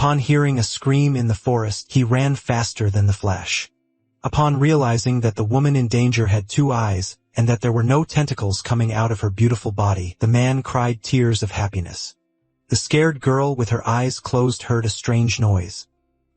Upon hearing a scream in the forest, he ran faster than the flash. Upon realizing that the woman in danger had 2 eyes, and that there were no tentacles coming out of her beautiful body, the man cried tears of happiness. The scared girl with her eyes closed heard a strange noise.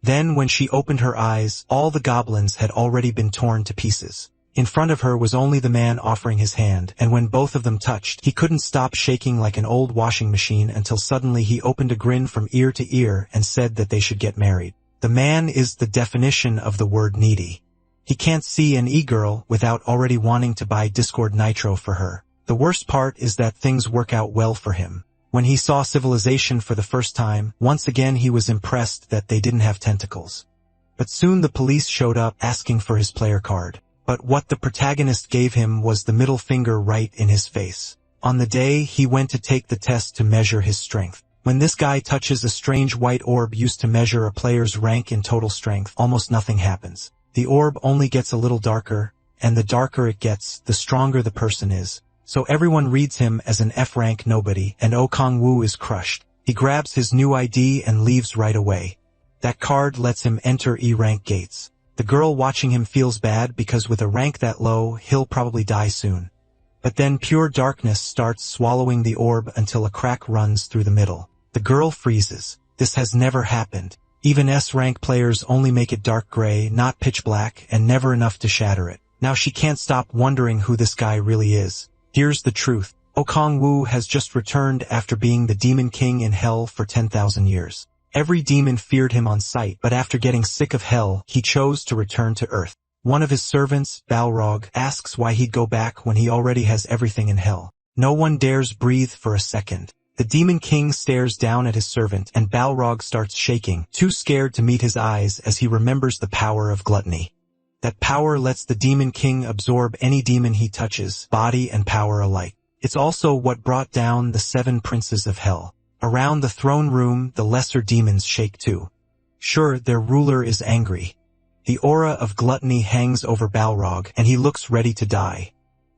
Then when she opened her eyes, all the goblins had already been torn to pieces. In front of her was only the man offering his hand, and when both of them touched, he couldn't stop shaking like an old washing machine until suddenly he opened a grin from ear to ear and said that they should get married. The man is the definition of the word needy. He can't see an e-girl without already wanting to buy Discord Nitro for her. The worst part is that things work out well for him. When he saw civilization for the first time, once again he was impressed that they didn't have tentacles. But soon the police showed up asking for his player card. But what the protagonist gave him was the middle finger right in his face. On the day he went to take the test to measure his strength. When this guy touches a strange white orb used to measure a player's rank in total strength, almost nothing happens. The orb only gets a little darker, and the darker it gets, the stronger the person is. So everyone reads him as an F-rank nobody, and Oh Kong-woo is crushed. He grabs his new ID and leaves right away. That card lets him enter E-rank gates. The girl watching him feels bad because with a rank that low, he'll probably die soon. But then pure darkness starts swallowing the orb until a crack runs through the middle. The girl freezes. This has never happened. Even S-rank players only make it dark gray, not pitch black, and never enough to shatter it. Now she can't stop wondering who this guy really is. Here's the truth. Oh Kong-woo has just returned after being the Demon King in Hell for 10,000 years. Every demon feared him on sight, but after getting sick of hell, he chose to return to Earth. One of his servants, Balrog, asks why he'd go back when he already has everything in hell. No one dares breathe for a second. The Demon King stares down at his servant, and Balrog starts shaking, too scared to meet his eyes as he remembers the power of gluttony. That power lets the Demon King absorb any demon he touches, body and power alike. It's also what brought down the 7 princes of hell. Around the throne room, the lesser demons shake too. Sure, their ruler is angry. The aura of gluttony hangs over Balrog, and he looks ready to die.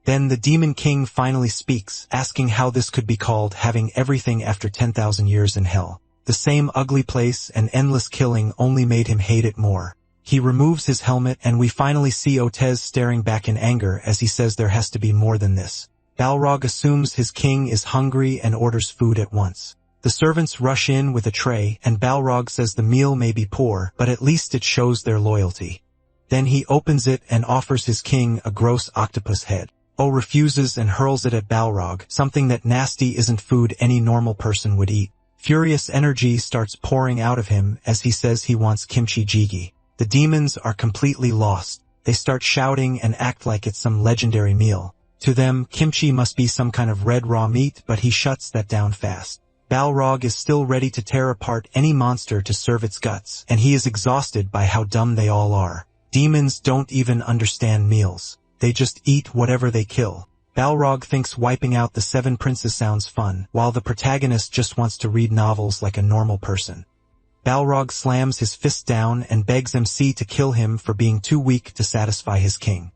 Then the Demon King finally speaks, asking how this could be called having everything after 10,000 years in hell. The same ugly place and endless killing only made him hate it more. He removes his helmet, and we finally see Otez staring back in anger as he says there has to be more than this. Balrog assumes his king is hungry and orders food at once. The servants rush in with a tray, and Balrog says the meal may be poor, but at least it shows their loyalty. Then he opens it and offers his king a gross octopus head. O refuses and hurls it at Balrog, something that nasty isn't food any normal person would eat. Furious energy starts pouring out of him as he says he wants kimchi jjigae. The demons are completely lost. They start shouting and act like it's some legendary meal. To them, kimchi must be some kind of red raw meat, but he shuts that down fast. Balrog is still ready to tear apart any monster to serve its guts, and he is exhausted by how dumb they all are. Demons don't even understand meals. They just eat whatever they kill. Balrog thinks wiping out the 7 princes sounds fun, while the protagonist just wants to read novels like a normal person. Balrog slams his fist down and begs MC to kill him for being too weak to satisfy his king.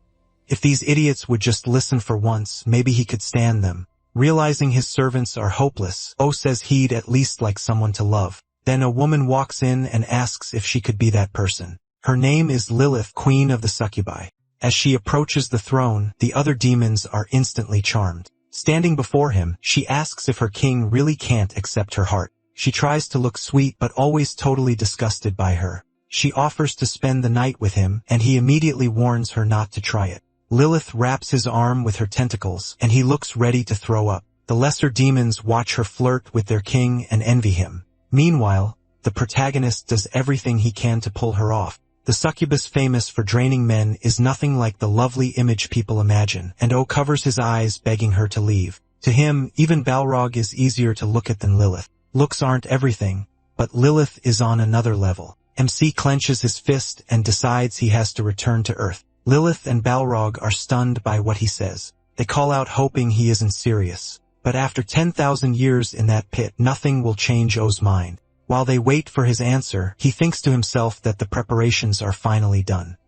If these idiots would just listen for once, maybe he could stand them. Realizing his servants are hopeless, O says he'd at least like someone to love. Then a woman walks in and asks if she could be that person. Her name is Lilith, queen of the succubi. As she approaches the throne, the other demons are instantly charmed. Standing before him, she asks if her king really can't accept her heart. She tries to look sweet but always totally disgusted by her. She offers to spend the night with him, and he immediately warns her not to try it. Lilith wraps his arm with her tentacles, and he looks ready to throw up. The lesser demons watch her flirt with their king and envy him. Meanwhile, the protagonist does everything he can to pull her off. The succubus famous for draining men is nothing like the lovely image people imagine, and O covers his eyes begging her to leave. To him, even Balrog is easier to look at than Lilith. Looks aren't everything, but Lilith is on another level. MC clenches his fist and decides he has to return to Earth. Lilith and Balrog are stunned by what he says. They call out hoping he isn't serious. But after 10,000 years in that pit, nothing will change O's mind. While they wait for his answer, he thinks to himself that the preparations are finally done.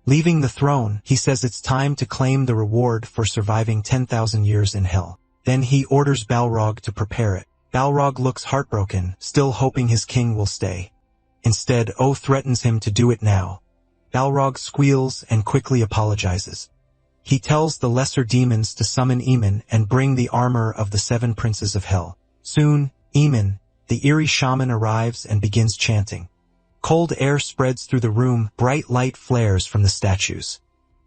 Leaving the throne, he says it's time to claim the reward for surviving 10,000 years in hell. Then he orders Balrog to prepare it. Balrog looks heartbroken, still hoping his king will stay. Instead, O threatens him to do it now. Balrog squeals and quickly apologizes. He tells the lesser demons to summon Eamon and bring the armor of the 7 princes of hell. Soon, Eamon, the eerie shaman, arrives and begins chanting. Cold air spreads through the room, bright light flares from the statues.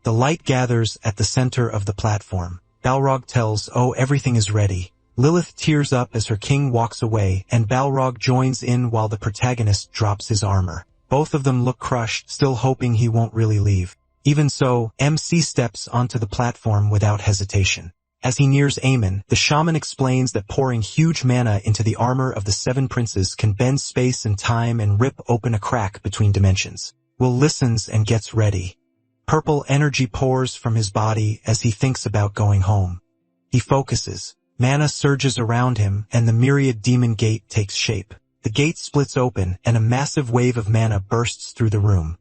The light gathers at the center of the platform. Balrog tells O everything is ready. Lilith tears up as her king walks away, and Balrog joins in while the protagonist drops his armor. Both of them look crushed, still hoping he won't really leave. Even so, MC steps onto the platform without hesitation. As he nears Aemon, the shaman explains that pouring huge mana into the armor of the 7 princes can bend space and time and rip open a crack between dimensions. Will listens and gets ready. Purple energy pours from his body as he thinks about going home. He focuses. Mana surges around him, and the myriad demon gate takes shape. The gate splits open, and a massive wave of mana bursts through the room.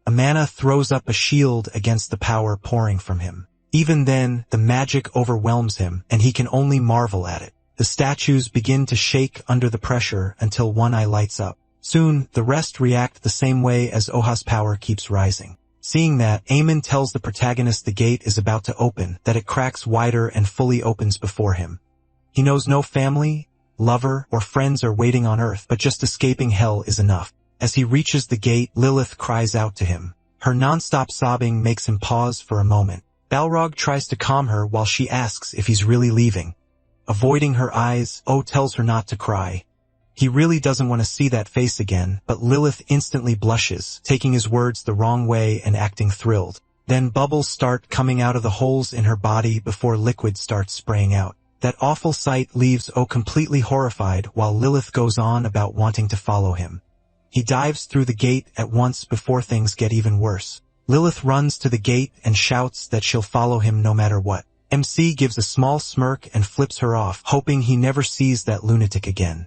Amana throws up a shield against the power pouring from him. Even then, the magic overwhelms him, and he can only marvel at it. The statues begin to shake under the pressure until one eye lights up. Soon, the rest react the same way as Oha's power keeps rising. Seeing that, Aemon tells the protagonist the gate is about to open, that it cracks wider and fully opens before him. He knows no family, lover, or friends are waiting on Earth, but just escaping hell is enough. As he reaches the gate, Lilith cries out to him. Her non-stop sobbing makes him pause for a moment. Balrog tries to calm her while she asks if he's really leaving. Avoiding her eyes, O tells her not to cry. He really doesn't want to see that face again, but Lilith instantly blushes, taking his words the wrong way and acting thrilled. Then bubbles start coming out of the holes in her body before liquid starts spraying out. That awful sight leaves O completely horrified while Lilith goes on about wanting to follow him. He dives through the gate at once before things get even worse. Lilith runs to the gate and shouts that she'll follow him no matter what. MC gives a small smirk and flips her off, hoping he never sees that lunatic again.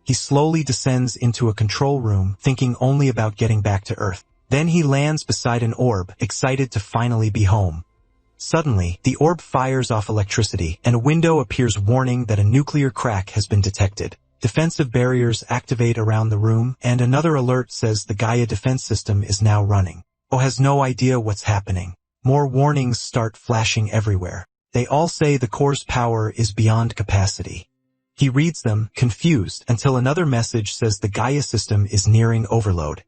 He slowly descends into a control room, thinking only about getting back to Earth. Then he lands beside an orb, excited to finally be home. Suddenly, the orb fires off electricity, and a window appears warning that a nuclear crack has been detected. Defensive barriers activate around the room, and another alert says the Gaia defense system is now running. O has no idea what's happening. More warnings start flashing everywhere. They all say the core's power is beyond capacity. He reads them, confused, until another message says the Gaia system is nearing overload.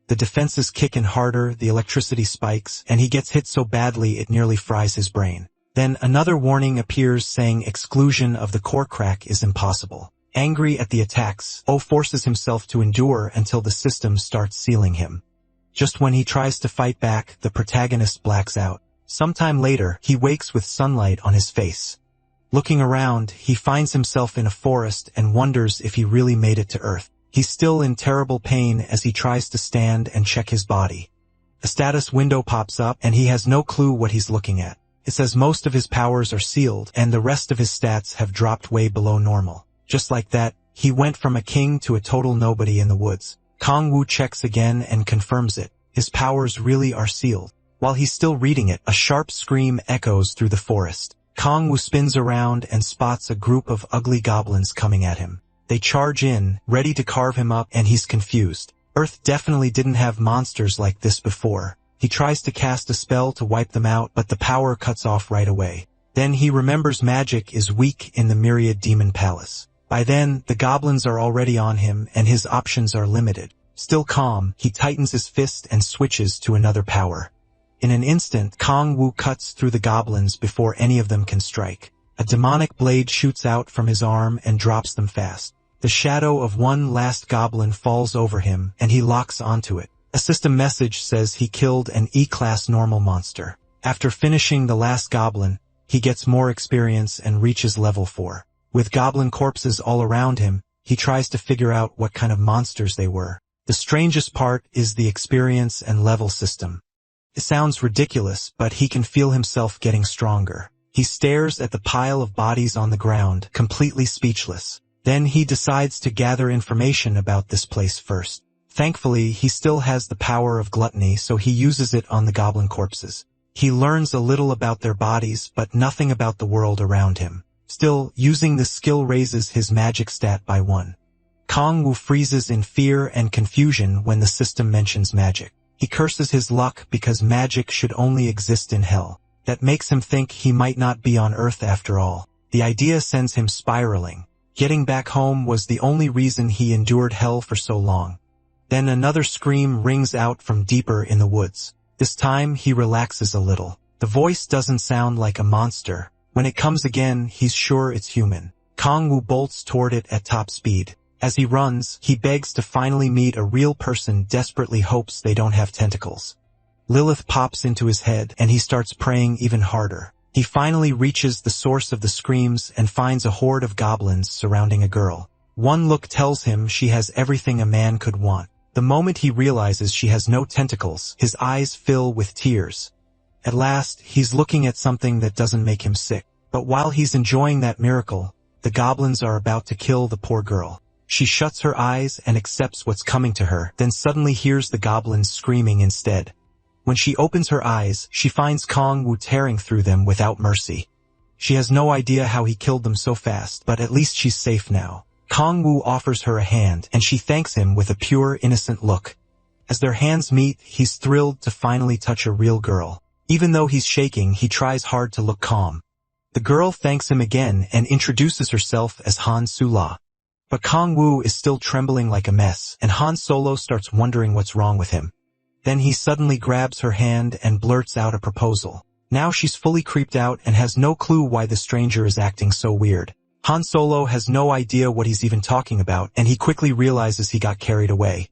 The defenses kick in harder, the electricity spikes, and he gets hit so badly it nearly fries his brain. Then another warning appears saying exclusion of the core crack is impossible. Angry at the attacks, O forces himself to endure until the system starts sealing him. Just when he tries to fight back, the protagonist blacks out. Sometime later, he wakes with sunlight on his face. Looking around, he finds himself in a forest and wonders if he really made it to Earth. He's still in terrible pain as he tries to stand and check his body. A status window pops up and he has no clue what he's looking at. It says most of his powers are sealed and the rest of his stats have dropped way below normal. Just like that, he went from a king to a total nobody in the woods. Kong Wu checks again and confirms it. His powers really are sealed. While he's still reading it, a sharp scream echoes through the forest. Kong Wu spins around and spots a group of ugly goblins coming at him. They charge in, ready to carve him up, and he's confused. Earth definitely didn't have monsters like this before. He tries to cast a spell to wipe them out, but the power cuts off right away. Then he remembers magic is weak in the Myriad Demon Palace. By then, the goblins are already on him, and his options are limited. Still calm, he tightens his fist and switches to another power. In an instant, Kong Wu cuts through the goblins before any of them can strike. A demonic blade shoots out from his arm and drops them fast. The shadow of one last goblin falls over him, and he locks onto it. A system message says he killed an E-class normal monster. After finishing the last goblin, he gets more experience and reaches level 4. With goblin corpses all around him, he tries to figure out what kind of monsters they were. The strangest part is the experience and level system. It sounds ridiculous, but he can feel himself getting stronger. He stares at the pile of bodies on the ground, completely speechless. Then he decides to gather information about this place first. Thankfully, he still has the power of gluttony, so he uses it on the goblin corpses. He learns a little about their bodies, but nothing about the world around him. Still, using the skill raises his magic stat by 1. Kong Wu freezes in fear and confusion when the system mentions magic. He curses his luck because magic should only exist in hell. That makes him think he might not be on Earth after all. The idea sends him spiraling. Getting back home was the only reason he endured hell for so long. Then another scream rings out from deeper in the woods. This time he relaxes a little. The voice doesn't sound like a monster. When it comes again, he's sure it's human. Kong Wu bolts toward it at top speed. As he runs, he begs to finally meet a real person, desperately hopes they don't have tentacles. Lilith pops into his head, and he starts praying even harder. He finally reaches the source of the screams and finds a horde of goblins surrounding a girl. One look tells him she has everything a man could want. The moment he realizes she has no tentacles, his eyes fill with tears. At last, he's looking at something that doesn't make him sick. But while he's enjoying that miracle, the goblins are about to kill the poor girl. She shuts her eyes and accepts what's coming to her, then suddenly hears the goblins screaming instead. When she opens her eyes, she finds Kong Wu tearing through them without mercy. She has no idea how he killed them so fast, but at least she's safe now. Kong Wu offers her a hand, and she thanks him with a pure, innocent look. As their hands meet, he's thrilled to finally touch a real girl. Even though he's shaking, he tries hard to look calm. The girl thanks him again and introduces herself as Han Sula. But Kong Wu is still trembling like a mess, and Han Solo starts wondering what's wrong with him. Then he suddenly grabs her hand and blurts out a proposal. Now she's fully creeped out and has no clue why the stranger is acting so weird. Han Solo has no idea what he's even talking about, and he quickly realizes he got carried away.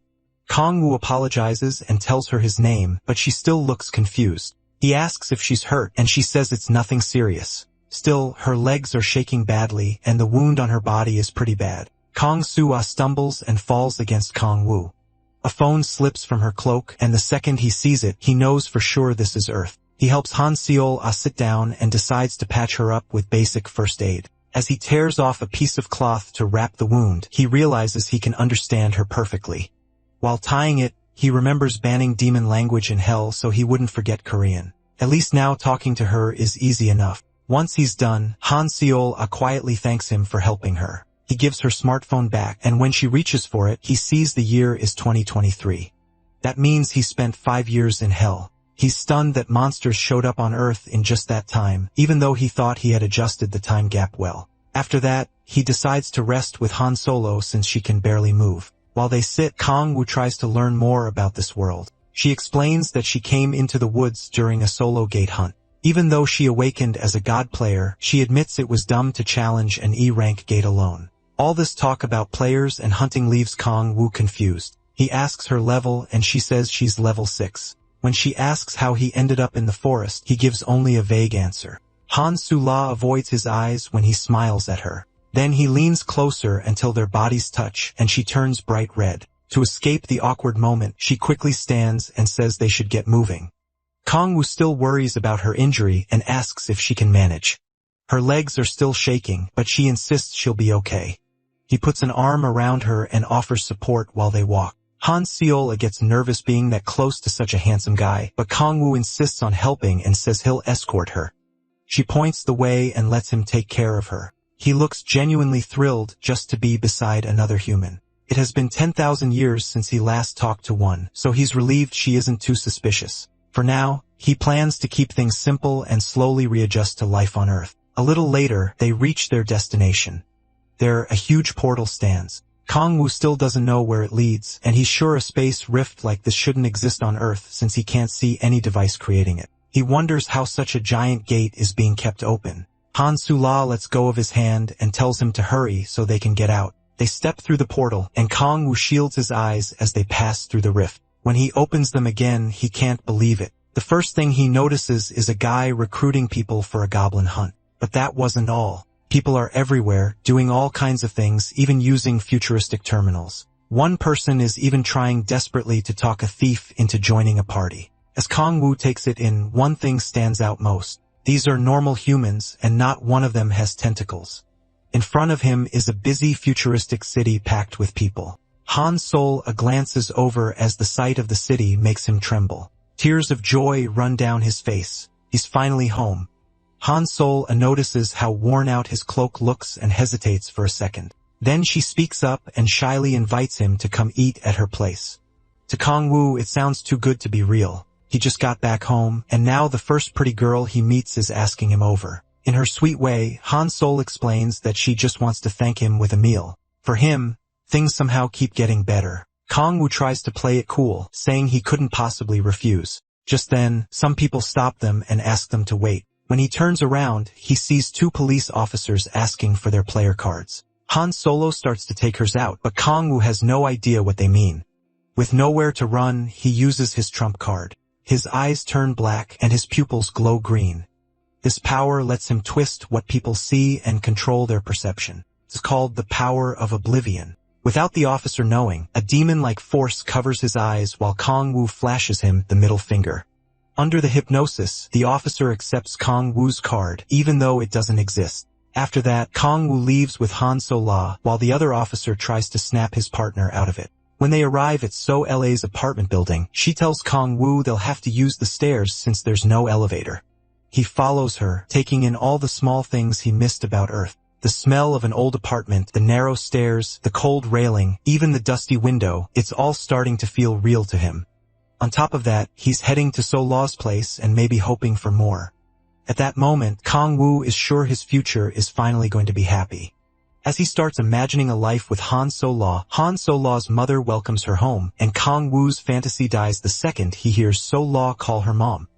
Kong Wu apologizes and tells her his name, but she still looks confused. He asks if she's hurt, and she says it's nothing serious. Still, her legs are shaking badly, and the wound on her body is pretty bad. Kong Sua stumbles and falls against Kong Wu. A phone slips from her cloak, and the second he sees it, he knows for sure this is Earth. He helps Han Seol sit down and decides to patch her up with basic first aid. As he tears off a piece of cloth to wrap the wound, he realizes he can understand her perfectly. While tying it, he remembers banning demon language in hell so he wouldn't forget Korean. At least now talking to her is easy enough. Once he's done, Han Seol quietly thanks him for helping her. He gives her smartphone back, and when she reaches for it, he sees the year is 2023. That means he spent 5 years in hell. He's stunned that monsters showed up on Earth in just that time, even though he thought he had adjusted the time gap well. After that, he decides to rest with Han Solo since she can barely move. While they sit, Kong Wu tries to learn more about this world. She explains that she came into the woods during a solo gate hunt. Even though she awakened as a god player, she admits it was dumb to challenge an E-rank gate alone. All this talk about players and hunting leaves Kong Wu confused. He asks her level, and she says she's level 6. When she asks how he ended up in the forest, he gives only a vague answer. Han Sula avoids his eyes when he smiles at her. Then he leans closer until their bodies touch, and she turns bright red. To escape the awkward moment, she quickly stands and says they should get moving. Kong Wu still worries about her injury and asks if she can manage. Her legs are still shaking, but she insists she'll be okay. He puts an arm around her and offers support while they walk. Han Seol gets nervous being that close to such a handsome guy, but Kong Wu insists on helping and says he'll escort her. She points the way and lets him take care of her. He looks genuinely thrilled just to be beside another human. It has been 10,000 years since he last talked to one, so he's relieved she isn't too suspicious. For now, he plans to keep things simple and slowly readjust to life on Earth. A little later, they reach their destination. There, a huge portal stands. Kong Wu still doesn't know where it leads, and he's sure a space rift like this shouldn't exist on Earth since he can't see any device creating it. He wonders how such a giant gate is being kept open. Han Sula lets go of his hand and tells him to hurry so they can get out. They step through the portal, and Kong Wu shields his eyes as they pass through the rift. When he opens them again, he can't believe it. The first thing he notices is a guy recruiting people for a goblin hunt. But that wasn't all. People are everywhere, doing all kinds of things, even using futuristic terminals. One person is even trying desperately to talk a thief into joining a party. As Kong Wu takes it in, one thing stands out most. These are normal humans, and not one of them has tentacles. In front of him is a busy futuristic city packed with people. Han Sol glances over as the sight of the city makes him tremble. Tears of joy run down his face. He's finally home. Han Sol notices how worn out his cloak looks and hesitates for a second. Then she speaks up and shyly invites him to come eat at her place. To Kong-woo, it sounds too good to be real. He just got back home, and now the first pretty girl he meets is asking him over. In her sweet way, Han Sol explains that she just wants to thank him with a meal. For him, things somehow keep getting better. Kong-woo tries to play it cool, saying he couldn't possibly refuse. Just then, some people stop them and ask them to wait. When he turns around, he sees two police officers asking for their player cards. Han Solo starts to take hers out, but Kong-woo has no idea what they mean. With nowhere to run, he uses his trump card. His eyes turn black and his pupils glow green. This power lets him twist what people see and control their perception. It's called the power of oblivion. Without the officer knowing, a demon-like force covers his eyes while Kong-woo flashes him the middle finger. Under the hypnosis, the officer accepts Kong-woo's card, even though it doesn't exist. After that, Kong-woo leaves with Han So-la, while the other officer tries to snap his partner out of it. When they arrive at So-la's apartment building, she tells Kong-woo they'll have to use the stairs since there's no elevator. He follows her, taking in all the small things he missed about Earth. The smell of an old apartment, the narrow stairs, the cold railing, even the dusty window, it's all starting to feel real to him. On top of that, he's heading to So-la's place and maybe hoping for more. At that moment, Kong-woo is sure his future is finally going to be happy. As he starts imagining a life with Han So-la, Han So-la's mother welcomes her home, and Kong-woo's fantasy dies the second he hears So-la call her mom.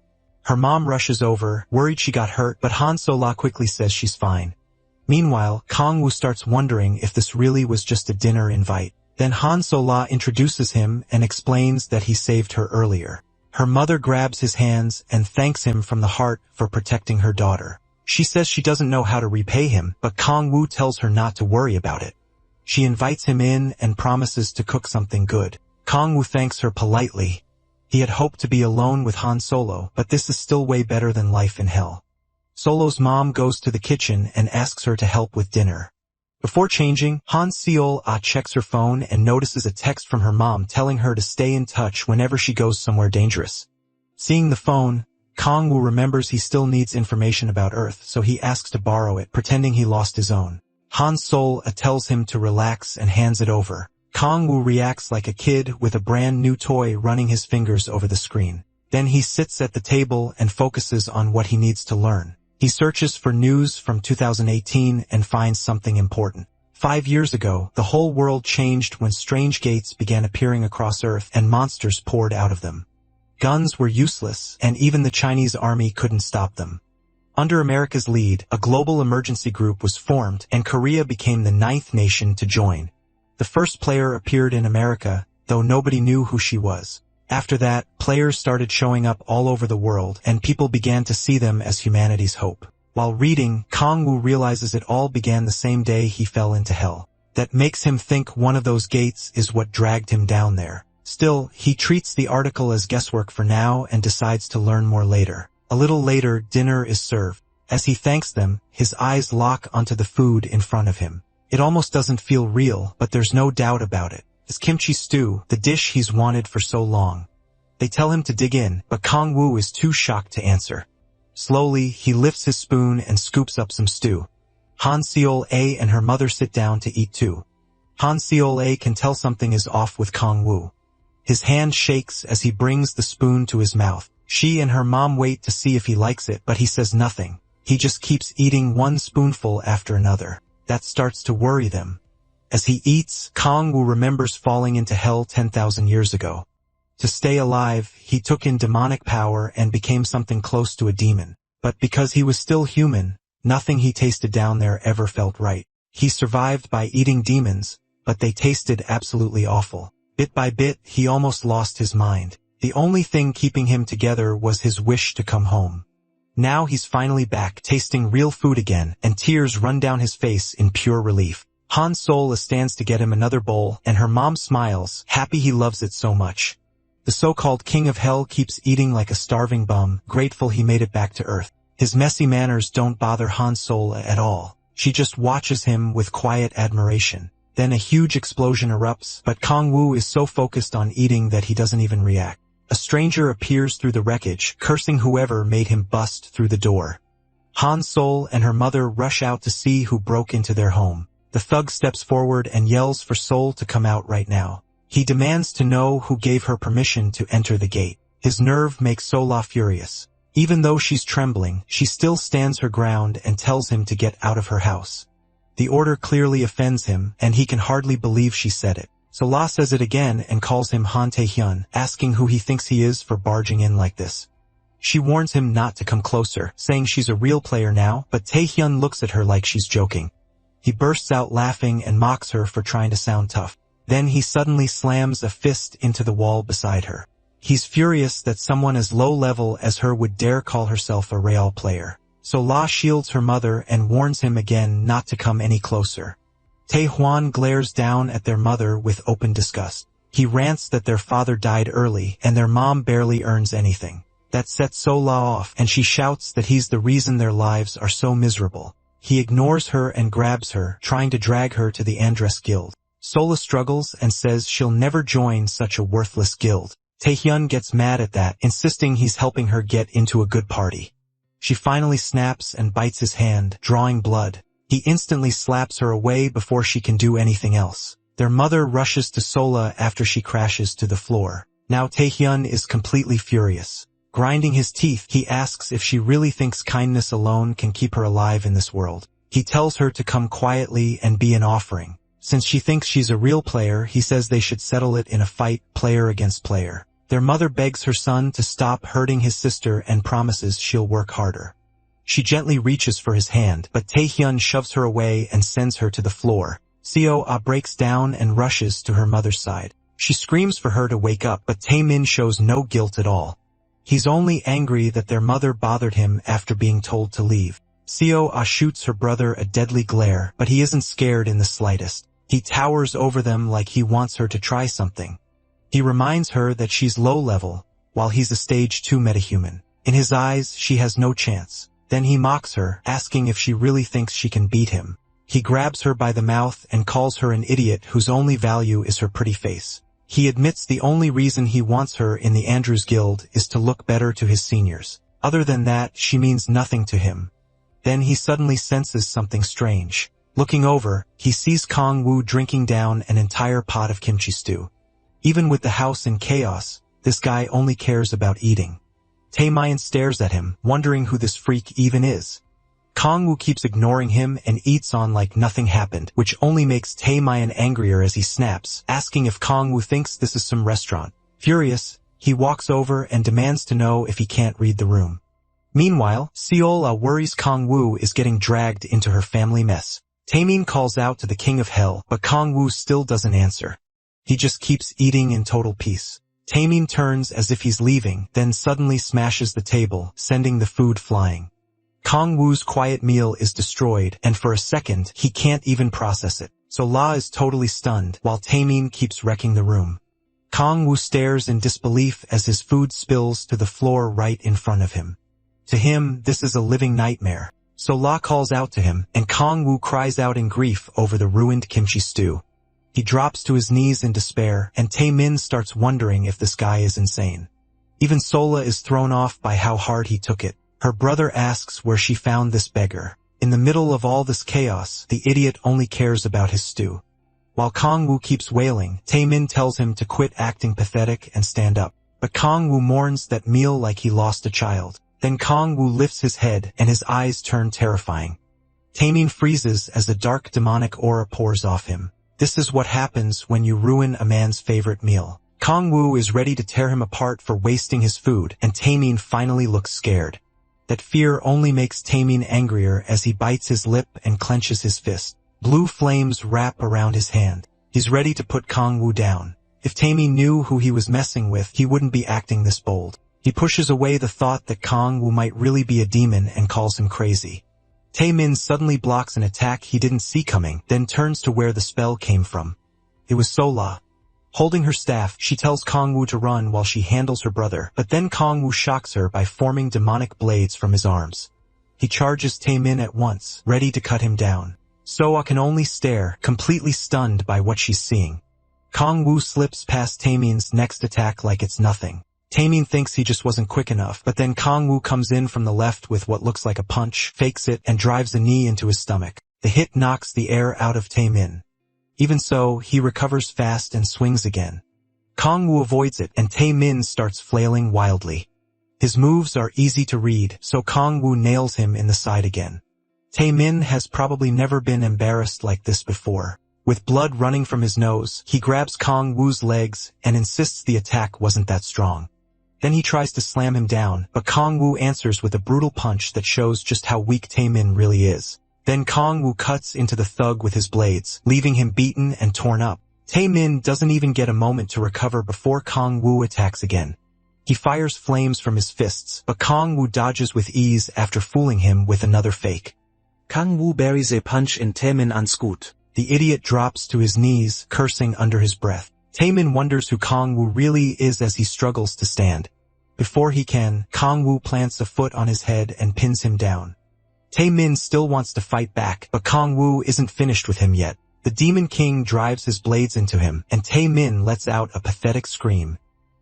Her mom rushes over, worried she got hurt, but Han So-la quickly says she's fine. Meanwhile, Kong-woo starts wondering if this really was just a dinner invite. Then Han So-la introduces him and explains that he saved her earlier. Her mother grabs his hands and thanks him from the heart for protecting her daughter. She says she doesn't know how to repay him, but Kong-woo tells her not to worry about it. She invites him in and promises to cook something good. Kong-woo thanks her politely. He had hoped to be alone with Han Solo, but this is still way better than life in hell. Solo's mom goes to the kitchen and asks her to help with dinner. Before changing, Han Seol-ah checks her phone and notices a text from her mom telling her to stay in touch whenever she goes somewhere dangerous. Seeing the phone, Kong-woo remembers he still needs information about Earth, so he asks to borrow it, pretending he lost his own. Han Seol-ah tells him to relax and hands it over. Kong-woo reacts like a kid with a brand new toy, running his fingers over the screen. Then he sits at the table and focuses on what he needs to learn. He searches for news from 2018 and finds something important. 5 years ago, the whole world changed when strange gates began appearing across Earth and monsters poured out of them. Guns were useless, and even the Chinese army couldn't stop them. Under America's lead, a global emergency group was formed, and Korea became the 9th nation to join. The first player appeared in America, though nobody knew who she was. After that, players started showing up all over the world, and people began to see them as humanity's hope. While reading, Kong-woo realizes it all began the same day he fell into hell. That makes him think one of those gates is what dragged him down there. Still, he treats the article as guesswork for now and decides to learn more later. A little later, dinner is served. As he thanks them, his eyes lock onto the food in front of him. It almost doesn't feel real, but there's no doubt about it. It's kimchi stew, the dish he's wanted for so long. They tell him to dig in, but Kong-woo is too shocked to answer. Slowly, he lifts his spoon and scoops up some stew. Han Seol-ah and her mother sit down to eat too. Han Seol-ah can tell something is off with Kong-woo. His hand shakes as he brings the spoon to his mouth. She and her mom wait to see if he likes it, but he says nothing. He just keeps eating one spoonful after another. That starts to worry them. As he eats, Kong-woo remembers falling into hell 10,000 years ago. To stay alive, he took in demonic power and became something close to a demon. But because he was still human, nothing he tasted down there ever felt right. He survived by eating demons, but they tasted absolutely awful. Bit by bit, he almost lost his mind. The only thing keeping him together was his wish to come home. Now he's finally back, tasting real food again, and tears run down his face in pure relief. Han Sol stands to get him another bowl, and her mom smiles, happy he loves it so much. The so-called king of hell keeps eating like a starving bum, grateful he made it back to Earth. His messy manners don't bother Han Sol at all. She just watches him with quiet admiration. Then a huge explosion erupts, but Kong-woo is so focused on eating that he doesn't even react. A stranger appears through the wreckage, cursing whoever made him bust through the door. Han Sol and her mother rush out to see who broke into their home. The thug steps forward and yells for Sol to come out right now. He demands to know who gave her permission to enter the gate. His nerve makes Sola furious. Even though she's trembling, she still stands her ground and tells him to get out of her house. The order clearly offends him, and he can hardly believe she said it. Sola says it again and calls him Han Tae-hyun, asking who he thinks he is for barging in like this. She warns him not to come closer, saying she's a real player now, but Tae-hyun looks at her like she's joking. He bursts out laughing and mocks her for trying to sound tough. Then he suddenly slams a fist into the wall beside her. He's furious that someone as low-level as her would dare call herself a real player. Sola shields her mother and warns him again not to come any closer. Tae-hwan glares down at their mother with open disgust. He rants that their father died early and their mom barely earns anything. That sets Sola off, and she shouts that he's the reason their lives are so miserable. He ignores her and grabs her, trying to drag her to the Andress Guild. Sola struggles and says she'll never join such a worthless guild. Tae-hyun gets mad at that, insisting he's helping her get into a good party. She finally snaps and bites his hand, drawing blood. He instantly slaps her away before she can do anything else. Their mother rushes to Sola after she crashes to the floor. Now Tae-hyun is completely furious. Grinding his teeth, he asks if she really thinks kindness alone can keep her alive in this world. He tells her to come quietly and be an offering. Since she thinks she's a real player, he says they should settle it in a fight, player against player. Their mother begs her son to stop hurting his sister and promises she'll work harder. She gently reaches for his hand, but Tae-hyun shoves her away and sends her to the floor. Seo-ah breaks down and rushes to her mother's side. She screams for her to wake up, but Tae-min shows no guilt at all. He's only angry that their mother bothered him after being told to leave. Seo-ah shoots her brother a deadly glare, but he isn't scared in the slightest. He towers over them like he wants her to try something. He reminds her that she's low level, while he's a stage 2 metahuman. In his eyes, she has no chance. Then he mocks her, asking if she really thinks she can beat him. He grabs her by the mouth and calls her an idiot whose only value is her pretty face. He admits the only reason he wants her in the Andrews Guild is to look better to his seniors. Other than that, she means nothing to him. Then he suddenly senses something strange. Looking over, he sees Kong-woo drinking down an entire pot of kimchi stew. Even with the house in chaos, this guy only cares about eating. Tae-min stares at him, wondering who this freak even is. Kong-woo keeps ignoring him and eats on like nothing happened, which only makes Tae-min angrier as he snaps, asking if Kong-woo thinks this is some restaurant. Furious, he walks over and demands to know if he can't read the room. Meanwhile, Seo-ah worries Kong-woo is getting dragged into her family mess. Tae-min calls out to the King of Hell, but Kong-woo still doesn't answer. He just keeps eating in total peace. Tae-min turns as if he's leaving, then suddenly smashes the table, sending the food flying. Kong-woo's quiet meal is destroyed, and for a second, he can't even process it. Sola is totally stunned, while Tae-min keeps wrecking the room. Kong-woo stares in disbelief as his food spills to the floor right in front of him. To him, this is a living nightmare. Sola calls out to him, and Kong-woo cries out in grief over the ruined kimchi stew. He drops to his knees in despair, and Tae-min starts wondering if this guy is insane. Even Sola is thrown off by how hard he took it. Her brother asks where she found this beggar. In the middle of all this chaos, the idiot only cares about his stew. While Kong-woo keeps wailing, Tae-min tells him to quit acting pathetic and stand up. But Kong-woo mourns that meal like he lost a child. Then Kong-woo lifts his head, and his eyes turn terrifying. Tae-min freezes as a dark demonic aura pours off him. This is what happens when you ruin a man's favorite meal. Kong-woo is ready to tear him apart for wasting his food, and Tae-min finally looks scared. That fear only makes Tae-min angrier as he bites his lip and clenches his fist. Blue flames wrap around his hand. He's ready to put Kong-woo down. If Tae-min knew who he was messing with, he wouldn't be acting this bold. He pushes away the thought that Kong-woo might really be a demon and calls him crazy. Tae-min suddenly blocks an attack he didn't see coming, then turns to where the spell came from. It was Sola. Holding her staff, she tells Kong-woo to run while she handles her brother, but then Kong-woo shocks her by forming demonic blades from his arms. He charges Tae-min at once, ready to cut him down. Soa can only stare, completely stunned by what she's seeing. Kong-woo slips past Tae-min's next attack like it's nothing. Tae-min thinks he just wasn't quick enough, but then Kong-woo comes in from the left with what looks like a punch, fakes it, and drives a knee into his stomach. The hit knocks the air out of Taemin. Even so, he recovers fast and swings again. Kangwoo avoids it, and Taemin starts flailing wildly. His moves are easy to read, so Kangwoo nails him in the side again. Taemin has probably never been embarrassed like this before. With blood running from his nose, he grabs Kangwoo's legs and insists the attack wasn't that strong. Then he tries to slam him down, but Kangwoo answers with a brutal punch that shows just how weak Taemin really is. Then Kangwoo cuts into the thug with his blades, leaving him beaten and torn up. Taemin doesn't even get a moment to recover before Kangwoo attacks again. He fires flames from his fists, but Kangwoo dodges with ease after fooling him with another fake. Kangwoo buries a punch in Taemin unscoot. The idiot drops to his knees, cursing under his breath. Taemin wonders who Kangwoo really is as he struggles to stand. Before he can, Kangwoo plants a foot on his head and pins him down. Taemin still wants to fight back, but Kangwoo isn't finished with him yet. The Demon King drives his blades into him, and Taemin lets out a pathetic scream.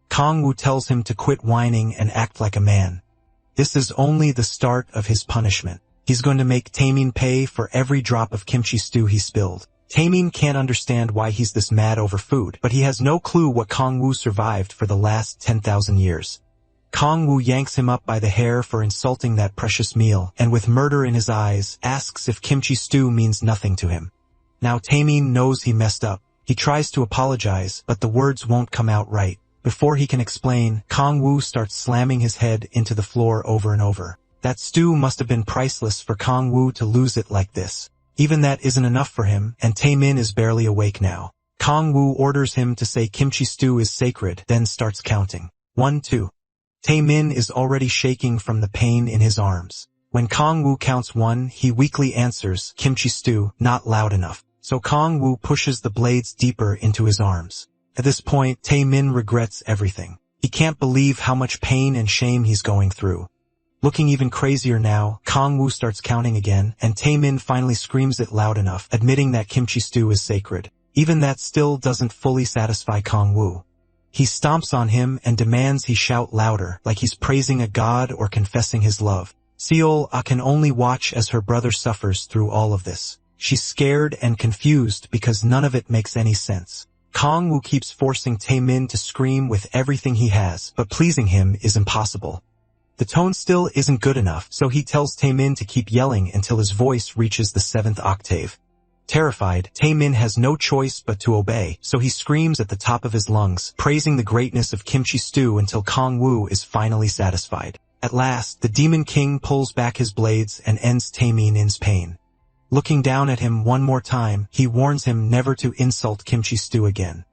Kangwoo tells him to quit whining and act like a man. This is only the start of his punishment. He's going to make Taemin pay for every drop of kimchi stew he spilled. Taemin can't understand why he's this mad over food, but he has no clue what Kangwoo survived for the last 10,000 years. Kangwoo yanks him up by the hair for insulting that precious meal, and with murder in his eyes, asks if kimchi stew means nothing to him. Now Taemin knows he messed up. He tries to apologize, but the words won't come out right. Before he can explain, Kangwoo starts slamming his head into the floor over and over. That stew must have been priceless for Kangwoo to lose it like this. Even that isn't enough for him, and Taemin is barely awake now. Kangwoo orders him to say kimchi stew is sacred, then starts counting. 1, 2. Taemin is already shaking from the pain in his arms. When Kangwoo counts 1, he weakly answers, kimchi stew, not loud enough. So Kangwoo pushes the blades deeper into his arms. At this point, Taemin regrets everything. He can't believe how much pain and shame he's going through. Looking even crazier now, Kangwoo starts counting again, and Taemin finally screams it loud enough, admitting that kimchi stew is sacred. Even that still doesn't fully satisfy Kangwoo. He stomps on him and demands he shout louder, like he's praising a god or confessing his love. Seol-ah can only watch as her brother suffers through all of this. She's scared and confused because none of it makes any sense. Kangwoo keeps forcing Taemin to scream with everything he has, but pleasing him is impossible. The tone still isn't good enough, so he tells Taemin to keep yelling until his voice reaches the 7th octave. Terrified, Taemin has no choice but to obey, so he screams at the top of his lungs, praising the greatness of kimchi stew until Kangwoo is finally satisfied. At last, the Demon King pulls back his blades and ends Taemin's pain. Looking down at him one more time, he warns him never to insult kimchi stew again.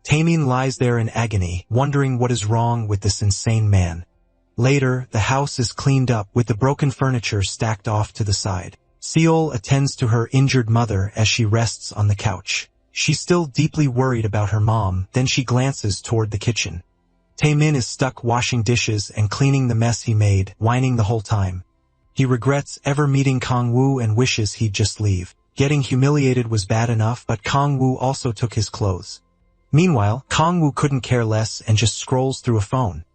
Taemin lies there in agony, wondering what is wrong with this insane man. Later, the house is cleaned up, with the broken furniture stacked off to the side. Seol attends to her injured mother as she rests on the couch. She's still deeply worried about her mom, then she glances toward the kitchen. Taemin is stuck washing dishes and cleaning the mess he made, whining the whole time. He regrets ever meeting Kangwoo and wishes he'd just leave. Getting humiliated was bad enough, but Kangwoo also took his clothes. Meanwhile, Kangwoo couldn't care less and just scrolls through a phone.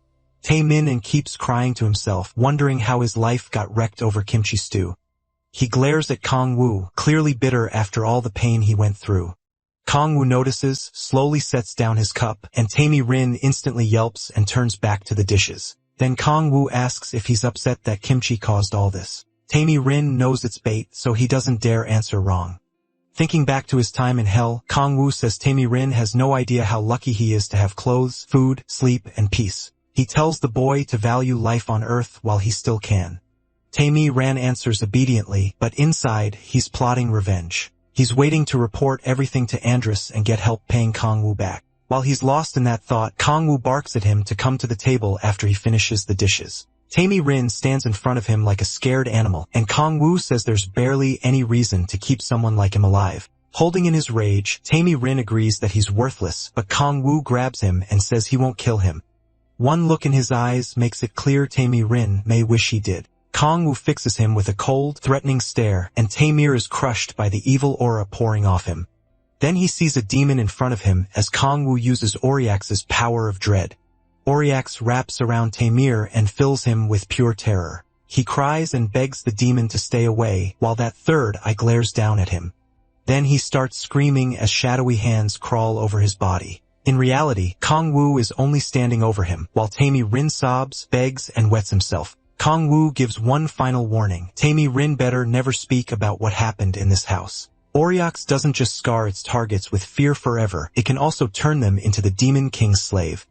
Taemin keeps crying to himself, wondering how his life got wrecked over kimchi stew. He glares at Kangwoo, clearly bitter after all the pain he went through. Kangwoo notices, slowly sets down his cup, and Taemin instantly yelps and turns back to the dishes. Then Kangwoo asks if he's upset that kimchi caused all this. Taemin knows it's bait, so he doesn't dare answer wrong. Thinking back to his time in hell, Kangwoo says Taemin has no idea how lucky he is to have clothes, food, sleep, and peace. He tells the boy to value life on Earth while he still can. Taemin answers obediently, but inside, he's plotting revenge. He's waiting to report everything to Andress and get help paying Kangwoo back. While he's lost in that thought, Kangwoo barks at him to come to the table after he finishes the dishes. Taemin stands in front of him like a scared animal, and Kangwoo says there's barely any reason to keep someone like him alive. Holding in his rage, Taemin agrees that he's worthless, but Kangwoo grabs him and says he won't kill him. One look in his eyes makes it clear Taemin may wish he did. Kangwoo fixes him with a cold, threatening stare, and Taemin is crushed by the evil aura pouring off him. Then he sees a demon in front of him as Kangwoo uses Oriax's power of dread. Oriax wraps around Taemin and fills him with pure terror. He cries and begs the demon to stay away, while that third eye glares down at him. Then he starts screaming as shadowy hands crawl over his body. In reality, Kong-woo is only standing over him, while Tae-mi-rin sobs, begs, and wets himself. Kong-woo gives one final warning. Tae-mi-rin better never speak about what happened in this house. Oriox doesn't just scar its targets with fear forever, it can also turn them into the Demon King's slave.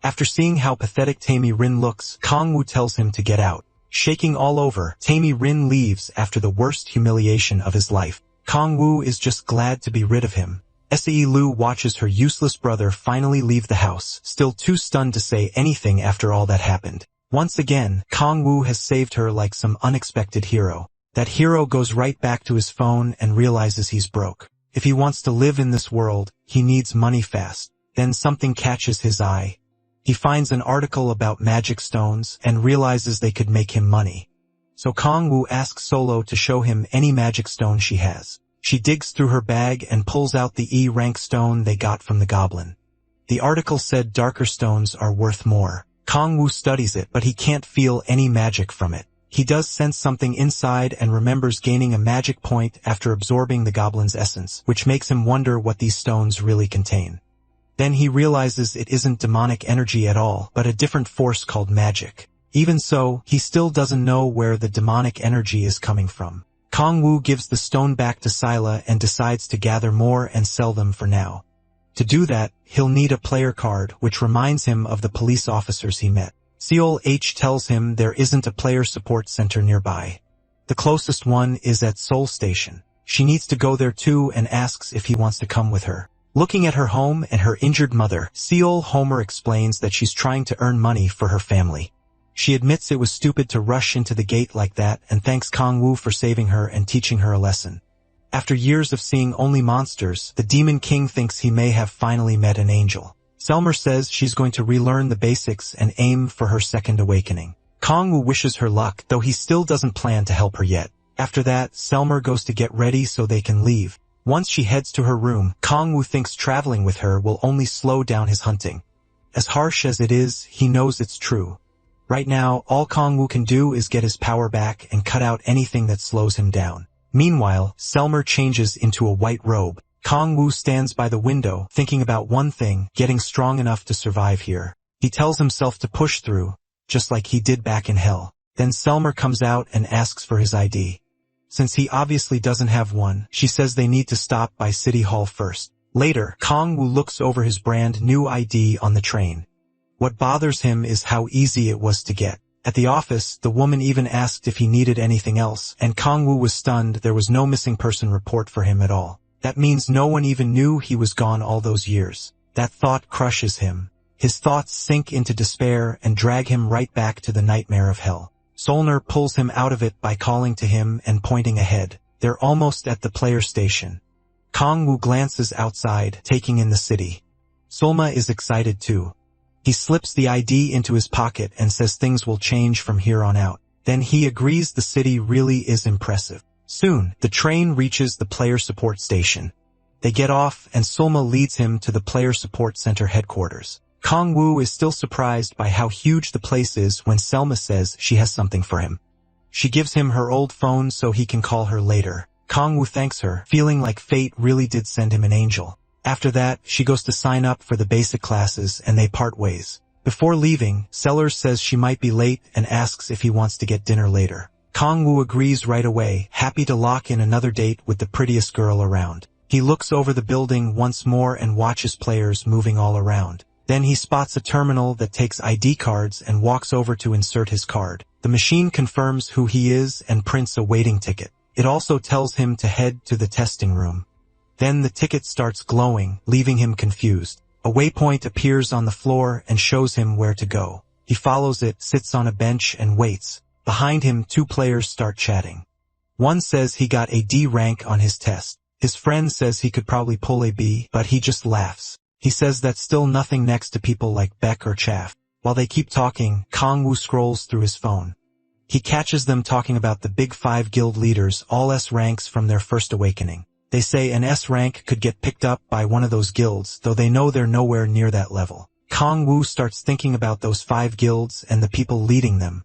After seeing how pathetic Tae-mi-rin looks, Kong-woo tells him to get out. Shaking all over, Tae-mi-rin leaves after the worst humiliation of his life. Kong-woo is just glad to be rid of him. Se-lu watches her useless brother finally leave the house, still too stunned to say anything after all that happened. Once again, Kong-woo has saved her like some unexpected hero. That hero goes right back to his phone and realizes he's broke. If he wants to live in this world, he needs money fast. Then something catches his eye. He finds an article about magic stones and realizes they could make him money. So Kong-woo asks Solo to show him any magic stone she has. She digs through her bag and pulls out the E-rank stone they got from the goblin. The article said darker stones are worth more. Kong-woo studies it, but he can't feel any magic from it. He does sense something inside and remembers gaining a magic point after absorbing the goblin's essence, which makes him wonder what these stones really contain. Then he realizes it isn't demonic energy at all, but a different force called magic. Even so, he still doesn't know where the demonic energy is coming from. Kong-woo gives the stone back to Sila and decides to gather more and sell them for now. To do that, he'll need a player card, which reminds him of the police officers he met. Seol H tells him there isn't a player support center nearby. The closest one is at Seoul Station. She needs to go there too and asks if he wants to come with her. Looking at her home and her injured mother, Seol Homer explains that she's trying to earn money for her family. She admits it was stupid to rush into the gate like that and thanks Kong-woo for saving her and teaching her a lesson. After years of seeing only monsters, the Demon King thinks he may have finally met an angel. Selmer says she's going to relearn the basics and aim for her second awakening. Kong-woo wishes her luck, though he still doesn't plan to help her yet. After that, Selmer goes to get ready so they can leave. Once she heads to her room, Kong-woo thinks traveling with her will only slow down his hunting. As harsh as it is, he knows it's true. Right now, all Kong-woo can do is get his power back and cut out anything that slows him down. Meanwhile, Selmer changes into a white robe. Kong-woo stands by the window, thinking about one thing, getting strong enough to survive here. He tells himself to push through, just like he did back in hell. Then Selmer comes out and asks for his ID. Since he obviously doesn't have one, she says they need to stop by City Hall first. Later, Kong-woo looks over his brand new ID on the train. What bothers him is how easy it was to get. At the office, the woman even asked if he needed anything else, and Kong-woo was stunned there was no missing person report for him at all. That means no one even knew he was gone all those years. That thought crushes him. His thoughts sink into despair and drag him right back to the nightmare of hell. Solner pulls him out of it by calling to him and pointing ahead. They're almost at the player station. Kong-woo glances outside, taking in the city. Solma is excited too. He slips the ID into his pocket and says things will change from here on out. Then he agrees the city really is impressive. Soon, the train reaches the player support station. They get off and Solma leads him to the player support center headquarters. Kong-woo is still surprised by how huge the place is when Selma says she has something for him. She gives him her old phone so he can call her later. Kong-woo thanks her, feeling like fate really did send him an angel. After that, she goes to sign up for the basic classes and they part ways. Before leaving, Sellers says she might be late and asks if he wants to get dinner later. Kong-woo agrees right away, happy to lock in another date with the prettiest girl around. He looks over the building once more and watches players moving all around. Then he spots a terminal that takes ID cards and walks over to insert his card. The machine confirms who he is and prints a waiting ticket. It also tells him to head to the testing room. Then the ticket starts glowing, leaving him confused. A waypoint appears on the floor and shows him where to go. He follows it, sits on a bench and waits. Behind him, two players start chatting. One says he got a D rank on his test. His friend says he could probably pull a B, but he just laughs. He says that's still nothing next to people like Beck or Chaff. While they keep talking, Kong-woo scrolls through his phone. He catches them talking about the big 5 guild leaders, all S ranks from their first awakening. They say an S rank could get picked up by one of those guilds, though they know they're nowhere near that level. Kong-woo starts thinking about those 5 guilds and the people leading them.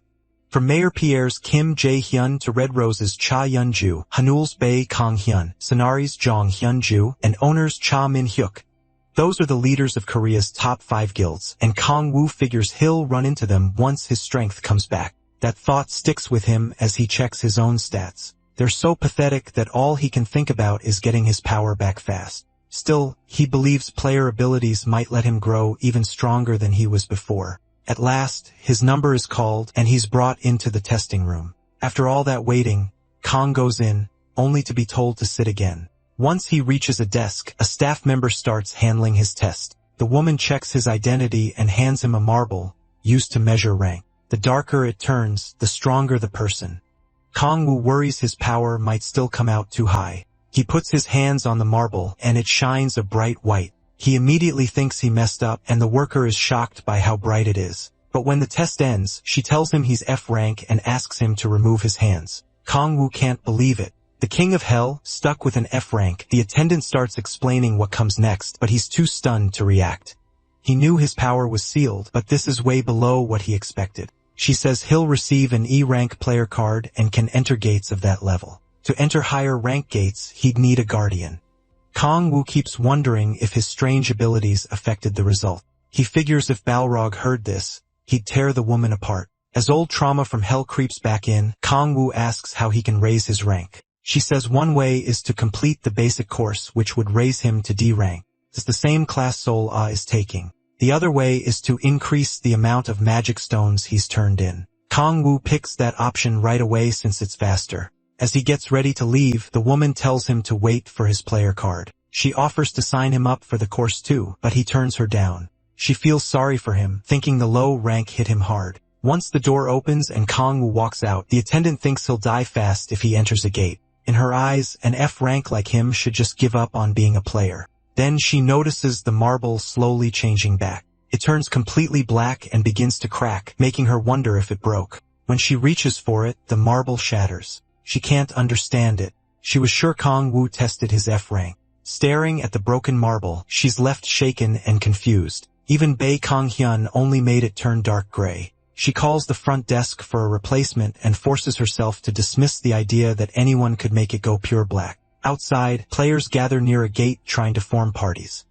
From Mayor Pierre's Kim Jae-hyun to Red Rose's Cha Yun-ju, Hanul's Bae Kang-hyun, Sonari's Jong Hyun-ju, and Owner's Cha Min-hyuk. Those are the leaders of Korea's top 5 guilds, and Kang-woo figures he'll run into them once his strength comes back. That thought sticks with him as he checks his own stats. They're so pathetic that all he can think about is getting his power back fast. Still, he believes player abilities might let him grow even stronger than he was before. At last, his number is called and he's brought into the testing room. After all that waiting, Kang goes in, only to be told to sit again. Once he reaches a desk, a staff member starts handling his test. The woman checks his identity and hands him a marble, used to measure rank. The darker it turns, the stronger the person. Kang-woo worries his power might still come out too high. He puts his hands on the marble and it shines a bright white. He immediately thinks he messed up and the worker is shocked by how bright it is. But when the test ends, she tells him he's F rank and asks him to remove his hands. Kang-woo can't believe it. The king of hell, stuck with an F rank, the attendant starts explaining what comes next, but he's too stunned to react. He knew his power was sealed, but this is way below what he expected. She says he'll receive an E rank player card and can enter gates of that level. To enter higher rank gates, he'd need a guardian. Kang-woo keeps wondering if his strange abilities affected the result. He figures if Balrog heard this, he'd tear the woman apart. As old trauma from hell creeps back in, Kang-woo asks how he can raise his rank. She says one way is to complete the basic course, which would raise him to D rank. It's the same class Sol Ah is taking. The other way is to increase the amount of magic stones he's turned in. Kang-woo picks that option right away since it's faster. As he gets ready to leave, the woman tells him to wait for his player card. She offers to sign him up for the course too, but he turns her down. She feels sorry for him, thinking the low rank hit him hard. Once the door opens and Kang-woo walks out, the attendant thinks he'll die fast if he enters a gate. In her eyes, an F rank like him should just give up on being a player. Then she notices the marble slowly changing back. It turns completely black and begins to crack, making her wonder if it broke. When she reaches for it, the marble shatters. She can't understand it. She was sure Kang-woo tested his F rank. Staring at the broken marble, she's left shaken and confused. Even Bae Kang-hyun only made it turn dark gray. She calls the front desk for a replacement and forces herself to dismiss the idea that anyone could make it go pure black. Outside, players gather near a gate trying to form parties.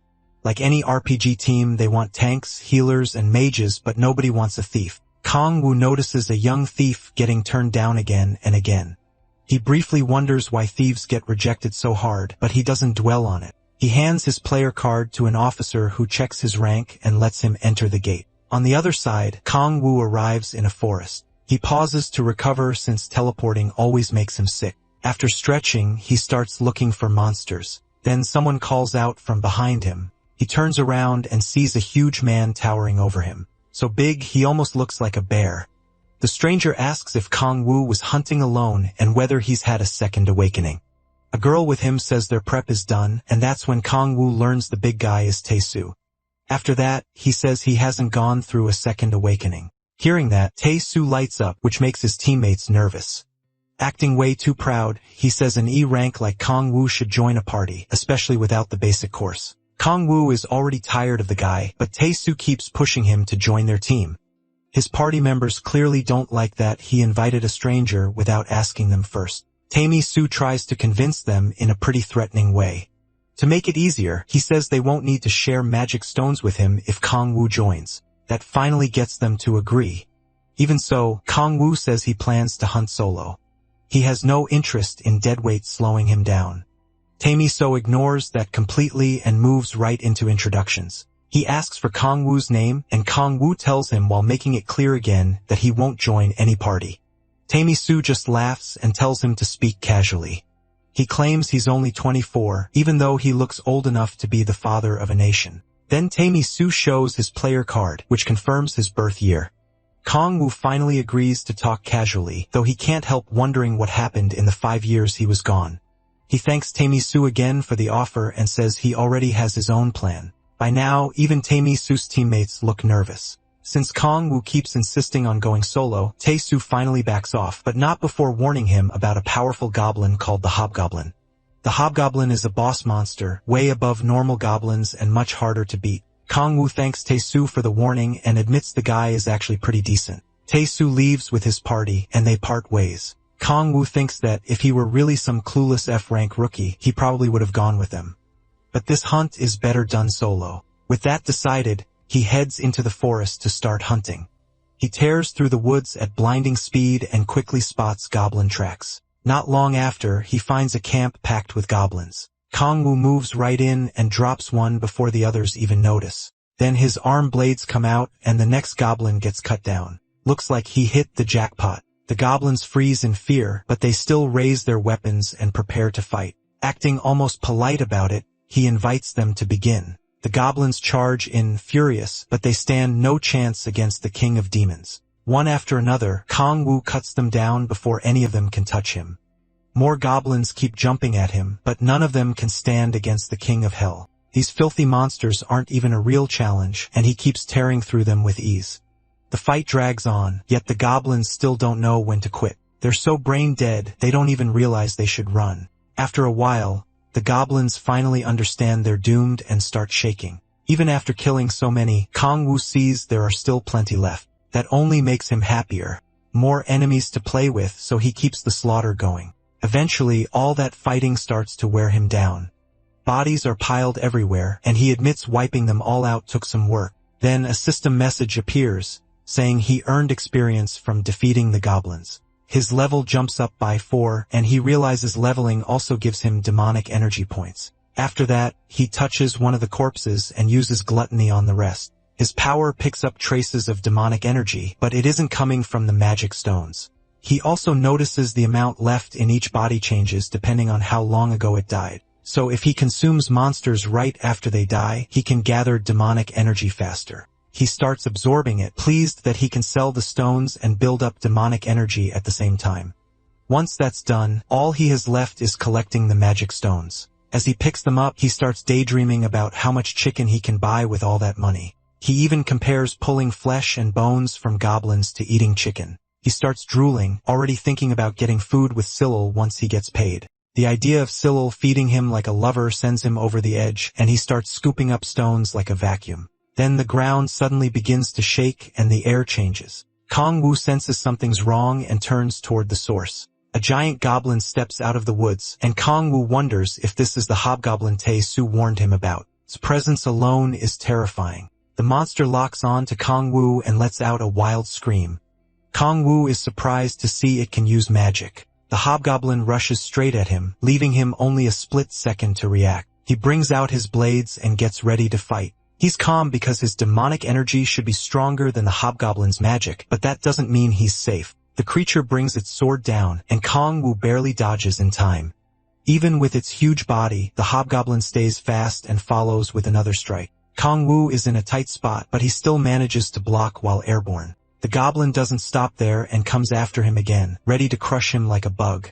Like any RPG team, they want tanks, healers, and mages, but nobody wants a thief. Kang-woo notices a young thief getting turned down again and again. He briefly wonders why thieves get rejected so hard, but he doesn't dwell on it. He hands his player card to an officer who checks his rank and lets him enter the gate. On the other side, Kang-woo arrives in a forest. He pauses to recover since teleporting always makes him sick. After stretching, he starts looking for monsters. Then someone calls out from behind him. He turns around and sees a huge man towering over him. So big, he almost looks like a bear. The stranger asks if Kang-woo was hunting alone and whether he's had a second awakening. A girl with him says their prep is done, and that's when Kang-woo learns the big guy is Tae-soo. After that, he says he hasn't gone through a second awakening. Hearing that, Tae-soo lights up, which makes his teammates nervous. Acting way too proud, he says an E rank like Kang-woo should join a party, especially without the basic course. Kang-woo is already tired of the guy, but Tae-soo keeps pushing him to join their team. His party members clearly don't like that he invited a stranger without asking them first. Tae-soo tries to convince them in a pretty threatening way. To make it easier, he says they won't need to share magic stones with him if Kang-woo joins. That finally gets them to agree. Even so, Kang-woo says he plans to hunt solo. He has no interest in deadweight slowing him down. Tae-soo ignores that completely and moves right into introductions. He asks for Kang-woo's name, and Kang-woo tells him while making it clear again that he won't join any party. Tae-soo just laughs and tells him to speak casually. He claims he's only 24, even though he looks old enough to be the father of a nation. Then Tae-soo shows his player card, which confirms his birth year. Kang-woo finally agrees to talk casually, though he can't help wondering what happened in the 5 years he was gone. He thanks Tae-soo again for the offer and says he already has his own plan. By now, even Tae-soo's teammates look nervous. Since Kang-woo keeps insisting on going solo, Tae-soo finally backs off, but not before warning him about a powerful goblin called the Hobgoblin. The Hobgoblin is a boss monster, way above normal goblins and much harder to beat. Kang-woo thanks Tae-soo for the warning and admits the guy is actually pretty decent. Tae-soo leaves with his party, and they part ways. Kang-woo thinks that if he were really some clueless F-rank rookie, he probably would have gone with them. But this hunt is better done solo. With that decided, he heads into the forest to start hunting. He tears through the woods at blinding speed and quickly spots goblin tracks. Not long after, he finds a camp packed with goblins. Kang-woo moves right in and drops one before the others even notice. Then his arm blades come out and the next goblin gets cut down. Looks like he hit the jackpot. The goblins freeze in fear, but they still raise their weapons and prepare to fight. Acting almost polite about it, he invites them to begin. The goblins charge in, furious, but they stand no chance against the king of demons. One after another, Kang-woo cuts them down before any of them can touch him. More goblins keep jumping at him, but none of them can stand against the king of hell. These filthy monsters aren't even a real challenge, and he keeps tearing through them with ease. The fight drags on, yet the goblins still don't know when to quit. They're so brain dead, they don't even realize they should run. After a while, the goblins finally understand they're doomed and start shaking. Even after killing so many, Kang-woo sees there are still plenty left. That only makes him happier. More enemies to play with, so he keeps the slaughter going. Eventually, all that fighting starts to wear him down. Bodies are piled everywhere, and he admits wiping them all out took some work. Then a system message appears, saying he earned experience from defeating the goblins. His level jumps up by 4, and he realizes leveling also gives him demonic energy points. After that, he touches one of the corpses and uses gluttony on the rest. His power picks up traces of demonic energy, but it isn't coming from the magic stones. He also notices the amount left in each body changes depending on how long ago it died. So if he consumes monsters right after they die, he can gather demonic energy faster. He starts absorbing it, pleased that he can sell the stones and build up demonic energy at the same time. Once that's done, all he has left is collecting the magic stones. As he picks them up, he starts daydreaming about how much chicken he can buy with all that money. He even compares pulling flesh and bones from goblins to eating chicken. He starts drooling, already thinking about getting food with Sillel once he gets paid. The idea of Sillel feeding him like a lover sends him over the edge, and he starts scooping up stones like a vacuum. Then the ground suddenly begins to shake and the air changes. Kang-woo senses something's wrong and turns toward the source. A giant goblin steps out of the woods, and Kang-woo wonders if this is the hobgoblin Tae-soo warned him about. Its presence alone is terrifying. The monster locks on to Kang-woo and lets out a wild scream. Kang-woo is surprised to see it can use magic. The hobgoblin rushes straight at him, leaving him only a split second to react. He brings out his blades and gets ready to fight. He's calm because his demonic energy should be stronger than the hobgoblin's magic, but that doesn't mean he's safe. The creature brings its sword down, and Kang-woo barely dodges in time. Even with its huge body, the hobgoblin stays fast and follows with another strike. Kang-woo is in a tight spot, but he still manages to block while airborne. The goblin doesn't stop there and comes after him again, ready to crush him like a bug.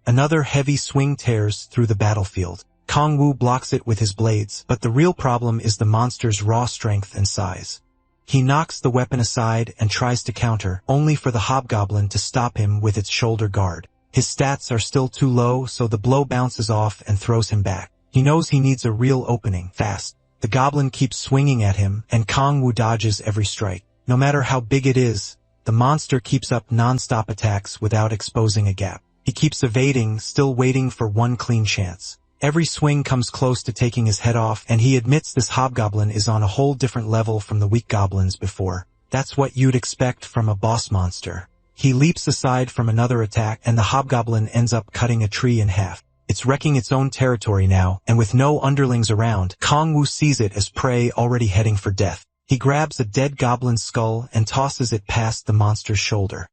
Another heavy swing tears through the battlefield. Kang-woo blocks it with his blades, but the real problem is the monster's raw strength and size. He knocks the weapon aside and tries to counter, only for the hobgoblin to stop him with its shoulder guard. His stats are still too low, so the blow bounces off and throws him back. He knows he needs a real opening, fast. The goblin keeps swinging at him, and Kang-woo dodges every strike. No matter how big it is, the monster keeps up non-stop attacks without exposing a gap. He keeps evading, still waiting for one clean chance. Every swing comes close to taking his head off, and he admits this hobgoblin is on a whole different level from the weak goblins before. That's what you'd expect from a boss monster. He leaps aside from another attack, and the hobgoblin ends up cutting a tree in half. It's wrecking its own territory now, and with no underlings around, Kang-woo sees it as prey already heading for death. He grabs a dead goblin's skull and tosses it past the monster's shoulder.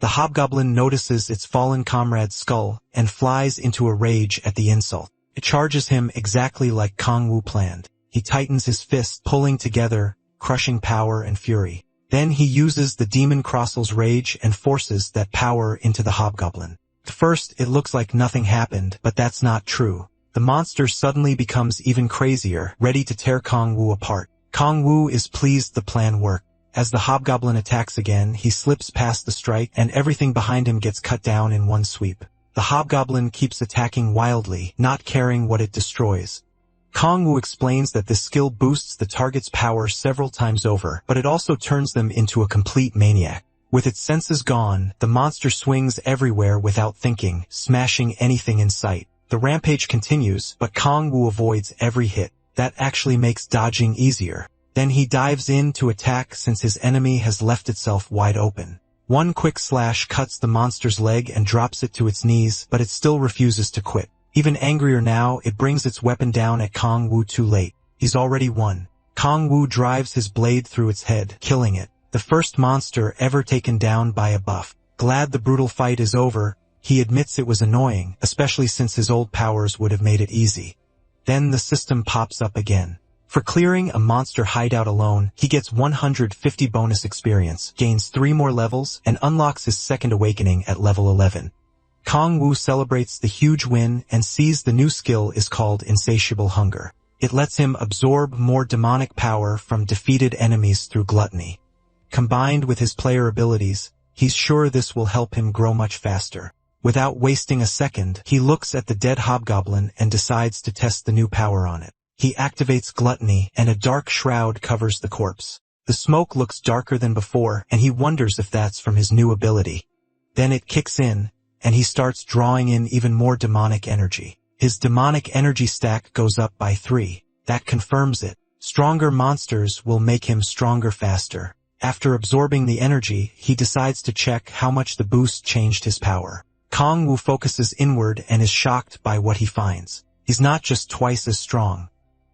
The hobgoblin notices its fallen comrade's skull and flies into a rage at the insult. It charges him exactly like Kang-woo planned. He tightens his fist, pulling together, crushing power and fury. Then he uses the demon Crossel's rage and forces that power into the hobgoblin. At first, it looks like nothing happened, but that's not true. The monster suddenly becomes even crazier, ready to tear Kang-woo apart. Kang-woo is pleased the plan worked. As the hobgoblin attacks again, he slips past the strike, and everything behind him gets cut down in one sweep. The hobgoblin keeps attacking wildly, not caring what it destroys. Kang-woo explains that this skill boosts the target's power several times over, but it also turns them into a complete maniac. With its senses gone, the monster swings everywhere without thinking, smashing anything in sight. The rampage continues, but Kang Woo avoids every hit. That actually makes dodging easier. Then he dives in to attack since his enemy has left itself wide open. One quick slash cuts the monster's leg and drops it to its knees, but it still refuses to quit. Even angrier now, it brings its weapon down at Kang Woo too late. He's already won. Kang Woo drives his blade through its head, killing it. The first monster ever taken down by a buff. Glad the brutal fight is over, he admits it was annoying, especially since his old powers would have made it easy. Then the system pops up again. For clearing a monster hideout alone, he gets 150 bonus experience, gains 3 more levels, and unlocks his second awakening at level 11. Kang Woo celebrates the huge win and sees the new skill is called Insatiable Hunger. It lets him absorb more demonic power from defeated enemies through gluttony. Combined with his player abilities, he's sure this will help him grow much faster. Without wasting a second, he looks at the dead hobgoblin and decides to test the new power on it. He activates gluttony, and a dark shroud covers the corpse. The smoke looks darker than before, and he wonders if that's from his new ability. Then it kicks in, and he starts drawing in even more demonic energy. His demonic energy stack goes up by 3. That confirms it. Stronger monsters will make him stronger faster. After absorbing the energy, he decides to check how much the boost changed his power. Kang Woo focuses inward and is shocked by what he finds. He's not just twice as strong.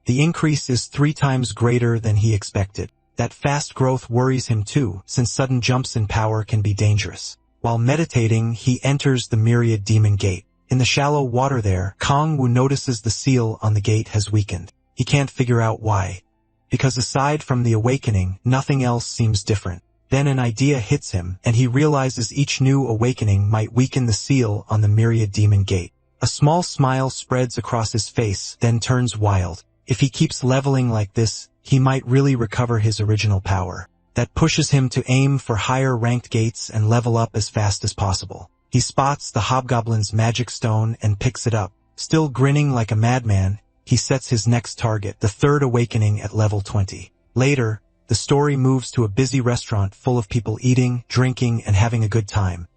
The increase is 3 times greater than he expected. That fast growth worries him too, since sudden jumps in power can be dangerous. While meditating, he enters the Myriad Demon Gate. In the shallow water there, Kang Woo notices the seal on the gate has weakened. He can't figure out why. Because aside from the awakening, nothing else seems different. Then an idea hits him, and he realizes each new awakening might weaken the seal on the Myriad Demon Gate. A small smile spreads across his face, then turns wild. If he keeps leveling like this, he might really recover his original power. That pushes him to aim for higher ranked gates and level up as fast as possible. He spots the hobgoblin's magic stone and picks it up. Still grinning like a madman, he sets his next target, the third awakening at level 20. Later, the story moves to a busy restaurant full of people eating, drinking, and having a good time.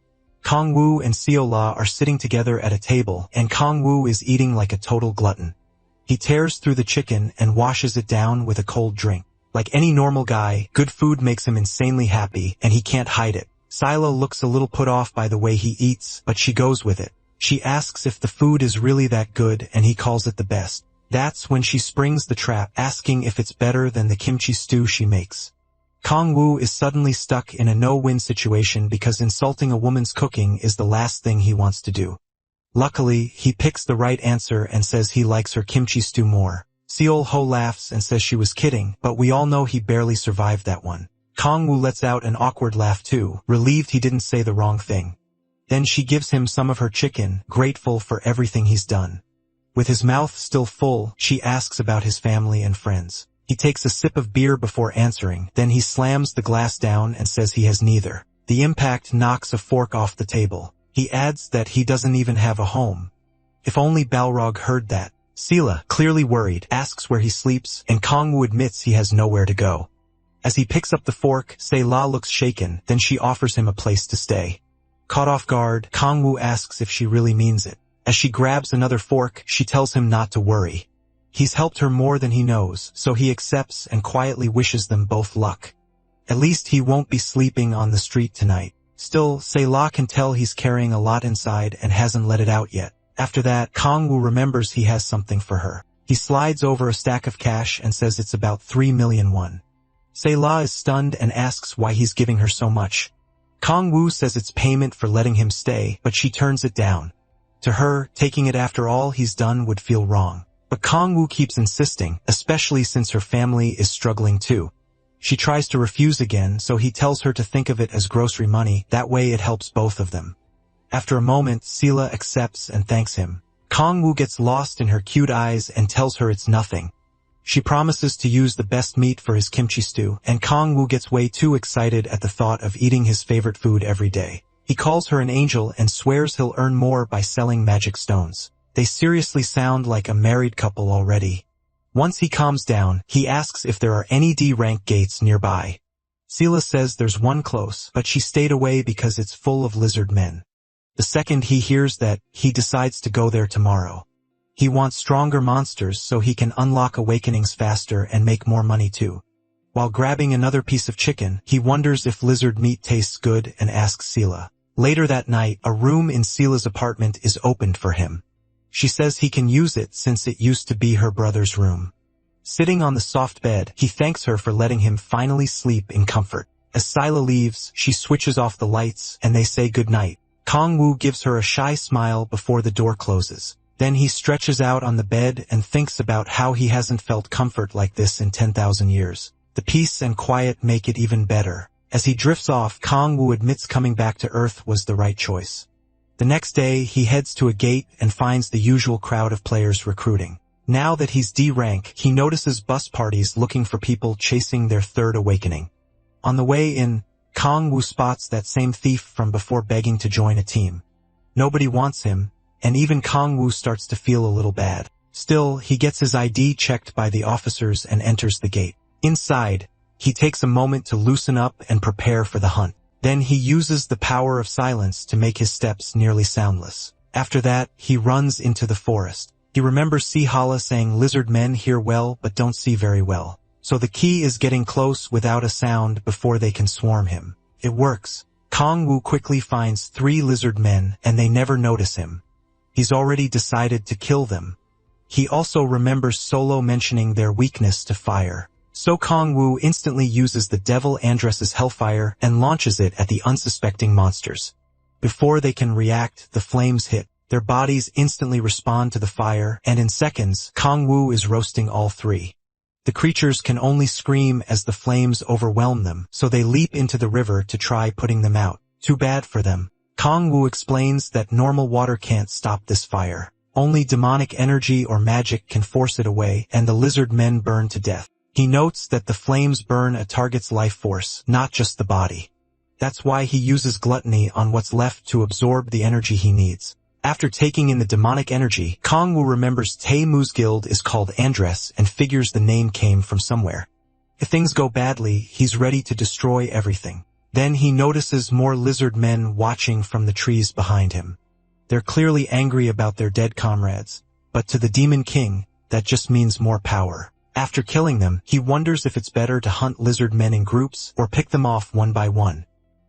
Kang Woo and Seola are sitting together at a table, and Kang Woo is eating like a total glutton. He tears through the chicken and washes it down with a cold drink. Like any normal guy, good food makes him insanely happy, and he can't hide it. Sila looks a little put off by the way he eats, but she goes with it. She asks if the food is really that good, and he calls it the best. That's when she springs the trap, asking if it's better than the kimchi stew she makes. Kang Woo is suddenly stuck in a no-win situation because insulting a woman's cooking is the last thing he wants to do. Luckily, he picks the right answer and says he likes her kimchi stew more. Seol Ho laughs and says she was kidding, but we all know he barely survived that one. Kang Woo lets out an awkward laugh too, relieved he didn't say the wrong thing. Then she gives him some of her chicken, grateful for everything he's done. With his mouth still full, she asks about his family and friends. He takes a sip of beer before answering, then he slams the glass down and says he has neither. The impact knocks a fork off the table. He adds that he doesn't even have a home. If only Balrog heard that. Sila, clearly worried, asks where he sleeps, and Kang Woo admits he has nowhere to go. As he picks up the fork, Se-la looks shaken, then she offers him a place to stay. Caught off guard, Kang Woo asks if she really means it. As she grabs another fork, she tells him not to worry. He's helped her more than he knows, so he accepts and quietly wishes them both luck. At least he won't be sleeping on the street tonight. Still, Se-la can tell he's carrying a lot inside and hasn't let it out yet. After that, Kang Woo remembers he has something for her. He slides over a stack of cash and says it's about 3 million won. Se-la is stunned and asks why he's giving her so much. Kang Woo says it's payment for letting him stay, but she turns it down. To her, taking it after all he's done would feel wrong. But Kang Woo keeps insisting, especially since her family is struggling too. She tries to refuse again, so he tells her to think of it as grocery money, that way it helps both of them. After a moment, Sila accepts and thanks him. Kang Woo gets lost in her cute eyes and tells her it's nothing. She promises to use the best meat for his kimchi stew, and Kang Woo gets way too excited at the thought of eating his favorite food every day. He calls her an angel and swears he'll earn more by selling magic stones. They seriously sound like a married couple already. Once he calms down, he asks if there are any D-rank gates nearby. Sela says there's one close, but she stayed away because it's full of lizard men. The second he hears that, he decides to go there tomorrow. He wants stronger monsters so he can unlock awakenings faster and make more money too. While grabbing another piece of chicken, he wonders if lizard meat tastes good and asks Sela. Later that night, a room in Sela's apartment is opened for him. She says he can use it since it used to be her brother's room. Sitting on the soft bed, he thanks her for letting him finally sleep in comfort. As Sela leaves, she switches off the lights and they say goodnight. Kang-woo gives her a shy smile before the door closes. Then he stretches out on the bed and thinks about how he hasn't felt comfort like this in 10,000 years. The peace and quiet make it even better. As he drifts off, Kang-woo admits coming back to Earth was the right choice. The next day, he heads to a gate and finds the usual crowd of players recruiting. Now that he's D rank, he notices bus parties looking for people chasing their third awakening. On the way in, Kang-woo spots that same thief from before begging to join a team. Nobody wants him, and even Kang-woo starts to feel a little bad. Still, he gets his ID checked by the officers and enters the gate. Inside, he takes a moment to loosen up and prepare for the hunt. Then he uses the power of silence to make his steps nearly soundless. After that, he runs into the forest. He remembers Hala saying lizard men hear well but don't see very well. So the key is getting close without a sound before they can swarm him. It works. Kang-woo quickly finds 3 lizard men and they never notice him. He's already decided to kill them. He also remembers Solo mentioning their weakness to fire. So Kang-woo instantly uses the Devil Andress's Hellfire and launches it at the unsuspecting monsters. Before they can react, the flames hit. Their bodies instantly respond to the fire, and in seconds, Kang-woo is roasting all 3. The creatures can only scream as the flames overwhelm them, so they leap into the river to try putting them out. Too bad for them. Kang-woo explains that normal water can't stop this fire. Only demonic energy or magic can force it away, and the lizard men burn to death. He notes that the flames burn a target's life force, not just the body. That's why he uses gluttony on what's left to absorb the energy he needs. After taking in the demonic energy, Kang-woo remembers Tae-moo's guild is called Andress and figures the name came from somewhere. If things go badly, he's ready to destroy everything. Then he notices more lizard men watching from the trees behind him. They're clearly angry about their dead comrades, but to the Demon King, that just means more power. After killing them, he wonders if it's better to hunt lizard men in groups or pick them off one by one.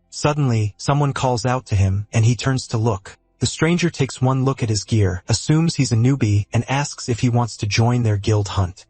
Suddenly, someone calls out to him, and he turns to look. The stranger takes one look at his gear, assumes he's a newbie, and asks if he wants to join their guild hunt.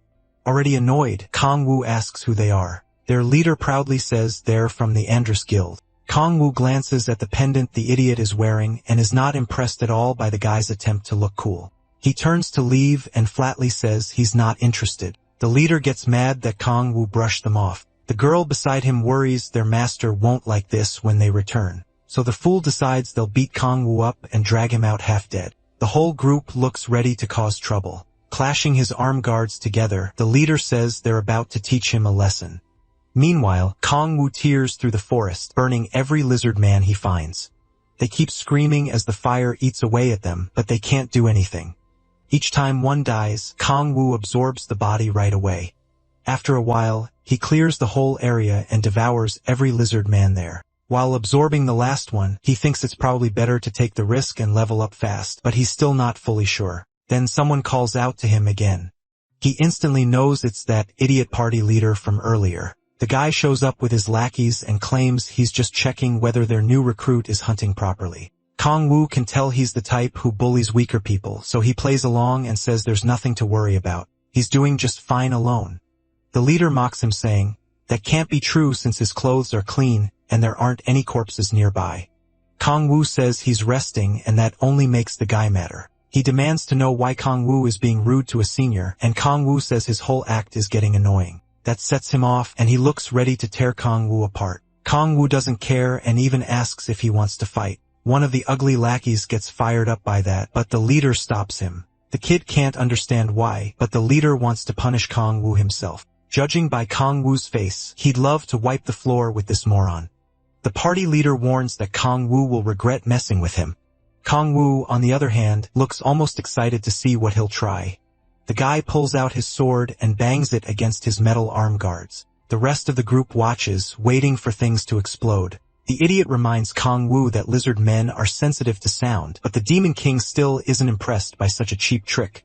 Already annoyed, Kang-woo asks who they are. Their leader proudly says they're from the Andress Guild. Kang-woo glances at the pendant the idiot is wearing and is not impressed at all by the guy's attempt to look cool. He turns to leave and flatly says he's not interested. The leader gets mad that Kang-woo brushed them off. The girl beside him worries their master won't like this when they return. So the fool decides they'll beat Kang-woo up and drag him out half dead. The whole group looks ready to cause trouble. Clashing his armed guards together, the leader says they're about to teach him a lesson. Meanwhile, Kang-woo tears through the forest, burning every lizard man he finds. They keep screaming as the fire eats away at them, but they can't do anything. Each time one dies, Kang-woo absorbs the body right away. After a while, he clears the whole area and devours every lizard man there. While absorbing the last one, he thinks it's probably better to take the risk and level up fast, but he's still not fully sure. Then someone calls out to him again. He instantly knows it's that idiot party leader from earlier. The guy shows up with his lackeys and claims he's just checking whether their new recruit is hunting properly. Kang-woo can tell he's the type who bullies weaker people, so he plays along and says there's nothing to worry about. He's doing just fine alone. The leader mocks him saying, that can't be true since his clothes are clean and there aren't any corpses nearby. Kang-woo says he's resting and that only makes the guy madder. He demands to know why Kang-woo is being rude to a senior, and Kang-woo says his whole act is getting annoying. That sets him off and he looks ready to tear Kang-woo apart. Kang-woo doesn't care and even asks if he wants to fight. One of the ugly lackeys gets fired up by that, but the leader stops him. The kid can't understand why, but the leader wants to punish Kang-woo himself. Judging by Kang-woo's face, he'd love to wipe the floor with this moron. The party leader warns that Kang-woo will regret messing with him. Kang-woo, on the other hand, looks almost excited to see what he'll try. The guy pulls out his sword and bangs it against his metal arm guards. The rest of the group watches, waiting for things to explode. The idiot reminds Kong Wu that lizard men are sensitive to sound, but the Demon King still isn't impressed by such a cheap trick.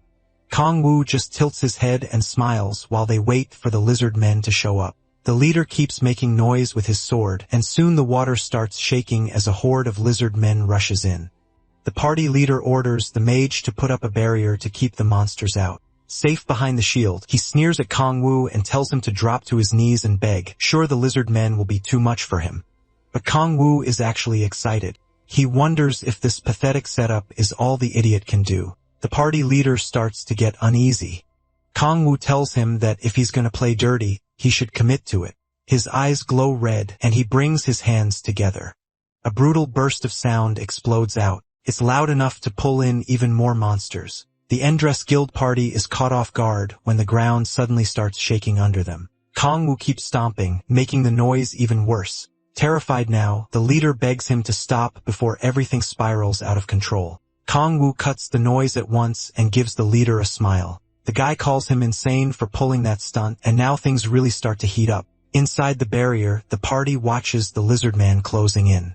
Kong Wu just tilts his head and smiles while they wait for the lizard men to show up. The leader keeps making noise with his sword, and soon the water starts shaking as a horde of lizard men rushes in. The party leader orders the mage to put up a barrier to keep the monsters out. Safe behind the shield, he sneers at Kong Wu and tells him to drop to his knees and beg, sure the lizard men will be too much for him. But Kong Wu is actually excited. He wonders if this pathetic setup is all the idiot can do. The party leader starts to get uneasy. Kong Wu tells him that if he's gonna play dirty, he should commit to it. His eyes glow red, and he brings his hands together. A brutal burst of sound explodes out. It's loud enough to pull in even more monsters. The Endress Guild party is caught off guard when the ground suddenly starts shaking under them. Kong Wu keeps stomping, making the noise even worse. Terrified now, the leader begs him to stop before everything spirals out of control. Kong Wu cuts the noise at once and gives the leader a smile. The guy calls him insane for pulling that stunt, and now things really start to heat up. Inside the barrier, the party watches the lizard man closing in.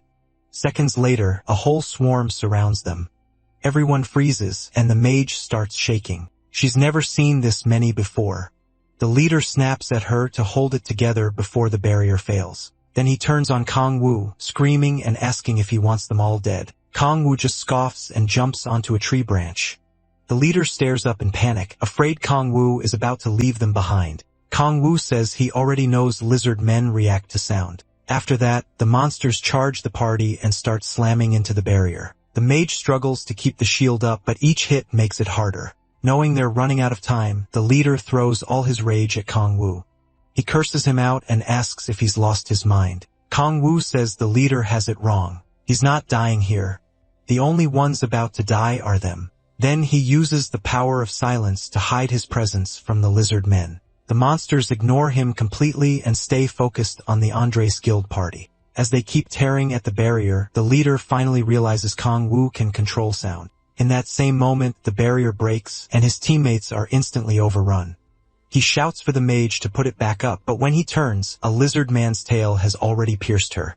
Seconds later, a whole swarm surrounds them. Everyone freezes, and the mage starts shaking. She's never seen this many before. The leader snaps at her to hold it together before the barrier fails. Then he turns on Kong Wu, screaming and asking if he wants them all dead. Kong Wu just scoffs and jumps onto a tree branch. The leader stares up in panic, afraid Kong Wu is about to leave them behind. Kong Wu says he already knows lizard men react to sound. After that, the monsters charge the party and start slamming into the barrier. The mage struggles to keep the shield up, but each hit makes it harder. Knowing they're running out of time, the leader throws all his rage at Kong Wu. He curses him out and asks if he's lost his mind. Kong Wu says the leader has it wrong. He's not dying here. The only ones about to die are them. Then he uses the power of silence to hide his presence from the lizard men. The monsters ignore him completely and stay focused on the Endress Guild party. As they keep tearing at the barrier, the leader finally realizes Kong Wu can control sound. In that same moment, the barrier breaks, and his teammates are instantly overrun. He shouts for the mage to put it back up, but when he turns, a lizard man's tail has already pierced her.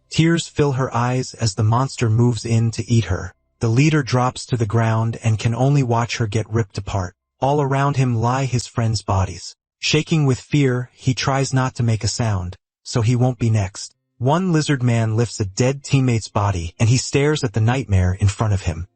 Tears fill her eyes as the monster moves in to eat her. The leader drops to the ground and can only watch her get ripped apart. All around him lie his friends' bodies. Shaking with fear, he tries not to make a sound, so he won't be next. One lizard man lifts a dead teammate's body, and he stares at the nightmare in front of him.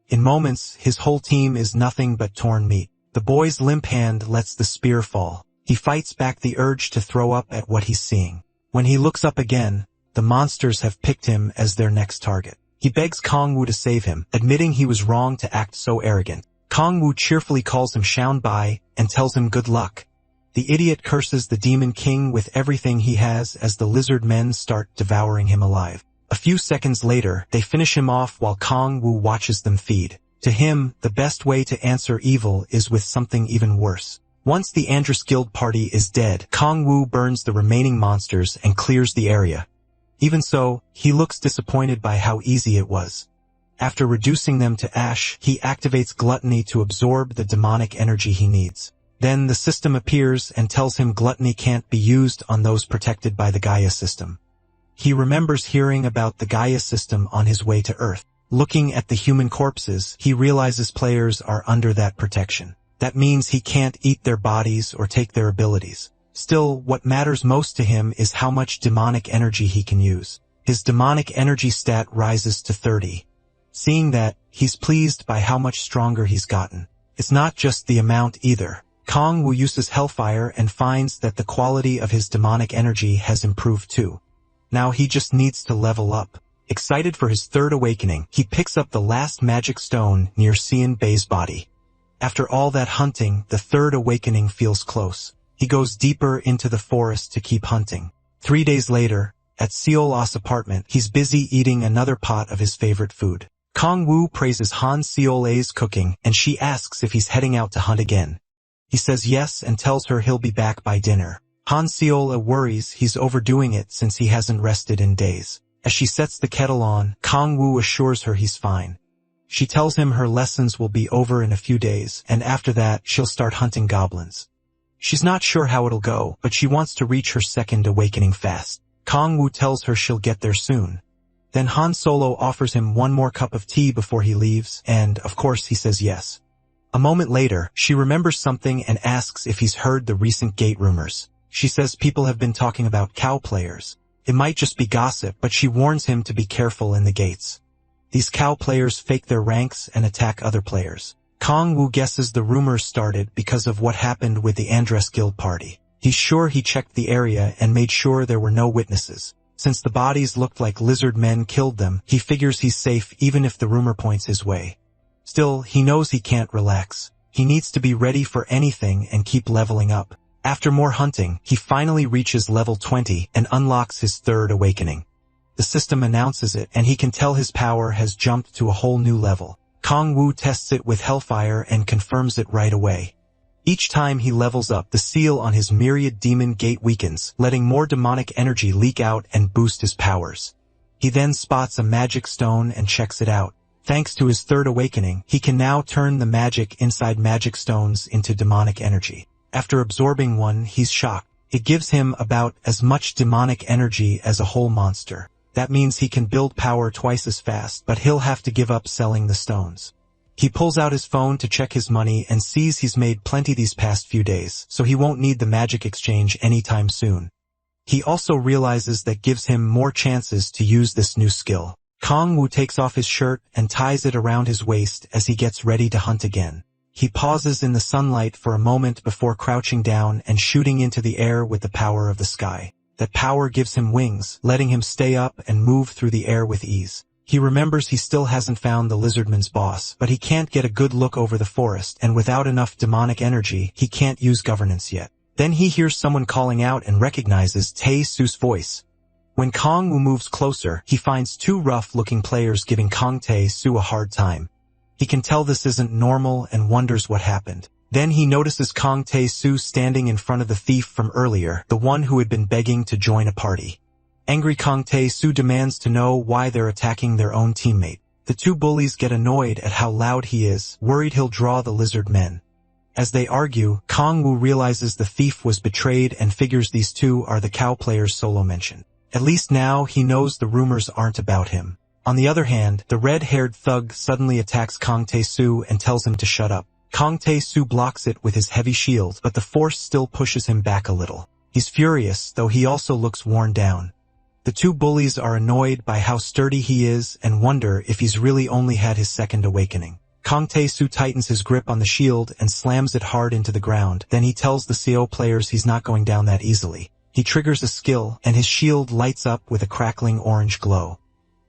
In moments, his whole team is nothing but torn meat. The boy's limp hand lets the spear fall. He fights back the urge to throw up at what he's seeing. When he looks up again, the monsters have picked him as their next target. He begs Kong Wu to save him, admitting he was wrong to act so arrogant. Kong Wu cheerfully calls him Shaun Bai and tells him good luck. The idiot curses the Demon King with everything he has as the lizard men start devouring him alive. A few seconds later, they finish him off while Kong Wu watches them feed. To him, the best way to answer evil is with something even worse. Once the Endress Guild party is dead, Kong Wu burns the remaining monsters and clears the area. Even so, he looks disappointed by how easy it was. After reducing them to ash, he activates gluttony to absorb the demonic energy he needs. Then the system appears and tells him gluttony can't be used on those protected by the Gaia system. He remembers hearing about the Gaia system on his way to Earth. Looking at the human corpses, he realizes players are under that protection. That means he can't eat their bodies or take their abilities. Still, what matters most to him is how much demonic energy he can use. His demonic energy stat rises to 30. Seeing that, he's pleased by how much stronger he's gotten. It's not just the amount either. Kong Wu uses Hellfire and finds that the quality of his demonic energy has improved too. Now he just needs to level up. Excited for his third awakening, he picks up the last magic stone near Xian Bei's body. After all that hunting, the third awakening feels close. He goes deeper into the forest to keep hunting. 3 days later, at Seol-Ah's apartment, he's busy eating another pot of his favorite food. Kong Wu praises Han Seol-Ah's cooking, and she asks if he's heading out to hunt again. He says yes and tells her he'll be back by dinner. Han Seol-Ah worries he's overdoing it since he hasn't rested in days. As she sets the kettle on, Kong Wu assures her he's fine. She tells him her lessons will be over in a few days, and after that, she'll start hunting goblins. She's not sure how it'll go, but she wants to reach her second awakening fast. Kang Woo tells her she'll get there soon. Then Han Solo offers him one more cup of tea before he leaves, and, of course, he says yes. A moment later, she remembers something and asks if he's heard the recent gate rumors. She says people have been talking about cow players. It might just be gossip, but she warns him to be careful in the gates. These cow players fake their ranks and attack other players. Kang Woo guesses the rumors started because of what happened with the Andres Guild party. He's sure he checked the area and made sure there were no witnesses. Since the bodies looked like lizard men killed them, he figures he's safe even if the rumor points his way. Still, he knows he can't relax. He needs to be ready for anything and keep leveling up. After more hunting, he finally reaches level 20 and unlocks his third awakening. The system announces it, and he can tell his power has jumped to a whole new level. Kang Woo tests it with Hellfire and confirms it right away. Each time he levels up, the seal on his myriad demon gate weakens, letting more demonic energy leak out and boost his powers. He then spots a magic stone and checks it out. Thanks to his third awakening, he can now turn the magic inside magic stones into demonic energy. After absorbing one, he's shocked. It gives him about as much demonic energy as a whole monster. That means he can build power twice as fast, but he'll have to give up selling the stones. He pulls out his phone to check his money and sees he's made plenty these past few days, so he won't need the magic exchange anytime soon. He also realizes that gives him more chances to use this new skill. Kang Woo takes off his shirt and ties it around his waist as he gets ready to hunt again. He pauses in the sunlight for a moment before crouching down and shooting into the air with the power of the sky. That power gives him wings, letting him stay up and move through the air with ease. He remembers he still hasn't found the lizardman's boss, but he can't get a good look over the forest, and without enough demonic energy, he can't use governance yet. Then he hears someone calling out and recognizes Tae-Soo's voice. When Kang Woo moves closer, he finds two rough-looking players giving Kang Tae-Soo a hard time. He can tell this isn't normal and wonders what happened. Then he notices Kang Tae-Soo standing in front of the thief from earlier, the one who had been begging to join a party. Angry Kang Tae-Soo demands to know why they're attacking their own teammate. The two bullies get annoyed at how loud he is, worried he'll draw the lizard men. As they argue, Kang Woo realizes the thief was betrayed and figures these two are the cow players Solo mentioned. At least now he knows the rumors aren't about him. On the other hand, the red-haired thug suddenly attacks Kang Tae-Soo and tells him to shut up. Kang Tae-Soo blocks it with his heavy shield, but the force still pushes him back a little. He's furious, though he also looks worn down. The two bullies are annoyed by how sturdy he is and wonder if he's really only had his second awakening. Kang Tae-Soo tightens his grip on the shield and slams it hard into the ground. Then he tells the CO players he's not going down that easily. He triggers a skill, and his shield lights up with a crackling orange glow.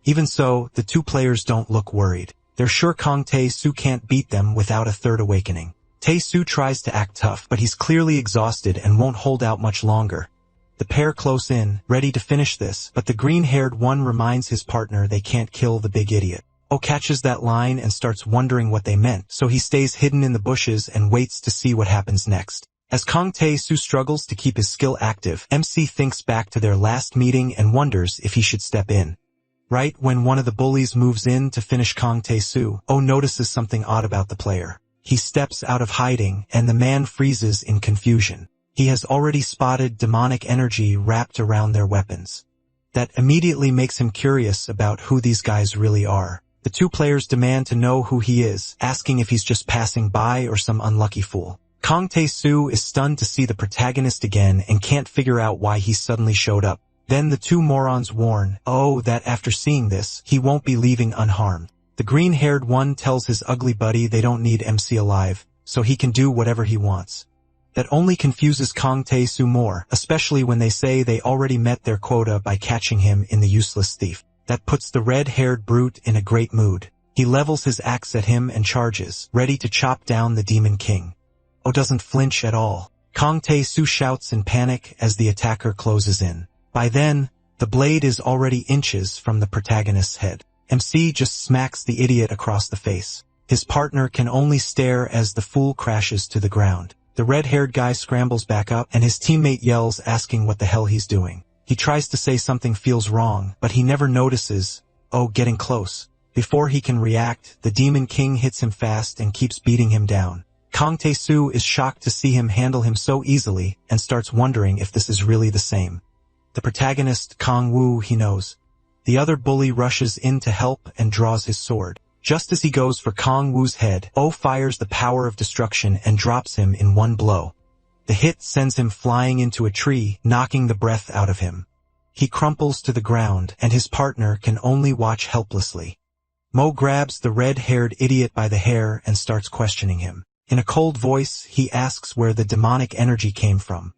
Even so, the two players don't look worried. They're sure Kang Tae-Soo can't beat them without a third awakening. Tae-Soo tries to act tough, but he's clearly exhausted and won't hold out much longer. The pair close in, ready to finish this, but the green-haired one reminds his partner they can't kill the big idiot. Oh catches that line and starts wondering what they meant, so he stays hidden in the bushes and waits to see what happens next. As Kang Tae-Soo struggles to keep his skill active, MC thinks back to their last meeting and wonders if he should step in. Right when one of the bullies moves in to finish Kang Tae-Soo, Oh notices something odd about the player. He steps out of hiding, and the man freezes in confusion. He has already spotted demonic energy wrapped around their weapons. That immediately makes him curious about who these guys really are. The two players demand to know who he is, asking if he's just passing by or some unlucky fool. Kang Tae-Soo is stunned to see the protagonist again and can't figure out why he suddenly showed up. Then the two morons warn Oh that after seeing this, he won't be leaving unharmed. The green-haired one tells his ugly buddy they don't need MC alive, so he can do whatever he wants. That only confuses Kang Tae-Soo more, especially when they say they already met their quota by catching him in the useless thief. That puts the red-haired brute in a great mood. He levels his axe at him and charges, ready to chop down the Demon King. Oh doesn't flinch at all. Kang Tae-Soo shouts in panic as the attacker closes in. By then, the blade is already inches from the protagonist's head. MC just smacks the idiot across the face. His partner can only stare as the fool crashes to the ground. The red-haired guy scrambles back up, and his teammate yells asking what the hell he's doing. He tries to say something feels wrong, but he never notices, Oh getting close. Before he can react, the Demon King hits him fast and keeps beating him down. Kang Tae-soo is shocked to see him handle him so easily and starts wondering if this is really the same. The protagonist, Kang Woo, he knows. The other bully rushes in to help and draws his sword. Just as he goes for Kang Woo's head, Oh fires the power of destruction and drops him in one blow. The hit sends him flying into a tree, knocking the breath out of him. He crumples to the ground, and his partner can only watch helplessly. Mo grabs the red-haired idiot by the hair and starts questioning him. In a cold voice, he asks where the demonic energy came from.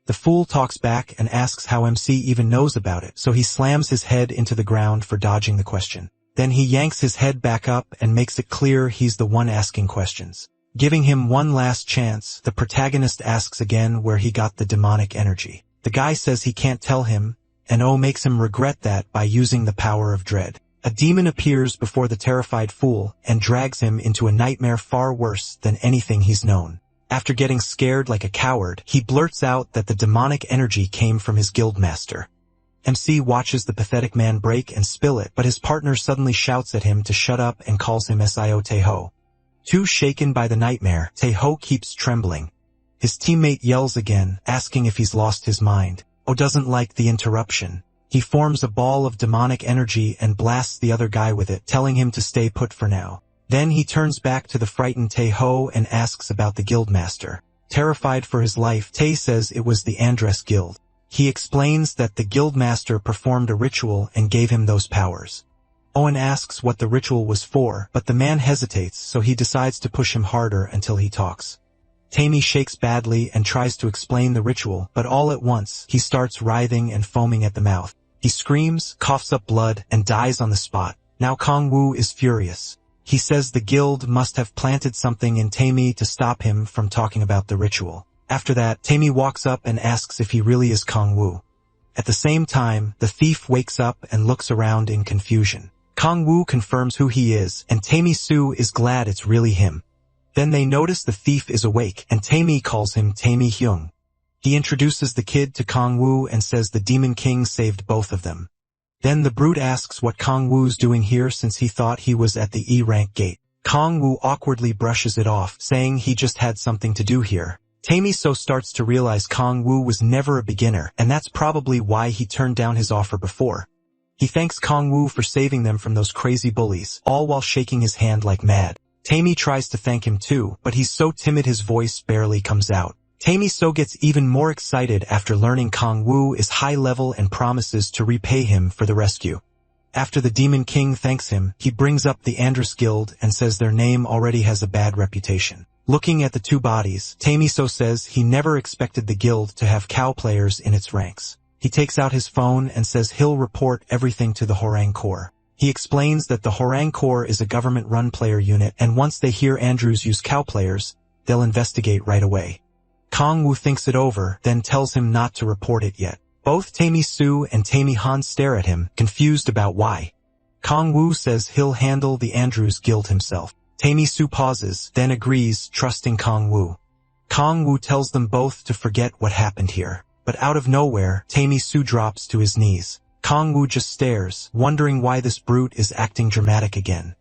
The fool talks back and asks how MC even knows about it, so he slams his head into the ground for dodging the question. Then he yanks his head back up and makes it clear he's the one asking questions. Giving him one last chance, the protagonist asks again where he got the demonic energy. The guy says he can't tell him, and Oh makes him regret that by using the power of dread. A demon appears before the terrified fool and drags him into a nightmare far worse than anything he's known. After getting scared like a coward, he blurts out that the demonic energy came from his guildmaster. MC watches the pathetic man break and spill it, but his partner suddenly shouts at him to shut up and calls him Sio Taeho. Too shaken by the nightmare, Taeho keeps trembling. His teammate yells again, asking if he's lost his mind. Oh doesn't like the interruption. He forms a ball of demonic energy and blasts the other guy with it, telling him to stay put for now. Then he turns back to the frightened Taeho and asks about the guildmaster. Terrified for his life, Tae says it was the Andres Guild. He explains that the guildmaster performed a ritual and gave him those powers. Owen asks what the ritual was for, but the man hesitates, so he decides to push him harder until he talks. Tammy shakes badly and tries to explain the ritual, but all at once, he starts writhing and foaming at the mouth. He screams, coughs up blood, and dies on the spot. Now Kang Woo is furious. He says the guild must have planted something in Tammy to stop him from talking about the ritual. After that, Tammy walks up and asks if he really is Kang Woo. At the same time, the thief wakes up and looks around in confusion. Kang Woo confirms who he is, and Tammy Soo is glad it's really him. Then they notice the thief is awake, and Tammy calls him Tammy Hyung. He introduces the kid to Kang Woo and says the Demon King saved both of them. Then the brute asks what Kang Woo's doing here since he thought he was at the E-rank gate. Kang Woo awkwardly brushes it off, saying he just had something to do here. Tammy So starts to realize Kang Woo was never a beginner, and that's probably why he turned down his offer before. He thanks Kang Woo for saving them from those crazy bullies, all while shaking his hand like mad. Tammy tries to thank him too, but he's so timid his voice barely comes out. Tammy So gets even more excited after learning Kang Woo is high level and promises to repay him for the rescue. After the Demon King thanks him, he brings up the Andres Guild and says their name already has a bad reputation. Looking at the two bodies, Tammy So says he never expected the guild to have cow players in its ranks. He takes out his phone and says he'll report everything to the Horang Corps. He explains that the Horang Corps is a government-run player unit, and once they hear Andrews use cow players, they'll investigate right away. Kang Woo thinks it over, then tells him not to report it yet. Both Tammy Soo and Tammy Han stare at him, confused about why. Kang Woo says he'll handle the Andrews Guild himself. Tammy Soo pauses, then agrees, trusting Kang Woo. Kang Woo tells them both to forget what happened here. But out of nowhere, Tammy Soo drops to his knees. Kang Woo just stares, wondering why this brute is acting dramatic again.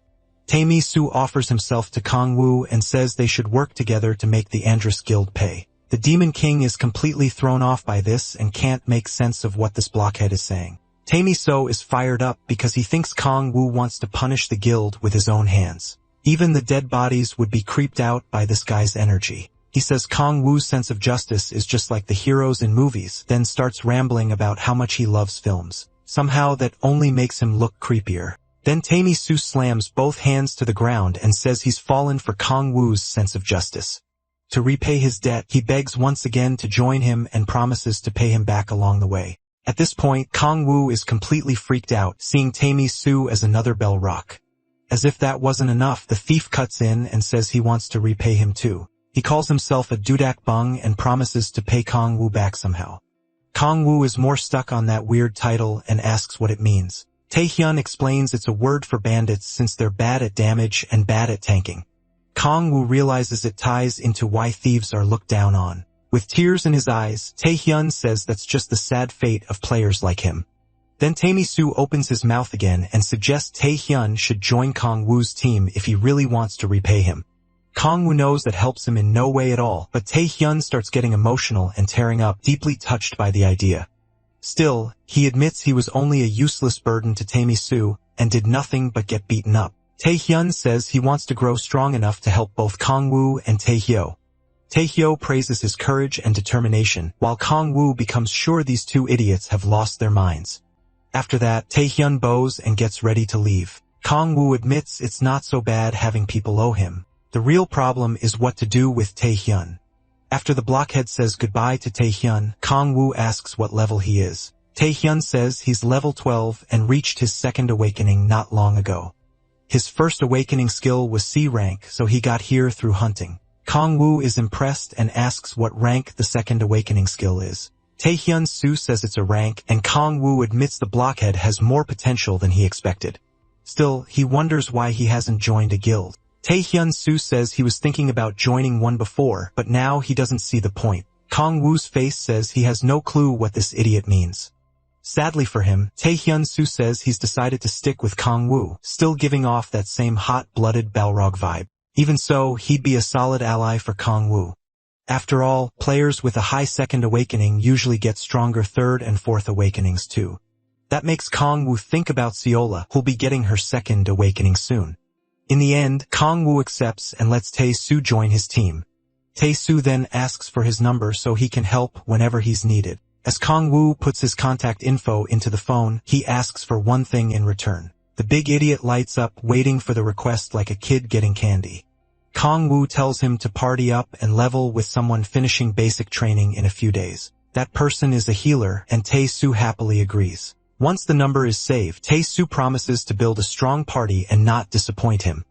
Tammy Soo offers himself to Kang Woo and says they should work together to make the Andres Guild pay. The Demon King is completely thrown off by this and can't make sense of what this blockhead is saying. Tammy So is fired up because he thinks Kang Woo wants to punish the guild with his own hands. Even the dead bodies would be creeped out by this guy's energy. He says Kang Woo's sense of justice is just like the heroes in movies, then starts rambling about how much he loves films. Somehow that only makes him look creepier. Then Tammy Soo slams both hands to the ground and says he's fallen for Kang Woo's sense of justice. To repay his debt, he begs once again to join him and promises to pay him back along the way. At this point, Kang Woo is completely freaked out, seeing Tammy Soo as another bell rock. As if that wasn't enough, the thief cuts in and says he wants to repay him too. He calls himself a Dudak Bung and promises to pay Kang Woo back somehow. Kang Woo is more stuck on that weird title and asks what it means. Taehyun explains it's a word for bandits since they're bad at damage and bad at tanking. Kang Woo realizes it ties into why thieves are looked down on. With tears in his eyes, Taehyun says that's just the sad fate of players like him. Then Tammy Soo opens his mouth again and suggests Taehyun should join Kang Woo's team if he really wants to repay him. Kong-woo knows that helps him in no way at all, but Tae-hyun starts getting emotional and tearing up, deeply touched by the idea. Still, he admits he was only a useless burden to Tae-mi-soo, and did nothing but get beaten up. Tae-hyun says he wants to grow strong enough to help both Kong-woo and Tae-hyo. Tae-hyo praises his courage and determination, while Kong-woo becomes sure these two idiots have lost their minds. After that, Tae-hyun bows and gets ready to leave. Kong-woo admits it's not so bad having people owe him. The real problem is what to do with Tae-hyun. After the blockhead says goodbye to Tae-hyun, Kong-woo asks what level he is. Tae-hyun says he's level 12 and reached his second awakening not long ago. His first awakening skill was C rank, so he got here through hunting. Kong-woo is impressed and asks what rank the second awakening skill is. Tae-hyun-soo says it's a rank, and Kong-woo admits the blockhead has more potential than he expected. Still, he wonders why he hasn't joined a guild. Tae-hyun-soo says he was thinking about joining one before, but now he doesn't see the point. Kong-woo's face says he has no clue what this idiot means. Sadly for him, Tae-hyun-soo says he's decided to stick with Kong-woo, still giving off that same hot-blooded Balrog vibe. Even so, he'd be a solid ally for Kong-woo. After all, players with a high second awakening usually get stronger third and fourth awakenings too. That makes Kong-woo think about Seola, who'll be getting her second awakening soon. In the end, Kong-woo accepts and lets Tae-soo join his team. Tae-soo then asks for his number so he can help whenever he's needed. As Kong-woo puts his contact info into the phone, he asks for one thing in return. The big idiot lights up, waiting for the request like a kid getting candy. Kong-woo tells him to party up and level with someone finishing basic training in a few days. That person is a healer, and Tae-soo happily agrees. Once the number is saved, Tae-soo promises to build a strong party and not disappoint him.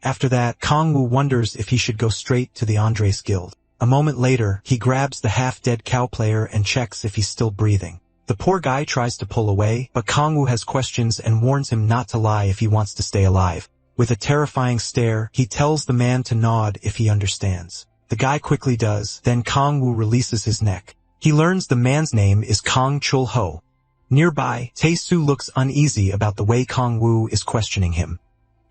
After that, Kong-woo wonders if he should go straight to the Andres Guild. A moment later, he grabs the half-dead cow player and checks if he's still breathing. The poor guy tries to pull away, but Kong-woo has questions and warns him not to lie if he wants to stay alive. With a terrifying stare, he tells the man to nod if he understands. The guy quickly does, then Kong-woo releases his neck. He learns the man's name is Kong Chul-ho. Nearby, Tae-soo looks uneasy about the way Kong-woo is questioning him.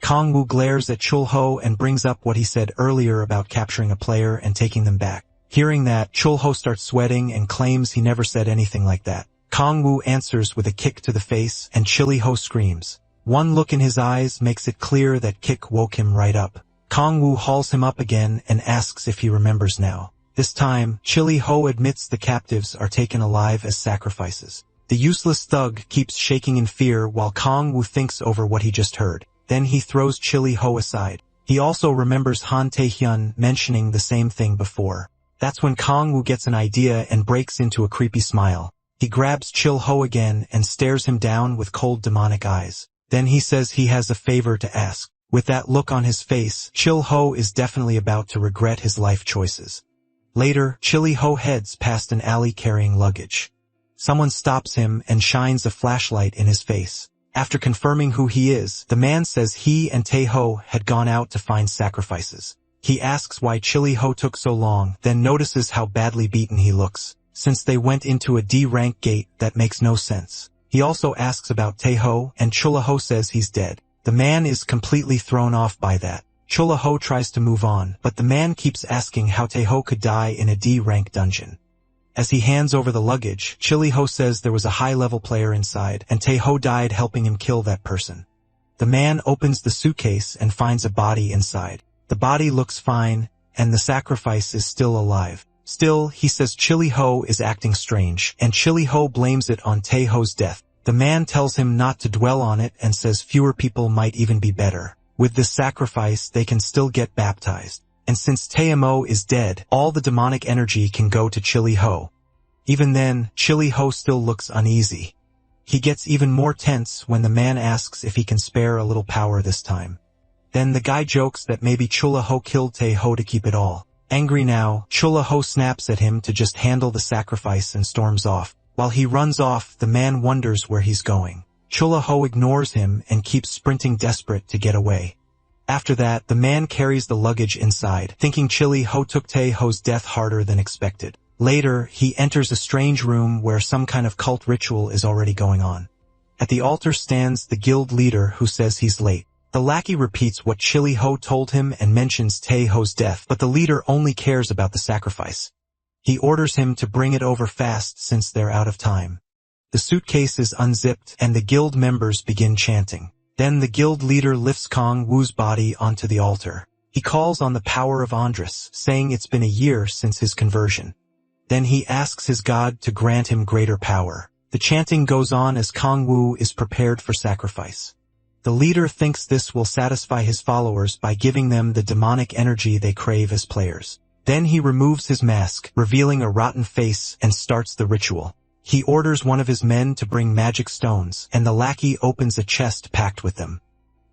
Kong-woo glares at Chul-ho and brings up what he said earlier about capturing a player and taking them back. Hearing that, Chul-ho starts sweating and claims he never said anything like that. Kong-woo answers with a kick to the face, and Chili-ho screams. One look in his eyes makes it clear that kick woke him right up. Kong-woo hauls him up again and asks if he remembers now. This time, Chili-ho admits the captives are taken alive as sacrifices. The useless thug keeps shaking in fear while Kong-woo thinks over what he just heard. Then he throws Chili-ho aside. He also remembers Han Tae-hyun mentioning the same thing before. That's when Kong-woo gets an idea and breaks into a creepy smile. He grabs Chil-ho again and stares him down with cold demonic eyes. Then he says he has a favor to ask. With that look on his face, Chil-ho is definitely about to regret his life choices. Later, Chili-ho heads past an alley carrying luggage. Someone stops him and shines a flashlight in his face. After confirming who he is, the man says he and Tae-ho had gone out to find sacrifices. He asks why Chili-ho took so long, then notices how badly beaten he looks. Since they went into a D-rank gate, that makes no sense. He also asks about Tae-ho, and Chuli-ho says he's dead. The man is completely thrown off by that. Chuli-ho tries to move on, but the man keeps asking how Tae-ho could die in a D-rank dungeon. As he hands over the luggage, Chili-ho says there was a high-level player inside, and Tae-ho died helping him kill that person. The man opens the suitcase and finds a body inside. The body looks fine, and the sacrifice is still alive. Still, he says Chili-ho is acting strange, and Chili-ho blames it on Tae-ho's death. The man tells him not to dwell on it and says fewer people might even be better. With this sacrifice, they can still get baptized. And since Tae-mo is dead, all the demonic energy can go to Chili-ho. Even then, Chili-ho still looks uneasy. He gets even more tense when the man asks if he can spare a little power this time. Then the guy jokes that maybe Chuli-ho killed Tae-ho to keep it all. Angry now, Chuli-ho snaps at him to just handle the sacrifice and storms off. While he runs off, the man wonders where he's going. Chuli-ho ignores him and keeps sprinting desperate to get away. After that, the man carries the luggage inside, thinking Chili-ho took Tae-ho's death harder than expected. Later, he enters a strange room where some kind of cult ritual is already going on. At the altar stands the guild leader who says he's late. The lackey repeats what Chili Ho told him and mentions Tae Ho's death, but the leader only cares about the sacrifice. He orders him to bring it over fast since they're out of time. The suitcase is unzipped and the guild members begin chanting. Then the guild leader lifts Kong Woo's body onto the altar. He calls on the power of Andres, saying it's been a year since his conversion. Then he asks his god to grant him greater power. The chanting goes on as Kong Woo is prepared for sacrifice. The leader thinks this will satisfy his followers by giving them the demonic energy they crave as players. Then he removes his mask, revealing a rotten face, and starts the ritual. He orders one of his men to bring magic stones, and the lackey opens a chest packed with them.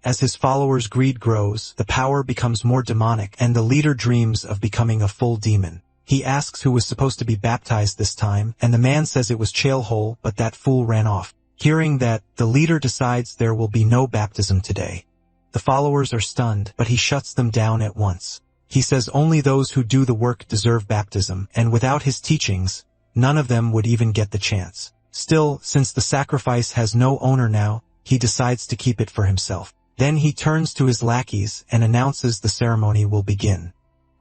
As his followers' greed grows, the power becomes more demonic, and the leader dreams of becoming a full demon. He asks who was supposed to be baptized this time, and the man says it was Chaelhol, but that fool ran off. Hearing that, the leader decides there will be no baptism today. The followers are stunned, but he shuts them down at once. He says only those who do the work deserve baptism, and without his teachings, none of them would even get the chance. Still, since the sacrifice has no owner now, he decides to keep it for himself. Then he turns to his lackeys and announces the ceremony will begin.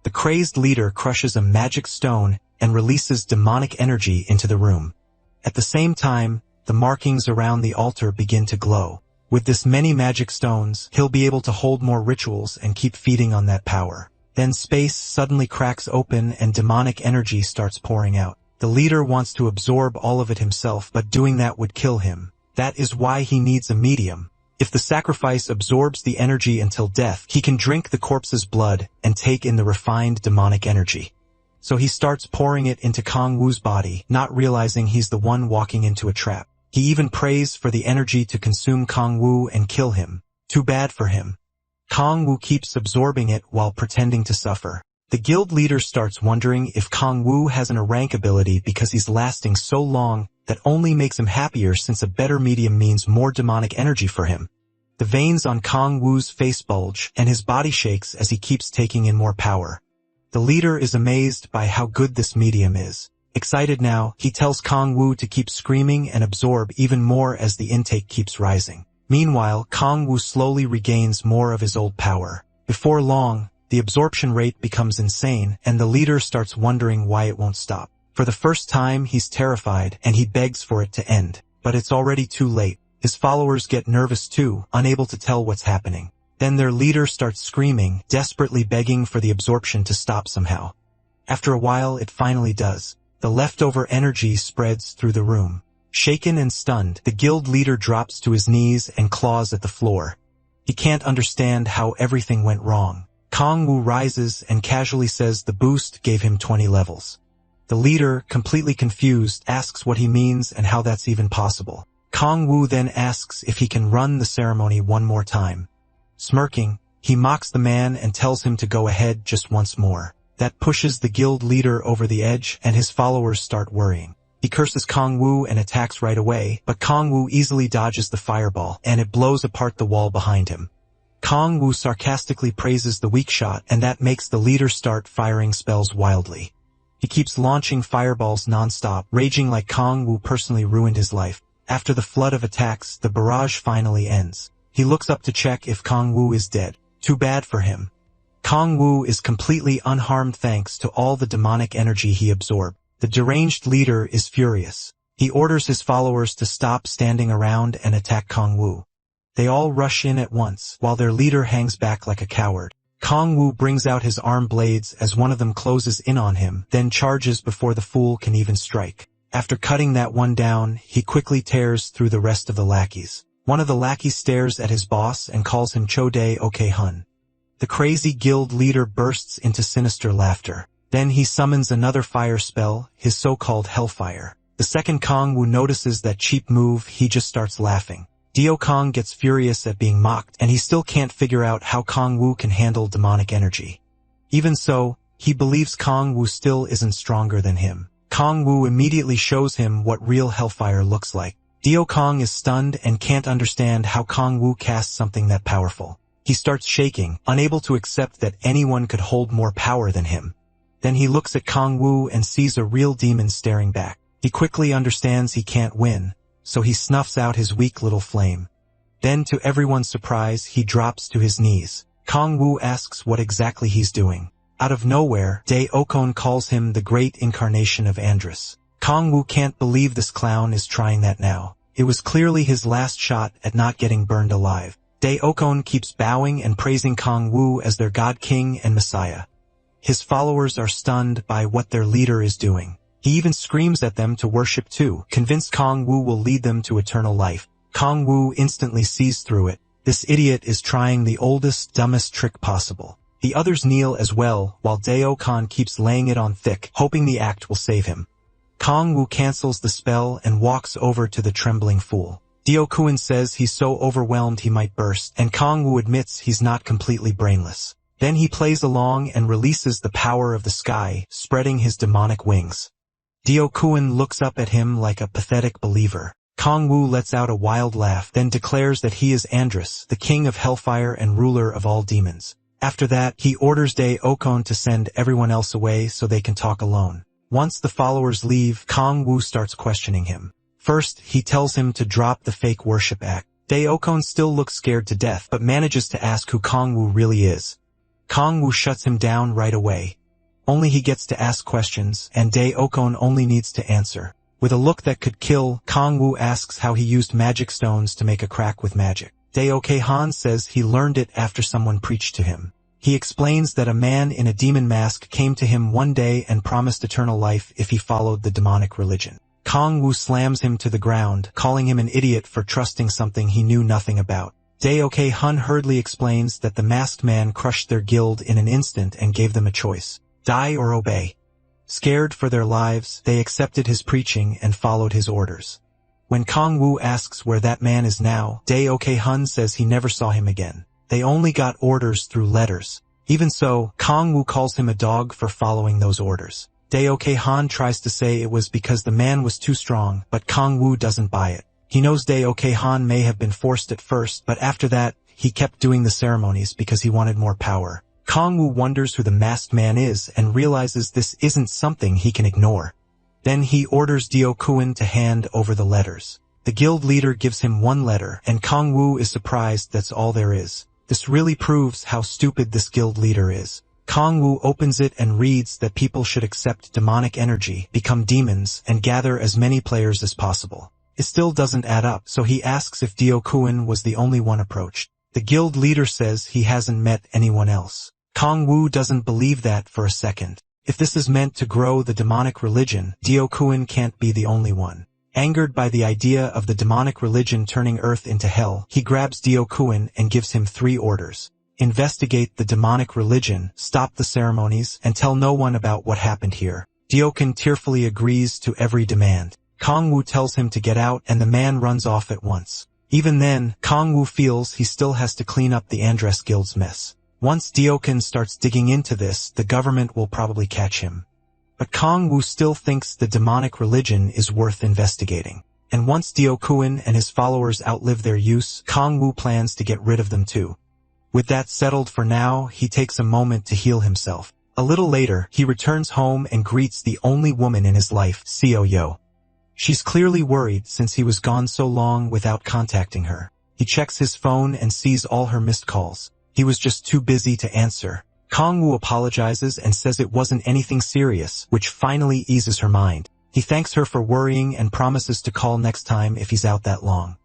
The crazed leader crushes a magic stone and releases demonic energy into the room. At the same time, the markings around the altar begin to glow. With this many magic stones, he'll be able to hold more rituals and keep feeding on that power. Then space suddenly cracks open and demonic energy starts pouring out. The leader wants to absorb all of it himself, but doing that would kill him. That is why he needs a medium. If the sacrifice absorbs the energy until death, he can drink the corpse's blood and take in the refined demonic energy. So he starts pouring it into Kong Woo's body, not realizing he's the one walking into a trap. He even prays for the energy to consume Kong Woo and kill him. Too bad for him. Kong Woo keeps absorbing it while pretending to suffer. The guild leader starts wondering if Kong Woo has an rank ability because he's lasting so long that only makes him happier, since a better medium means more demonic energy for him. The veins on Kong Woo's face bulge and his body shakes as he keeps taking in more power. The leader is amazed by how good this medium is. Excited now, he tells Kong Woo to keep screaming and absorb even more as the intake keeps rising. Meanwhile, Kong Woo slowly regains more of his old power. Before long, the absorption rate becomes insane, and the leader starts wondering why it won't stop. For the first time, he's terrified, and he begs for it to end. But it's already too late. His followers get nervous too, unable to tell what's happening. Then their leader starts screaming, desperately begging for the absorption to stop somehow. After a while, it finally does. The leftover energy spreads through the room. Shaken and stunned, the guild leader drops to his knees and claws at the floor. He can't understand how everything went wrong. Kong Woo rises and casually says the boost gave him 20 levels. The leader, completely confused, asks what he means and how that's even possible. Kong Woo then asks if he can run the ceremony one more time. Smirking, he mocks the man and tells him to go ahead just once more. That pushes the guild leader over the edge, and his followers start worrying. He curses Kong Woo and attacks right away, but Kong Woo easily dodges the fireball, and it blows apart the wall behind him. Kong Woo sarcastically praises the weak shot, and that makes the leader start firing spells wildly. He keeps launching fireballs non-stop, raging like Kong Woo personally ruined his life. After the flood of attacks, the barrage finally ends. He looks up to check if Kong Woo is dead. Too bad for him. Kong Woo is completely unharmed thanks to all the demonic energy he absorbed. The deranged leader is furious. He orders his followers to stop standing around and attack Kong Woo. They all rush in at once, while their leader hangs back like a coward. Kong Woo brings out his arm blades as one of them closes in on him, then charges before the fool can even strike. After cutting that one down, he quickly tears through the rest of the lackeys. One of the lackeys stares at his boss and calls him Chodai Ok Hun. The crazy guild leader bursts into sinister laughter. Then he summons another fire spell, his so-called Hellfire. The second Kong Woo notices that cheap move, he just starts laughing. Dio Kong gets furious at being mocked, and he still can't figure out how Kong Woo can handle demonic energy. Even so, he believes Kong Woo still isn't stronger than him. Kong Woo immediately shows him what real Hellfire looks like. Dio Kong is stunned and can't understand how Kong Woo casts something that powerful. He starts shaking, unable to accept that anyone could hold more power than him. Then he looks at Kong Woo and sees a real demon staring back. He quickly understands he can't win, so he snuffs out his weak little flame. Then to everyone's surprise, he drops to his knees. Kong Wu asks what exactly he's doing. Out of nowhere, Dae-okon calls him the great incarnation of Andrus. Kong Wu can't believe this clown is trying that now. It was clearly his last shot at not getting burned alive. Dae-okon keeps bowing and praising Kong Wu as their god king and messiah. His followers are stunned by what their leader is doing. He even screams at them to worship too, convinced Kong Wu will lead them to eternal life. Kong Wu instantly sees through it. This idiot is trying the oldest, dumbest trick possible. The others kneel as well, while Dae-okon keeps laying it on thick, hoping the act will save him. Kong Wu cancels the spell and walks over to the trembling fool. Dae-okon says he's so overwhelmed he might burst, and Kong Wu admits he's not completely brainless. Then he plays along and releases the power of the sky, spreading his demonic wings. Dae-okon looks up at him like a pathetic believer. Kong Wu lets out a wild laugh, then declares that he is Andrus, the king of hellfire and ruler of all demons. After that, he orders Dae-okon to send everyone else away so they can talk alone. Once the followers leave, Kong Wu starts questioning him. First, he tells him to drop the fake worship act. Dae-okon still looks scared to death, but manages to ask who Kong Wu really is. Kong Wu shuts him down right away. Only he gets to ask questions, and Dae-okon only needs to answer. With a look that could kill, Kong Wu asks how he used magic stones to make a crack with magic. Dae-okon says he learned it after someone preached to him. He explains that a man in a demon mask came to him one day and promised eternal life if he followed the demonic religion. Kong Wu slams him to the ground, calling him an idiot for trusting something he knew nothing about. Dae-okon hurriedly explains that the masked man crushed their guild in an instant and gave them a choice: die or obey. Scared for their lives, they accepted his preaching and followed his orders. When Kong Wu asks where that man is now, Dae-okon says he never saw him again. They only got orders through letters. Even so, Kong Wu calls him a dog for following those orders. Dae-okon tries to say it was because the man was too strong, but Kong Wu doesn't buy it. He knows Dae-okon may have been forced at first, but after that, he kept doing the ceremonies because he wanted more power. Kong Wu wonders who the masked man is and realizes this isn't something he can ignore. Then he orders Dae-okon to hand over the letters. The guild leader gives him one letter, and Kong Wu is surprised that's all there is. This really proves how stupid this guild leader is. Kong Wu opens it and reads that people should accept demonic energy, become demons, and gather as many players as possible. It still doesn't add up, so he asks if Dae-okon was the only one approached. The guild leader says he hasn't met anyone else. Kong Wu doesn't believe that for a second. If this is meant to grow the demonic religion, Dae-okon can't be the only one. Angered by the idea of the demonic religion turning Earth into hell, he grabs Dae-okon and gives him 3 orders. Investigate the demonic religion, stop the ceremonies, and tell no one about what happened here. Dae-okon tearfully agrees to every demand. Kong Wu tells him to get out, and the man runs off at once. Even then, Kong Wu feels he still has to clean up the Andrus Guild's mess. Once Dae-okon starts digging into this, the government will probably catch him. But Kong Wu still thinks the demonic religion is worth investigating. And once Dae-okon and his followers outlive their use, Kong Wu plans to get rid of them too. With that settled for now, he takes a moment to heal himself. A little later, he returns home and greets the only woman in his life, Seo-yo. She's clearly worried since he was gone so long without contacting her. He checks his phone and sees all her missed calls. He was just too busy to answer. Kong Wu apologizes and says it wasn't anything serious, which finally eases her mind. He thanks her for worrying and promises to call next time if he's out that long.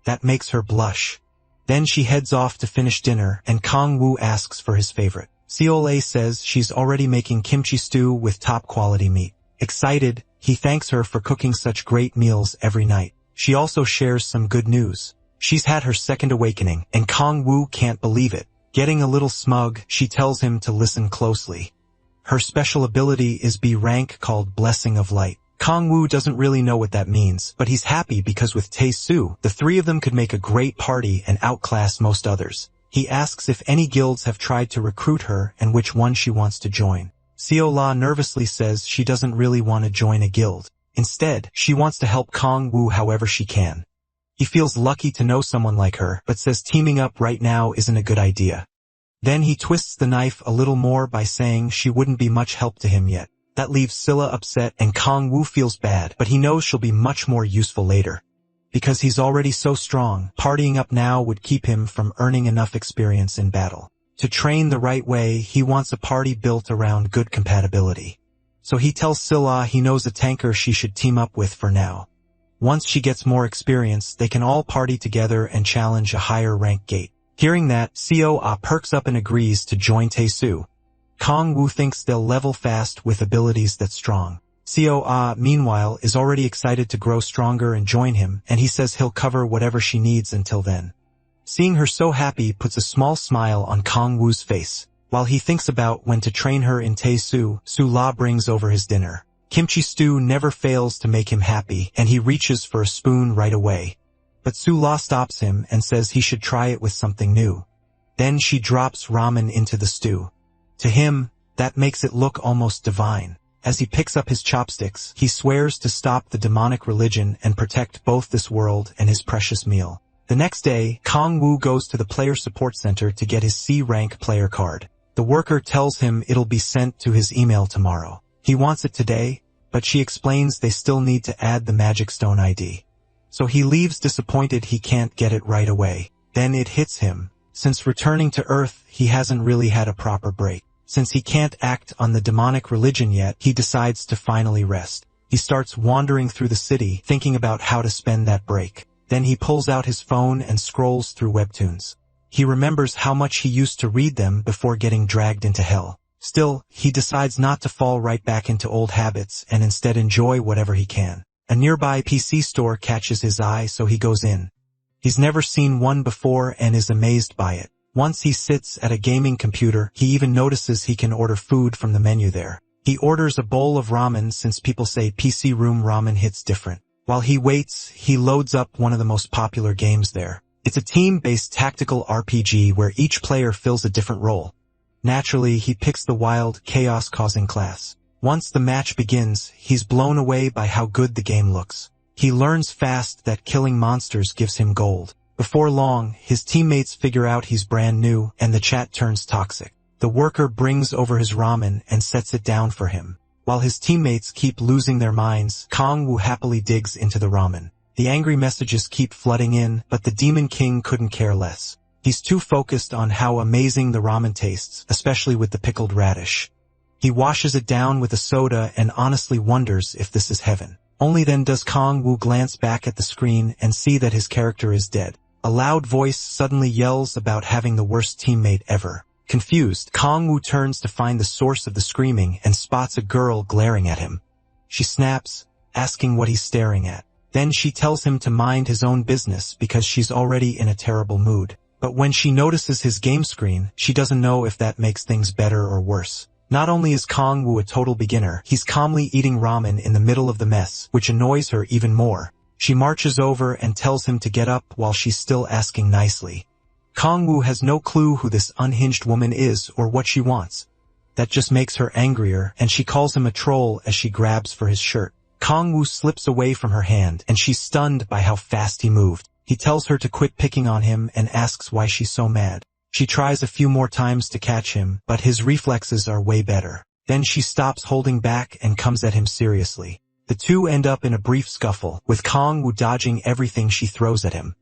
That makes her blush. Then she heads off to finish dinner, and Kong Wu asks for his favorite. Seol-ae says she's already making kimchi stew with top-quality meat. Excited, he thanks her for cooking such great meals every night. She also shares some good news. She's had her second awakening, and Kong Wu can't believe it. Getting a little smug, she tells him to listen closely. Her special ability is B rank called Blessing of Light. Kong Wu doesn't really know what that means, but he's happy because with Tae-soo, the 3 of them could make a great party and outclass most others. He asks if any guilds have tried to recruit her and which one she wants to join. Seo-la nervously says she doesn't really want to join a guild. Instead, she wants to help Kong Wu however she can. He feels lucky to know someone like her, but says teaming up right now isn't a good idea. Then he twists the knife a little more by saying she wouldn't be much help to him yet. That leaves Scylla upset and Kong Wu feels bad, but he knows she'll be much more useful later. because he's already so strong. Partying up now would keep him from earning enough experience in battle. To train the right way, he wants a party built around good compatibility. So he tells Silla he knows a tanker she should team up with for now. Once she gets more experience, they can all party together and challenge a higher rank gate. Hearing that, Seo perks up and agrees to join Tae-soo. Kong Woo thinks they'll level fast with abilities that's strong. Seo meanwhile, is already excited to grow stronger and join him, and he says he'll cover whatever she needs until then. Seeing her so happy puts a small smile on Kong Woo's face. While he thinks about when to train her in Tae-soo, Su-la brings over his dinner. Kimchi stew never fails to make him happy, and he reaches for a spoon right away. But Su-la stops him and says he should try it with something new. Then she drops ramen into the stew. To him, that makes it look almost divine. As he picks up his chopsticks, he swears to stop the demonic religion and protect both this world and his precious meal. The next day, Kong Woo goes to the player support center to get his C-rank player card. The worker tells him it'll be sent to his email tomorrow. He wants it today, but she explains they still need to add the Magic Stone ID. So he leaves disappointed he can't get it right away. Then it hits him. Since returning to Earth, he hasn't really had a proper break. Since he can't act on the demonic religion yet, he decides to finally rest. He starts wandering through the city, thinking about how to spend that break. Then he pulls out his phone and scrolls through webtoons. He remembers how much he used to read them before getting dragged into hell. Still, he decides not to fall right back into old habits and instead enjoy whatever he can. A nearby PC store catches his eye, so he goes in. He's never seen one before and is amazed by it. Once he sits at a gaming computer, he even notices he can order food from the menu there. He orders a bowl of ramen since people say PC room ramen hits different. While he waits, he loads up one of the most popular games there. It's a team-based tactical RPG where each player fills a different role. Naturally, he picks the wild, chaos-causing class. Once the match begins, he's blown away by how good the game looks. He learns fast that killing monsters gives him gold. Before long, his teammates figure out he's brand new, and the chat turns toxic. The worker brings over his ramen and sets it down for him. While his teammates keep losing their minds, Kong Woo happily digs into the ramen. The angry messages keep flooding in, but the Demon King couldn't care less. He's too focused on how amazing the ramen tastes, especially with the pickled radish. He washes it down with a soda and honestly wonders if this is heaven. Only then does Kong Woo glance back at the screen and see that his character is dead. A loud voice suddenly yells about having the worst teammate ever. Confused, Kong Woo turns to find the source of the screaming and spots a girl glaring at him. She snaps, asking what he's staring at. Then she tells him to mind his own business because she's already in a terrible mood. But when she notices his game screen, she doesn't know if that makes things better or worse. Not only is Kong Woo a total beginner, he's calmly eating ramen in the middle of the mess, which annoys her even more. She marches over and tells him to get up while she's still asking nicely. Kong Woo has no clue who this unhinged woman is or what she wants. That just makes her angrier, and she calls him a troll as she grabs for his shirt. Kong Woo slips away from her hand, and she's stunned by how fast he moved. He tells her to quit picking on him and asks why she's so mad. She tries a few more times to catch him, but his reflexes are way better. Then she stops holding back and comes at him seriously. The two end up in a brief scuffle, with Kong Woo dodging everything she throws at him.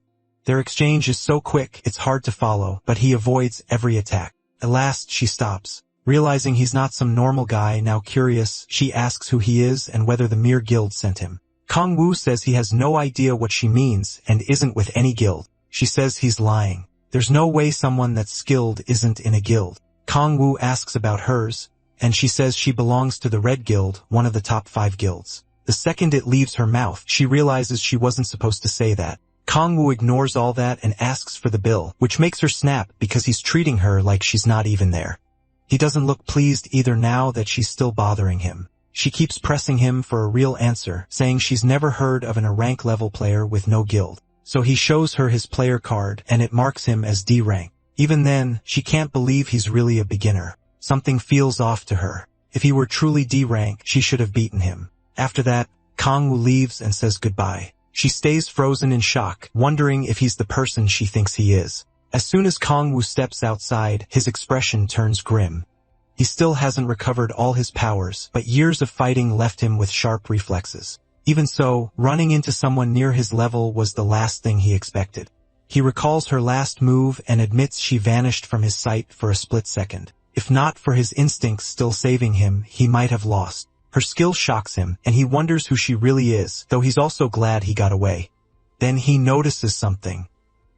Their exchange is so quick it's hard to follow, but he avoids every attack. At last, she stops. Realizing he's not some normal guy, now curious, she asks who he is and whether the Mir Guild sent him. Kong Woo says he has no idea what she means and isn't with any guild. She says he's lying. There's no way someone that's skilled isn't in a guild. Kong Woo asks about hers, and she says she belongs to the Red Guild, one of the top 5 guilds. The second it leaves her mouth, she realizes she wasn't supposed to say that. Kong Woo ignores all that and asks for the bill, which makes her snap because he's treating her like she's not even there. He doesn't look pleased either now that she's still bothering him. She keeps pressing him for a real answer, saying she's never heard of an rank level player with no guild. So he shows her his player card, and it marks him as D rank. Even then, she can't believe he's really a beginner. Something feels off to her. If he were truly D rank, she should have beaten him. After that, Kong Woo leaves and says goodbye. She stays frozen in shock, wondering if he's the person she thinks he is. As soon as Kong Woo steps outside, his expression turns grim. He still hasn't recovered all his powers, but years of fighting left him with sharp reflexes. Even so, running into someone near his level was the last thing he expected. He recalls her last move and admits she vanished from his sight for a split second. If not for his instincts still saving him, he might have lost. Her skill shocks him, and he wonders who she really is, though he's also glad he got away. Then he notices something.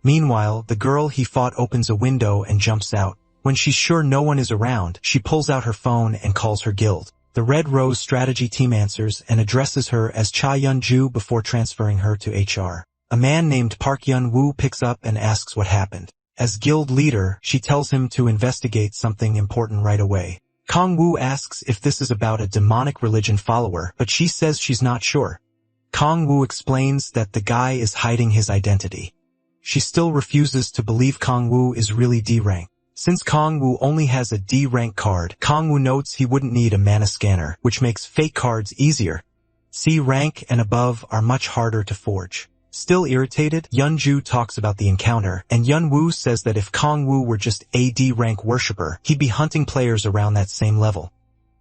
Meanwhile, the girl he fought opens a window and jumps out. When she's sure no one is around, she pulls out her phone and calls her guild. The Red Rose strategy team answers and addresses her as Cha Yun-ju before transferring her to HR. A man named Park Yun-woo picks up and asks what happened. As guild leader, she tells him to investigate something important right away. Kong-woo asks if this is about a demonic religion follower, but she says she's not sure. Kong-woo explains that the guy is hiding his identity. She still refuses to believe Kong-woo is really D-rank. Since Kong-woo only has a D-rank card, Kong-woo notes he wouldn't need a mana scanner, which makes fake cards easier. C rank and above are much harder to forge. Still irritated, Yun-ju talks about the encounter, and Yun-woo says that if Kong-woo were just a D-rank worshipper, he'd be hunting players around that same level.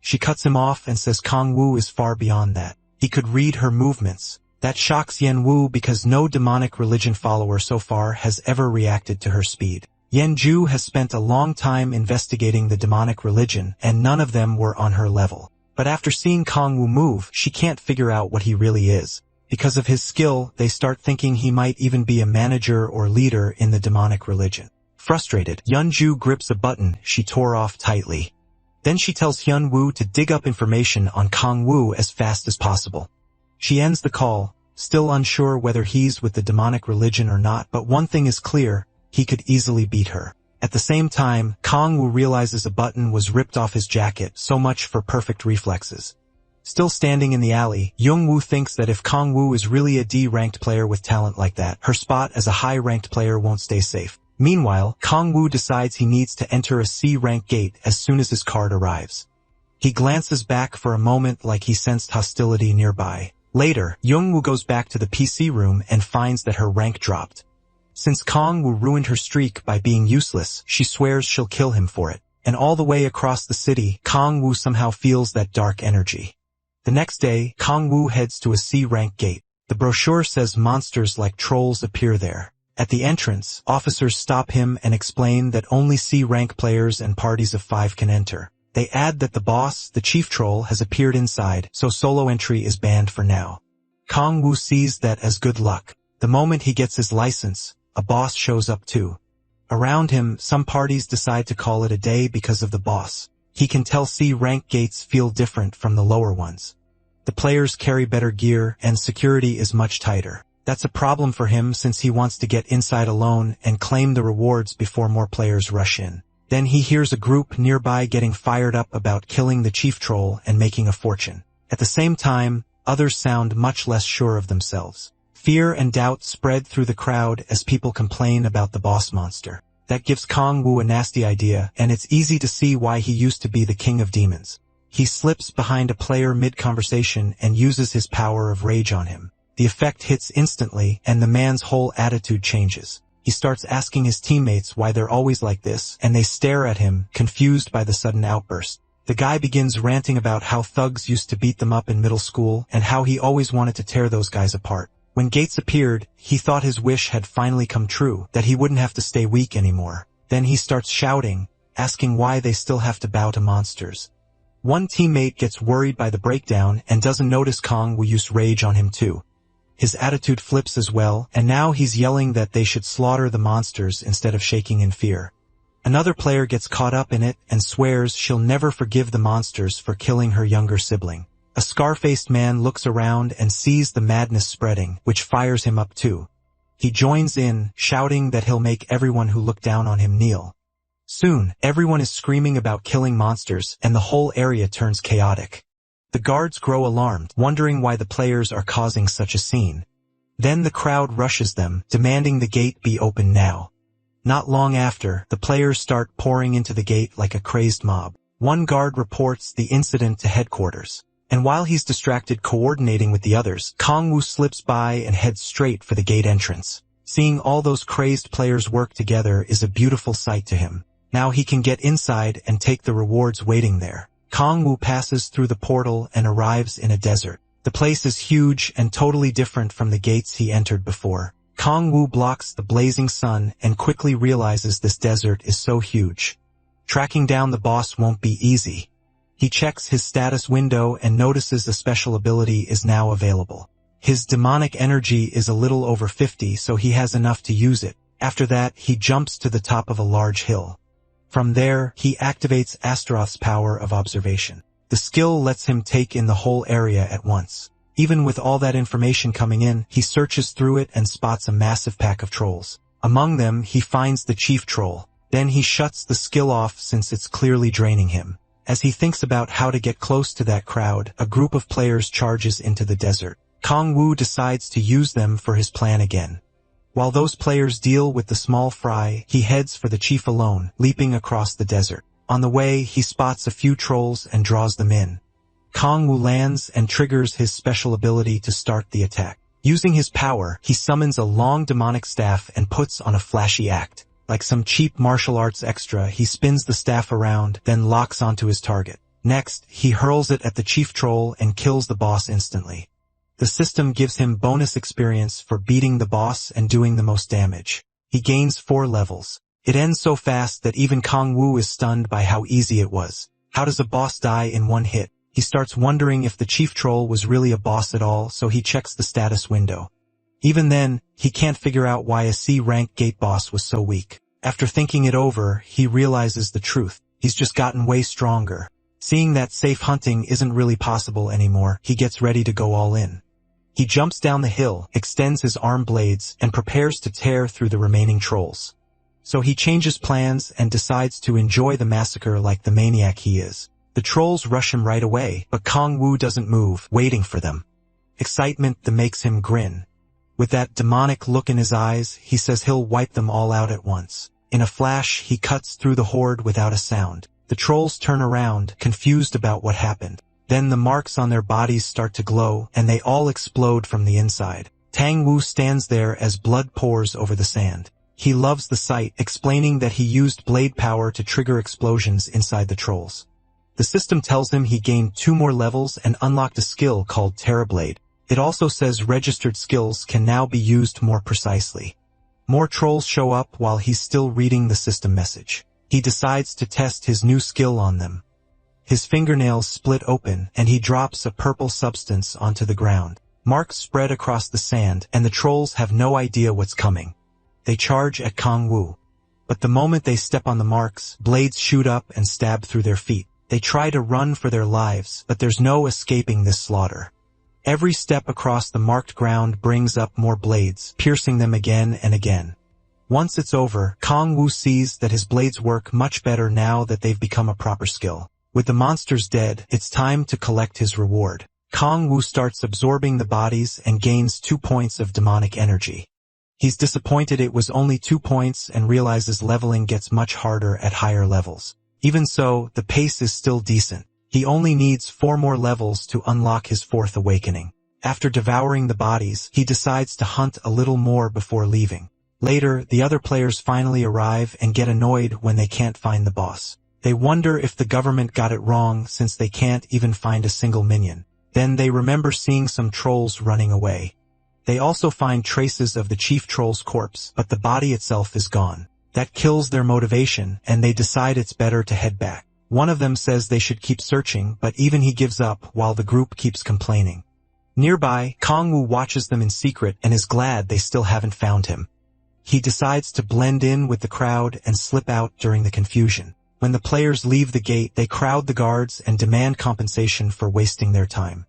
She cuts him off and says Kong-woo is far beyond that. He could read her movements. That shocks Yen-woo because no demonic religion follower so far has ever reacted to her speed. Yen-ju has spent a long time investigating the demonic religion, and none of them were on her level. But after seeing Kong-woo move, she can't figure out what he really is. Because of his skill, they start thinking he might even be a manager or leader in the demonic religion. Frustrated, Yun-ju grips a button she tore off tightly. Then she tells Hyun-woo to dig up information on Kong-woo as fast as possible. She ends the call, still unsure whether he's with the demonic religion or not, but one thing is clear, he could easily beat her. At the same time, Kong-woo realizes a button was ripped off his jacket, so much for perfect reflexes. Still standing in the alley, Young-woo thinks that if Kong-woo is really a D-ranked player with talent like that, her spot as a high-ranked player won't stay safe. Meanwhile, Kong-woo decides he needs to enter a C-rank gate as soon as his card arrives. He glances back for a moment like he sensed hostility nearby. Later, Young-woo goes back to the PC room and finds that her rank dropped. Since Kong-woo ruined her streak by being useless, she swears she'll kill him for it. And all the way across the city, Kong-woo somehow feels that dark energy. The next day, Kong-woo heads to a C-rank gate. The brochure says monsters like trolls appear there. At the entrance, officers stop him and explain that only C-rank players and parties of 5 can enter. They add that the boss, the chief troll, has appeared inside, so solo entry is banned for now. Kong-woo sees that as good luck. The moment he gets his license, a boss shows up too. Around him, some parties decide to call it a day because of the boss. He can tell C-rank gates feel different from the lower ones. The players carry better gear, and security is much tighter. That's a problem for him since he wants to get inside alone and claim the rewards before more players rush in. Then he hears a group nearby getting fired up about killing the chief troll and making a fortune. At the same time, others sound much less sure of themselves. Fear and doubt spread through the crowd as people complain about the boss monster. That gives Kong-woo a nasty idea, and it's easy to see why he used to be the king of demons. He slips behind a player mid-conversation and uses his power of rage on him. The effect hits instantly, and the man's whole attitude changes. He starts asking his teammates why they're always like this, and they stare at him, confused by the sudden outburst. The guy begins ranting about how thugs used to beat them up in middle school, and how he always wanted to tear those guys apart. When Gates appeared, he thought his wish had finally come true, that he wouldn't have to stay weak anymore. Then he starts shouting, asking why they still have to bow to monsters. One teammate gets worried by the breakdown and doesn't notice Kong will use rage on him too. His attitude flips as well, and now he's yelling that they should slaughter the monsters instead of shaking in fear. Another player gets caught up in it and swears she'll never forgive the monsters for killing her younger sibling. A scar-faced man looks around and sees the madness spreading, which fires him up too. He joins in, shouting that he'll make everyone who look down on him kneel. Soon, everyone is screaming about killing monsters, and the whole area turns chaotic. The guards grow alarmed, wondering why the players are causing such a scene. Then the crowd rushes them, demanding the gate be open now. Not long after, the players start pouring into the gate like a crazed mob. One guard reports the incident to headquarters. And while he's distracted coordinating with the others, Kong-woo slips by and heads straight for the gate entrance. Seeing all those crazed players work together is a beautiful sight to him. Now he can get inside and take the rewards waiting there. Kong-woo passes through the portal and arrives in a desert. The place is huge and totally different from the gates he entered before. Kong Wu blocks the blazing sun and quickly realizes this desert is so huge. Tracking down the boss won't be easy. He checks his status window and notices a special ability is now available. His demonic energy is a little over 50, so he has enough to use it. After that, he jumps to the top of a large hill. From there, he activates Astaroth's power of observation. The skill lets him take in the whole area at once. Even with all that information coming in, he searches through it and spots a massive pack of trolls. Among them, he finds the chief troll. Then he shuts the skill off since it's clearly draining him. As he thinks about how to get close to that crowd, a group of players charges into the desert. Kong Wu decides to use them for his plan again. While those players deal with the small fry, he heads for the chief alone, leaping across the desert. On the way, he spots a few trolls and draws them in. Kong Wu lands and triggers his special ability to start the attack. Using his power, he summons a long demonic staff and puts on a flashy act. Like some cheap martial arts extra, he spins the staff around, then locks onto his target. Next, he hurls it at the chief troll and kills the boss instantly. The system gives him bonus experience for beating the boss and doing the most damage. He gains 4 levels. It ends so fast that even Kong Wu is stunned by how easy it was. How does a boss die in one hit? He starts wondering if the chief troll was really a boss at all, so he checks the status window. Even then, he can't figure out why a C-rank gate boss was so weak. After thinking it over, he realizes the truth. He's just gotten way stronger. Seeing that safe hunting isn't really possible anymore, he gets ready to go all in. He jumps down the hill, extends his arm blades, and prepares to tear through the remaining trolls. So he changes plans and decides to enjoy the massacre like the maniac he is. The trolls rush him right away, but Kong Wu doesn't move, waiting for them. Excitement that makes him grin. With that demonic look in his eyes, he says he'll wipe them all out at once. In a flash, he cuts through the horde without a sound. The trolls turn around, confused about what happened. Then the marks on their bodies start to glow, and they all explode from the inside. Tang Wu stands there as blood pours over the sand. He loves the sight, explaining that he used blade power to trigger explosions inside the trolls. The system tells him he gained 2 more levels and unlocked a skill called Terrorblade. It also says registered skills can now be used more precisely. More trolls show up while he's still reading the system message. He decides to test his new skill on them. His fingernails split open, and he drops a purple substance onto the ground. Marks spread across the sand, and the trolls have no idea what's coming. They charge at Kong Wu. But the moment they step on the marks, blades shoot up and stab through their feet. They try to run for their lives, but there's no escaping this slaughter. Every step across the marked ground brings up more blades, piercing them again and again. Once it's over, Kong Wu sees that his blades work much better now that they've become a proper skill. With the monsters dead, it's time to collect his reward. Kong Wu starts absorbing the bodies and gains 2 points of demonic energy. He's disappointed it was only 2 points and realizes leveling gets much harder at higher levels. Even so, the pace is still decent. He only needs 4 more levels to unlock his 4th awakening. After devouring the bodies, he decides to hunt a little more before leaving. Later, the other players finally arrive and get annoyed when they can't find the boss. They wonder if the government got it wrong since they can't even find a single minion. Then they remember seeing some trolls running away. They also find traces of the chief troll's corpse, but the body itself is gone. That kills their motivation, and they decide it's better to head back. One of them says they should keep searching, but even he gives up while the group keeps complaining. Nearby, Kong Wu watches them in secret and is glad they still haven't found him. He decides to blend in with the crowd and slip out during the confusion. When the players leave the gate, they crowd the guards and demand compensation for wasting their time.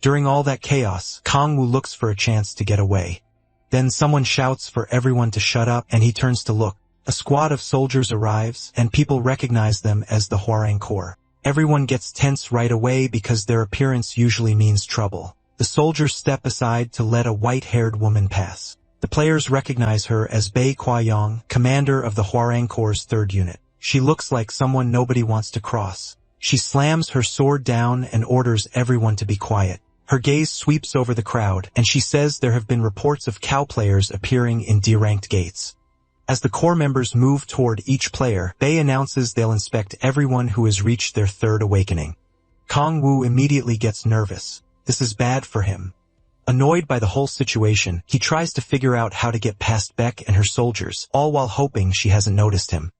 During all that chaos, Kong Wu looks for a chance to get away. Then someone shouts for everyone to shut up, and he turns to look. A squad of soldiers arrives, and people recognize them as the Hwarang Corps. Everyone gets tense right away because their appearance usually means trouble. The soldiers step aside to let a white-haired woman pass. The players recognize her as Bei Kuayong, commander of the Hwarang Corps' 3rd unit. She looks like someone nobody wants to cross. She slams her sword down and orders everyone to be quiet. Her gaze sweeps over the crowd, and she says there have been reports of cow players appearing in D-ranked gates. As the Corps members move toward each player, Bei announces they'll inspect everyone who has reached their 3rd awakening. Kong Wu immediately gets nervous. This is bad for him. Annoyed by the whole situation, he tries to figure out how to get past Beck and her soldiers, all while hoping she hasn't noticed him.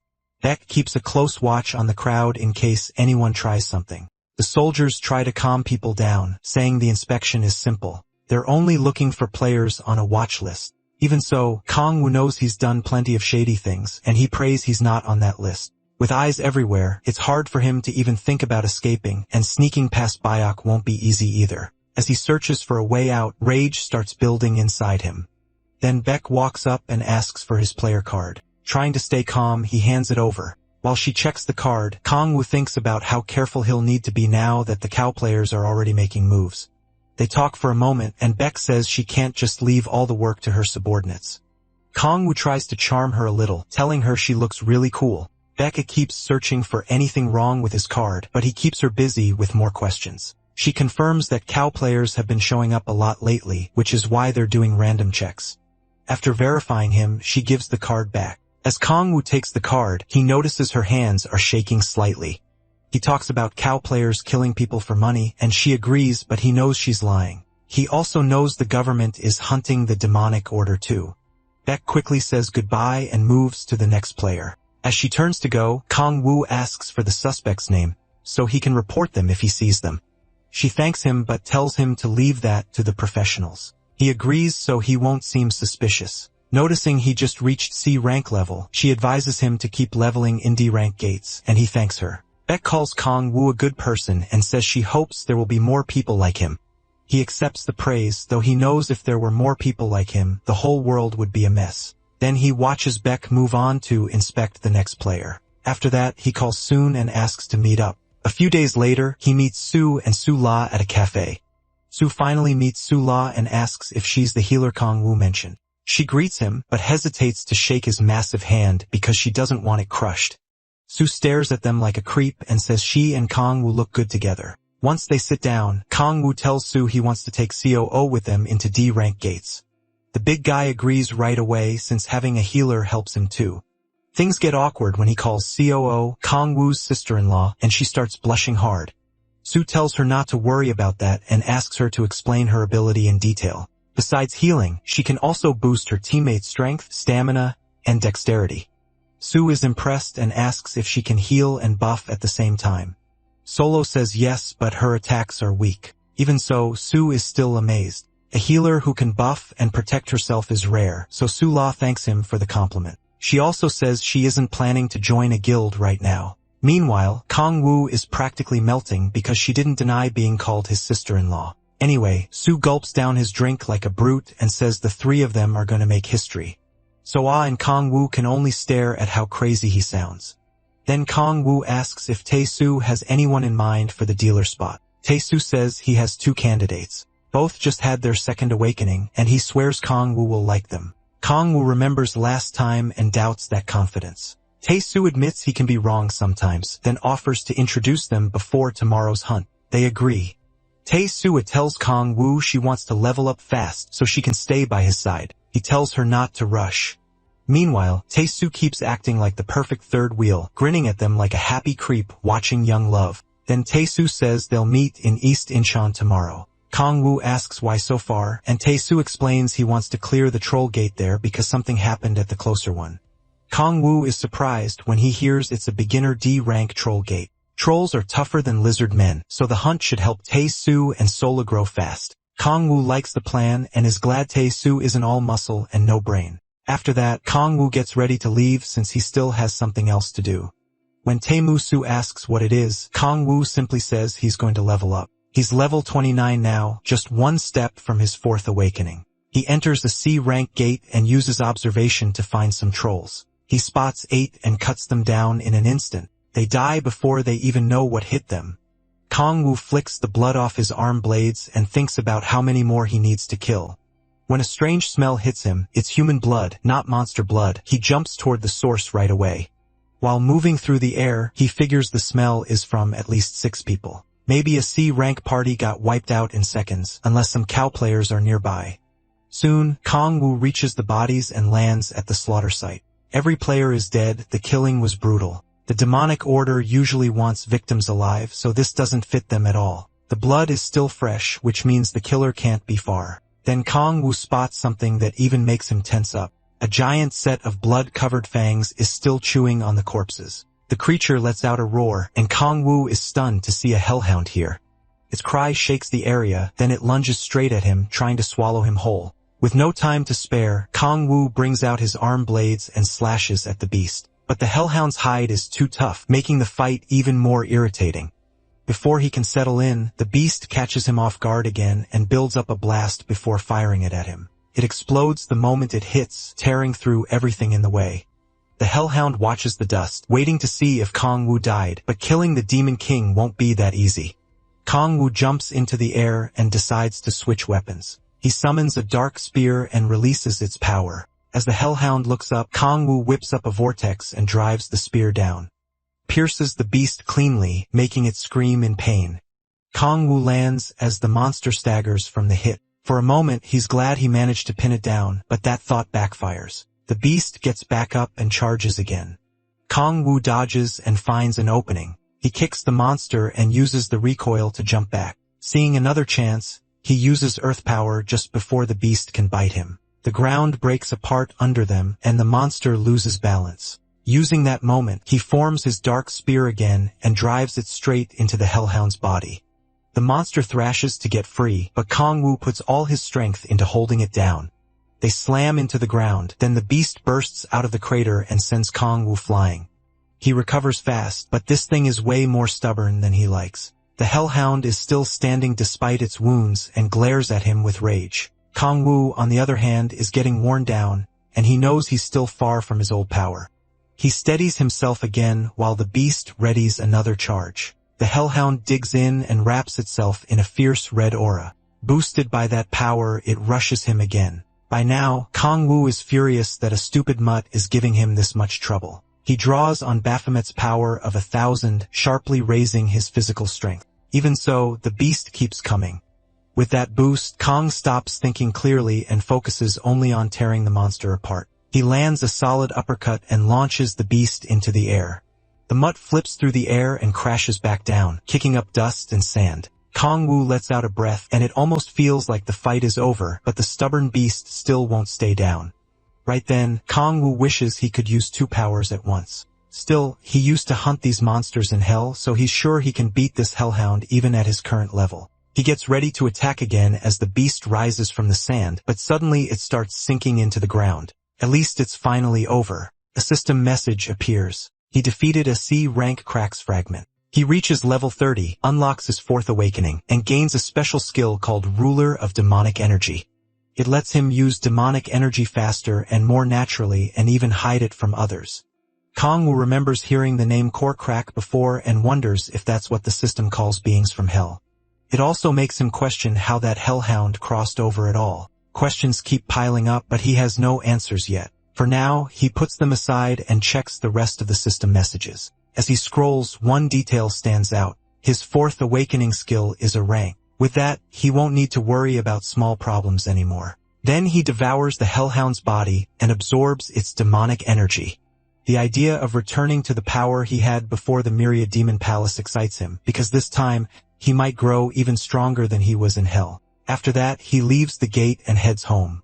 Beck keeps a close watch on the crowd in case anyone tries something. The soldiers try to calm people down, saying the inspection is simple. They're only looking for players on a watch list. Even so, Kang-woo knows he's done plenty of shady things, and he prays he's not on that list. With eyes everywhere, it's hard for him to even think about escaping, and sneaking past Byok won't be easy either. As he searches for a way out, rage starts building inside him. Then Beck walks up and asks for his player card. Trying to stay calm, he hands it over. While she checks the card, Kang-woo thinks about how careful he'll need to be now that the cow players are already making moves. They talk for a moment, and Beck says she can't just leave all the work to her subordinates. Kang-woo tries to charm her a little, telling her she looks really cool. Beck keeps searching for anything wrong with his card, but he keeps her busy with more questions. She confirms that cow players have been showing up a lot lately, which is why they're doing random checks. After verifying him, she gives the card back. As Kang-woo takes the card, he notices her hands are shaking slightly. He talks about cow players killing people for money, and she agrees, but he knows she's lying. He also knows the government is hunting the demonic order too. Beck quickly says goodbye and moves to the next player. As she turns to go, Kang-woo asks for the suspect's name, so he can report them if he sees them. She thanks him but tells him to leave that to the professionals. He agrees so he won't seem suspicious. Noticing he just reached C rank level, she advises him to keep leveling in D rank gates, and he thanks her. Beck calls Kang-woo a good person and says she hopes there will be more people like him. He accepts the praise, though he knows if there were more people like him, the whole world would be a mess. Then he watches Beck move on to inspect the next player. After that, he calls Soon and asks to meet up. A few days later, he meets Sue and Su-la at a cafe. Sue finally meets Su-la and asks if she's the healer Kang-woo mentioned. She greets him, but hesitates to shake his massive hand because she doesn't want it crushed. Sue stares at them like a creep and says she and Kang-woo look good together. Once they sit down, Kang-woo tells Sue he wants to take COO with them into D-rank gates. The big guy agrees right away since having a healer helps him too. Things get awkward when he calls COO Kang-woo's sister-in-law, and she starts blushing hard. Sue tells her not to worry about that and asks her to explain her ability in detail. Besides healing, she can also boost her teammates' strength, stamina, and dexterity. Sue is impressed and asks if she can heal and buff at the same time. Solo says yes, but her attacks are weak. Even so, Sue is still amazed. A healer who can buff and protect herself is rare, so Su-la thanks him for the compliment. She also says she isn't planning to join a guild right now. Meanwhile, Kang-woo is practically melting because she didn't deny being called his sister-in-law. Anyway, Sue gulps down his drink like a brute and says the three of them are going to make history. So-ah and Kang-woo can only stare at how crazy he sounds. Then Kang-woo asks if Tae-soo has anyone in mind for the dealer spot. Tae-soo says he has two candidates. Both just had their second awakening, and he swears Kang-woo will like them. Kang-woo remembers last time and doubts that confidence. Tae-soo admits he can be wrong sometimes, then offers to introduce them before tomorrow's hunt. They agree. Tae-soo tells Kang-woo she wants to level up fast so she can stay by his side. He tells her not to rush. Meanwhile, Tae-soo keeps acting like the perfect third wheel, grinning at them like a happy creep watching young love. Then Tae-soo says they'll meet in East Incheon tomorrow. Kang-woo asks why so far, and Tae-soo explains he wants to clear the troll gate there because something happened at the closer one. Kang-woo is surprised when he hears it's a beginner D-rank troll gate. Trolls are tougher than lizard men, so the hunt should help Tae-soo and Sola grow fast. Kang-woo likes the plan and is glad Tae-soo isn't all muscle and no brain. After that, Kang-woo gets ready to leave since he still has something else to do. When Tae-moo-soo asks what it is, Kang-woo simply says he's going to level up. He's level 29 now, just one step from his fourth awakening. He enters the C-rank gate and uses observation to find some trolls. He spots 8 and cuts them down in an instant. They die before they even know what hit them. Kang-woo flicks the blood off his arm blades and thinks about how many more he needs to kill. When a strange smell hits him, it's human blood, not monster blood. He jumps toward the source right away. While moving through the air, he figures the smell is from at least 6 people. Maybe a C-rank party got wiped out in seconds, unless some cow players are nearby. Soon, Kang-woo reaches the bodies and lands at the slaughter site. Every player is dead, the killing was brutal. The demonic order usually wants victims alive, so this doesn't fit them at all. The blood is still fresh, which means the killer can't be far. Then Kong Wu spots something that even makes him tense up. A giant set of blood-covered fangs is still chewing on the corpses. The creature lets out a roar, and Kong Wu is stunned to see a hellhound here. Its cry shakes the area, then it lunges straight at him, trying to swallow him whole. With no time to spare, Kong Wu brings out his arm blades and slashes at the beast. But the hellhound's hide is too tough, making the fight even more irritating. Before he can settle in, the beast catches him off guard again and builds up a blast before firing it at him. It explodes the moment it hits, tearing through everything in the way. The hellhound watches the dust, waiting to see if Kong Wu died, but killing the Demon King won't be that easy. Kong Wu jumps into the air and decides to switch weapons. He summons a dark spear and releases its power. As the hellhound looks up, Kong Wu whips up a vortex and drives the spear down. Pierces the beast cleanly, making it scream in pain. Kong Wu lands as the monster staggers from the hit. For a moment, he's glad he managed to pin it down, but that thought backfires. The beast gets back up and charges again. Kong Wu dodges and finds an opening. He kicks the monster and uses the recoil to jump back. Seeing another chance, he uses earth power just before the beast can bite him. The ground breaks apart under them, and the monster loses balance. Using that moment, he forms his dark spear again and drives it straight into the hellhound's body. The monster thrashes to get free, but Kong Wu puts all his strength into holding it down. They slam into the ground, then the beast bursts out of the crater and sends Kong Wu flying. He recovers fast, but this thing is way more stubborn than he likes. The hellhound is still standing despite its wounds and glares at him with rage. Kong Wu, on the other hand, is getting worn down, and he knows he's still far from his old power. He steadies himself again while the beast readies another charge. The hellhound digs in and wraps itself in a fierce red aura. Boosted by that power, it rushes him again. By now, Kong Wu is furious that a stupid mutt is giving him this much trouble. He draws on Baphomet's power of 1,000, sharply raising his physical strength. Even so, the beast keeps coming. With that boost, Kong stops thinking clearly and focuses only on tearing the monster apart. He lands a solid uppercut and launches the beast into the air. The mutt flips through the air and crashes back down, kicking up dust and sand. Kong Wu lets out a breath, and it almost feels like the fight is over, but the stubborn beast still won't stay down. Right then, Kong Wu wishes he could use two powers at once. Still, he used to hunt these monsters in hell, so he's sure he can beat this hellhound even at his current level. He gets ready to attack again as the beast rises from the sand, but suddenly it starts sinking into the ground. At least it's finally over. A system message appears. He defeated a C-rank Cracks fragment. He reaches level 30, unlocks his fourth awakening, and gains a special skill called Ruler of Demonic Energy. It lets him use demonic energy faster and more naturally and even hide it from others. Kong Wu remembers hearing the name Core Crack before and wonders if that's what the system calls beings from hell. It also makes him question how that hellhound crossed over at all. Questions keep piling up, but he has no answers yet. For now, he puts them aside and checks the rest of the system messages. As he scrolls, one detail stands out. His fourth awakening skill is a rank. With that, he won't need to worry about small problems anymore. Then he devours the hellhound's body and absorbs its demonic energy. The idea of returning to the power he had before the Myriad Demon Palace excites him, because this time, he might grow even stronger than he was in hell. After that, he leaves the gate and heads home.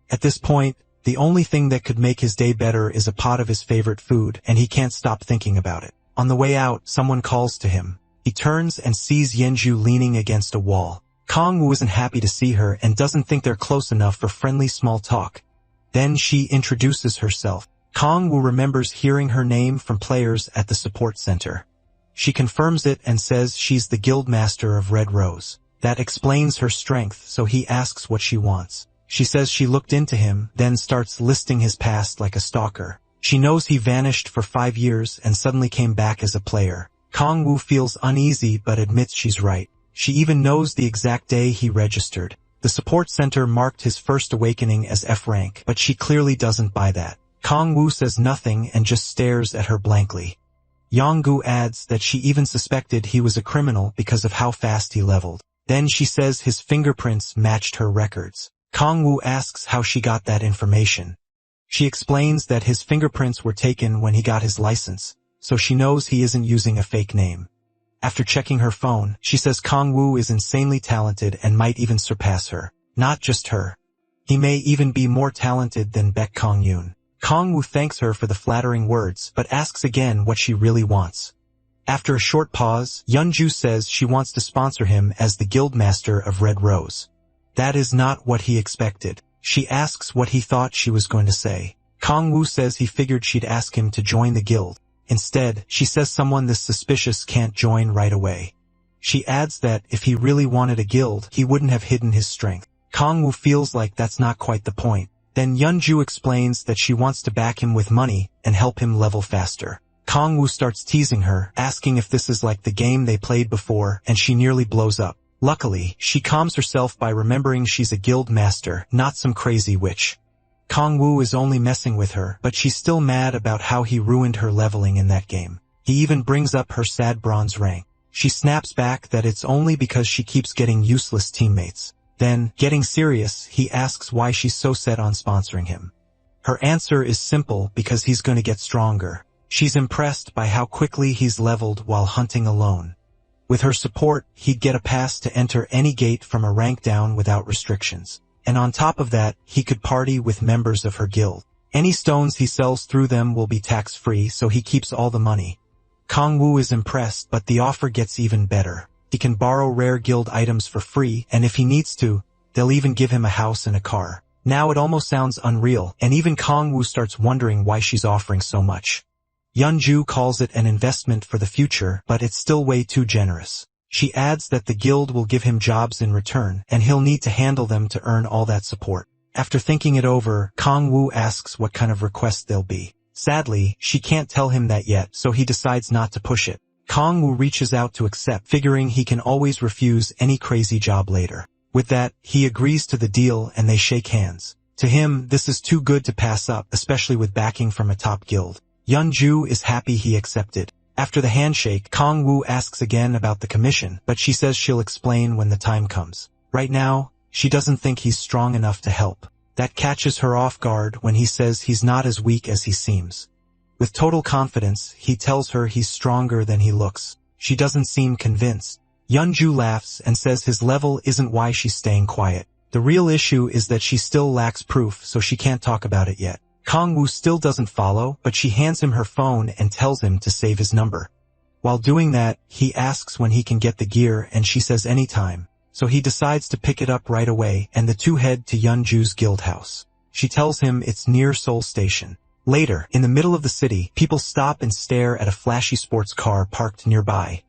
At this point, the only thing that could make his day better is a pot of his favorite food, and he can't stop thinking about it. On the way out, someone calls to him. He turns and sees Yenju leaning against a wall. Kong Wu isn't happy to see her and doesn't think they're close enough for friendly small talk. Then she introduces herself. Kong Wu remembers hearing her name from players at the support center. She confirms it and says she's the guildmaster of Red Rose. That explains her strength, so he asks what she wants. She says she looked into him, then starts listing his past like a stalker. She knows he vanished for 5 years and suddenly came back as a player. Kong Wu feels uneasy but admits she's right. She even knows the exact day he registered. The support center marked his first awakening as F rank, but she clearly doesn't buy that. Kong Wu says nothing and just stares at her blankly. Yonggu adds that she even suspected he was a criminal because of how fast he leveled. Then she says his fingerprints matched her records. Kong Wu asks how she got that information. She explains that his fingerprints were taken when he got his license, so she knows he isn't using a fake name. After checking her phone, she says Kong Woo is insanely talented and might even surpass her. Not just her. He may even be more talented than Baek Kong Yoon. Kong Woo thanks her for the flattering words, but asks again what she really wants. After a short pause, Yeonju says she wants to sponsor him as the guildmaster of Red Rose. That is not what he expected. She asks what he thought she was going to say. Kong Woo says he figured she'd ask him to join the guild. Instead, she says someone this suspicious can't join right away. She adds that if he really wanted a guild, he wouldn't have hidden his strength. Kong Woo feels like that's not quite the point. Then Yeonju explains that she wants to back him with money and help him level faster. Kong Woo starts teasing her, asking if this is like the game they played before, and she nearly blows up. Luckily, she calms herself by remembering she's a guild master, not some crazy witch. Kong Woo is only messing with her, but she's still mad about how he ruined her leveling in that game. He even brings up her sad bronze rank. She snaps back that it's only because she keeps getting useless teammates. Then, getting serious, he asks why she's so set on sponsoring him. Her answer is simple: because he's going to get stronger. She's impressed by how quickly he's leveled while hunting alone. With her support, he'd get a pass to enter any gate from a rank down without restrictions. And on top of that, he could party with members of her guild. Any stones he sells through them will be tax-free, so he keeps all the money. Kong Woo is impressed, but the offer gets even better. He can borrow rare guild items for free, and if he needs to, they'll even give him a house and a car. Now it almost sounds unreal, and even Kong Woo starts wondering why she's offering so much. Yeonju calls it an investment for the future, but it's still way too generous. She adds that the guild will give him jobs in return, and he'll need to handle them to earn all that support. After thinking it over, Kong Woo asks what kind of request they'll be. Sadly, she can't tell him that yet, so he decides not to push it. Kong Woo reaches out to accept, figuring he can always refuse any crazy job later. With that, he agrees to the deal and they shake hands. To him, this is too good to pass up, especially with backing from a top guild. Yeonju is happy he accepted. After the handshake, Kong Woo asks again about the commission, but she says she'll explain when the time comes. Right now, she doesn't think he's strong enough to help. That catches her off guard when he says he's not as weak as he seems. With total confidence, he tells her he's stronger than he looks. She doesn't seem convinced. Yeonju laughs and says his level isn't why she's staying quiet. The real issue is that she still lacks proof, so she can't talk about it yet. Kong Woo still doesn't follow, but she hands him her phone and tells him to save his number. While doing that, he asks when he can get the gear and she says anytime, so he decides to pick it up right away and the two head to Yeonju's guild house. She tells him it's near Seoul Station. Later, in the middle of the city, people stop and stare at a flashy sports car parked nearby.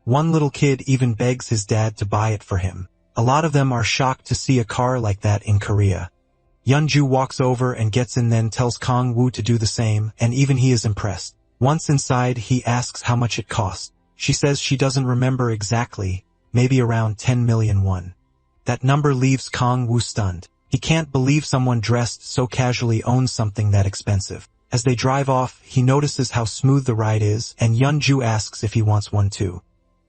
One little kid even begs his dad to buy it for him. A lot of them are shocked to see a car like that in Korea. Yeonju walks over and gets in, then tells Kong Woo to do the same, and even he is impressed. Once inside, he asks how much it cost. She says she doesn't remember exactly, maybe around 10 million won. That number leaves Kong Woo stunned. He can't believe someone dressed so casually owns something that expensive. As they drive off, he notices how smooth the ride is, and Yeonju asks if he wants one too.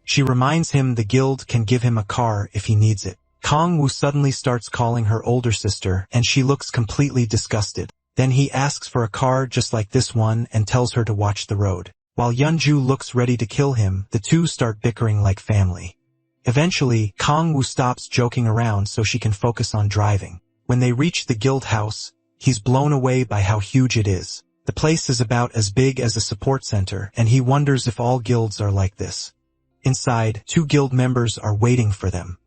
She reminds him the guild can give him a car if he needs it. Kong Woo suddenly starts calling her older sister, and she looks completely disgusted. Then he asks for a car just like this one and tells her to watch the road. While Yeonju looks ready to kill him, the two start bickering like family. Eventually, Kong Woo stops joking around so she can focus on driving. When they reach the guild house, he's blown away by how huge it is. The place is about as big as a support center, and he wonders if all guilds are like this. Inside, two guild members are waiting for them.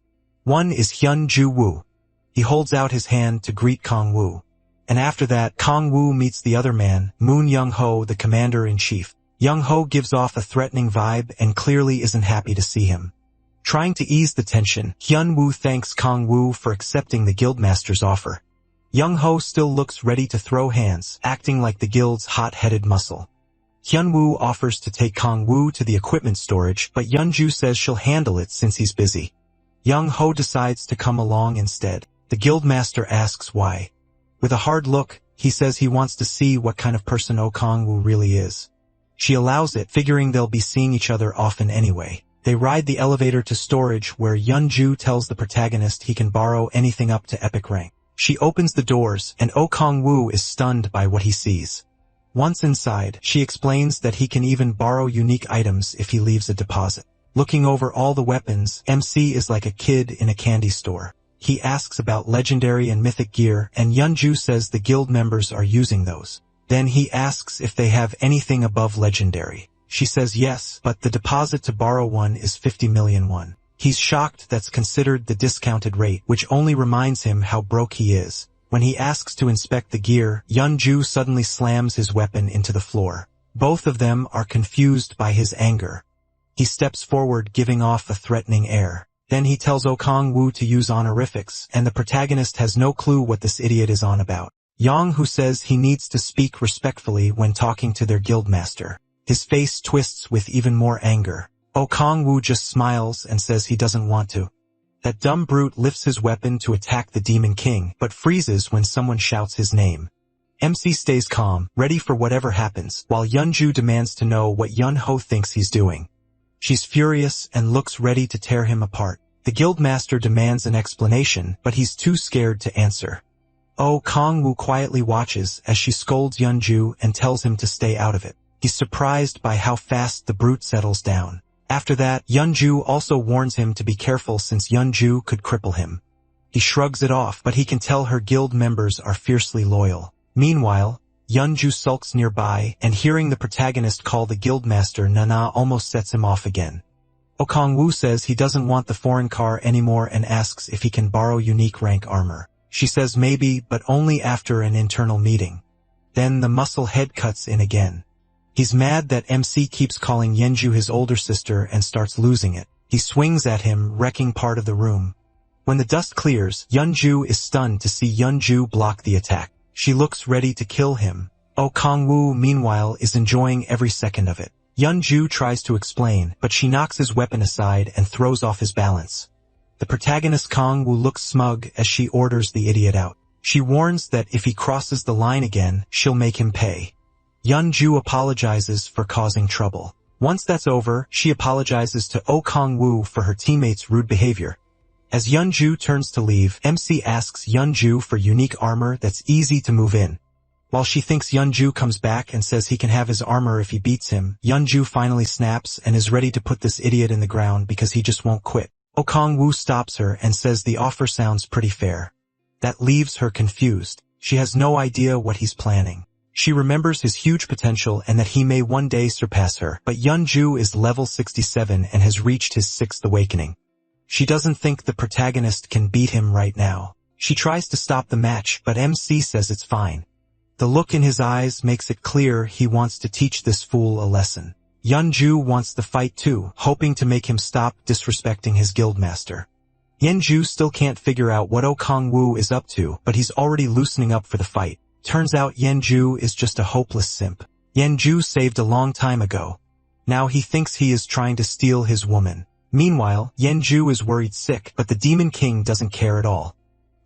One is Hyun-ju Woo. He holds out his hand to greet Kong Woo. And after that, Kong Woo meets the other man, Moon Young-ho, the commander-in-chief. Young-ho gives off a threatening vibe and clearly isn't happy to see him. Trying to ease the tension, Hyun-woo thanks Kong Woo for accepting the guildmaster's offer. Young-ho still looks ready to throw hands, acting like the guild's hot-headed muscle. Hyun-woo offers to take Kong Woo to the equipment storage, but Yeonju says she'll handle it since he's busy. Young-ho decides to come along instead. The guildmaster asks why. With a hard look, he says he wants to see what kind of person Kong Woo really is. She allows it, figuring they'll be seeing each other often anyway. They ride the elevator to storage, where Yeonju tells the protagonist he can borrow anything up to epic rank. She opens the doors, and Kong Woo is stunned by what he sees. Once inside, she explains that he can even borrow unique items if he leaves a deposit. Looking over all the weapons, MC is like a kid in a candy store. He asks about legendary and mythic gear, and Yeonju says the guild members are using those. Then he asks if they have anything above legendary. She says yes, but the deposit to borrow one is 50 million won. He's shocked that's considered the discounted rate, which only reminds him how broke he is. When he asks to inspect the gear, Yeonju suddenly slams his weapon into the floor. Both of them are confused by his anger. He steps forward, giving off a threatening air. Then he tells Oh Kang-woo to use honorifics, and the protagonist has no clue what this idiot is on about. Yong-hoo says he needs to speak respectfully when talking to their guildmaster. His face twists with even more anger. Oh Kang-woo just smiles and says he doesn't want to. That dumb brute lifts his weapon to attack the Demon King, but freezes when someone shouts his name. MC stays calm, ready for whatever happens, while Yeonju demands to know what Yeon-ho thinks he's doing. She's furious and looks ready to tear him apart. The guildmaster demands an explanation, but he's too scared to answer. Oh Kang-woo quietly watches as she scolds Yeonju and tells him to stay out of it. He's surprised by how fast the brute settles down. After that, Yeonju also warns him to be careful since Yeonju could cripple him. He shrugs it off, but he can tell her guild members are fiercely loyal. Meanwhile, Yeonju sulks nearby, and hearing the protagonist call the guildmaster Nana almost sets him off again. Oh Kang-woo says he doesn't want the foreign car anymore and asks if he can borrow unique rank armor. She says maybe, but only after an internal meeting. Then the muscle head cuts in again. He's mad that MC keeps calling Yeonju his older sister and starts losing it. He swings at him, wrecking part of the room. When the dust clears, Yeonju is stunned to see Yeonju block the attack. She looks ready to kill him. Oh Kang-woo, meanwhile, is enjoying every second of it. Yeonju tries to explain, but she knocks his weapon aside and throws off his balance. The protagonist Kang-woo looks smug as she orders the idiot out. She warns that if he crosses the line again, she'll make him pay. Yeonju apologizes for causing trouble. Once that's over, she apologizes to Oh Kang-woo for her teammates' rude behavior. As Yeonju turns to leave, MC asks Yeonju for unique armor that's easy to move in. While she thinks Yeonju comes back and says he can have his armor if he beats him, Yeonju finally snaps and is ready to put this idiot in the ground because he just won't quit. Oh Kang-woo stops her and says the offer sounds pretty fair. That leaves her confused. She has no idea what he's planning. She remembers his huge potential and that he may one day surpass her, but Yeonju is level 67 and has reached his 6th awakening. She doesn't think the protagonist can beat him right now. She tries to stop the match, but MC says it's fine. The look in his eyes makes it clear he wants to teach this fool a lesson. Yeonju wants the fight too, hoping to make him stop disrespecting his guildmaster. Yeonju still can't figure out what Oh Kang-woo is up to, but he's already loosening up for the fight. Turns out Yeonju is just a hopeless simp. Yeonju saved a long time ago. Now he thinks he is trying to steal his woman. Meanwhile, Yeonju is worried sick, but the Demon King doesn't care at all.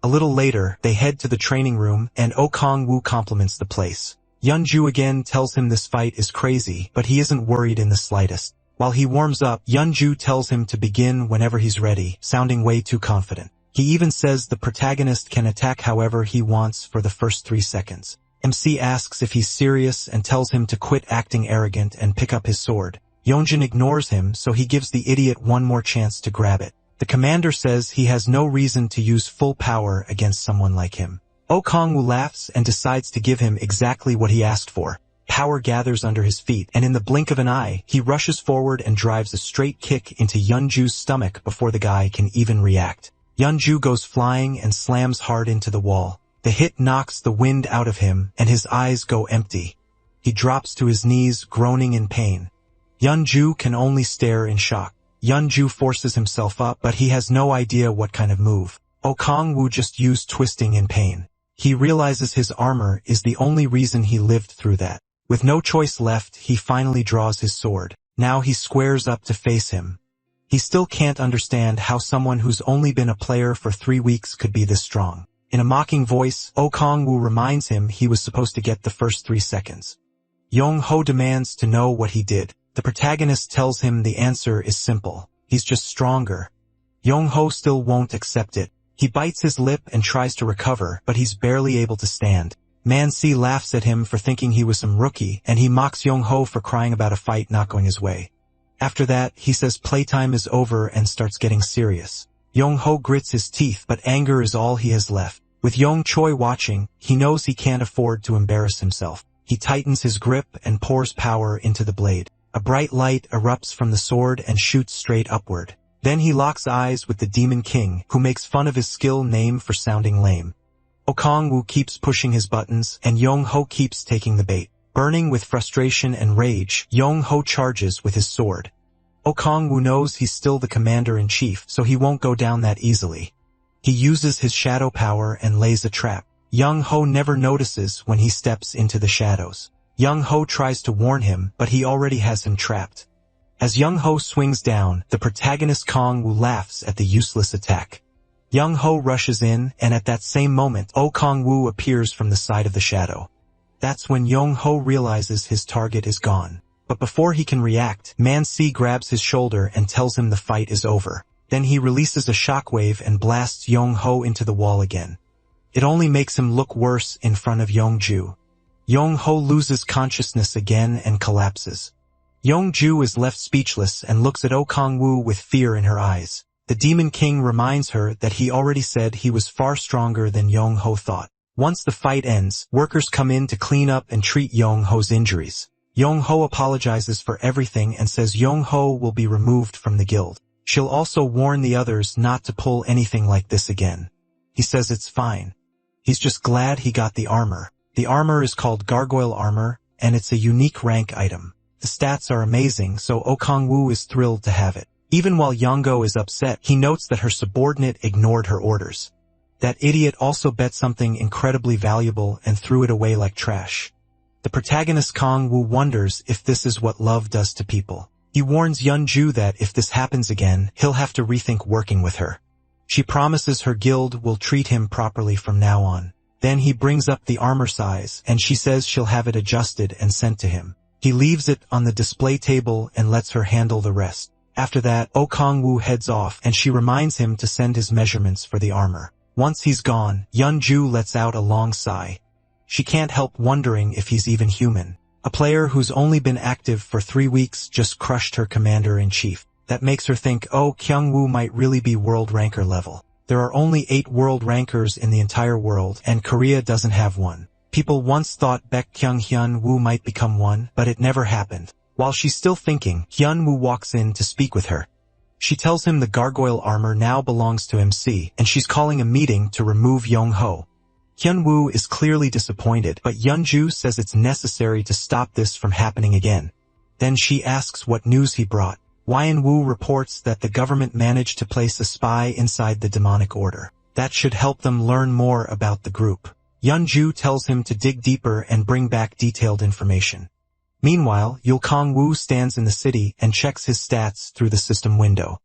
A little later, they head to the training room, and Oh Kang-woo compliments the place. Yeonju again tells him this fight is crazy, but he isn't worried in the slightest. While he warms up, Yeonju tells him to begin whenever he's ready, sounding way too confident. He even says the protagonist can attack however he wants for the first 3 seconds. MC asks if he's serious and tells him to quit acting arrogant and pick up his sword. Yeonjun ignores him, so he gives the idiot one more chance to grab it. The commander says he has no reason to use full power against someone like him. Oh Kang-woo laughs and decides to give him exactly what he asked for. Power gathers under his feet, and in the blink of an eye, he rushes forward and drives a straight kick into Yeonju's stomach before the guy can even react. Yeonju goes flying and slams hard into the wall. The hit knocks the wind out of him, and his eyes go empty. He drops to his knees, groaning in pain. Yeonju can only stare in shock. Yeonju forces himself up, but he has no idea what kind of move. Oh Kang-woo just used twisting in pain. He realizes his armor is the only reason he lived through that. With no choice left, he finally draws his sword. Now he squares up to face him. He still can't understand how someone who's only been a player for 3 weeks could be this strong. In a mocking voice, Oh Kang-woo reminds him he was supposed to get the first 3 seconds. Yeon-ho demands to know what he did. The protagonist tells him the answer is simple. He's just stronger. Yeon-ho still won't accept it. He bites his lip and tries to recover, but he's barely able to stand. Man-si laughs at him for thinking he was some rookie, and he mocks Yeon-ho for crying about a fight not going his way. After that, he says playtime is over and starts getting serious. Yong-ho grits his teeth, but anger is all he has left. With Yong-choi watching, he knows he can't afford to embarrass himself. He tightens his grip and pours power into the blade. A bright light erupts from the sword and shoots straight upward. Then he locks eyes with the Demon King, who makes fun of his skill name for sounding lame. Okong-woo keeps pushing his buttons, and Yong-ho keeps taking the bait. Burning with frustration and rage, Yong-ho charges with his sword. Okong-woo knows he's still the commander-in-chief, so he won't go down that easily. He uses his shadow power and lays a trap. Young-ho never notices when he steps into the shadows. Young-ho tries to warn him, but he already has him trapped. As Young-ho swings down, the protagonist Kong-woo laughs at the useless attack. Young-ho rushes in, and at that same moment, Kong-woo appears from the side of the shadow. That's when Young-ho realizes his target is gone. But before he can react, Man-si grabs his shoulder and tells him the fight is over. Then he releases a shockwave and blasts Yong-ho into the wall again. It only makes him look worse in front of Yong-ju. Yong-ho loses consciousness again and collapses. Yong-ju is left speechless and looks at Okong-woo with fear in her eyes. The Demon King reminds her that he already said he was far stronger than Yong-ho thought. Once the fight ends, workers come in to clean up and treat Yong-ho's injuries. Yong-ho apologizes for everything and says Yong-ho will be removed from the guild. She'll also warn the others not to pull anything like this again. He says it's fine. He's just glad he got the armor. The armor is called Gargoyle Armor, and it's a unique rank item. The stats are amazing, so Okong-woo is thrilled to have it. Even while Yongo is upset, he notes that her subordinate ignored her orders. That idiot also bet something incredibly valuable and threw it away like trash. The protagonist Kong-woo wonders if this is what love does to people. He warns Yun-ju that if this happens again, he'll have to rethink working with her. She promises her guild will treat him properly from now on. Then he brings up the armor size, and she says she'll have it adjusted and sent to him. He leaves it on the display table and lets her handle the rest. After that, Okong-woo heads off, and she reminds him to send his measurements for the armor. Once he's gone, Yun-ju lets out a long sigh. She can't help wondering if he's even human. A player who's only been active for 3 weeks just crushed her commander-in-chief. That makes her think, oh, Kyung-woo might really be world ranker level. There are only 8 world rankers in the entire world, and Korea doesn't have one. People once thought Baek Kyung-hyun-woo might become one, but it never happened. While she's still thinking, Hyun-woo walks in to speak with her. She tells him the gargoyle armor now belongs to MC, and she's calling a meeting to remove Yong-ho. Hyun-woo is clearly disappointed, but Yun-ju says it's necessary to stop this from happening again. Then she asks what news he brought. Woo reports that the government managed to place a spy inside the demonic order. That should help them learn more about the group. Yun-ju tells him to dig deeper and bring back detailed information. Meanwhile, Yul-kong-woo stands in the city and checks his stats through the system window.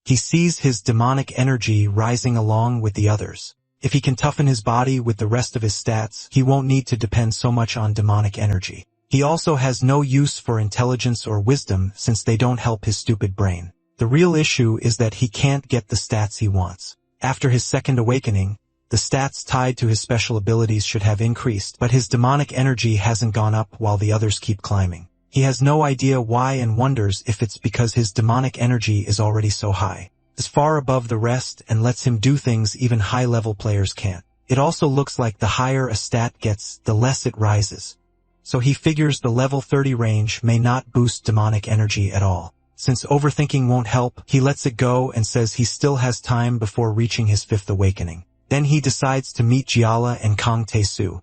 He sees his demonic energy rising along with the others. If he can toughen his body with the rest of his stats, he won't need to depend so much on demonic energy. He also has no use for intelligence or wisdom since they don't help his stupid brain. The real issue is that he can't get the stats he wants. After his second awakening, the stats tied to his special abilities should have increased, but his demonic energy hasn't gone up while the others keep climbing. He has no idea why and wonders if it's because his demonic energy is already so high. It's far above the rest and lets him do things even high-level players can't. It also looks like the higher a stat gets, the less it rises. So he figures the level 30 range may not boost demonic energy at all. Since overthinking won't help, he lets it go and says he still has time before reaching his 5th awakening. Then he decides to meet Jiala and Kang Tae-soo.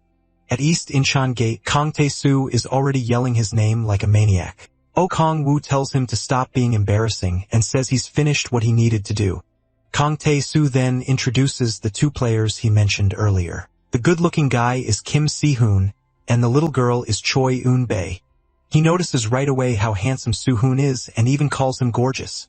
At East Incheon Gate, Kang Tae-soo is already yelling his name like a maniac. Okong-woo tells him to stop being embarrassing and says he's finished what he needed to do. Kang Tae-soo then introduces the 2 players he mentioned earlier. The good-looking guy is Kim Si-hoon, and the little girl is Choi Eun-bae. He notices right away how handsome Soo-hoon is and even calls him gorgeous.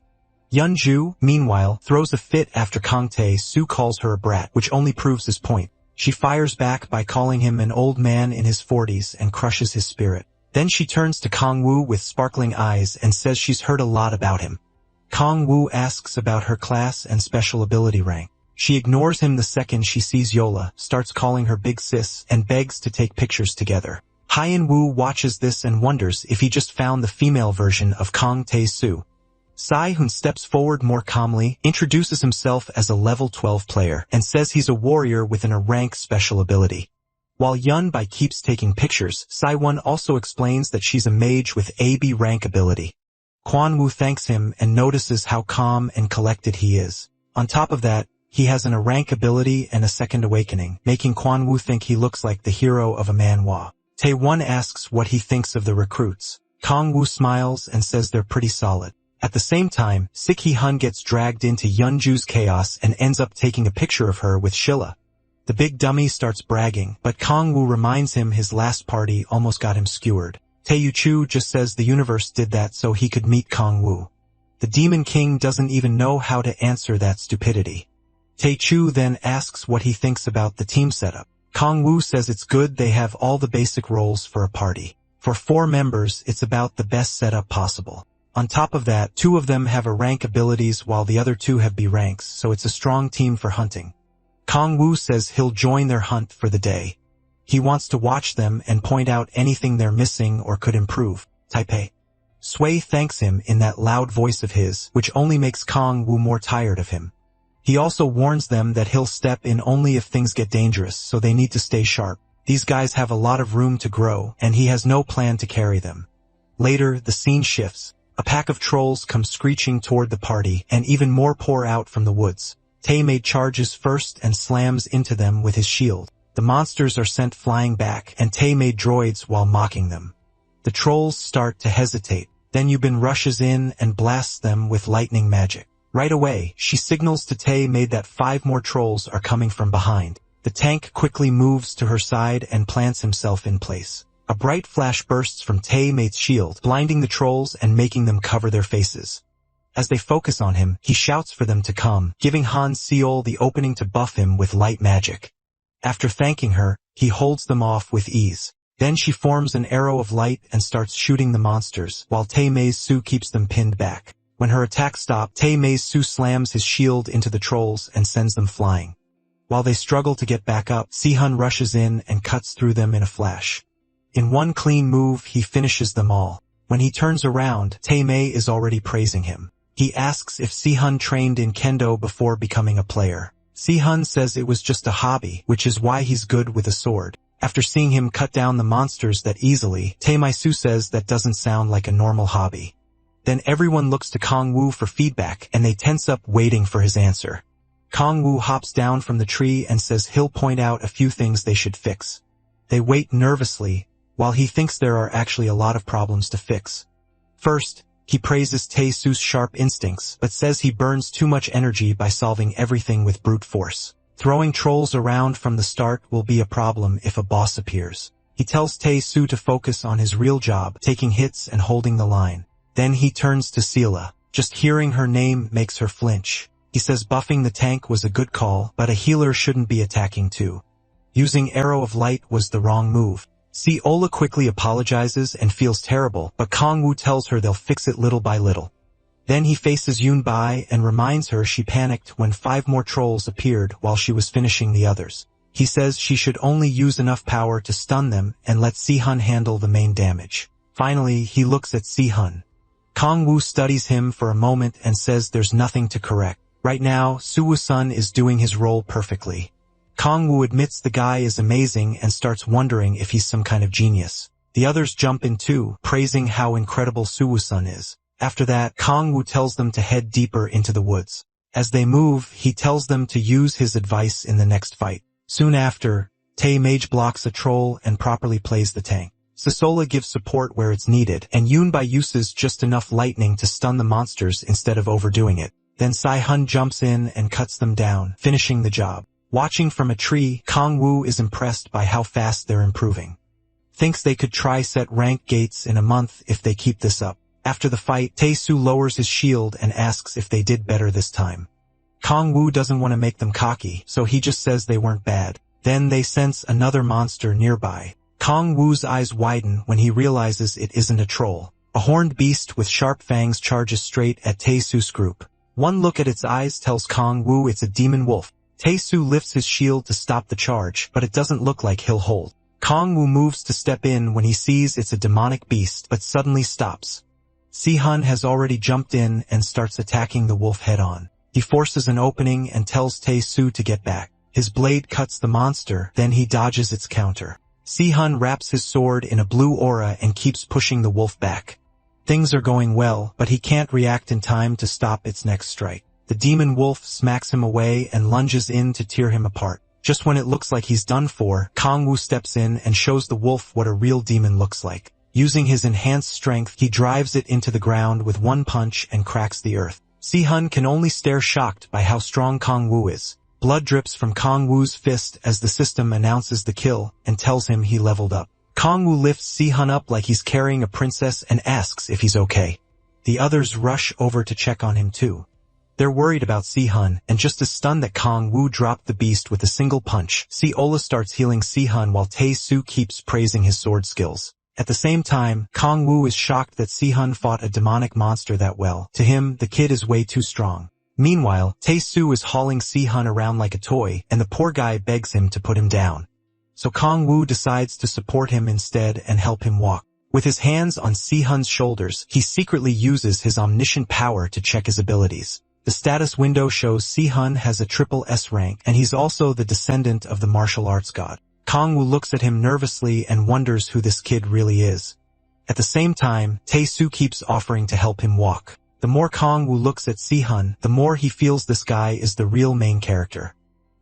Yun-ju, meanwhile, throws a fit after Kang Tae-soo calls her a brat, which only proves his point. She fires back by calling him an old man in his 40s and crushes his spirit. Then she turns to Kong-woo with sparkling eyes and says she's heard a lot about him. Kong-woo asks about her class and special ability rank. She ignores him the second she sees Yola, starts calling her big sis, and begs to take pictures together. Hyun-woo watches this and wonders if he just found the female version of Kang Tae-soo. Sai-hun steps forward more calmly, introduces himself as a level 12 player, and says he's a warrior with a rank special ability. While Yun-bai keeps taking pictures, Sai-won also explains that she's a mage with AB rank ability. Kwan-woo thanks him and notices how calm and collected he is. On top of that, he has a rank ability and a second awakening, making Kwan-woo think he looks like the hero of a manhwa. Tae-won asks what he thinks of the recruits. Kong-woo smiles and says they're pretty solid. At the same time, Sik-hee-hun gets dragged into Yeonju's chaos and ends up taking a picture of her with Shilla. The big dummy starts bragging, but Kong-woo reminds him his last party almost got him skewered. Tae-yu-chu just says the universe did that so he could meet Kong-woo. The Demon King doesn't even know how to answer that stupidity. Tae-chu then asks what he thinks about the team setup. Kong-woo says it's good they have all the basic roles for a party. For 4 members, it's about the best setup possible. On top of that, 2 of them have a rank abilities while the other 2 have B ranks, so it's a strong team for hunting. Kong-woo says he'll join their hunt for the day. He wants to watch them and point out anything they're missing or could improve. Taipei. Sui thanks him in that loud voice of his, which only makes Kong-woo more tired of him. He also warns them that he'll step in only if things get dangerous, so they need to stay sharp. These guys have a lot of room to grow, and he has no plan to carry them. Later, the scene shifts. A pack of trolls come screeching toward the party, and even more pour out from the woods. Tae-maid charges first and slams into them with his shield. The monsters are sent flying back, and Tae-maid droids while mocking them. The trolls start to hesitate. Then Yubin rushes in and blasts them with lightning magic. Right away, she signals to Tae-maid that 5 more trolls are coming from behind. The tank quickly moves to her side and plants himself in place. A bright flash bursts from Tae-maid's shield, blinding the trolls and making them cover their faces. As they focus on him, he shouts for them to come, giving Han Seol the opening to buff him with light magic. After thanking her, he holds them off with ease. Then she forms an arrow of light and starts shooting the monsters, while Tae-maid-su keeps them pinned back. When her attack stops, Tae-maid-su slams his shield into the trolls and sends them flying. While they struggle to get back up, Si-hun rushes in and cuts through them in a flash. In one clean move, he finishes them all. When he turns around, Tae-maid is already praising him. He asks if Si-hun trained in kendo before becoming a player. Si-hun says it was just a hobby, which is why he's good with a sword. After seeing him cut down the monsters that easily, Tae-maid-su says that doesn't sound like a normal hobby. Then everyone looks to Kong-woo for feedback, and they tense up waiting for his answer. Kong-woo hops down from the tree and says he'll point out a few things they should fix. They wait nervously, while he thinks there are actually a lot of problems to fix. First, he praises Tae-su's sharp instincts, but says he burns too much energy by solving everything with brute force. Throwing trolls around from the start will be a problem if a boss appears. He tells Tae-su to focus on his real job, taking hits and holding the line. Then he turns to Sela. Just hearing her name makes her flinch. He says buffing the tank was a good call, but a healer shouldn't be attacking too. Using Arrow of Light was the wrong move. Ola quickly apologizes and feels terrible, but Kong-woo tells her they'll fix it little by little. Then he faces Yun-bai and reminds her she panicked when 5 more trolls appeared while she was finishing the others. He says she should only use enough power to stun them and let Si-hun handle the main damage. Finally, he looks at Si-hun. Kong-woo studies him for a moment and says there's nothing to correct. Right now, Suwoo-sun is doing his role perfectly. Kong-woo admits the guy is amazing and starts wondering if he's some kind of genius. The others jump in too, praising how incredible Suwoo-sun is. After that, Kong-woo tells them to head deeper into the woods. As they move, he tells them to use his advice in the next fight. Soon after, Tae-maid blocks a troll and properly plays the tank. Sisola gives support where it's needed, and Yun-bai uses just enough lightning to stun the monsters instead of overdoing it. Then Si-hun jumps in and cuts them down, finishing the job. Watching from a tree, Kong-woo is impressed by how fast they're improving. Thinks they could try set rank gates in a month if they keep this up. After the fight, Tae-su lowers his shield and asks if they did better this time. Kong-woo doesn't want to make them cocky, so he just says they weren't bad. Then they sense another monster nearby. Kong-woo's eyes widen when he realizes it isn't a troll. A horned beast with sharp fangs charges straight at Tae-su's group. One look at its eyes tells Kong-woo it's a demon wolf. Tae-su lifts his shield to stop the charge, but it doesn't look like he'll hold. Kong-woo moves to step in when he sees it's a demonic beast, but suddenly stops. Si-hun has already jumped in and starts attacking the wolf head-on. He forces an opening and tells Tae-soo to get back. His blade cuts the monster, then he dodges its counter. Si-hun wraps his sword in a blue aura and keeps pushing the wolf back. Things are going well, but he can't react in time to stop its next strike. The demon wolf smacks him away and lunges in to tear him apart. Just when it looks like he's done for, Kang-woo steps in and shows the wolf what a real demon looks like. Using his enhanced strength, he drives it into the ground with one punch and cracks the earth. Si-hun can only stare shocked by how strong Kang-woo is. Blood drips from Kang-woo's fist as the system announces the kill and tells him he leveled up. Kang-woo lifts Si-hun up like he's carrying a princess and asks if he's okay. The others rush over to check on him too. They're worried about Si-hun, and just as stunned that Kang-woo dropped the beast with a single punch, Si-ola starts healing Si-hun while Tae-soo keeps praising his sword skills. At the same time, Kang-woo is shocked that Si-hun fought a demonic monster that well. To him, the kid is way too strong. Meanwhile, Tae-soo is hauling Si-hun around like a toy, and the poor guy begs him to put him down. So Kang-woo decides to support him instead and help him walk. With his hands on Si-hun's shoulders, he secretly uses his omniscient power to check his abilities. The status window shows Si-hun has a triple S rank, and he's also the descendant of the martial arts god. Kang-woo looks at him nervously and wonders who this kid really is. At the same time, Tae-soo keeps offering to help him walk. The more Kang-woo looks at Si-hun, the more he feels this guy is the real main character.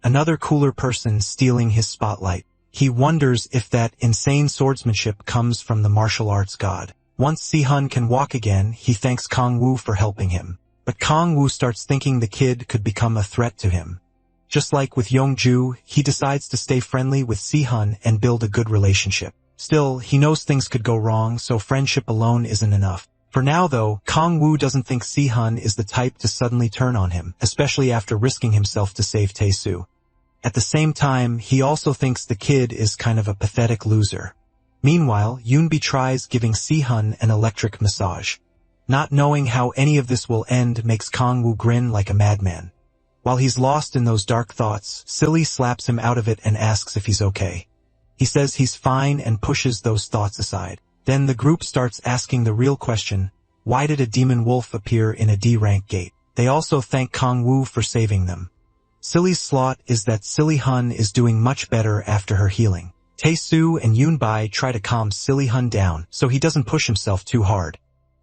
Another cooler person stealing his spotlight. He wonders if that insane swordsmanship comes from the martial arts god. Once Si-hun can walk again, he thanks Kang-woo for helping him. But Kang-woo starts thinking the kid could become a threat to him. Just like with Yongju, he decides to stay friendly with Si-hun and build a good relationship. Still, he knows things could go wrong, so friendship alone isn't enough. For now though, Kang-woo doesn't think Si-hun is the type to suddenly turn on him, especially after risking himself to save Tae-soo. At the same time, he also thinks the kid is kind of a pathetic loser. Meanwhile, Yoonbi tries giving Si-hun an electric massage. Not knowing how any of this will end makes Kang-woo grin like a madman. While he's lost in those dark thoughts, Silly slaps him out of it and asks if he's okay. He says he's fine and pushes those thoughts aside. Then the group starts asking the real question, why did a demon wolf appear in a D-rank gate? They also thank Kang-woo for saving them. Silly's slot is that Si-hun is doing much better after her healing. Tae-soo and Yoonbi try to calm Si-hun down so he doesn't push himself too hard.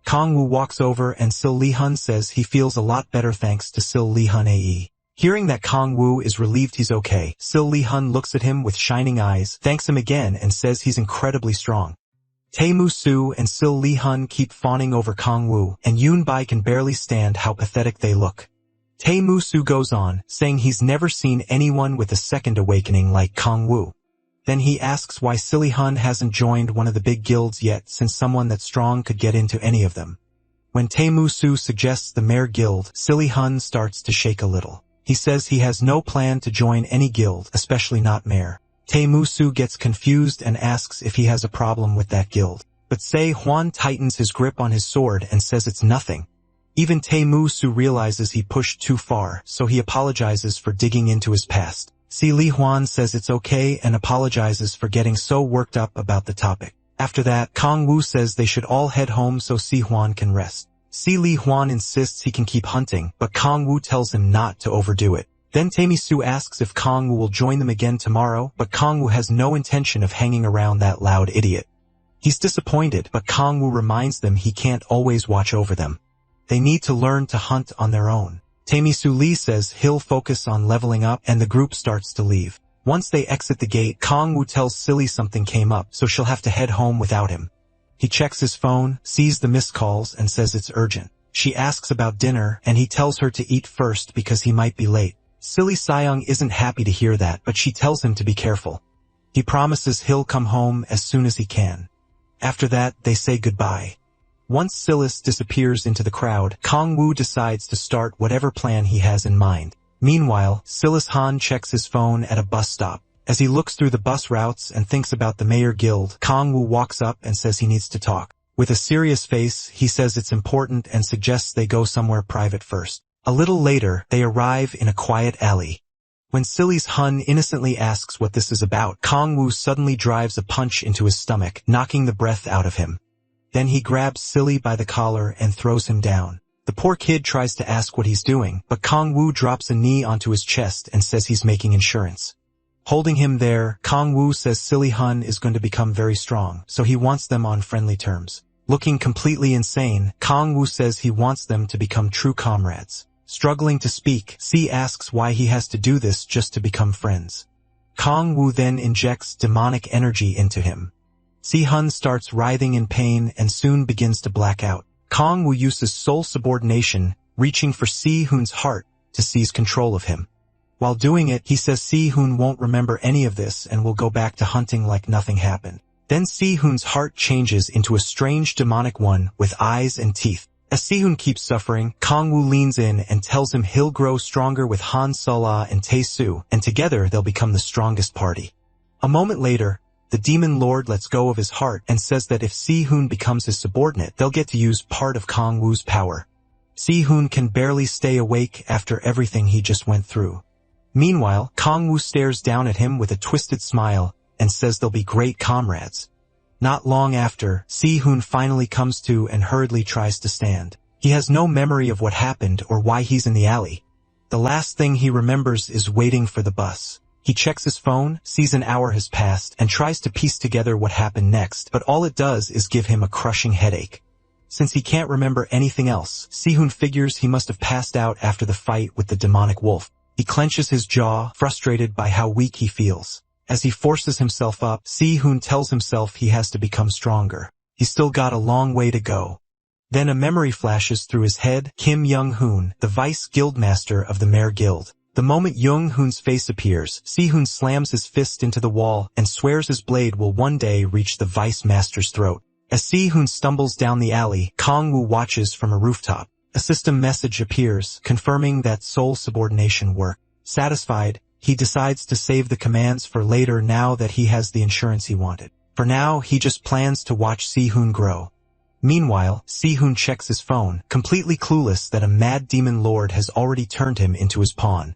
Kang-woo walks over and Si-hun says he feels a lot better thanks to Si-hun AE. Hearing that Kang-woo is relieved he's okay, Si-hun looks at him with shining eyes, thanks him again and says he's incredibly strong. Tae-moo-soo and Si-hun keep fawning over Kang-woo, and Yoonbi can barely stand how pathetic they look. Tae-moo-soo goes on, saying he's never seen anyone with a second awakening like Kang-woo. Then he asks why Si-hun hasn't joined one of the big guilds yet since someone that strong could get into any of them. When Tae-moo-soo suggests the Mare Guild, Si-hun starts to shake a little. He says he has no plan to join any guild, especially not Mare. Tae-moo-soo gets confused and asks if he has a problem with that guild. But Se-hwan tightens his grip on his sword and says it's nothing. Even Tae-moo-soo realizes he pushed too far, so he apologizes for digging into his past. Si-hwan says it's okay and apologizes for getting so worked up about the topic. After that, Kang-woo says they should all head home so Si-hwan can rest. Si-hwan insists he can keep hunting, but Kang-woo tells him not to overdo it. Then Tae-moo-soo asks if Kang-woo will join them again tomorrow, but Kang-woo has no intention of hanging around that loud idiot. He's disappointed, but Kang-woo reminds them he can't always watch over them. They need to learn to hunt on their own. Tae-moo-soo Lee says he'll focus on leveling up, and the group starts to leave. Once they exit the gate, Kang-woo tells Silly something came up, so she'll have to head home without him. He checks his phone, sees the missed calls, and says it's urgent. She asks about dinner, and he tells her to eat first because he might be late. Silly Seong isn't happy to hear that, but she tells him to be careful. He promises he'll come home as soon as he can. After that, they say goodbye. Once Silas disappears into the crowd, Kang-woo decides to start whatever plan he has in mind. Meanwhile, Silas Han checks his phone at a bus stop. As he looks through the bus routes and thinks about the Mayor Guild, Kang-woo walks up and says he needs to talk. With a serious face, he says it's important and suggests they go somewhere private first. A little later, they arrive in a quiet alley. When Silas Han innocently asks what this is about, Kang-woo suddenly drives a punch into his stomach, knocking the breath out of him. Then he grabs Silly by the collar and throws him down. The poor kid tries to ask what he's doing, but Kong-woo drops a knee onto his chest and says he's making insurance. Holding him there, Kong-woo says Silly Hun is going to become very strong, so he wants them on friendly terms. Looking completely insane, Kong-woo says he wants them to become true comrades. Struggling to speak, C asks why he has to do this just to become friends. Kong-woo then injects demonic energy into him. Si-hun starts writhing in pain and soon begins to black out. Kong-woo uses soul subordination, reaching for Si-hun's heart to seize control of him. While doing it, he says Si-hun won't remember any of this and will go back to hunting like nothing happened. Then Si-hun's heart changes into a strange demonic one with eyes and teeth. As Si-hun keeps suffering, Kong-woo leans in and tells him he'll grow stronger with Han Sula and Tae-soo, and together they'll become the strongest party. A moment later, the demon lord lets go of his heart and says that if Si-hun becomes his subordinate, they'll get to use part of Kong-woo's power. Si-hun can barely stay awake after everything he just went through. Meanwhile, Kong-woo stares down at him with a twisted smile and says they'll be great comrades. Not long after, Si-hun finally comes to and hurriedly tries to stand. He has no memory of what happened or why he's in the alley. The last thing he remembers is waiting for the bus. He checks his phone, sees an hour has passed, and tries to piece together what happened next, but all it does is give him a crushing headache. Since he can't remember anything else, Si-hun figures he must have passed out after the fight with the demonic wolf. He clenches his jaw, frustrated by how weak he feels. As he forces himself up, Si-hun tells himself he has to become stronger. He's still got a long way to go. Then a memory flashes through his head: Kim Young-hoon, the vice guildmaster of the Mare Guild. The moment Young-hoon's face appears, Si-hun slams his fist into the wall and swears his blade will one day reach the vice master's throat. As Si-hun stumbles down the alley, Kong-woo watches from a rooftop. A system message appears, confirming that soul subordination worked. Satisfied, he decides to save the commands for later now that he has the insurance he wanted. For now, he just plans to watch Si-hun grow. Meanwhile, Si-hun checks his phone, completely clueless that a mad demon lord has already turned him into his pawn.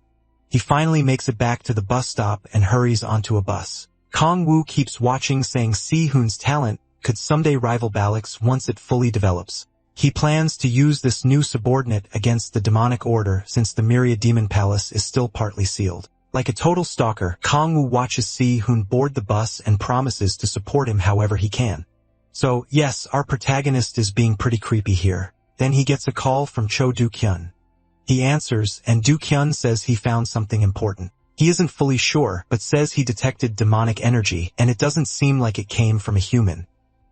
He finally makes it back to the bus stop and hurries onto a bus. Kong-woo keeps watching, saying Si-hun's talent could someday rival Balak's once it fully develops. He plans to use this new subordinate against the demonic order since the Myriad Demon Palace is still partly sealed. Like a total stalker, Kong-woo watches Si-hun board the bus and promises to support him however he can. So, yes, our protagonist is being pretty creepy here. Then he gets a call from Cho Do-kyun. He answers, and Do-kyun says he found something important. He isn't fully sure, but says he detected demonic energy, and it doesn't seem like it came from a human.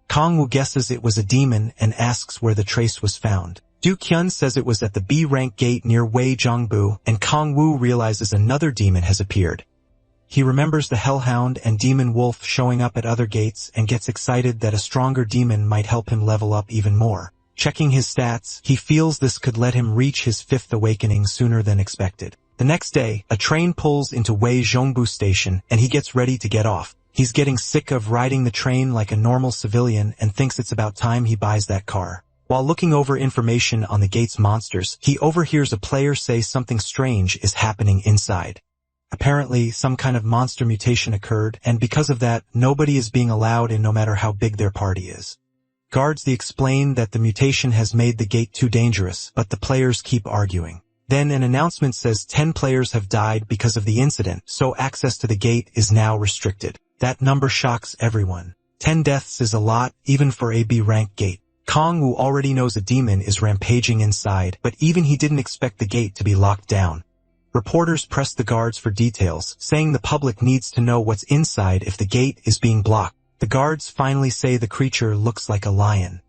Kong-woo guesses it was a demon and asks where the trace was found. Do-kyun says it was at the B-rank gate near Wei-jongbu, and Kong-woo realizes another demon has appeared. He remembers the Hellhound and Demon Wolf showing up at other gates and gets excited that a stronger demon might help him level up even more. Checking his stats, he feels this could let him reach his fifth awakening sooner than expected. The next day, a train pulls into Wei-jongbu station and he gets ready to get off. He's getting sick of riding the train like a normal civilian and thinks it's about time he buys that car. While looking over information on the gate's monsters, he overhears a player say something strange is happening inside. Apparently, some kind of monster mutation occurred, and because of that, nobody is being allowed in no matter how big their party is. Guards explain that the mutation has made the gate too dangerous, but the players keep arguing. Then an announcement says 10 players have died because of the incident, so access to the gate is now restricted. That number shocks everyone. 10 deaths is a lot, even for a B-rank gate. Kong-woo already knows a demon is rampaging inside, but even he didn't expect the gate to be locked down. Reporters press the guards for details, saying the public needs to know what's inside if the gate is being blocked. The guards finally say the creature looks like a lion.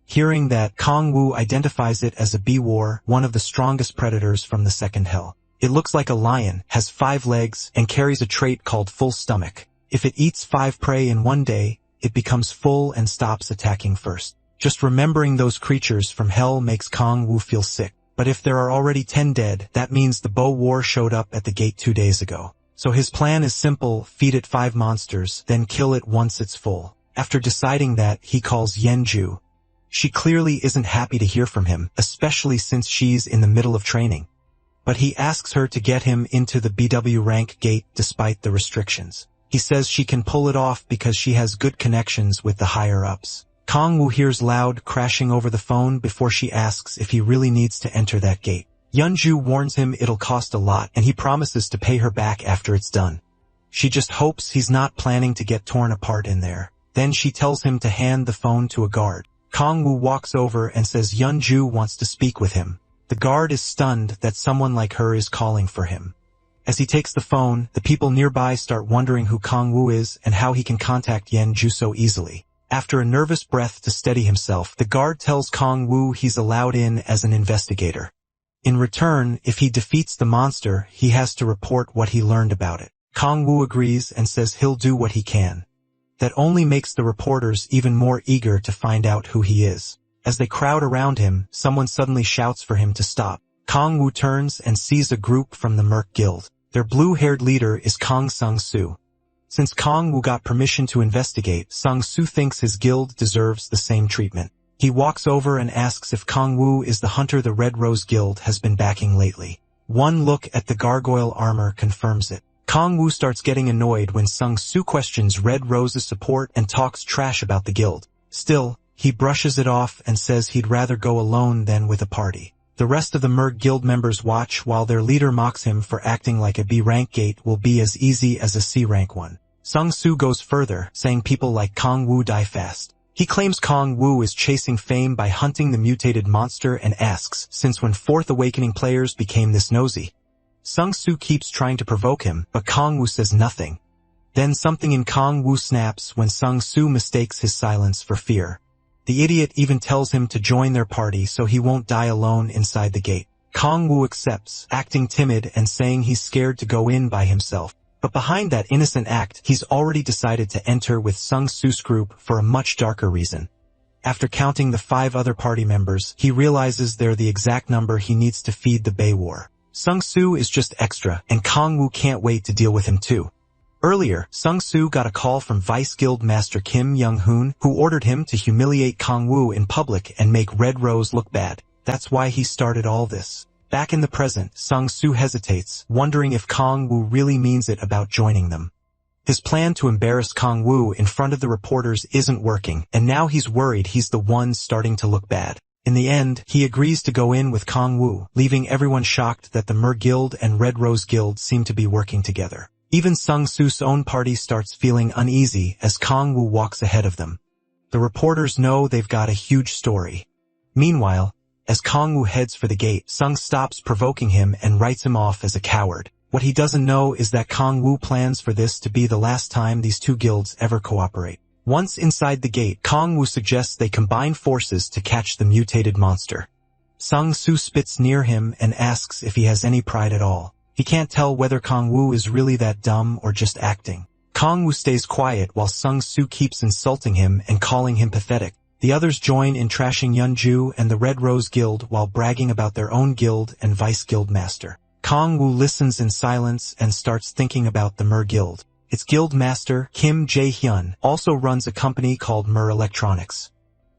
Hearing that, Kong-woo identifies it as a B-war, one of the strongest predators from the second hell. It looks like a lion, has 5 legs, and carries a trait called full stomach. If it eats 5 prey in one day, it becomes full and stops attacking first. Just remembering those creatures from hell makes Kong-woo feel sick. But if there are already 10 dead, that means the Bo War showed up at the gate 2 days ago. So his plan is simple: feed it 5 monsters, then kill it once it's full. After deciding that, he calls Yenju. She clearly isn't happy to hear from him, especially since she's in the middle of training. But he asks her to get him into the BW rank gate despite the restrictions. He says she can pull it off because she has good connections with the higher-ups. Kong Woo hears loud crashing over the phone before she asks if he really needs to enter that gate. Yeonju warns him it'll cost a lot and he promises to pay her back after it's done. She just hopes he's not planning to get torn apart in there. Then she tells him to hand the phone to a guard. Kong Woo walks over and says Yeonju wants to speak with him. The guard is stunned that someone like her is calling for him. As he takes the phone, the people nearby start wondering who Kong Woo is and how he can contact Yeonju so easily. After a nervous breath to steady himself, the guard tells Kong Woo he's allowed in as an investigator. In return, if he defeats the monster, he has to report what he learned about it. Kong Woo agrees and says he'll do what he can. That only makes the reporters even more eager to find out who he is. As they crowd around him, someone suddenly shouts for him to stop. Kong Woo turns and sees a group from the Merc Guild. Their blue-haired leader is Kong Sung-soo. Since Kong Woo got permission to investigate, Sung-soo thinks his guild deserves the same treatment. He walks over and asks if Kong Woo is the hunter the Red Rose Guild has been backing lately. One look at the gargoyle armor confirms it. Kong Woo starts getting annoyed when Sung-soo questions Red Rose's support and talks trash about the guild. Still, he brushes it off and says he'd rather go alone than with a party. The rest of the Merc Guild members watch while their leader mocks him for acting like a B-rank gate will be as easy as a C-rank one. Sung-soo goes further, saying people like Kong Woo die fast. He claims Kong Woo is chasing fame by hunting the mutated monster and asks, since when Fourth Awakening players became this nosy. Sung-soo keeps trying to provoke him, but Kong Woo says nothing. Then something in Kong Woo snaps when Sung-soo mistakes his silence for fear. The idiot even tells him to join their party so he won't die alone inside the gate. Kong Woo accepts, acting timid and saying he's scared to go in by himself. But behind that innocent act, he's already decided to enter with Sung-soo's group for a much darker reason. After counting the 5 other party members, he realizes they're the exact number he needs to feed the Bay War. Sung-soo is just extra, and Kong Woo can't wait to deal with him too. Earlier, Sung-soo got a call from Vice Guild Master Kim Young-hoon, who ordered him to humiliate Kong Woo in public and make Red Rose look bad. That's why he started all this. Back in the present, Sung-soo hesitates, wondering if Kong Woo really means it about joining them. His plan to embarrass Kong Woo in front of the reporters isn't working, and now he's worried he's the one starting to look bad. In the end, he agrees to go in with Kong Woo, leaving everyone shocked that the Mer Guild and Red Rose Guild seem to be working together. Even Sung-soo's own party starts feeling uneasy as Kong Woo walks ahead of them. The reporters know they've got a huge story. Meanwhile, as Kong Woo heads for the gate, Sung stops provoking him and writes him off as a coward. What he doesn't know is that Kong Woo plans for this to be the last time these two guilds ever cooperate. Once inside the gate, Kong Woo suggests they combine forces to catch the mutated monster. Sung-soo spits near him and asks if he has any pride at all. He can't tell whether Kong Woo is really that dumb or just acting. Kong Woo stays quiet while Sung-soo keeps insulting him and calling him pathetic. The others join in trashing Yeonju and the Red Rose Guild while bragging about their own guild and Vice Guild Master. Kong Woo listens in silence and starts thinking about the Mer Guild. Its guild master, Kim Jae-hyun, also runs a company called Mer Electronics.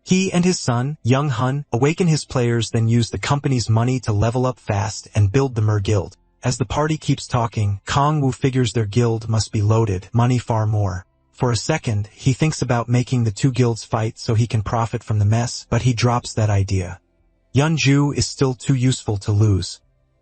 He and his son, Young-hun, awaken his players then use the company's money to level up fast and build the Mer Guild. As the party keeps talking, Kong Woo figures their guild must be loaded, money far more. For a second, he thinks about making the two guilds fight so he can profit from the mess, but he drops that idea. Yeonju is still too useful to lose.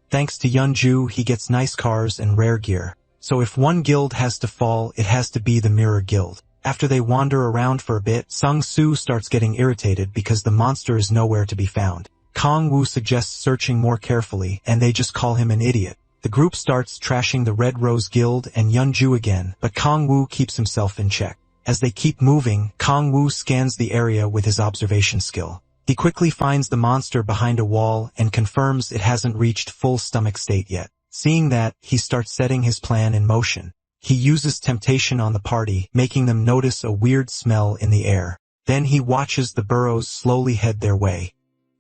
Thanks to Yeonju, he gets nice cars and rare gear. So if one guild has to fall, it has to be the Mirror Guild. After they wander around for a bit, Sung-soo starts getting irritated because the monster is nowhere to be found. Kong Woo suggests searching more carefully, and they just call him an idiot. The group starts trashing the Red Rose Guild and Yeonju again, but Kong Woo keeps himself in check. As they keep moving, Kong Woo scans the area with his observation skill. He quickly finds the monster behind a wall and confirms it hasn't reached full stomach state yet. Seeing that, he starts setting his plan in motion. He uses temptation on the party, making them notice a weird smell in the air. Then he watches the burrows slowly head their way.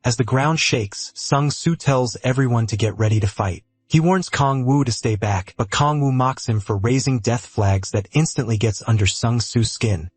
As the ground shakes, Sung-soo tells everyone to get ready to fight. He warns Kong Woo to stay back, but Kong Woo mocks him for raising death flags that instantly gets under Sung-soo's skin.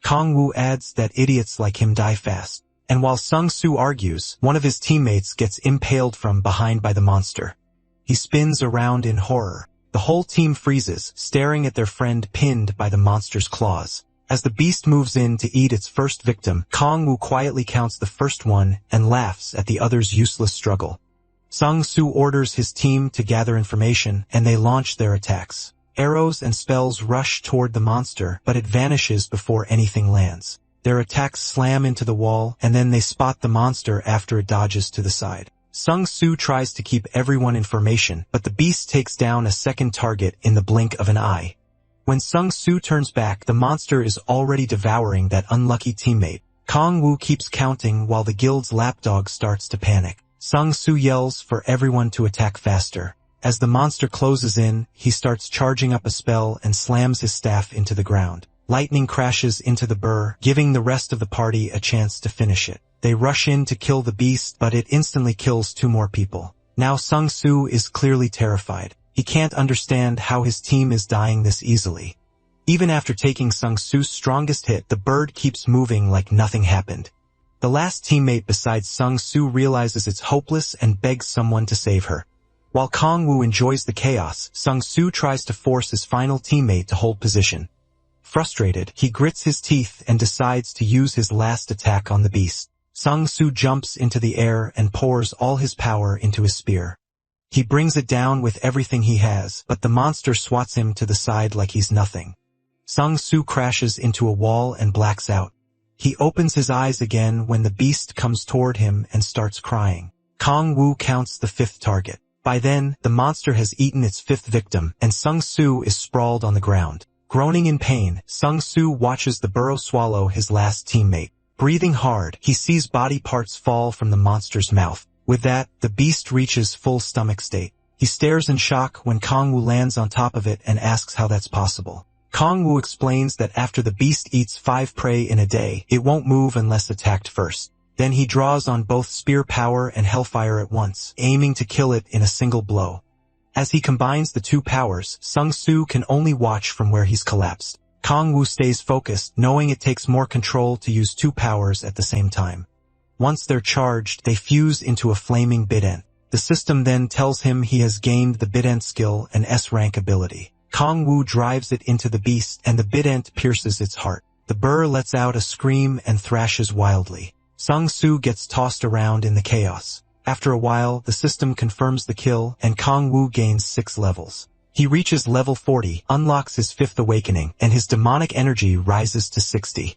Kong Woo adds that idiots like him die fast. And while Sung-soo argues, one of his teammates gets impaled from behind by the monster. He spins around in horror. The whole team freezes, staring at their friend pinned by the monster's claws. As the beast moves in to eat its first victim, Kong-woo quietly counts the first one and laughs at the other's useless struggle. Sung-soo orders his team to gather information, and they launch their attacks. Arrows and spells rush toward the monster, but it vanishes before anything lands. Their attacks slam into the wall, and then they spot the monster after it dodges to the side. Sung-soo tries to keep everyone information, but the beast takes down a second target in the blink of an eye. When Sung-soo turns back, the monster is already devouring that unlucky teammate. Kong-woo keeps counting while the guild's lapdog starts to panic. Sung-soo yells for everyone to attack faster. As the monster closes in, he starts charging up a spell and slams his staff into the ground. Lightning crashes into the burr, giving the rest of the party a chance to finish it. They rush in to kill the beast, but it instantly kills 2 more people. Now Sung-soo is clearly terrified. He can't understand how his team is dying this easily. Even after taking Sung-soo's strongest hit, the bird keeps moving like nothing happened. The last teammate besides Sung-soo realizes it's hopeless and begs someone to save her. While Kong-woo enjoys the chaos, Sung-soo tries to force his final teammate to hold position. Frustrated, he grits his teeth and decides to use his last attack on the beast. Sung-soo jumps into the air and pours all his power into his spear. He brings it down with everything he has, but the monster swats him to the side like he's nothing. Sung-soo crashes into a wall and blacks out. He opens his eyes again when the beast comes toward him and starts crying. Kong-woo counts the 5th target. By then, the monster has eaten its 5th victim, and Sung-soo is sprawled on the ground. Groaning in pain, Sung-soo watches the burrow swallow his last teammate. Breathing hard, he sees body parts fall from the monster's mouth. With that, the beast reaches full stomach state. He stares in shock when Kong-woo lands on top of it and asks how that's possible. Kong-woo explains that after the beast eats 5 prey in a day, it won't move unless attacked first. Then he draws on both spear power and hellfire at once, aiming to kill it in a single blow. As he combines the 2 powers, Sung-soo can only watch from where he's collapsed. Kong-woo stays focused, knowing it takes more control to use 2 powers at the same time. Once they're charged, they fuse into a flaming bident. The system then tells him he has gained the bident skill, an S-rank ability. Kong-woo drives it into the beast, and the bident pierces its heart. The burr lets out a scream and thrashes wildly. Sung-soo gets tossed around in the chaos. After a while, the system confirms the kill, and Kong-woo gains 6 levels. He reaches level 40, unlocks his 5th awakening, and his demonic energy rises to 60.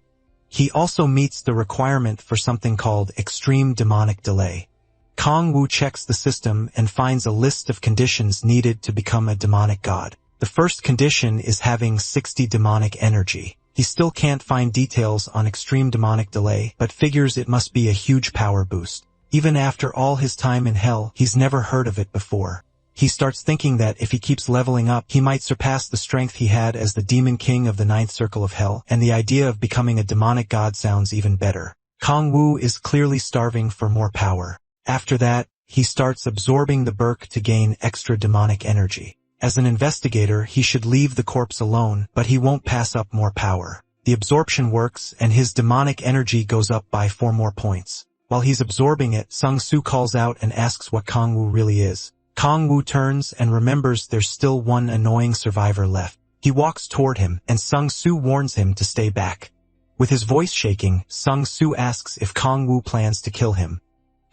He also meets the requirement for something called extreme demonic delay. Kong-woo checks the system and finds a list of conditions needed to become a demonic god. The first condition is having 60 demonic energy. He still can't find details on extreme demonic delay, but figures it must be a huge power boost. Even after all his time in hell, he's never heard of it before. He starts thinking that if he keeps leveling up, he might surpass the strength he had as the demon king of the 9th circle of hell, and the idea of becoming a demonic god sounds even better. Kong-woo is clearly starving for more power. After that, he starts absorbing the berk to gain extra demonic energy. As an investigator, he should leave the corpse alone, but he won't pass up more power. The absorption works, and his demonic energy goes up by 4 more points. While he's absorbing it, Sung-soo calls out and asks what Kong-woo really is. Kong-woo turns and remembers there's still one annoying survivor left. He walks toward him, and Sung-soo warns him to stay back. With his voice shaking, Sung-soo asks if Kong-woo plans to kill him.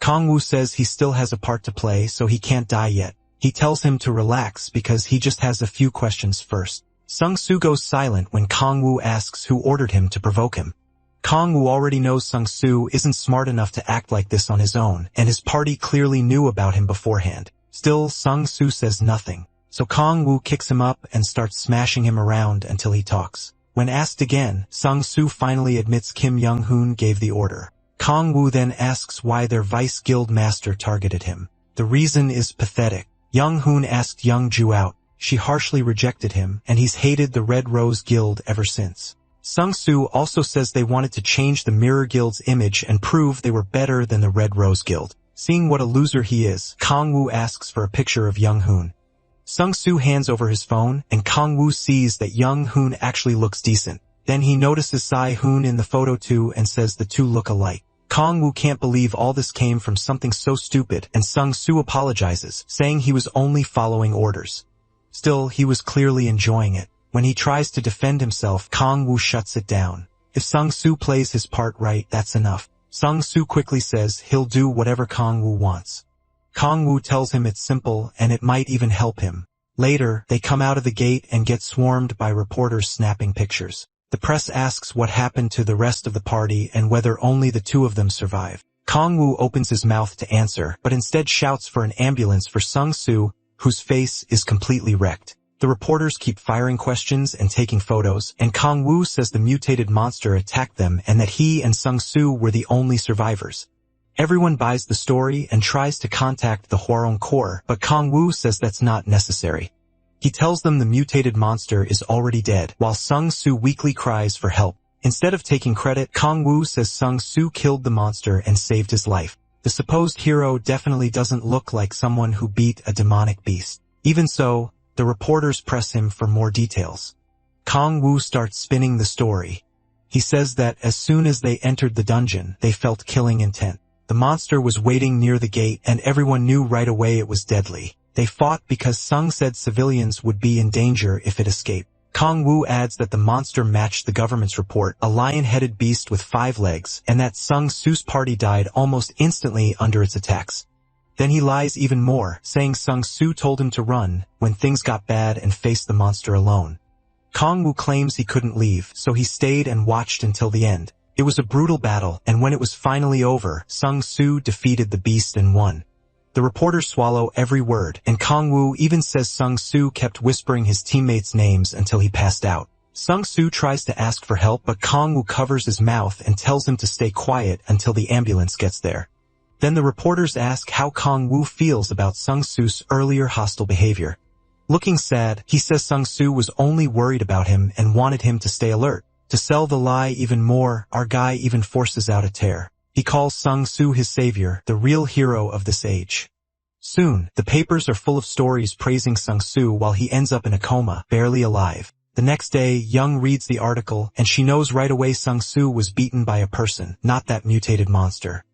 Kong-woo says he still has a part to play, so he can't die yet. He tells him to relax because he just has a few questions first. Sung-soo goes silent when Kong-woo asks who ordered him to provoke him. Kong-woo already knows Sung-soo isn't smart enough to act like this on his own, and his party clearly knew about him beforehand. Still, Sung-soo says nothing, so Kong-woo kicks him up and starts smashing him around until he talks. When asked again, Sung-soo finally admits Kim Young-hoon gave the order. Kong-woo then asks why their vice guild master targeted him. The reason is pathetic. Young-hoon asked Young-ju out. She harshly rejected him, and he's hated the Red Rose Guild ever since. Sung-soo also says they wanted to change the Mirror Guild's image and prove they were better than the Red Rose Guild. Seeing what a loser he is, Kong-woo asks for a picture of Young-hoon. Sung-soo hands over his phone, and Kong-woo sees that Young-hoon actually looks decent. Then he notices Sai-hoon in the photo too and says the two look alike. Kong-woo can't believe all this came from something so stupid, and Sung-soo apologizes, saying he was only following orders. Still, he was clearly enjoying it. When he tries to defend himself, Kang Woo shuts it down. If Sung-soo plays his part right, that's enough. Sung-soo quickly says he'll do whatever Kang Woo wants. Kang Woo tells him it's simple and it might even help him. Later, they come out of the gate and get swarmed by reporters snapping pictures. The press asks what happened to the rest of the party and whether only the two of them survive. Kang Woo opens his mouth to answer, but instead shouts for an ambulance for Sung-soo, whose face is completely wrecked. The reporters keep firing questions and taking photos, and Kang Woo says the mutated monster attacked them and that he and Sung-soo were the only survivors. Everyone buys the story and tries to contact the Hwarong Corps, but Kang Woo says that's not necessary. He tells them the mutated monster is already dead, while Sung-soo weakly cries for help. Instead of taking credit, Kang Woo says Sung-soo killed the monster and saved his life. The supposed hero definitely doesn't look like someone who beat a demonic beast. Even so, the reporters press him for more details. Kang Woo starts spinning the story. He says that as soon as they entered the dungeon, they felt killing intent. The monster was waiting near the gate and everyone knew right away it was deadly. They fought because Sung said civilians would be in danger if it escaped. Kang Woo adds that the monster matched the government's report, a lion-headed beast with 5 legs, and that Sung-soo's party died almost instantly under its attacks. Then he lies even more, saying Sung-soo told him to run when things got bad and faced the monster alone. Kang Woo claims he couldn't leave, so he stayed and watched until the end. It was a brutal battle, and when it was finally over, Sung-soo defeated the beast and won. The reporters swallow every word, and Kang Woo even says Sung-soo kept whispering his teammates' names until he passed out. Sung-soo tries to ask for help, but Kang Woo covers his mouth and tells him to stay quiet until the ambulance gets there. Then the reporters ask how Kang Woo feels about Sung-soo's earlier hostile behavior. Looking sad, he says Sung-soo was only worried about him and wanted him to stay alert. To sell the lie even more, our guy even forces out a tear. He calls Sung-soo his savior, the real hero of this age. Soon, the papers are full of stories praising Sung-soo while he ends up in a coma, barely alive. The next day, Young reads the article, and she knows right away Sung-soo was beaten by a person, not that mutated monster.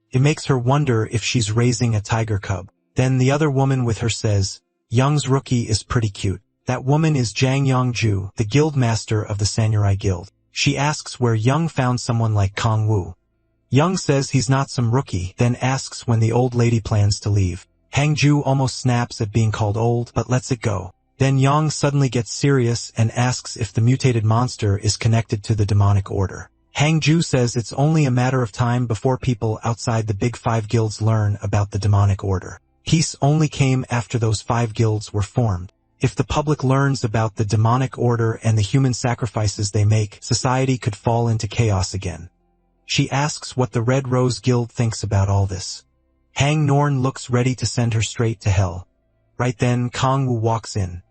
It makes her wonder if she's raising a tiger cub. Then the other woman with her says, Young's rookie is pretty cute. That woman is Jang Yong-ju, the guild master of the Samurai Guild. She asks where Young found someone like Kang Woo. Young says he's not some rookie, then asks when the old lady plans to leave. Hang-ju almost snaps at being called old, but lets it go. Then Young suddenly gets serious and asks if the mutated monster is connected to the demonic order. Hang-ju says it's only a matter of time before people outside the big 5 guilds learn about the demonic order. Peace only came after those 5 guilds were formed. If the public learns about the demonic order and the human sacrifices they make, society could fall into chaos again. She asks what the Red Rose Guild thinks about all this. Hang Norn looks ready to send her straight to hell. Right then, Kang Woo walks in.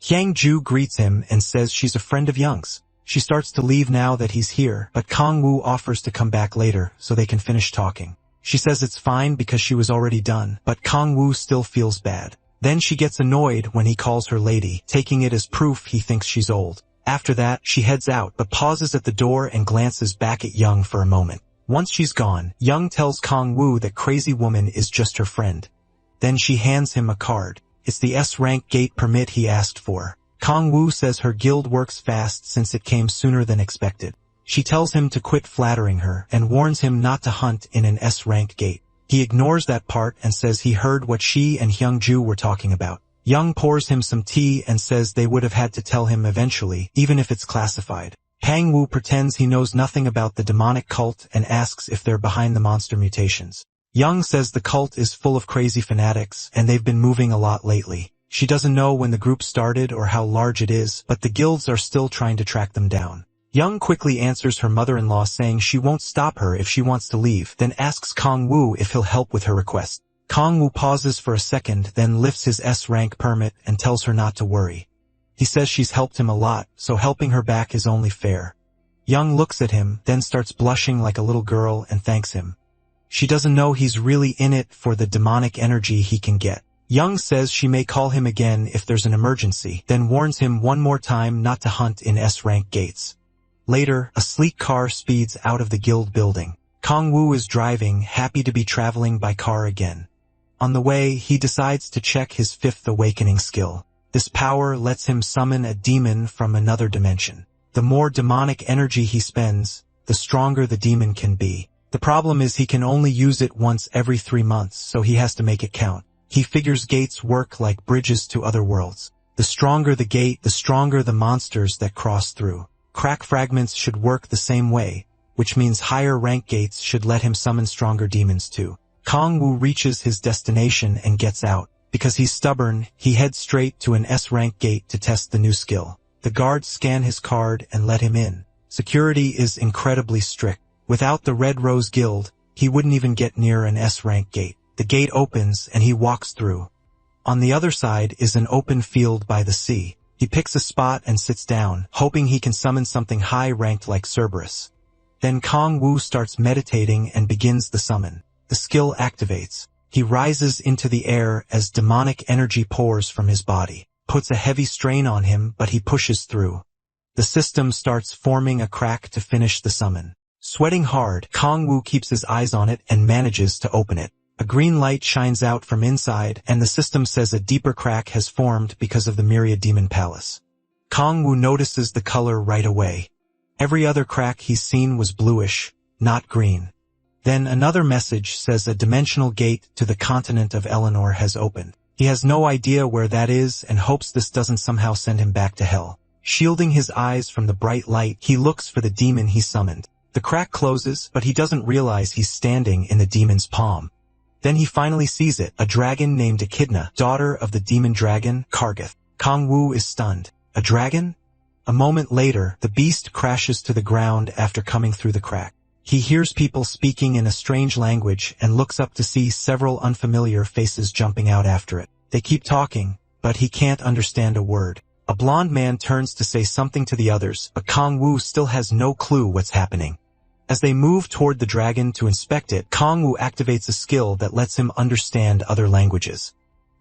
Hyang-ju greets him and says she's a friend of Young's. She starts to leave now that he's here, but Kang Woo offers to come back later so they can finish talking. She says it's fine because she was already done, but Kang Woo still feels bad. Then she gets annoyed when he calls her lady, taking it as proof he thinks she's old. After that, she heads out, but pauses at the door and glances back at Young for a moment. Once she's gone, Young tells Kang Woo that Crazy Woman is just her friend. Then she hands him a card. It's the S-rank gate permit he asked for. Kang Woo says her guild works fast since it came sooner than expected. She tells him to quit flattering her and warns him not to hunt in an S-rank gate. He ignores that part and says he heard what she and Hyung-ju were talking about. Young pours him some tea and says they would have had to tell him eventually, even if it's classified. Hang Woo pretends he knows nothing about the demonic cult and asks if they're behind the monster mutations. Young says the cult is full of crazy fanatics and they've been moving a lot lately. She doesn't know when the group started or how large it is, but the guilds are still trying to track them down. Young quickly answers her mother-in-law saying she won't stop her if she wants to leave, then asks Kang Woo if he'll help with her request. Kang Woo pauses for a second, then lifts his S-rank permit and tells her not to worry. He says she's helped him a lot, so helping her back is only fair. Young looks at him, then starts blushing like a little girl and thanks him. She doesn't know he's really in it for the demonic energy he can get. Young says she may call him again if there's an emergency, then warns him one more time not to hunt in S-rank gates. Later, a sleek car speeds out of the guild building. Kang Woo is driving, happy to be traveling by car again. On the way, he decides to check his 5th awakening skill. This power lets him summon a demon from another dimension. The more demonic energy he spends, the stronger the demon can be. The problem is he can only use it once every 3 months, so he has to make it count. He figures gates work like bridges to other worlds. The stronger the gate, the stronger the monsters that cross through. Crack fragments should work the same way, which means higher rank gates should let him summon stronger demons too. Kong Wu reaches his destination and gets out. Because he's stubborn, he heads straight to an S-rank gate to test the new skill. The guards scan his card and let him in. Security is incredibly strict. Without the Red Rose Guild, he wouldn't even get near an S-rank gate. The gate opens and he walks through. On the other side is an open field by the sea. He picks a spot and sits down, hoping he can summon something high-ranked like Cerberus. Then Kong Wu starts meditating and begins the summon. The skill activates. He rises into the air as demonic energy pours from his body, puts a heavy strain on him, but he pushes through. The system starts forming a crack to finish the summon. Sweating hard, Kong Wu keeps his eyes on it and manages to open it. A green light shines out from inside, and the system says a deeper crack has formed because of the Myriad Demon Palace. Kong Wu notices the color right away. Every other crack he's seen was bluish, not green. Then another message says a dimensional gate to the continent of Eleanor has opened. He has no idea where that is and hopes this doesn't somehow send him back to hell. Shielding his eyes from the bright light, he looks for the demon he summoned. The crack closes, but he doesn't realize he's standing in the demon's palm. Then he finally sees it, a dragon named Echidna, daughter of the demon dragon, Kargath. Kong Wu is stunned. A dragon? A moment later, the beast crashes to the ground after coming through the crack. He hears people speaking in a strange language and looks up to see several unfamiliar faces jumping out after it. They keep talking, but he can't understand a word. A blonde man turns to say something to the others, but Kong Wu still has no clue what's happening. As they move toward the dragon to inspect it, Kong Wu activates a skill that lets him understand other languages.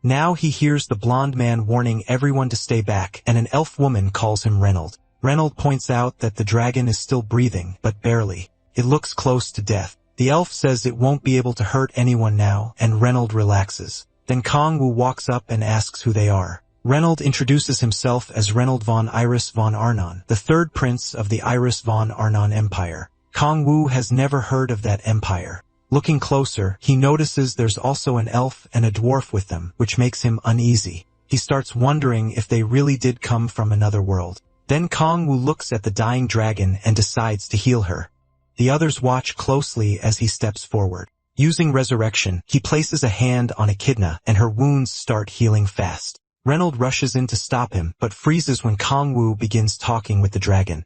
Now he hears the blonde man warning everyone to stay back, and an elf woman calls him Reynold. Reynold points out that the dragon is still breathing, but barely. It looks close to death. The elf says it won't be able to hurt anyone now, and Reynold relaxes. Then Kong Wu walks up and asks who they are. Reynold introduces himself as Reynold von Iris von Arnon, the third prince of the Iris von Arnon Empire. Kong Wu has never heard of that empire. Looking closer, he notices there's also an elf and a dwarf with them, which makes him uneasy. He starts wondering if they really did come from another world. Then Kong Wu looks at the dying dragon and decides to heal her. The others watch closely as he steps forward. Using resurrection, he places a hand on Echidna, and her wounds start healing fast. Reynold rushes in to stop him, but freezes when Kong Wu begins talking with the dragon.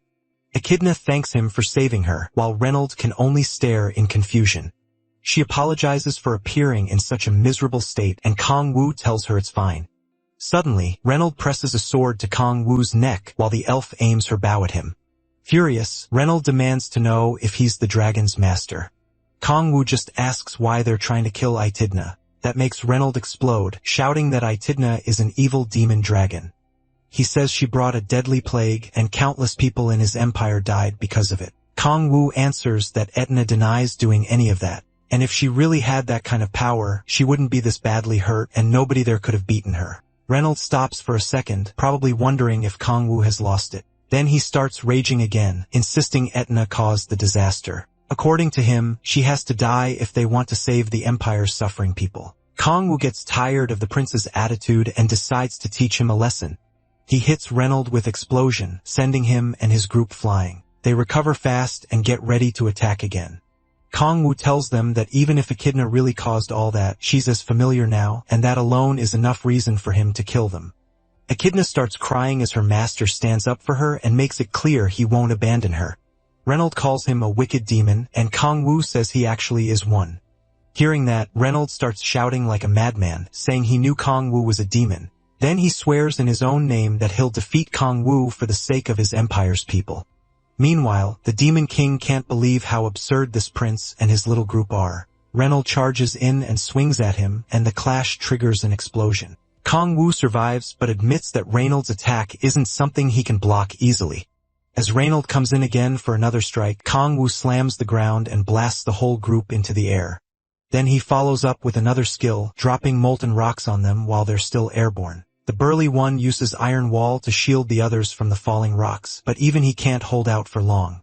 Echidna thanks him for saving her, while Reynold can only stare in confusion. She apologizes for appearing in such a miserable state, and Kong Wu tells her it's fine. Suddenly, Reynold presses a sword to Kong Wu's neck while the elf aims her bow at him. Furious, Reynold demands to know if he's the dragon's master. Kong Wu just asks why they're trying to kill Echidna. That makes Reynold explode, shouting that Echidna is an evil demon dragon. He says she brought a deadly plague, and countless people in his empire died because of it. Kong Wu answers that Echidna denies doing any of that, and if she really had that kind of power, she wouldn't be this badly hurt, and nobody there could have beaten her. Reynold stops for a second, probably wondering if Kong Wu has lost it. Then he starts raging again, insisting Echidna caused the disaster. According to him, she has to die if they want to save the empire's suffering people. Kong Wu gets tired of the prince's attitude and decides to teach him a lesson. He hits Reynold with explosion, sending him and his group flying. They recover fast and get ready to attack again. Kong Wu tells them that even if Echidna really caused all that, she's as familiar now, and that alone is enough reason for him to kill them. Echidna starts crying as her master stands up for her and makes it clear he won't abandon her. Reynold calls him a wicked demon, and Kong Wu says he actually is one. Hearing that, Reynold starts shouting like a madman, saying he knew Kong Wu was a demon. Then he swears in his own name that he'll defeat Kong Wu for the sake of his empire's people. Meanwhile, the Demon King can't believe how absurd this prince and his little group are. Reynold charges in and swings at him, and the clash triggers an explosion. Kong Wu survives but admits that Reynold's attack isn't something he can block easily. As Reynold comes in again for another strike, Kong Wu slams the ground and blasts the whole group into the air. Then he follows up with another skill, dropping molten rocks on them while they're still airborne. The burly one uses iron wall to shield the others from the falling rocks, but even he can't hold out for long.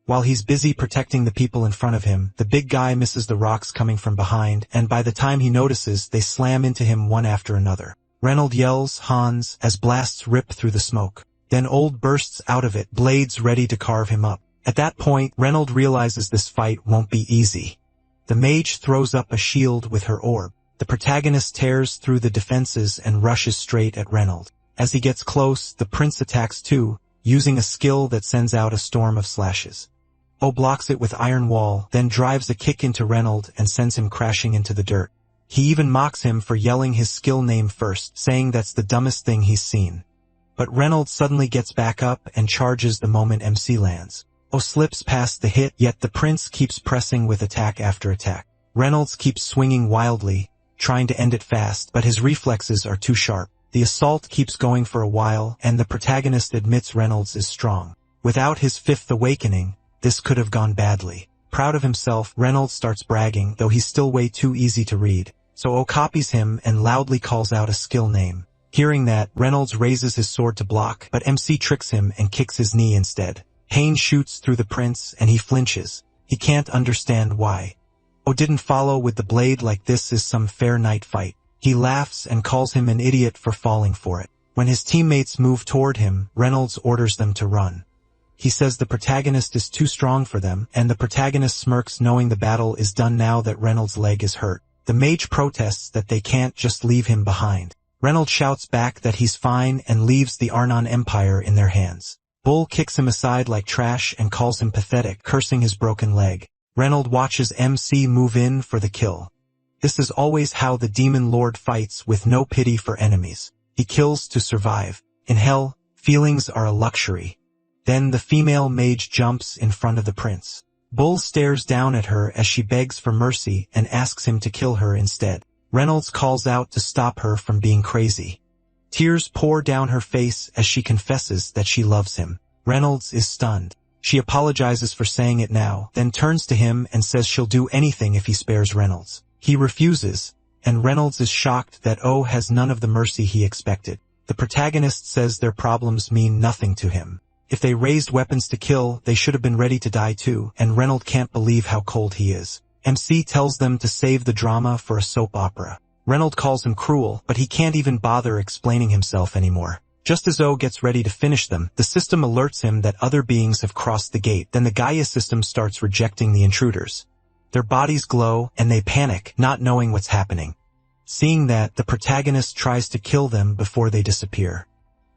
While he's busy protecting the people in front of him, the big guy misses the rocks coming from behind, and by the time he notices, they slam into him one after another. Reynold yells, "Hans," as blasts rip through the smoke. Then Old bursts out of it, blades ready to carve him up. At that point, Reynold realizes this fight won't be easy. The mage throws up a shield with her orb. The protagonist tears through the defenses and rushes straight at Reynold. As he gets close, the prince attacks too, using a skill that sends out a storm of slashes. O blocks it with iron wall, then drives a kick into Reynold and sends him crashing into the dirt. He even mocks him for yelling his skill name first, saying that's the dumbest thing he's seen. But Reynold suddenly gets back up and charges the moment MC lands. O slips past the hit, yet the prince keeps pressing with attack after attack. Reynolds keeps swinging wildly, trying to end it fast, but his reflexes are too sharp. The assault keeps going for a while, and the protagonist admits Reynolds is strong. Without his fifth awakening, this could have gone badly. Proud of himself, Reynolds starts bragging, though he's still way too easy to read. So O copies him and loudly calls out a skill name. Hearing that, Reynolds raises his sword to block, but MC tricks him and kicks his knee instead. Pain shoots through the prince, and he flinches. He can't understand why. O didn't follow with the blade like this is some fair night fight. He laughs and calls him an idiot for falling for it. When his teammates move toward him, Reynolds orders them to run. He says the protagonist is too strong for them, and the protagonist smirks knowing the battle is done now that Reynolds' leg is hurt. The mage protests that they can't just leave him behind. Reynolds shouts back that he's fine and leaves the Arnon Empire in their hands. Bull kicks him aside like trash and calls him pathetic, cursing his broken leg. Reynolds watches MC move in for the kill. This is always how the demon lord fights, with no pity for enemies. He kills to survive. In hell, feelings are a luxury. Then the female mage jumps in front of the prince. Bull stares down at her as she begs for mercy and asks him to kill her instead. Reynolds calls out to stop her from being crazy. Tears pour down her face as she confesses that she loves him. Reynolds is stunned. She apologizes for saying it now, then turns to him and says she'll do anything if he spares Reynolds. He refuses, and Reynolds is shocked that O has none of the mercy he expected. The protagonist says their problems mean nothing to him. If they raised weapons to kill, they should have been ready to die too, and Reynolds can't believe how cold he is. MC tells them to save the drama for a soap opera. Reynolds calls him cruel, but he can't even bother explaining himself anymore. Just as O gets ready to finish them, the system alerts him that other beings have crossed the gate. Then the Gaia system starts rejecting the intruders. Their bodies glow, and they panic, not knowing what's happening. Seeing that, the protagonist tries to kill them before they disappear.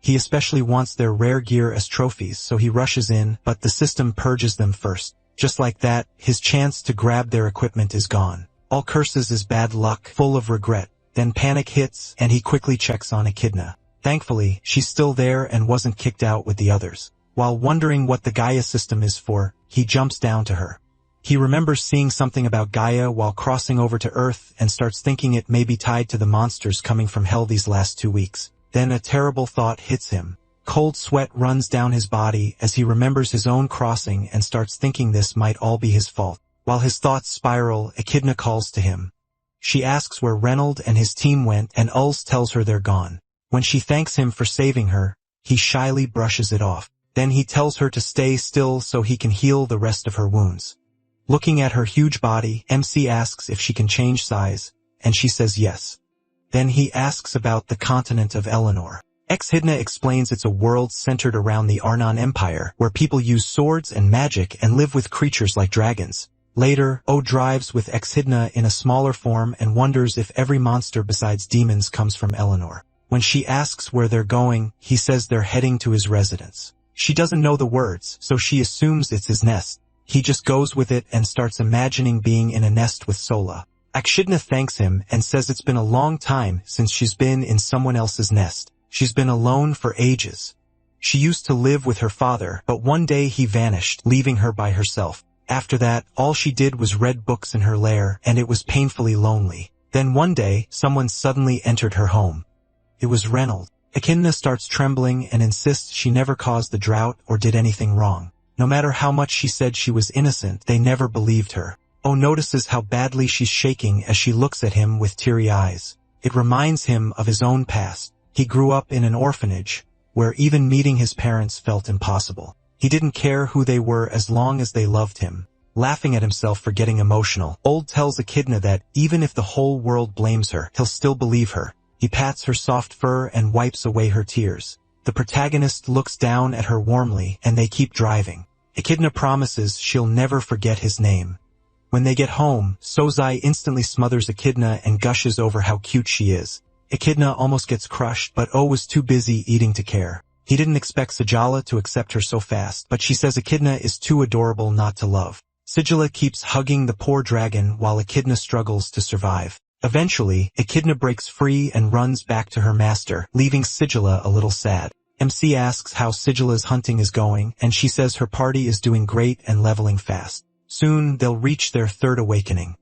He especially wants their rare gear as trophies, so he rushes in, but the system purges them first. Just like that, his chance to grab their equipment is gone. All curses is bad luck, full of regret. Then panic hits, and he quickly checks on Echidna. Thankfully, she's still there and wasn't kicked out with the others. While wondering what the Gaia system is for, he jumps down to her. He remembers seeing something about Gaia while crossing over to Earth and starts thinking it may be tied to the monsters coming from hell these last 2 weeks. Then a terrible thought hits him. Cold sweat runs down his body as he remembers his own crossing and starts thinking this might all be his fault. While his thoughts spiral, Echidna calls to him. She asks where Reynolds and his team went, and Ulz tells her they're gone. When she thanks him for saving her, he shyly brushes it off. Then he tells her to stay still so he can heal the rest of her wounds. Looking at her huge body, MC asks if she can change size, and she says yes. Then he asks about the continent of Eleanor. Echidna explains it's a world centered around the Arnon Empire, where people use swords and magic and live with creatures like dragons. Later, O drives with Echidna in a smaller form and wonders if every monster besides demons comes from Eleanor. When she asks where they're going, he says they're heading to his residence. She doesn't know the words, so she assumes it's his nest. He just goes with it and starts imagining being in a nest with Sola. Echidna thanks him and says it's been a long time since she's been in someone else's nest. She's been alone for ages. She used to live with her father, but one day he vanished, leaving her by herself. After that, all she did was read books in her lair, and it was painfully lonely. Then one day, someone suddenly entered her home. It was Reynolds. Echidna starts trembling and insists she never caused the drought or did anything wrong. No matter how much she said she was innocent, they never believed her. O notices how badly she's shaking as she looks at him with teary eyes. It reminds him of his own past. He grew up in an orphanage, where even meeting his parents felt impossible. He didn't care who they were as long as they loved him. Laughing at himself for getting emotional, Old tells Echidna that even if the whole world blames her, he'll still believe her. He pats her soft fur and wipes away her tears. The protagonist looks down at her warmly and they keep driving. Echidna promises she'll never forget his name. When they get home, Sozai instantly smothers Echidna and gushes over how cute she is. Echidna almost gets crushed, but O was too busy eating to care. He didn't expect Sigala to accept her so fast, but she says Echidna is too adorable not to love. Sigala keeps hugging the poor dragon while Echidna struggles to survive. Eventually, Echidna breaks free and runs back to her master, leaving Sigala a little sad. MC asks how Sigala's hunting is going, and she says her party is doing great and leveling fast. Soon, they'll reach their third awakening.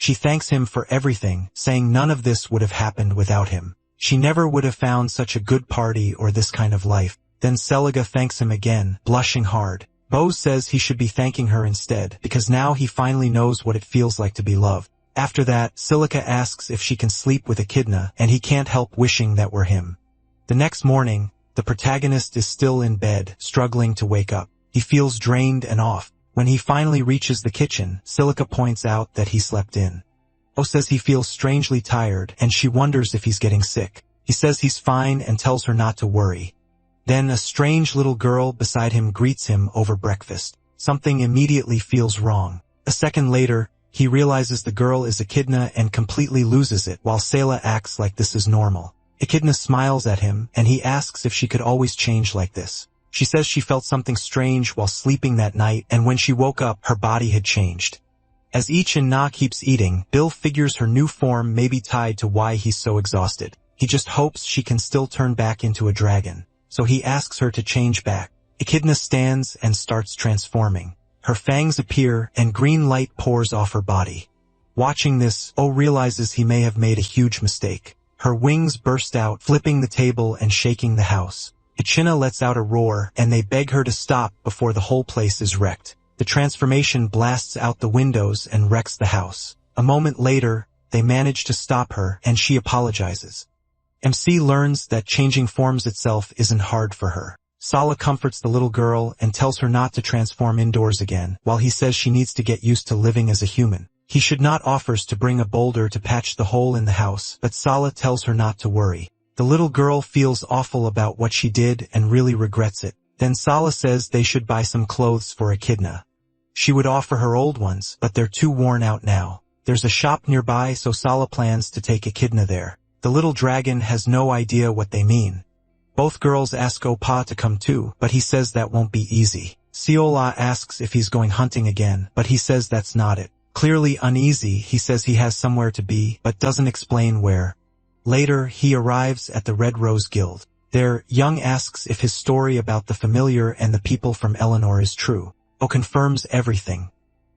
She thanks him for everything, saying none of this would have happened without him. She never would have found such a good party or this kind of life. Then Seliga thanks him again, blushing hard. Bo says he should be thanking her instead, because now he finally knows what it feels like to be loved. After that, Silica asks if she can sleep with Echidna, and he can't help wishing that were him. The next morning, the protagonist is still in bed, struggling to wake up. He feels drained and off. When he finally reaches the kitchen, Silica points out that he slept in. O says he feels strangely tired, and she wonders if he's getting sick. He says he's fine and tells her not to worry. Then a strange little girl beside him greets him over breakfast. Something immediately feels wrong. A second later, he realizes the girl is Echidna and completely loses it, while Sayla acts like this is normal. Echidna smiles at him, and he asks if she could always change like this. She says she felt something strange while sleeping that night, and when she woke up, her body had changed. As Na keeps eating, Bill figures her new form may be tied to why he's so exhausted. He just hopes she can still turn back into a dragon. So he asks her to change back. Echidna stands and starts transforming. Her fangs appear, and green light pours off her body. Watching this, O realizes he may have made a huge mistake. Her wings burst out, flipping the table and shaking the house. Echidna lets out a roar, and they beg her to stop before the whole place is wrecked. The transformation blasts out the windows and wrecks the house. A moment later, they manage to stop her, and she apologizes. MC learns that changing forms itself isn't hard for her. Sala comforts the little girl and tells her not to transform indoors again, while he says she needs to get used to living as a human. He should not offers to bring a boulder to patch the hole in the house, but Sala tells her not to worry. The little girl feels awful about what she did and really regrets it. Then Sala says they should buy some clothes for Echidna. She would offer her old ones, but they're too worn out now. There's a shop nearby, so Sala plans to take Echidna there. The little dragon has no idea what they mean. Both girls ask Opa to come too, but he says that won't be easy. Siola asks if he's going hunting again, but he says that's not it. Clearly uneasy, he says he has somewhere to be, but doesn't explain where. Later, he arrives at the Red Rose Guild. There, Young asks if his story about the familiar and the people from Eleanor is true. O confirms everything.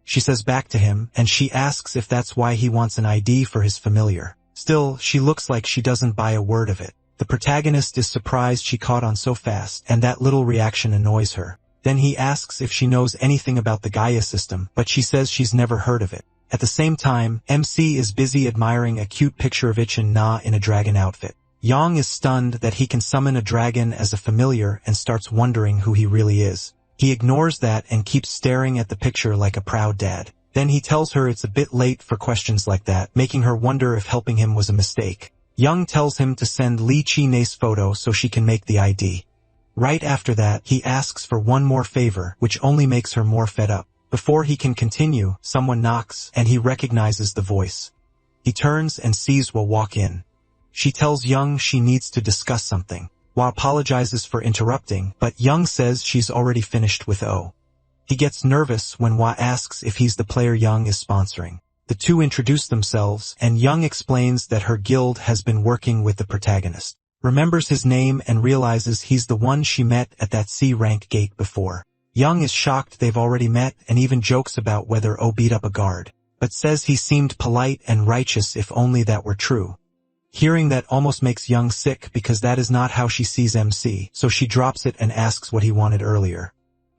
She says back to him, and she asks if that's why he wants an ID for his familiar. Still, she looks like she doesn't buy a word of it. The protagonist is surprised she caught on so fast, and that little reaction annoys her. Then he asks if she knows anything about the Gaia system, but she says she's never heard of it. At the same time, MC is busy admiring a cute picture of Na in a dragon outfit. Yang is stunned that he can summon a dragon as a familiar and starts wondering who he really is. He ignores that and keeps staring at the picture like a proud dad. Then he tells her it's a bit late for questions like that, making her wonder if helping him was a mistake. Young tells him to send Li Chi-Nei's photo so she can make the ID. Right after that, he asks for one more favor, which only makes her more fed up. Before he can continue, someone knocks, and he recognizes the voice. He turns and sees Wa walk in. She tells Young she needs to discuss something. Wa apologizes for interrupting, but Young says she's already finished with O. He gets nervous when Wa asks if he's the player Young is sponsoring. The two introduce themselves, and Young explains that her guild has been working with the protagonist. Remembers his name and realizes he's the one she met at that C-rank gate before. Young is shocked they've already met and even jokes about whether O beat up a guard, but says he seemed polite and righteous if only that were true. Hearing that almost makes Young sick because that is not how she sees MC, so she drops it and asks what he wanted earlier.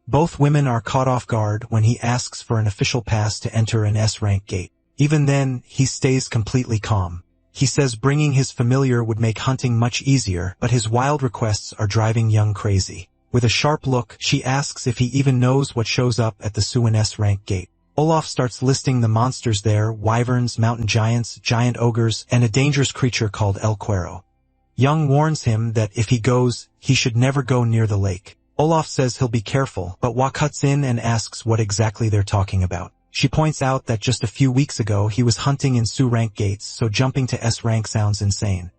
Both women are caught off guard when he asks for an official pass to enter an S-rank gate. Even then, he stays completely calm. He says bringing his familiar would make hunting much easier, but his wild requests are driving Young crazy. With a sharp look, she asks if he even knows what shows up at the Suan S rank gate. Olaf starts listing the monsters there: wyverns, mountain giants, giant ogres, and a dangerous creature called El Cuero. Young warns him that if he goes, he should never go near the lake. Olaf says he'll be careful, but Wa cuts in and asks what exactly they're talking about. She points out that just a few weeks ago he was hunting in Su rank gates, so jumping to S rank sounds insane.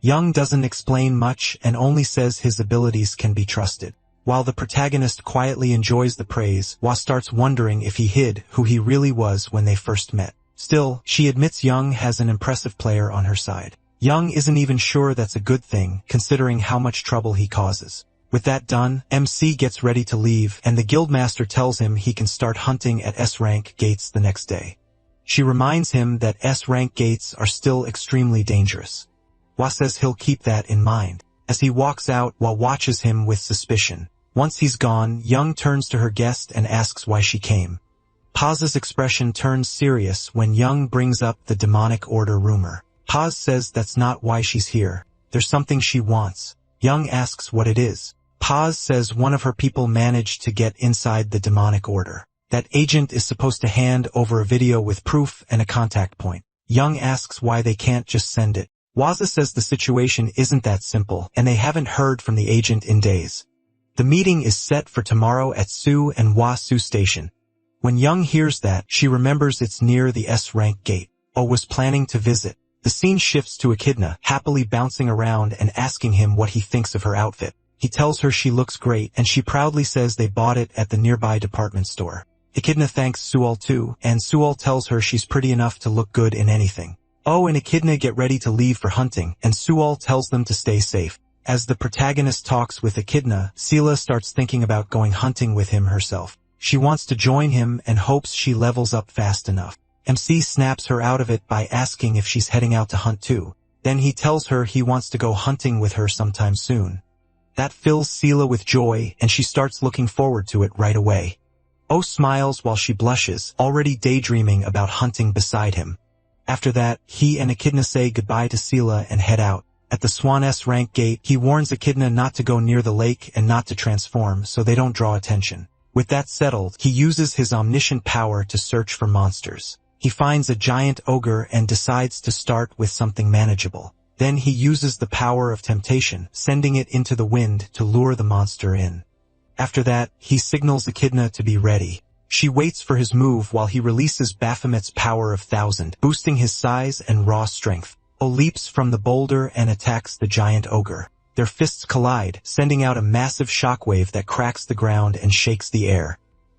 Young doesn't explain much and only says his abilities can be trusted. While the protagonist quietly enjoys the praise, Wa starts wondering if he hid who he really was when they first met. Still, she admits Young has an impressive player on her side. Young isn't even sure that's a good thing, considering how much trouble he causes. With that done, MC gets ready to leave, and the guildmaster tells him he can start hunting at S-rank gates the next day. She reminds him that S-rank gates are still extremely dangerous. Wa says he'll keep that in mind. As he walks out, Wa watches him with suspicion. Once he's gone, Young turns to her guest and asks why she came. Paz's expression turns serious when Young brings up the demonic order rumor. Paz says that's not why she's here. There's something she wants. Young asks what it is. Paz says one of her people managed to get inside the demonic order. That agent is supposed to hand over a video with proof and a contact point. Young asks why they can't just send it. Waza says the situation isn't that simple, and they haven't heard from the agent in days. The meeting is set for tomorrow at Su and Wa Su Station. When Young hears that, she remembers it's near the S-rank gate. O was planning to visit. The scene shifts to Echidna, happily bouncing around and asking him what he thinks of her outfit. He tells her she looks great, and she proudly says they bought it at the nearby department store. Echidna thanks Sual too, and Sual tells her she's pretty enough to look good in anything. O and Echidna get ready to leave for hunting, and Sual tells them to stay safe. As the protagonist talks with Echidna, Sela starts thinking about going hunting with him herself. She wants to join him and hopes she levels up fast enough. MC snaps her out of it by asking if she's heading out to hunt too. Then he tells her he wants to go hunting with her sometime soon. That fills Sela with joy, and she starts looking forward to it right away. O smiles while she blushes, already daydreaming about hunting beside him. After that, he and Echidna say goodbye to Sela and head out. At the Swan S rank gate, he warns Echidna not to go near the lake and not to transform so they don't draw attention. With that settled, he uses his omniscient power to search for monsters. He finds a giant ogre and decides to start with something manageable. Then he uses the power of temptation, sending it into the wind to lure the monster in. After that, he signals Echidna to be ready. She waits for his move while he releases Baphomet's power of 1,000, boosting his size and raw strength. O leaps from the boulder and attacks the giant ogre. Their fists collide, sending out a massive shockwave that cracks the ground and shakes the air.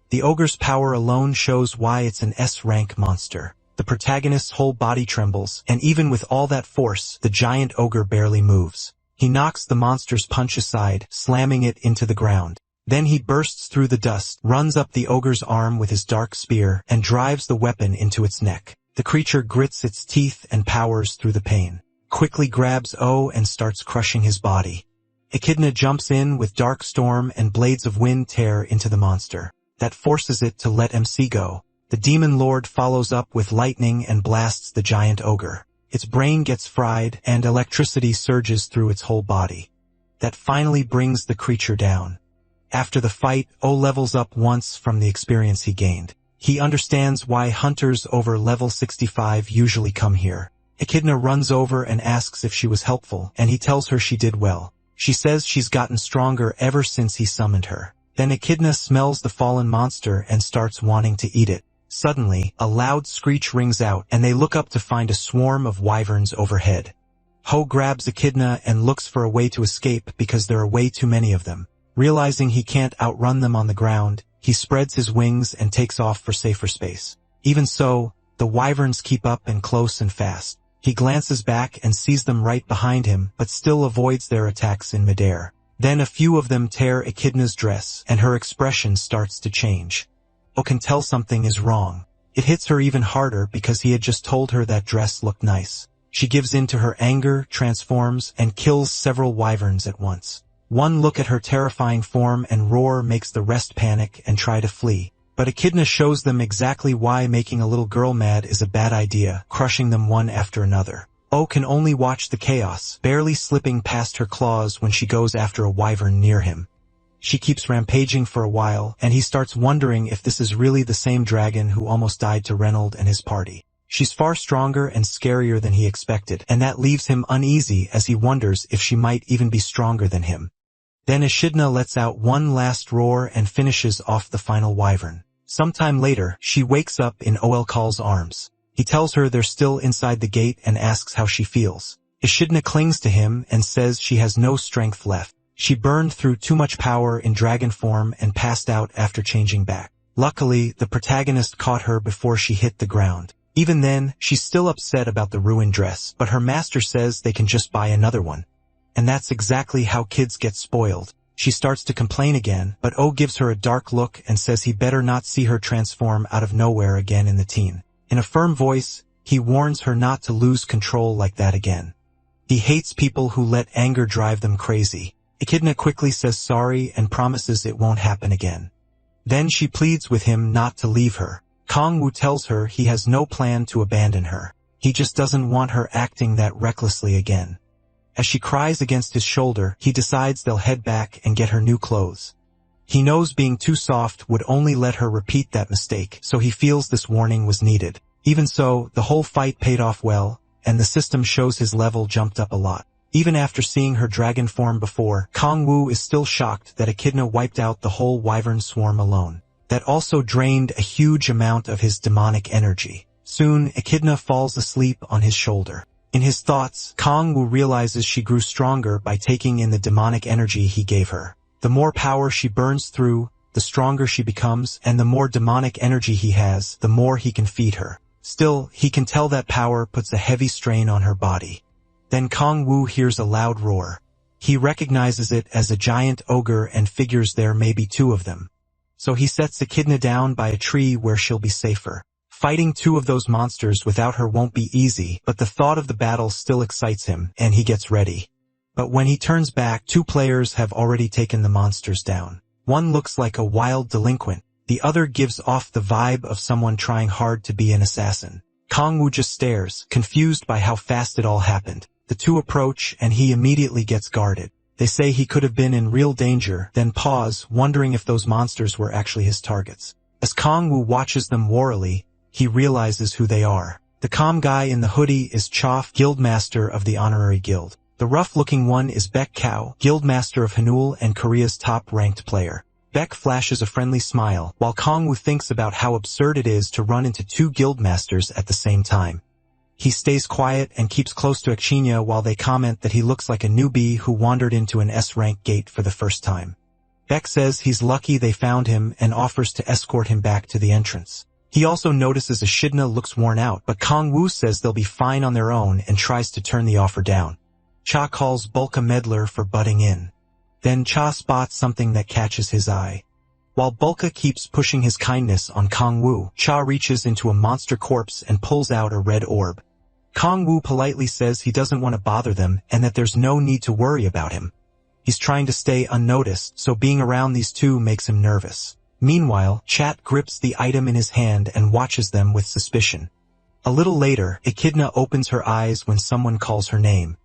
The ogre's power alone shows why it's an S-rank monster. The protagonist's whole body trembles, and even with all that force, the giant ogre barely moves. He knocks the monster's punch aside, slamming it into the ground. Then he bursts through the dust, runs up the ogre's arm with his dark spear, and drives the weapon into its neck. The creature grits its teeth and powers through the pain. Quickly grabs O and starts crushing his body. Echidna jumps in with Dark Storm and Blades of Wind tear into the monster. That forces it to let MC go. The Demon Lord follows up with lightning and blasts the giant ogre. Its brain gets fried, and electricity surges through its whole body. That finally brings the creature down. After the fight, O levels up once from the experience he gained. He understands why hunters over level 65 usually come here. Echidna runs over and asks if she was helpful, and he tells her she did well. She says she's gotten stronger ever since he summoned her. Then Echidna smells the fallen monster and starts wanting to eat it. Suddenly, a loud screech rings out, and they look up to find a swarm of wyverns overhead. Ho grabs Echidna and looks for a way to escape because there are way too many of them. Realizing he can't outrun them on the ground, he spreads his wings and takes off for safer space. Even so, the wyverns keep up and close and fast. He glances back and sees them right behind him, but still avoids their attacks in midair. Then a few of them tear Echidna's dress, and her expression starts to change. O can tell something is wrong. It hits her even harder because he had just told her that dress looked nice. She gives in to her anger, transforms, and kills several wyverns at once. One look at her terrifying form and roar makes the rest panic and try to flee. But Echidna shows them exactly why making a little girl mad is a bad idea, crushing them one after another. O can only watch the chaos, barely slipping past her claws when she goes after a wyvern near him. She keeps rampaging for a while, and he starts wondering if this is really the same dragon who almost died to Reynold and his party. She's far stronger and scarier than he expected, and that leaves him uneasy as he wonders if she might even be stronger than him. Then Echidna lets out one last roar and finishes off the final wyvern. Sometime later, she wakes up in Olkal's arms. He tells her they're still inside the gate and asks how she feels. Echidna clings to him and says she has no strength left. She burned through too much power in dragon form and passed out after changing back. Luckily, the protagonist caught her before she hit the ground. Even then, she's still upset about the ruined dress, but her master says they can just buy another one. And that's exactly how kids get spoiled. She starts to complain again, but O gives her a dark look and says he better not see her transform out of nowhere again in the teen. In a firm voice, he warns her not to lose control like that again. He hates people who let anger drive them crazy. Echidna quickly says sorry and promises it won't happen again. Then she pleads with him not to leave her. Kangwoo tells her he has no plan to abandon her. He just doesn't want her acting that recklessly again. As she cries against his shoulder, he decides they'll head back and get her new clothes. He knows being too soft would only let her repeat that mistake, so he feels this warning was needed. Even so, the whole fight paid off well, and the system shows his level jumped up a lot. Even after seeing her dragon form before, Kangwoo is still shocked that Echidna wiped out the whole wyvern swarm alone. That also drained a huge amount of his demonic energy. Soon, Echidna falls asleep on his shoulder. In his thoughts, Kangwoo realizes she grew stronger by taking in the demonic energy he gave her. The more power she burns through, the stronger she becomes, and the more demonic energy he has, the more he can feed her. Still, he can tell that power puts a heavy strain on her body. Then Kangwoo hears a loud roar. He recognizes it as a giant ogre and figures there may be two of them. So he sets Echidna down by a tree where she'll be safer. Fighting two of those monsters without her won't be easy, but the thought of the battle still excites him, and he gets ready. But when he turns back, two players have already taken the monsters down. One looks like a wild delinquent. The other gives off the vibe of someone trying hard to be an assassin. Kangwoo just stares, confused by how fast it all happened. The two approach, and he immediately gets guarded. They say he could have been in real danger, then pause, wondering if those monsters were actually his targets. As Kangwoo watches them warily, he realizes who they are. The calm guy in the hoodie is Choff, guildmaster of the honorary guild. The rough-looking one is Baek Kao, guildmaster of Hanul and Korea's top-ranked player. Baek flashes a friendly smile, while Kangwoo thinks about how absurd it is to run into two guildmasters at the same time. He stays quiet and keeps close to Echidna while they comment that he looks like a newbie who wandered into an S-rank gate for the first time. Baek says he's lucky they found him and offers to escort him back to the entrance. He also notices Echidna looks worn out, but Kangwoo says they'll be fine on their own and tries to turn the offer down. Cha calls Bulk a meddler for butting in. Then Cha spots something that catches his eye. While Bulka keeps pushing his kindness on Kangwoo, Cha reaches into a monster corpse and pulls out a red orb. Kangwoo politely says he doesn't want to bother them and that there's no need to worry about him. He's trying to stay unnoticed, so being around these two makes him nervous. Meanwhile, Chat grips the item in his hand and watches them with suspicion. A little later, Echidna opens her eyes when someone calls her name.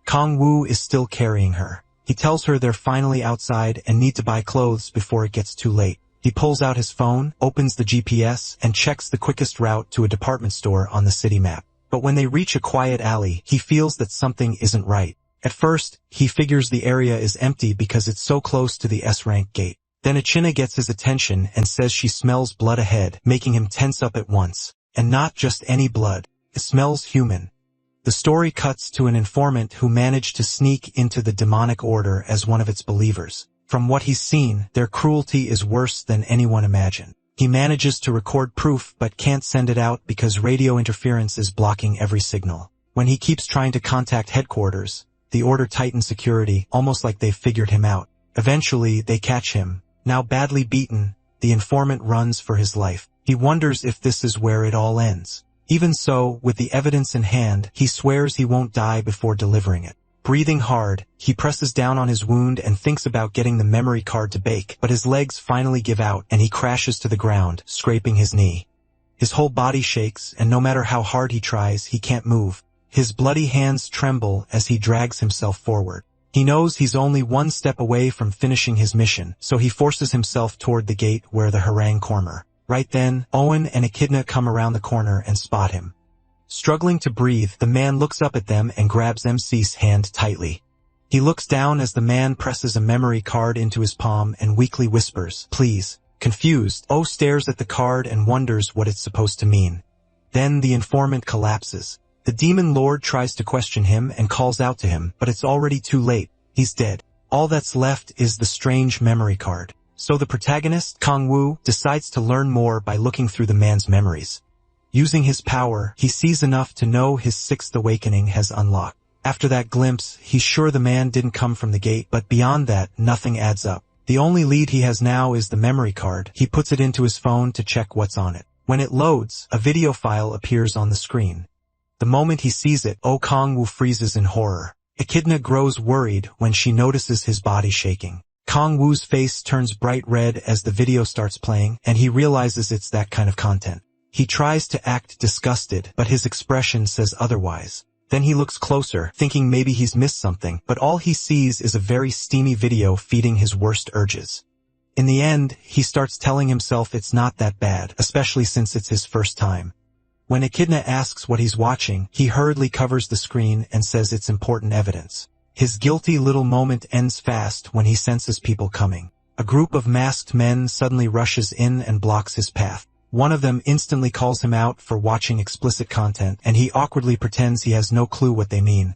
Kangwoo is still carrying her. He tells her they're finally outside and need to buy clothes before it gets too late. He pulls out his phone, opens the GPS, and checks the quickest route to a department store on the city map. But when they reach a quiet alley, he feels that something isn't right. At first, he figures the area is empty because it's so close to the S-rank gate. Then Echidna gets his attention and says she smells blood ahead, making him tense up at once. And not just any blood. It smells human. The story cuts to an informant who managed to sneak into the demonic order as one of its believers. From what he's seen, their cruelty is worse than anyone imagined. He manages to record proof but can't send it out because radio interference is blocking every signal. When he keeps trying to contact headquarters, the order tightens security, almost like they've figured him out. Eventually, they catch him. Now badly beaten, the informant runs for his life. He wonders if this is where it all ends. Even so, with the evidence in hand, he swears he won't die before delivering it. Breathing hard, he presses down on his wound and thinks about getting the memory card to bake, but his legs finally give out and he crashes to the ground, scraping his knee. His whole body shakes, and no matter how hard he tries, he can't move. His bloody hands tremble as he drags himself forward. He knows he's only one step away from finishing his mission, so he forces himself toward the gate where the harangue corner. Right then, Owen and Echidna come around the corner and spot him. Struggling to breathe, the man looks up at them and grabs MC's hand tightly. He looks down as the man presses a memory card into his palm and weakly whispers, "Please." Confused, O stares at the card and wonders what it's supposed to mean. Then the informant collapses. The demon lord tries to question him and calls out to him, but it's already too late. He's dead. All that's left is the strange memory card. So the protagonist, Kang-woo, decides to learn more by looking through the man's memories. Using his power, he sees enough to know his sixth awakening has unlocked. After that glimpse, he's sure the man didn't come from the gate, but beyond that, nothing adds up. The only lead he has now is the memory card. He puts it into his phone to check what's on it. When it loads, a video file appears on the screen. The moment he sees it, Oh Kang-woo freezes in horror. Echidna grows worried when she notices his body shaking. Kang-woo's face turns bright red as the video starts playing, and he realizes it's that kind of content. He tries to act disgusted, but his expression says otherwise. Then he looks closer, thinking maybe he's missed something, but all he sees is a very steamy video feeding his worst urges. In the end, he starts telling himself it's not that bad, especially since it's his first time. When Echidna asks what he's watching, he hurriedly covers the screen and says it's important evidence. His guilty little moment ends fast when he senses people coming. A group of masked men suddenly rushes in and blocks his path. One of them instantly calls him out for watching explicit content, and he awkwardly pretends he has no clue what they mean.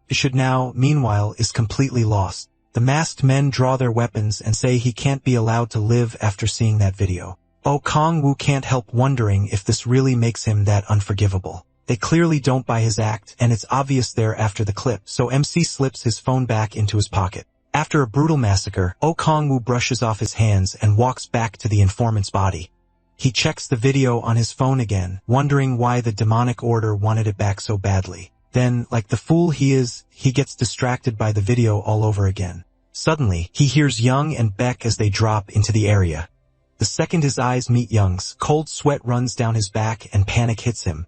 Ishid now, meanwhile, is completely lost. The masked men draw their weapons and say he can't be allowed to live after seeing that video. Oh Kang-woo can't help wondering if this really makes him that unforgivable. They clearly don't buy his act, and it's obvious there after the clip, so MC slips his phone back into his pocket. After a brutal massacre, Oh Kang-woo brushes off his hands and walks back to the informant's body. He checks the video on his phone again, wondering why the demonic order wanted it back so badly. Then, like the fool he is, he gets distracted by the video all over again. Suddenly, he hears Young and Beck as they drop into the area. The second his eyes meet Young's, cold sweat runs down his back and panic hits him.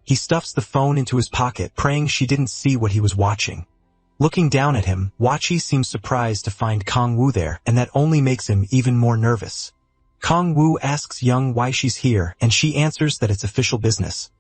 He stuffs the phone into his pocket, praying she didn't see what he was watching. Looking down at him, Wachi seems surprised to find Kang-woo there, and that only makes him even more nervous. Kang-woo asks Young why she's here, and she answers that it's official business.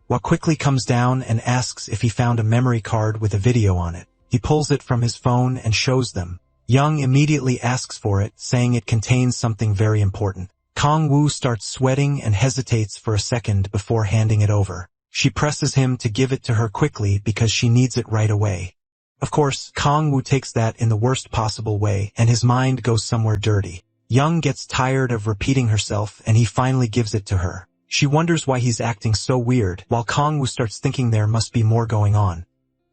Wa quickly comes down and asks if he found a memory card with a video on it. He pulls it from his phone and shows them. Young immediately asks for it, saying it contains something very important. Kang-woo starts sweating and hesitates for a second before handing it over. She presses him to give it to her quickly because she needs it right away. Of course, Kang-woo takes that in the worst possible way, and his mind goes somewhere dirty. Young gets tired of repeating herself, and he finally gives it to her. She wonders why he's acting so weird, while Kang-woo starts thinking there must be more going on.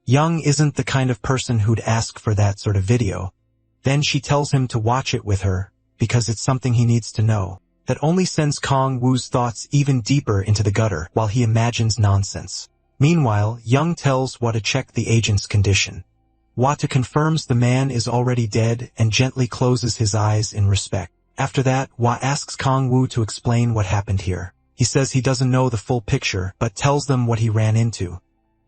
Young isn't the kind of person who'd ask for that sort of video. Then she tells him to watch it with her, because it's something he needs to know. That only sends Kang-woo's thoughts even deeper into the gutter, while he imagines nonsense. Meanwhile, Young tells Wa to check the agent's condition. Wata confirms the man is already dead and gently closes his eyes in respect. After that, Wa asks Kang-woo to explain what happened here. He says he doesn't know the full picture, but tells them what he ran into.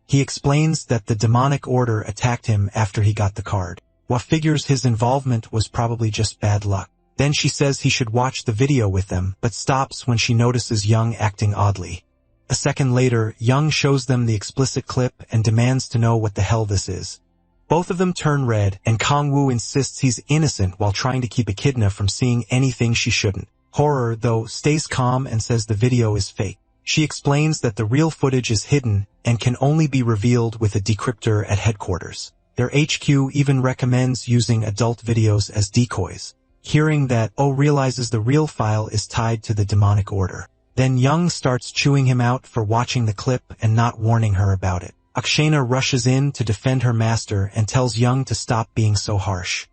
He explains that the demonic order attacked him after he got the card. Wa figures his involvement was probably just bad luck. Then she says he should watch the video with them, but stops when she notices Young acting oddly. A second later, Young shows them the explicit clip and demands to know what the hell this is. Both of them turn red, and Kang-woo insists he's innocent while trying to keep Echidna from seeing anything she shouldn't. Horror, though, stays calm and says the video is fake. She explains that the real footage is hidden and can only be revealed with a decryptor at headquarters. Their HQ even recommends using adult videos as decoys. Hearing that, Oh realizes the real file is tied to the demonic order. Then Young starts chewing him out for watching the clip and not warning her about it. Akshana rushes in to defend her master and tells Young to stop being so harsh.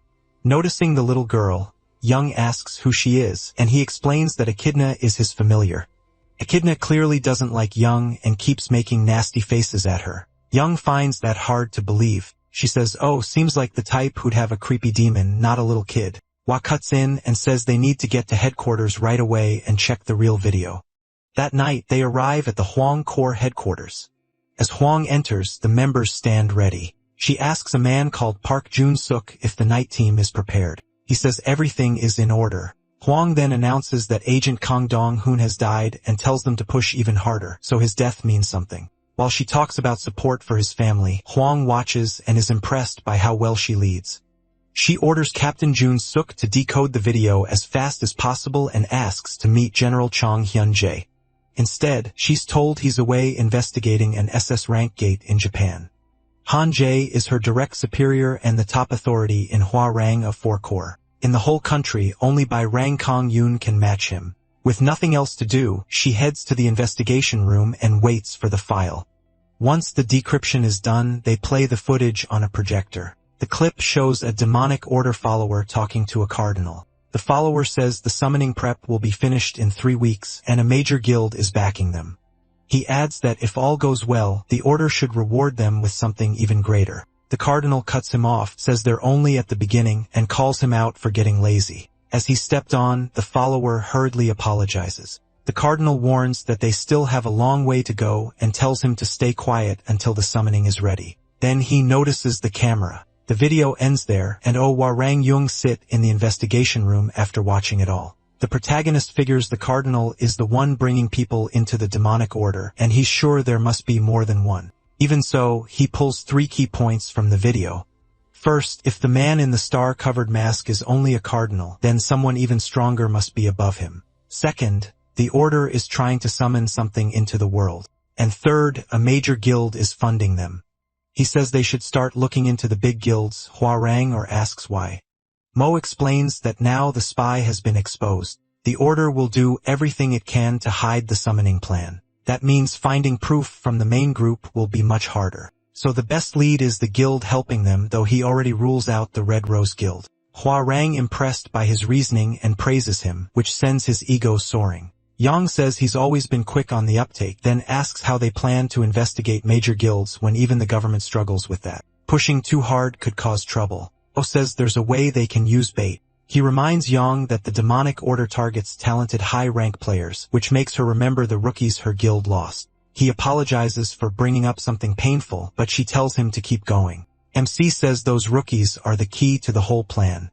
Noticing the little girl, Young asks who she is, and he explains that Echidna is his familiar. Echidna clearly doesn't like Young and keeps making nasty faces at her. Young finds that hard to believe. She says, oh, seems like the type who'd have a creepy demon, not a little kid. Wa cuts in and says they need to get to headquarters right away and check the real video. That night, they arrive at the Huang Corps headquarters. As Hwang enters, the members stand ready. She asks a man called Park Jun-suk if the night team is prepared. He says everything is in order. Hwang then announces that Agent Kang Dong-hoon has died and tells them to push even harder, so his death means something. While she talks about support for his family, Hwang watches and is impressed by how well she leads. She orders Captain Jun-suk to decode the video as fast as possible and asks to meet General Chang Hyun-jae. Instead, she's told he's away investigating an SS rank gate in Japan. Han-jae is her direct superior and the top authority in Hwa Rang of 4 Corps. In the whole country, only by Rang Kong-yoon can match him. With nothing else to do, she heads to the investigation room and waits for the file. Once the decryption is done, they play the footage on a projector. The clip shows a demonic order follower talking to a cardinal. The follower says the summoning prep will be finished in 3 weeks and a major guild is backing them. He adds that if all goes well, the order should reward them with something even greater. The cardinal cuts him off, says they're only at the beginning, and calls him out for getting lazy. As he stepped on, the follower hurriedly apologizes. The cardinal warns that they still have a long way to go and tells him to stay quiet until the summoning is ready. Then he notices the camera. The video ends there, and Oh Hwa-rang-young sit in the investigation room after watching it all. The protagonist figures the cardinal is the one bringing people into the demonic order, and he's sure there must be more than one. Even so, he pulls 3 key points from the video. First, if the man in the star-covered mask is only a cardinal, then someone even stronger must be above him. Second, the order is trying to summon something into the world. And third, a major guild is funding them. He says they should start looking into the big guilds, Hwa-rang, or asks why. Mo explains that now the spy has been exposed. The order will do everything it can to hide the summoning plan. That means finding proof from the main group will be much harder. So the best lead is the guild helping them, though he already rules out the Red Rose Guild. Hwa-rang impressed by his reasoning and praises him, which sends his ego soaring. Yang says he's always been quick on the uptake, then asks how they plan to investigate major guilds when even the government struggles with that. Pushing too hard could cause trouble. Oh says there's a way they can use bait. He reminds Yang that the demonic order targets talented high-rank players, which makes her remember the rookies her guild lost. He apologizes for bringing up something painful, but she tells him to keep going. MC says those rookies are the key to the whole plan.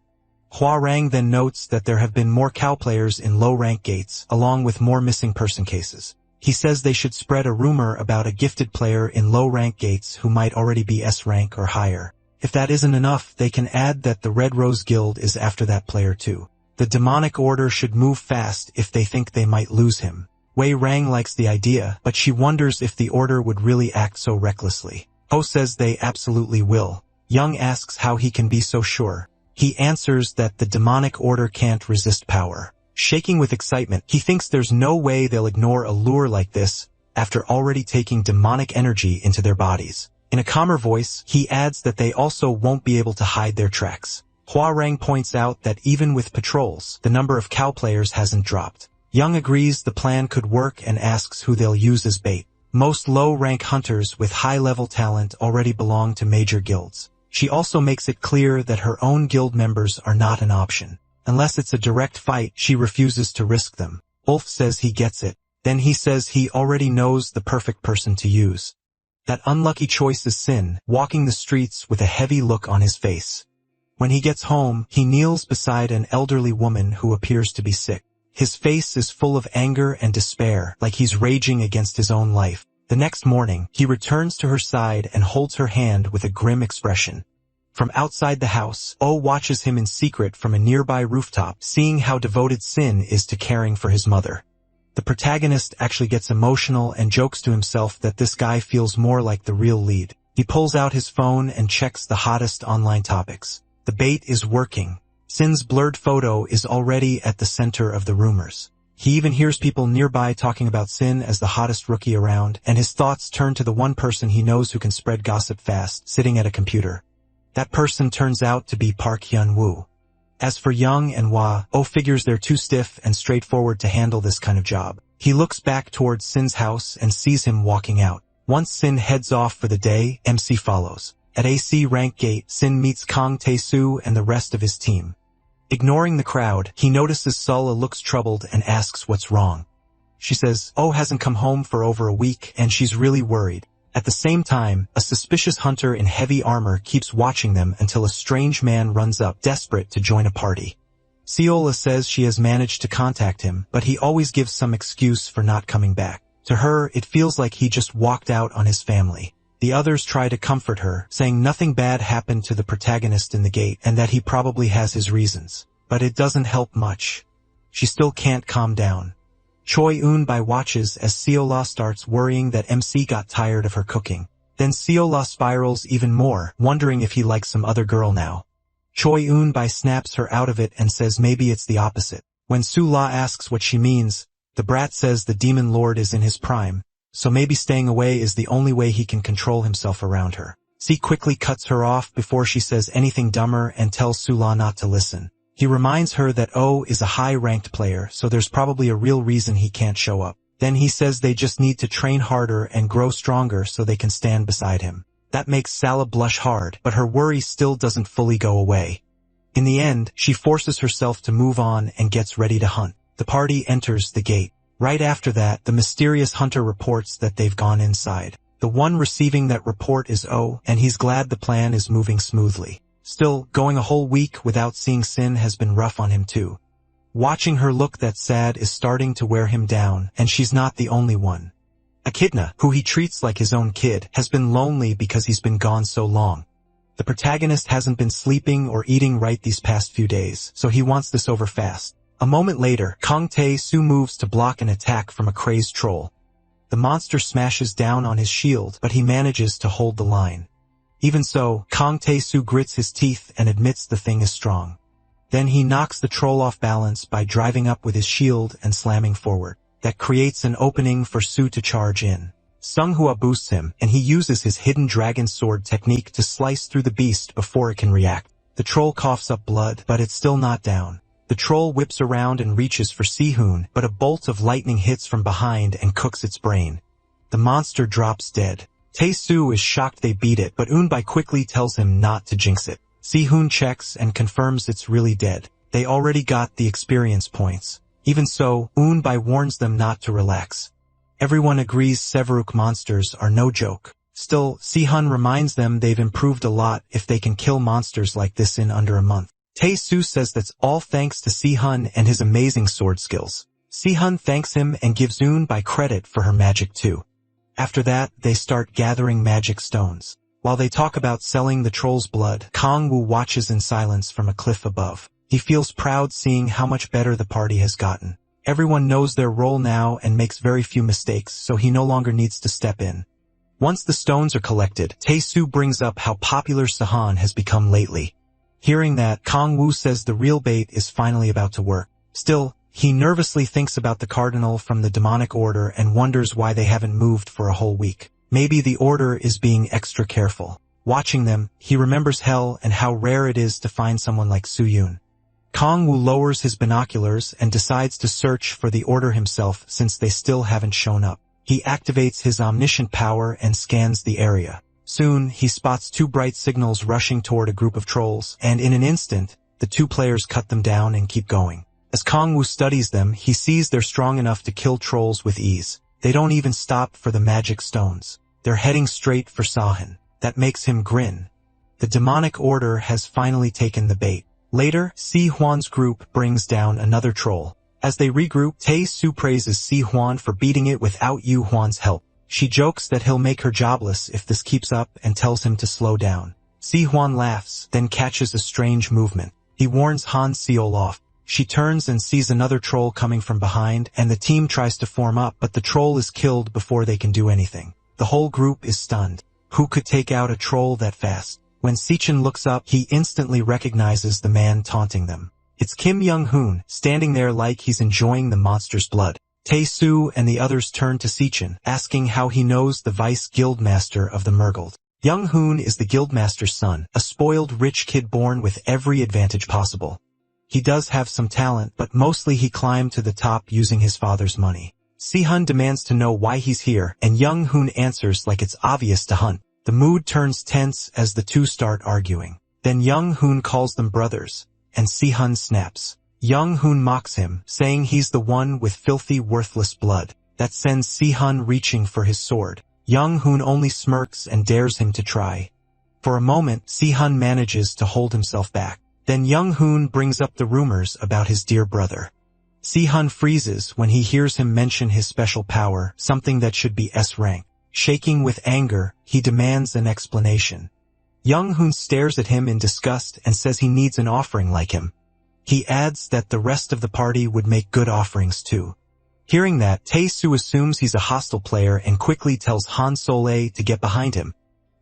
Hwa-rang then notes that there have been more cow players in low-rank gates, along with more missing person cases. He says they should spread a rumor about a gifted player in low-rank gates who might already be S-rank or higher. If that isn't enough, they can add that the Red Rose Guild is after that player too. The demonic order should move fast if they think they might lose him. Wei Rang likes the idea, but she wonders if the order would really act so recklessly. Ho says they absolutely will. Young asks how he can be so sure. He answers that the demonic order can't resist power. Shaking with excitement, he thinks there's no way they'll ignore a lure like this after already taking demonic energy into their bodies. In a calmer voice, he adds that they also won't be able to hide their tracks. Hwa-rang points out that even with patrols, the number of cow players hasn't dropped. Young agrees the plan could work and asks who they'll use as bait. Most low-rank hunters with high-level talent already belong to major guilds. She also makes it clear that her own guild members are not an option. Unless it's a direct fight, she refuses to risk them. Ulf says he gets it. Then he says he already knows the perfect person to use. That unlucky choice is Sin, walking the streets with a heavy look on his face. When he gets home, he kneels beside an elderly woman who appears to be sick. His face is full of anger and despair, like he's raging against his own life. The next morning, he returns to her side and holds her hand with a grim expression. From outside the house, Oh watches him in secret from a nearby rooftop, seeing how devoted Sin is to caring for his mother. The protagonist actually gets emotional and jokes to himself that this guy feels more like the real lead. He pulls out his phone and checks the hottest online topics. The bait is working. Sin's blurred photo is already at the center of the rumors. He even hears people nearby talking about Sin as the hottest rookie around, and his thoughts turn to the one person he knows who can spread gossip fast, sitting at a computer. That person turns out to be Park Hyun-woo. As for Young and Hwa, Oh figures they're too stiff and straightforward to handle this kind of job. He looks back towards Sin's house and sees him walking out. Once Sin heads off for the day, MC follows. At AC rank gate, Sin meets Kang Tae-soo and the rest of his team. Ignoring the crowd, he notices Sulla looks troubled and asks what's wrong. She says Oh hasn't come home for over a week and she's really worried. At the same time, a suspicious hunter in heavy armor keeps watching them until a strange man runs up, desperate to join a party. Seola says she has managed to contact him, but he always gives some excuse for not coming back. To her, it feels like he just walked out on his family. The others try to comfort her, saying nothing bad happened to the protagonist in the gate and that he probably has his reasons. But it doesn't help much. She still can't calm down. Choi Eun-bai watches as Seola starts worrying that MC got tired of her cooking. Then Seola spirals even more, wondering if he likes some other girl now. Choi Eun-bai snaps her out of it and says maybe it's the opposite. When Su-la asks what she means, the brat says the demon lord is in his prime, so maybe staying away is the only way he can control himself around her. C quickly cuts her off before she says anything dumber and tells Su-la not to listen. He reminds her that O is a high-ranked player, so there's probably a real reason he can't show up. Then he says they just need to train harder and grow stronger so they can stand beside him. That makes Sala blush hard, but her worry still doesn't fully go away. In the end, she forces herself to move on and gets ready to hunt. The party enters the gate. Right after that, the mysterious hunter reports that they've gone inside. The one receiving that report is O, and he's glad the plan is moving smoothly. Still, going a whole week without seeing Sin has been rough on him too. Watching her look that sad is starting to wear him down, and she's not the only one. Echidna, who he treats like his own kid, has been lonely because he's been gone so long. The protagonist hasn't been sleeping or eating right these past few days, so he wants this over fast. A moment later, Kang Tae-soo moves to block an attack from a crazed troll. The monster smashes down on his shield, but he manages to hold the line. Even so, Kang Tae-soo grits his teeth and admits the thing is strong. Then he knocks the troll off balance by driving up with his shield and slamming forward. That creates an opening for Soo to charge in. Sunghua boosts him, and he uses his hidden dragon sword technique to slice through the beast before it can react. The troll coughs up blood, but it's still not down. The troll whips around and reaches for Sehun, but a bolt of lightning hits from behind and cooks its brain. The monster drops dead. Tae-soo is shocked they beat it, but Eun-bai quickly tells him not to jinx it. Sehun checks and confirms it's really dead. They already got the experience points. Even so, Eun-bai warns them not to relax. Everyone agrees Severuk monsters are no joke. Still, Sehun reminds them they've improved a lot if they can kill monsters like this in under a month. Tae-soo says that's all thanks to Sehun and his amazing sword skills. Sehun thanks him and gives Eun-bai credit for her magic too. After that, they start gathering magic stones. While they talk about selling the troll's blood, Kang-woo watches in silence from a cliff above. He feels proud seeing how much better the party has gotten. Everyone knows their role now and makes very few mistakes, so he no longer needs to step in. Once the stones are collected, Tae-soo brings up how popular Sahan has become lately. Hearing that, Kang-woo says the real bait is finally about to work. Still, he nervously thinks about the cardinal from the demonic order and wonders why they haven't moved for a whole week. Maybe the order is being extra careful. Watching them, he remembers hell and how rare it is to find someone like Soo-yoon. Kang-woo lowers his binoculars and decides to search for the order himself since they still haven't shown up. He activates his omniscient power and scans the area. Soon, he spots two bright signals rushing toward a group of trolls, and in an instant, the two players cut them down and keep going. As Kang-woo studies them, he sees they're strong enough to kill trolls with ease. They don't even stop for the magic stones. They're heading straight for Sahan. That makes him grin. The demonic order has finally taken the bait. Later, Si-hwan's group brings down another troll. As they regroup, Tae-soo praises Si-hwan for beating it without Yu-hwan's help. She jokes that he'll make her jobless if this keeps up and tells him to slow down. Si-hwan laughs, then catches a strange movement. He warns Han Seol off. She turns and sees another troll coming from behind, and the team tries to form up, but the troll is killed before they can do anything. The whole group is stunned. Who could take out a troll that fast? When Sichin looks up, he instantly recognizes the man taunting them. It's Kim Young-hoon, standing there like he's enjoying the monster's blood. Tae-soo and the others turn to Sichin, asking how he knows the vice guildmaster of the Murgold. Young-hoon is the guildmaster's son, a spoiled rich kid born with every advantage possible. He does have some talent, but mostly he climbed to the top using his father's money. Sehun demands to know why he's here, and Young-hoon answers like it's obvious to hunt. The mood turns tense as the two start arguing. Then Young-hoon calls them brothers, and Sehun snaps. Young-hoon mocks him, saying he's the one with filthy, worthless blood. That sends Sehun reaching for his sword. Young Hoon only smirks and dares him to try. For a moment, Si-hun manages to hold himself back. Then Young Hoon brings up the rumors about his dear brother. Si-hun freezes when he hears him mention his special power, something that should be S-rank. Shaking with anger, he demands an explanation. Young Hoon stares at him in disgust and says he needs an offering like him. He adds that the rest of the party would make good offerings too. Hearing that, Tae-soo assumes he's a hostile player and quickly tells Han Sol-ae to get behind him.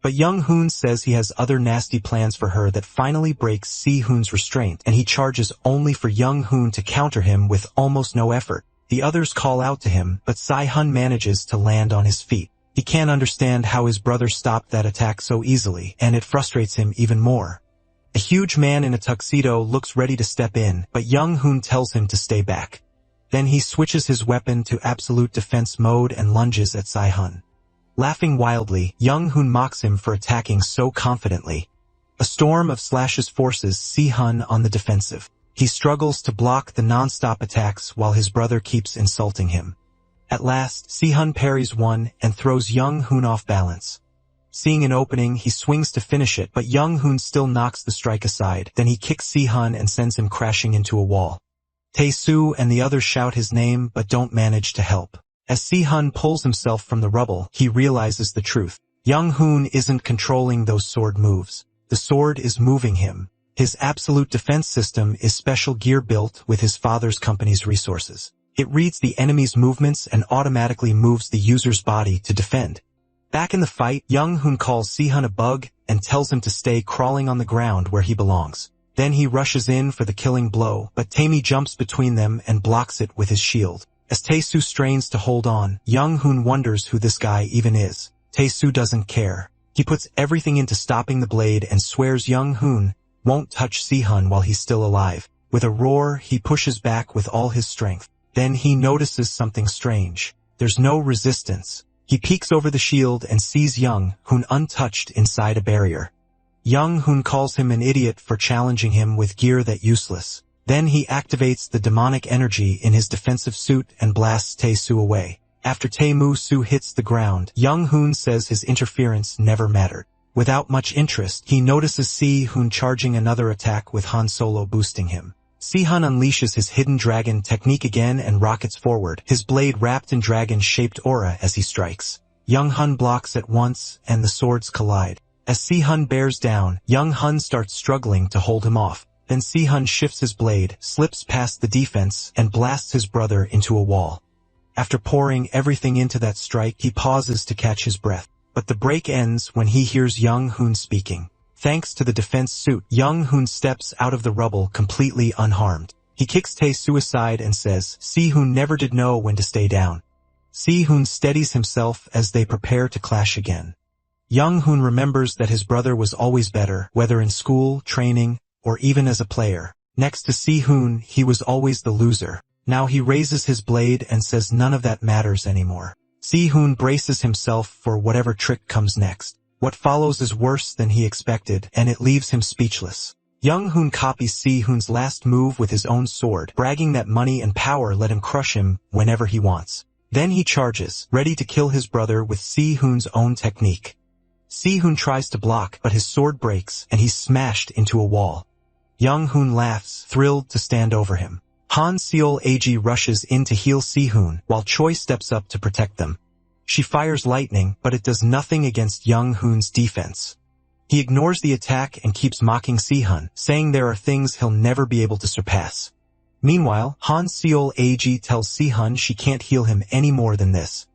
But Young Hoon says he has other nasty plans for her that finally breaks Si-hoon's restraint, and he charges only for Young Hoon to counter him with almost no effort. The others call out to him, but Si-hun manages to land on his feet. He can't understand how his brother stopped that attack so easily, and it frustrates him even more. A huge man in a tuxedo looks ready to step in, but Young Hoon tells him to stay back. Then he switches his weapon to absolute defense mode and lunges at Si-hun. Laughing wildly, Young Hoon mocks him for attacking so confidently. A storm of slashes forces Si-hun on the defensive. He struggles to block the non-stop attacks while his brother keeps insulting him. At last, Si-hun parries one and throws Young Hoon off balance. Seeing an opening, he swings to finish it, but Young Hoon still knocks the strike aside. Then he kicks Si-hun and sends him crashing into a wall. Tae-soo and the others shout his name but don't manage to help. As Si-hun pulls himself from the rubble, he realizes the truth. Young Hoon isn't controlling those sword moves. The sword is moving him. His absolute defense system is special gear built with his father's company's resources. It reads the enemy's movements and automatically moves the user's body to defend. Back in the fight, Young Hoon calls Si-hun a bug and tells him to stay crawling on the ground where he belongs. Then he rushes in for the killing blow, but Tae-mi jumps between them and blocks it with his shield. As Tae-soo strains to hold on, Young Hoon wonders who this guy even is. Tae-soo doesn't care. He puts everything into stopping the blade and swears Young Hoon won't touch Si-hun while he's still alive. With a roar, he pushes back with all his strength. Then he notices something strange. There's no resistance. He peeks over the shield and sees Young Hoon untouched inside a barrier. Young Hoon calls him an idiot for challenging him with gear that useless. Then he activates the demonic energy in his defensive suit and blasts Tae-soo away. After Tae-mu-soo hits the ground, Young Hoon says his interference never mattered. Without much interest, he notices Si-hoon charging another attack with Han Solo boosting him. Si-hun unleashes his hidden dragon technique again and rockets forward, his blade wrapped in dragon-shaped aura as he strikes. Young Hoon blocks at once, and the swords collide. As Si-hun bears down, Young Hoon starts struggling to hold him off. Then Si-hun shifts his blade, slips past the defense, and blasts his brother into a wall. After pouring everything into that strike, he pauses to catch his breath. But the break ends when he hears Young Hoon speaking. Thanks to the defense suit, Young Hoon steps out of the rubble completely unharmed. He kicks Tae-soo aside and says, Si-hoon never did know when to stay down. Si-hoon steadies himself as they prepare to clash again. Young Hoon remembers that his brother was always better, whether in school, training, or even as a player. Next to Si-hoon, he was always the loser. Now he raises his blade and says none of that matters anymore. Si-hoon braces himself for whatever trick comes next. What follows is worse than he expected, and it leaves him speechless. Young Hoon copies Si-hoon's last move with his own sword, bragging that money and power let him crush him whenever he wants. Then he charges, ready to kill his brother with Si-hoon's own technique. Si-hoon tries to block, but his sword breaks, and he's smashed into a wall. Young Hoon laughs, thrilled to stand over him. Han Seol-ae rushes in to heal Si-hoon, while Choi steps up to protect them. She fires lightning, but it does nothing against Young Hoon's defense. He ignores the attack and keeps mocking Si-hoon, saying there are things he'll never be able to surpass. Meanwhile, Han Seol-ae tells Si-hoon she can't heal him any more than this.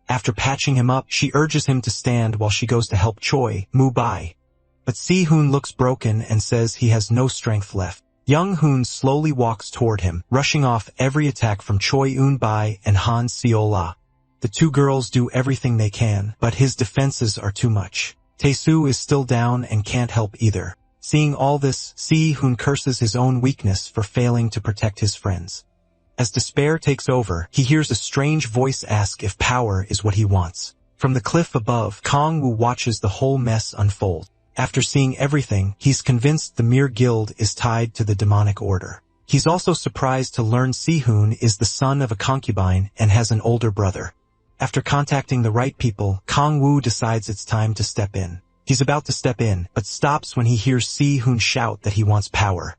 After patching him up, she urges him to stand while she goes to help Choi Mu-bai. But Si-hoon looks broken and says he has no strength left. Young Hoon slowly walks toward him, rushing off every attack from Choi Eun-bai and Han Seol-ah. The two girls do everything they can, but his defenses are too much. Tae-soo is still down and can't help either. Seeing all this, Si-hoon curses his own weakness for failing to protect his friends. As despair takes over, he hears a strange voice ask if power is what he wants. From the cliff above, Kong-woo watches the whole mess unfold. After seeing everything, he's convinced the Mir Guild is tied to the demonic order. He's also surprised to learn Si-hoon is the son of a concubine and has an older brother. After contacting the right people, Kang-woo decides it's time to step in. He's about to step in, but stops when he hears Si-hoon shout that he wants power.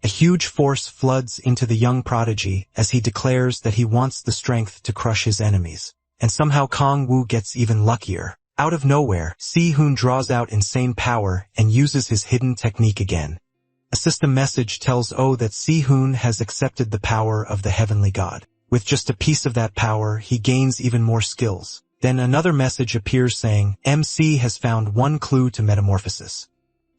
A huge force floods into the young prodigy as he declares that he wants the strength to crush his enemies. And somehow Kang-woo gets even luckier. Out of nowhere, Si-hoon draws out insane power and uses his hidden technique again. A system message tells Oh that Si-hoon has accepted the power of the heavenly god. With just a piece of that power, he gains even more skills. Then another message appears saying, MC has found one clue to metamorphosis.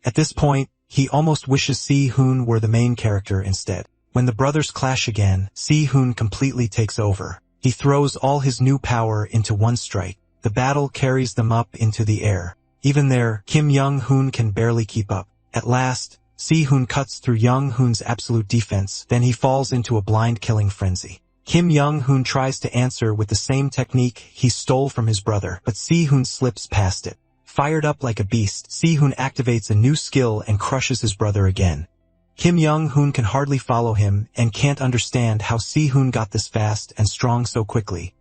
At this point, he almost wishes Si-hoon were the main character instead. When the brothers clash again, Si-hoon completely takes over. He throws all his new power into one strike. The battle carries them up into the air. Even there, Kim Young-hoon can barely keep up. At last, Si-hoon cuts through Young-hoon's absolute defense, then he falls into a blind killing frenzy. Kim Young-hoon tries to answer with the same technique he stole from his brother, but Si-hoon slips past it. Fired up like a beast, Si-hoon activates a new skill and crushes his brother again. Kim Young-hoon can hardly follow him and can't understand how Si-hoon got this fast and strong so quickly.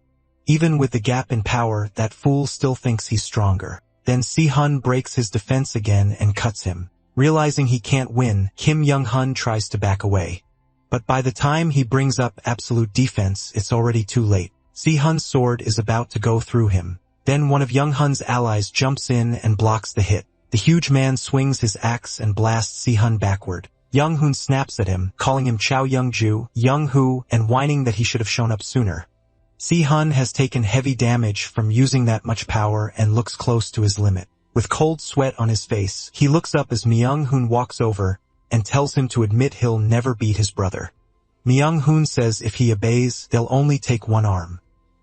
Even with the gap in power, that fool still thinks he's stronger. Then Si-hoon breaks his defense again and cuts him. Realizing he can't win, Kim Young-hoon tries to back away. But by the time he brings up absolute defense, it's already too late. Si-hoon's sword is about to go through him. Then one of Young-hoon's allies jumps in and blocks the hit. The huge man swings his axe and blasts Si-hoon backward. Young-hoon snaps at him, calling him Chow Young-ju, Young-hoo, and whining that he should have shown up sooner. Si-hoon has taken heavy damage from using that much power and looks close to his limit. With cold sweat on his face, he looks up as Myung-hoon walks over and tells him to admit he'll never beat his brother. Myung-hoon says if he obeys, they'll only take one arm.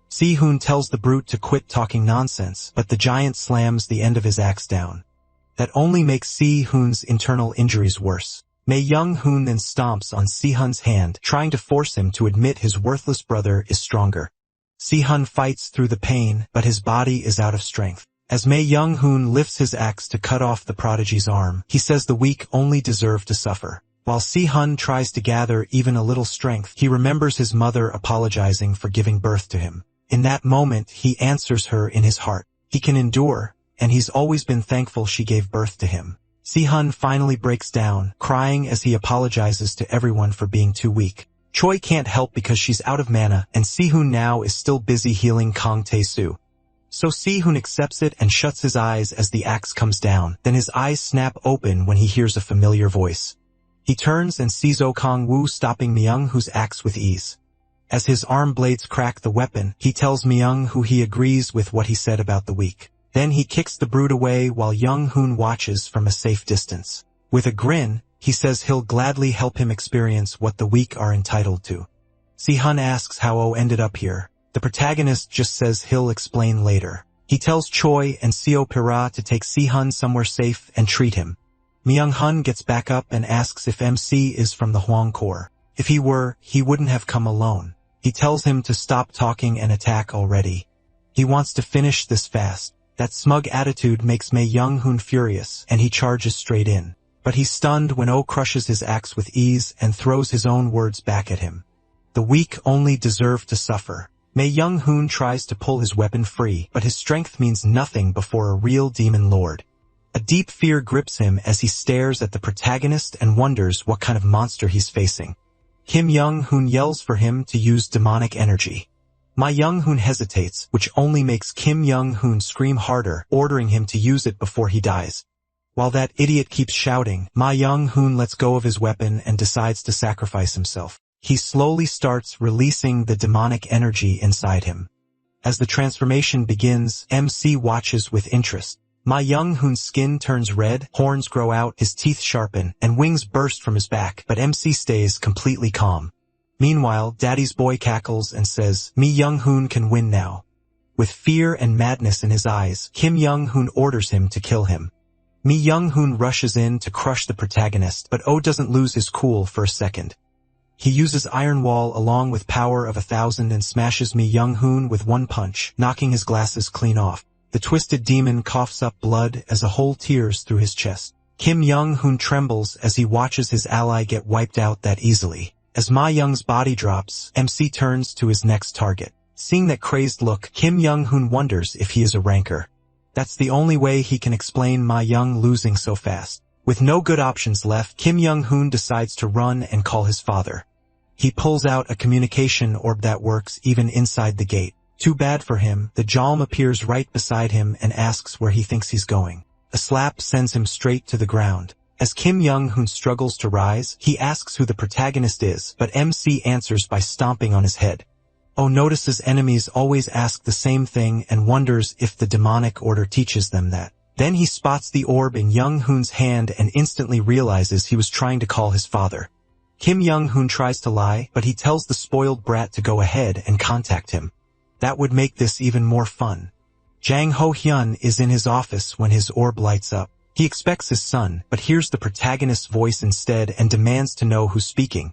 Si-hoon tells the brute to quit talking nonsense, but the giant slams the end of his axe down. That only makes Si-hoon's internal injuries worse. Young-hoon then stomps on Si-hoon's hand, trying to force him to admit his worthless brother is stronger. Si-hoon fights through the pain, but his body is out of strength. As Young-hoon lifts his axe to cut off the prodigy's arm, he says the weak only deserve to suffer. While Si-hoon tries to gather even a little strength, he remembers his mother apologizing for giving birth to him. In that moment, he answers her in his heart. He can endure, and he's always been thankful she gave birth to him. Si-hoon finally breaks down, crying as he apologizes to everyone for being too weak. Choi can't help because she's out of mana, and Si-hoon now is still busy healing Kang Tae-soo. So Si-hoon accepts it and shuts his eyes as the axe comes down. Then his eyes snap open when he hears a familiar voice. He turns and sees Oh Kang-woo stopping Myung-hoo's axe with ease. As his arm blades crack the weapon, he tells Myung-hoo he agrees with what he said about the weak. Then he kicks the brute away while Young-hoon watches from a safe distance. With a grin, he says he'll gladly help him experience what the weak are entitled to. Si-hoon asks how Oh ended up here. The protagonist just says he'll explain later. He tells Choi and Seo Pira to take Si-hoon somewhere safe and treat him. Myung-hoon gets back up and asks if MC is from the Hwang Corps. If he were, he wouldn't have come alone. He tells him to stop talking and attack already. He wants to finish this fast. That smug attitude makes Young-hoon furious, and he charges straight in. But he's stunned when Oh crushes his axe with ease and throws his own words back at him. The weak only deserve to suffer. Young-hoon tries to pull his weapon free, but his strength means nothing before a real demon lord. A deep fear grips him as he stares at the protagonist and wonders what kind of monster he's facing. Kim Young-hoon yells for him to use demonic energy. Young-hoon hesitates, which only makes Kim Young-hoon scream harder, ordering him to use it before he dies. While that idiot keeps shouting, Young-hoon lets go of his weapon and decides to sacrifice himself. He slowly starts releasing the demonic energy inside him. As the transformation begins, MC watches with interest. Young-hoon's skin turns red, horns grow out, his teeth sharpen, and wings burst from his back, but MC stays completely calm. Meanwhile, Daddy's boy cackles and says, Young-hoon can win now. With fear and madness in his eyes, Kim Young-hoon orders him to kill him. Young-hoon rushes in to crush the protagonist, but Oh doesn't lose his cool for a second. He uses Iron Wall along with Power of 1,000 and smashes Young-hoon with one punch, knocking his glasses clean off. The twisted demon coughs up blood as a hole tears through his chest. Kim Young-hoon trembles as he watches his ally get wiped out that easily. As Ma Young's body drops, MC turns to his next target. Seeing that crazed look, Kim Young-hoon wonders if he is a ranker. That's the only way he can explain Ma Young losing so fast. With no good options left, Kim Young-hoon decides to run and call his father. He pulls out a communication orb that works even inside the gate. Too bad for him, the Jalm appears right beside him and asks where he thinks he's going. A slap sends him straight to the ground. As Kim Young-hoon struggles to rise, he asks who the protagonist is, but MC answers by stomping on his head. Oh notices enemies always ask the same thing and wonders if the demonic order teaches them that. Then he spots the orb in Young-hoon's hand and instantly realizes he was trying to call his father. Kim Young-hoon tries to lie, but he tells the spoiled brat to go ahead and contact him. That would make this even more fun. Jang Ho-hyun is in his office when his orb lights up. He expects his son, but hears the protagonist's voice instead and demands to know who's speaking.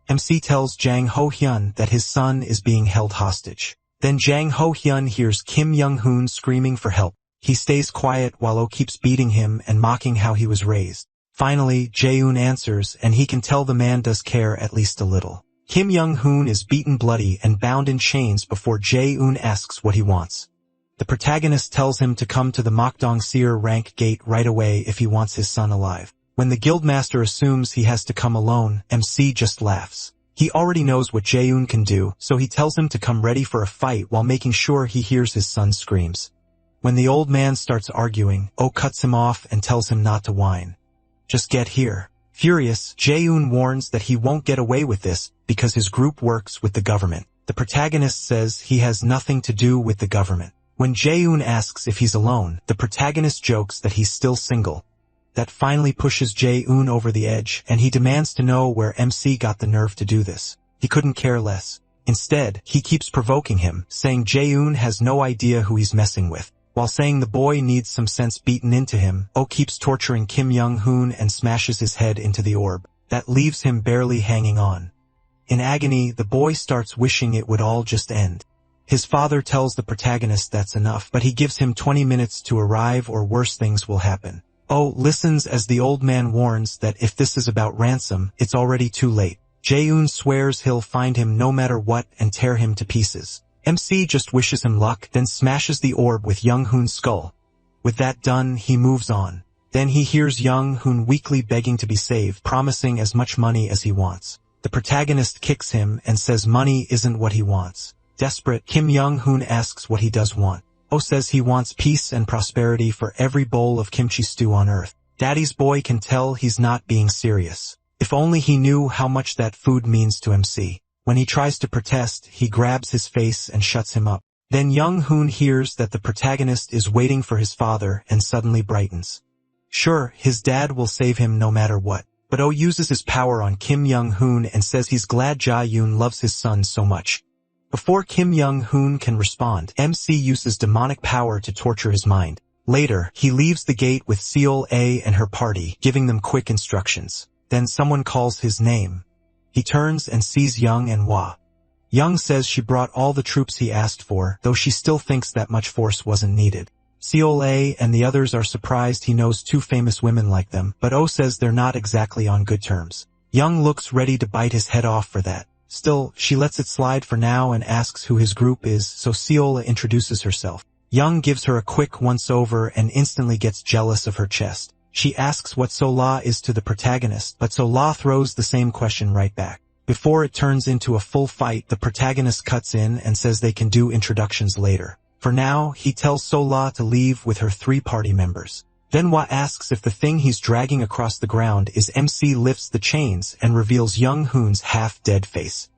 MC tells Jang Ho-hyun that his son is being held hostage. Then Jang Ho-hyun hears Kim Young-hoon screaming for help. He stays quiet while Oh keeps beating him and mocking how he was raised. Finally, Jae-eun answers, and he can tell the man does care at least a little. Kim Young-hoon is beaten bloody and bound in chains before Jae-eun asks what he wants. The protagonist tells him to come to the Mokdong Seer rank gate right away if he wants his son alive. When the guildmaster assumes he has to come alone, MC just laughs. He already knows what Jae-eun can do, so he tells him to come ready for a fight while making sure he hears his son's screams. When the old man starts arguing, Oh cuts him off and tells him not to whine. Just get here. Furious, Jae-eun warns that he won't get away with this because his group works with the government. The protagonist says he has nothing to do with the government. When Jae-eun asks if he's alone, the protagonist jokes that he's still single. That finally pushes Jae-eun over the edge, and he demands to know where MC got the nerve to do this. He couldn't care less. Instead, he keeps provoking him, saying Jae-eun has no idea who he's messing with. While saying the boy needs some sense beaten into him, Oh keeps torturing Kim Young-hoon and smashes his head into the orb. That leaves him barely hanging on. In agony, the boy starts wishing it would all just end. His father tells the protagonist that's enough, but he gives him 20 minutes to arrive or worse things will happen. Oh listens as the old man warns that if this is about ransom, it's already too late. Jae-eun swears he'll find him no matter what and tear him to pieces. MC just wishes him luck, then smashes the orb with Young-hoon's skull. With that done, he moves on. Then he hears Young-hoon weakly begging to be saved, promising as much money as he wants. The protagonist kicks him and says money isn't what he wants. Desperate, Kim Young-hoon asks what he does want. Oh says he wants peace and prosperity for every bowl of kimchi stew on earth. Daddy's boy can tell he's not being serious. If only he knew how much that food means to MC. When he tries to protest, he grabs his face and shuts him up. Then Young-hoon hears that the protagonist is waiting for his father and suddenly brightens. Sure, his dad will save him no matter what, but Oh uses his power on Kim Young-hoon and says he's glad Jae-eun loves his son so much. Before Kim Young-hoon can respond, MC uses demonic power to torture his mind. Later, he leaves the gate with Seol-ae and her party, giving them quick instructions. Then someone calls his name. He turns and sees Young and Hwa. Young says she brought all the troops he asked for, though she still thinks that much force wasn't needed. Seol-ae and the others are surprised he knows two famous women like them, but Oh says they're not exactly on good terms. Young looks ready to bite his head off for that. Still, she lets it slide for now and asks who his group is, so Seol-ae introduces herself. Young gives her a quick once-over and instantly gets jealous of her chest. She asks what Sola is to the protagonist, but Sola throws the same question right back. Before it turns into a full fight, the protagonist cuts in and says they can do introductions later. For now, he tells Sola to leave with her 3 party members. Then Hwa asks if the thing he's dragging across the ground is MC lifts the chains and reveals Young-hoon's half-dead face.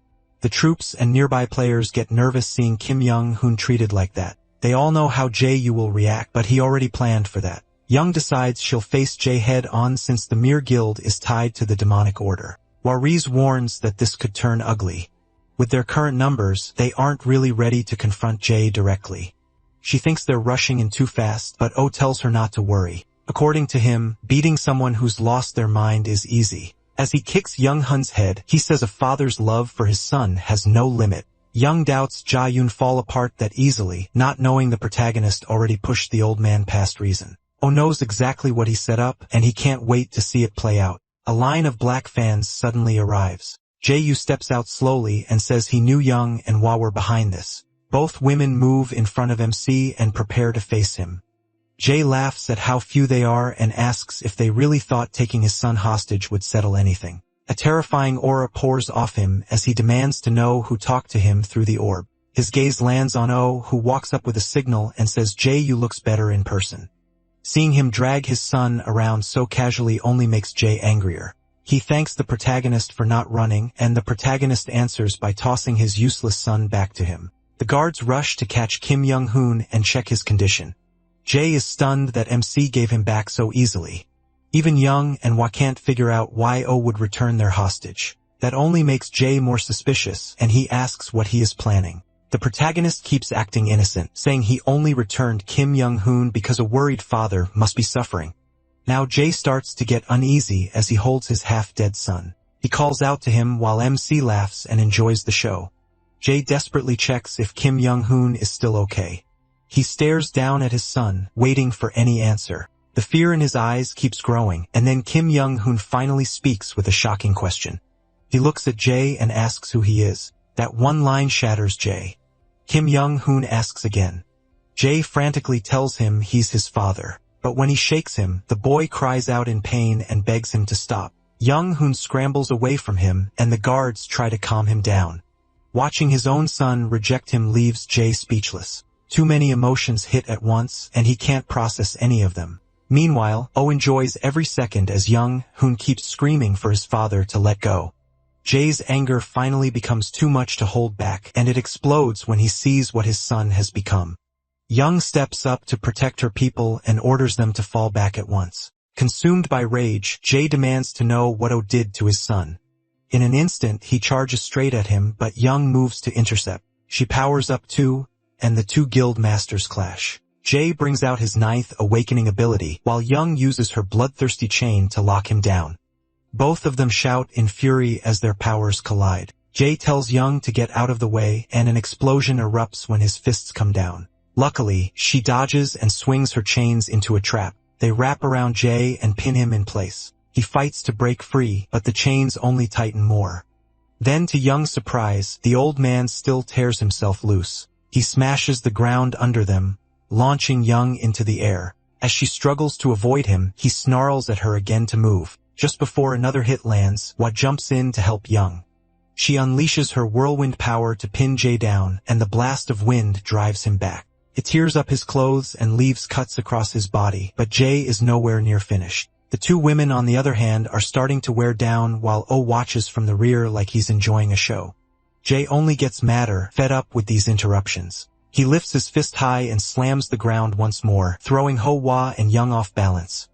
The troops and nearby players get nervous seeing Kim Young-hoon treated like that. They all know how Jae-yu will react, but he already planned for that. Young decides she'll face Jae head-on since the Mir Guild is tied to the demonic order. Wariz warns that this could turn ugly. With their current numbers, they aren't really ready to confront Jae directly. She thinks they're rushing in too fast, but Oh tells her not to worry. According to him, beating someone who's lost their mind is easy. As he kicks Young-hun's head, he says a father's love for his son has no limit. Young doubts Jae-yoon fall apart that easily, not knowing the protagonist already pushed the old man past reason. Oh knows exactly what he set up, and he can't wait to see it play out. A line of black fans suddenly arrives. Jae-yu steps out slowly and says he knew Young and Hwa were behind this. Both women move in front of MC and prepare to face him. Jay laughs at how few they are and asks if they really thought taking his son hostage would settle anything. A terrifying aura pours off him as he demands to know who talked to him through the orb. His gaze lands on O, who walks up with a signal and says, "Jay, you looks better in person." Seeing him drag his son around so casually only makes Jay angrier. He thanks the protagonist for not running, and the protagonist answers by tossing his useless son back to him. The guards rush to catch Kim Young-hoon and check his condition. Jay is stunned that MC gave him back so easily. Even Young and Hwa can't figure out why O would return their hostage. That only makes Jay more suspicious, and he asks what he is planning. The protagonist keeps acting innocent, saying he only returned Kim Young-hoon because a worried father must be suffering. Now Jay starts to get uneasy as he holds his half-dead son. He calls out to him while MC laughs and enjoys the show. Jay desperately checks if Kim Young-hoon is still okay. He stares down at his son, waiting for any answer. The fear in his eyes keeps growing, and then Kim Young-hoon finally speaks with a shocking question. He looks at Jay and asks who he is. That one line shatters Jay. Kim Young-hoon asks again. Jay frantically tells him he's his father, but when he shakes him, the boy cries out in pain and begs him to stop. Young-hoon scrambles away from him, and the guards try to calm him down. Watching his own son reject him leaves Jay speechless. Too many emotions hit at once, and he can't process any of them. Meanwhile, O enjoys every second as Young-hoon keeps screaming for his father to let go. Jay's anger finally becomes too much to hold back, and it explodes when he sees what his son has become. Young steps up to protect her people and orders them to fall back at once. Consumed by rage, Jay demands to know what O did to his son. In an instant, he charges straight at him, but Young moves to intercept. She powers up too, and the two guild masters clash. Jay brings out his ninth awakening ability, while Young uses her bloodthirsty chain to lock him down. Both of them shout in fury as their powers collide. Jay tells Young to get out of the way, and an explosion erupts when his fists come down. Luckily, she dodges and swings her chains into a trap. They wrap around Jay and pin him in place. He fights to break free, but the chains only tighten more. Then, to Young's surprise, the old man still tears himself loose. He smashes the ground under them, launching Young into the air. As she struggles to avoid him, he snarls at her again to move. Just before another hit lands, Hwa jumps in to help Young. She unleashes her whirlwind power to pin Jay down, and the blast of wind drives him back. It tears up his clothes and leaves cuts across his body, but Jay is nowhere near finished. The two women, on the other hand, are starting to wear down while O watches from the rear like he's enjoying a show. Jay only gets madder, fed up with these interruptions. He lifts his fist high and slams the ground once more, throwing Hwa and Young off balance.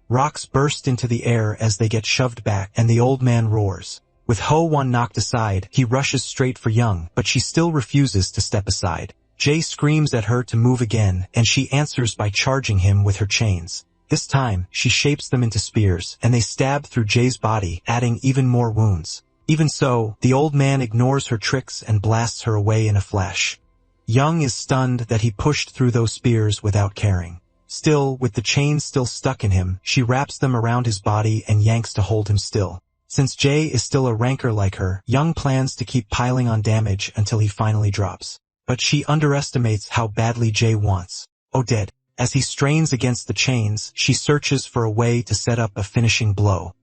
Rocks burst into the air as they get shoved back, and the old man roars. With Hwa knocked aside, he rushes straight for Young, but she still refuses to step aside. Jay screams at her to move again, and she answers by charging him with her chains. This time, she shapes them into spears, and they stab through Jay's body, adding even more wounds. Even so, the old man ignores her tricks and blasts her away in a flash. Young is stunned that he pushed through those spears without caring. Still, with the chains still stuck in him, she wraps them around his body and yanks to hold him still. Since Jay is still a ranker like her, Young plans to keep piling on damage until he finally drops. But she underestimates how badly Jay wants. Oh, dead. As he strains against the chains, she searches for a way to set up a finishing blow.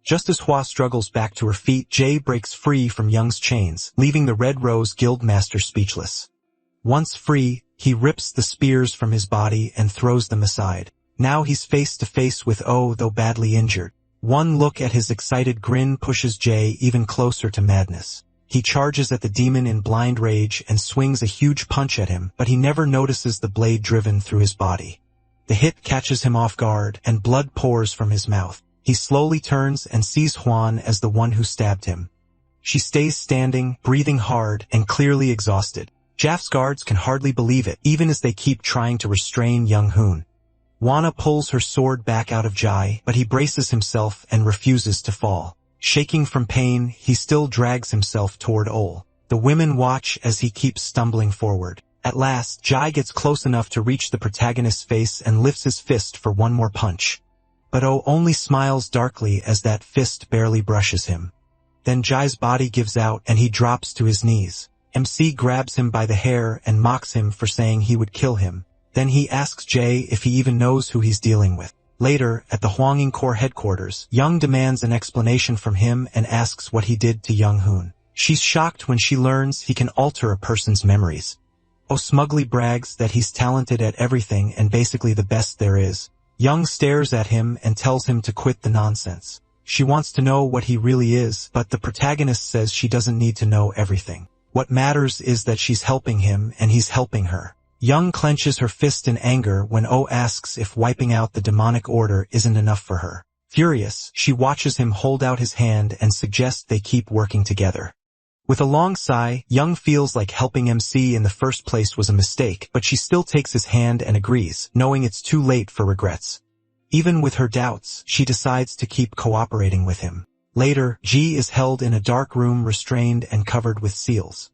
Just as Hwa struggles back to her feet, Jay breaks free from Young's chains, leaving the Red Rose Guildmaster speechless. Once free, he rips the spears from his body and throws them aside. Now he's face to face with O, though badly injured. One look at his excited grin pushes Jay even closer to madness. He charges at the demon in blind rage and swings a huge punch at him, but he never notices the blade driven through his body. The hit catches him off guard, and blood pours from his mouth. He slowly turns and sees Hwan as the one who stabbed him. She stays standing, breathing hard, and clearly exhausted. Jaff's guards can hardly believe it, even as they keep trying to restrain Young-hoon. Wana pulls her sword back out of Jai, but he braces himself and refuses to fall. Shaking from pain, he still drags himself toward Ol. The women watch as he keeps stumbling forward. At last, Jai gets close enough to reach the protagonist's face and lifts his fist for one more punch. But O only smiles darkly as that fist barely brushes him. Then Jai's body gives out and he drops to his knees. MC grabs him by the hair and mocks him for saying he would kill him. Then he asks Jae if he even knows who he's dealing with. Later, at the Hwanging Corps headquarters, Young demands an explanation from him and asks what he did to Young Hoon. She's shocked when she learns he can alter a person's memories. Oh smugly brags that he's talented at everything and basically the best there is. Young stares at him and tells him to quit the nonsense. She wants to know what he really is, but the protagonist says she doesn't need to know everything. What matters is that she's helping him and he's helping her. Young clenches her fist in anger when Oh asks if wiping out the demonic order isn't enough for her. Furious, she watches him hold out his hand and suggests they keep working together. With a long sigh, Young feels like helping MC in the first place was a mistake, but she still takes his hand and agrees, knowing it's too late for regrets. Even with her doubts, she decides to keep cooperating with him. Later, Ji is held in a dark room restrained and covered with seals.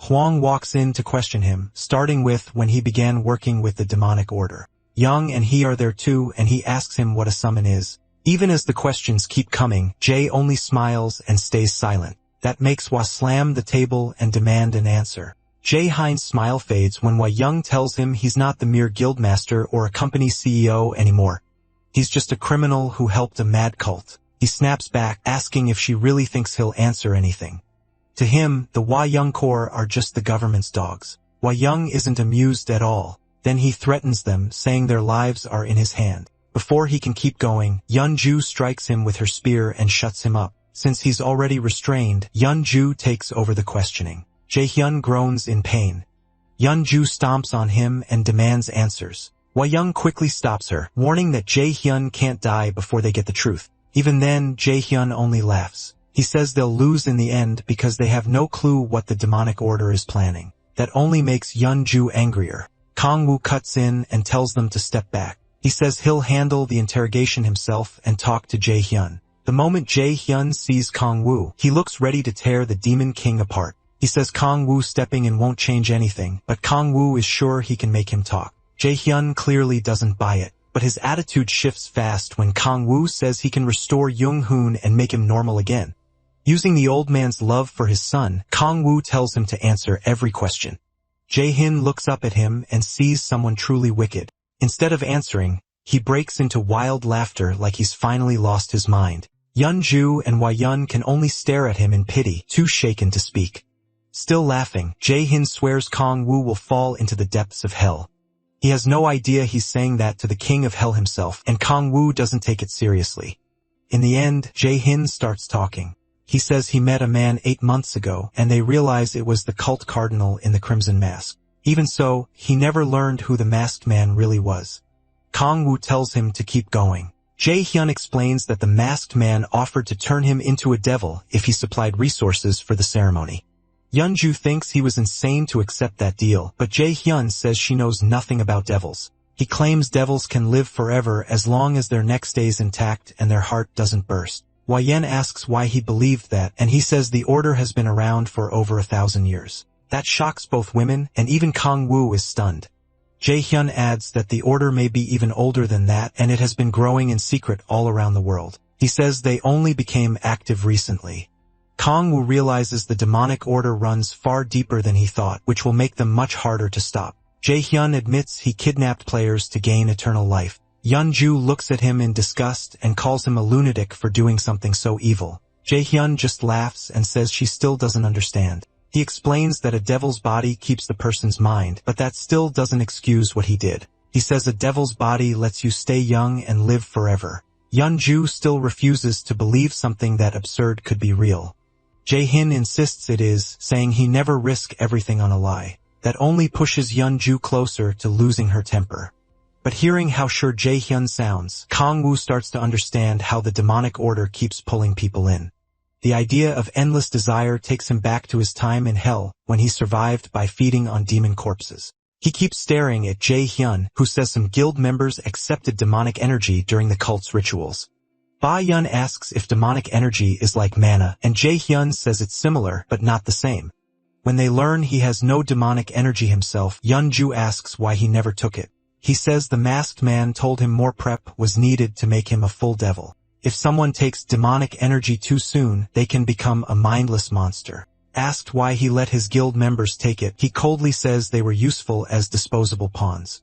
Hwang walks in to question him, starting with when he began working with the demonic order. Young and he are there too, and he asks him what a summon is. Even as the questions keep coming, Jae only smiles and stays silent. That makes Hwa slam the table and demand an answer. Jae Hein's smile fades when Hwa Young tells him he's not the mere guildmaster or a company CEO anymore. He's just a criminal who helped a mad cult. He snaps back, asking if she really thinks he'll answer anything. To him, the Hwa Young Corps are just the government's dogs. Hwa Young isn't amused at all. Then he threatens them, saying their lives are in his hand. Before he can keep going, Yeonju strikes him with her spear and shuts him up. Since he's already restrained, Yeonju takes over the questioning. Jaehyun groans in pain. Yeonju stomps on him and demands answers. Hwa Young quickly stops her, warning that Jaehyun can't die before they get the truth. Even then, Jaehyun only laughs. He says they'll lose in the end because they have no clue what the demonic order is planning. That only makes Yeonju angrier. Kangwoo cuts in and tells them to step back. He says he'll handle the interrogation himself and talk to Jaehyun. The moment Jaehyun sees Kangwoo, he looks ready to tear the Demon King apart. He says Kangwoo stepping in won't change anything, but Kangwoo is sure he can make him talk. Jaehyun clearly doesn't buy it, but his attitude shifts fast when Kangwoo says he can restore Young-hoon and make him normal again. Using the old man's love for his son, Kangwoo tells him to answer every question. Jae-hin looks up at him and sees someone truly wicked. Instead of answering, he breaks into wild laughter like he's finally lost his mind. Yeonju and Hwa Young can only stare at him in pity, too shaken to speak. Still laughing, Jae-hin swears Kangwoo will fall into the depths of hell. He has no idea he's saying that to the king of hell himself, and Kangwoo doesn't take it seriously. In the end, Jae-hin starts talking. He says he met a man 8 months ago, and they realize it was the cult cardinal in the crimson mask. Even so, he never learned who the masked man really was. Kangwoo tells him to keep going. Jaehyun explains that the masked man offered to turn him into a devil if he supplied resources for the ceremony. Yeonju thinks he was insane to accept that deal, but Jaehyun says she knows nothing about devils. He claims devils can live forever as long as their neck stays intact and their heart doesn't burst. Hwa Yen asks why he believed that, and he says the order has been around for over 1,000 years. That shocks both women, and even Kangwoo is stunned. Jaehyun adds that the order may be even older than that, and it has been growing in secret all around the world. He says they only became active recently. Kangwoo realizes the demonic order runs far deeper than he thought, which will make them much harder to stop. Jaehyun admits he kidnapped players to gain eternal life. Yeonju looks at him in disgust and calls him a lunatic for doing something so evil. Jaehyun just laughs and says she still doesn't understand. He explains that a devil's body keeps the person's mind, but that still doesn't excuse what he did. He says a devil's body lets you stay young and live forever. Yeonju still refuses to believe something that absurd could be real. Jae-hin insists it is, saying he never risk everything on a lie. That only pushes Yeonju closer to losing her temper. But hearing how sure Jaehyun sounds, Kangwoo starts to understand how the demonic order keeps pulling people in. The idea of endless desire takes him back to his time in hell, when he survived by feeding on demon corpses. He keeps staring at Jae-hyun, who says some guild members accepted demonic energy during the cult's rituals. Ba-yeon asks if demonic energy is like mana, and Jae-hyun says it's similar, but not the same. When they learn he has no demonic energy himself, Yeonju asks why he never took it. He says the masked man told him more prep was needed to make him a full devil. If someone takes demonic energy too soon, they can become a mindless monster. Asked why he let his guild members take it, he coldly says they were useful as disposable pawns.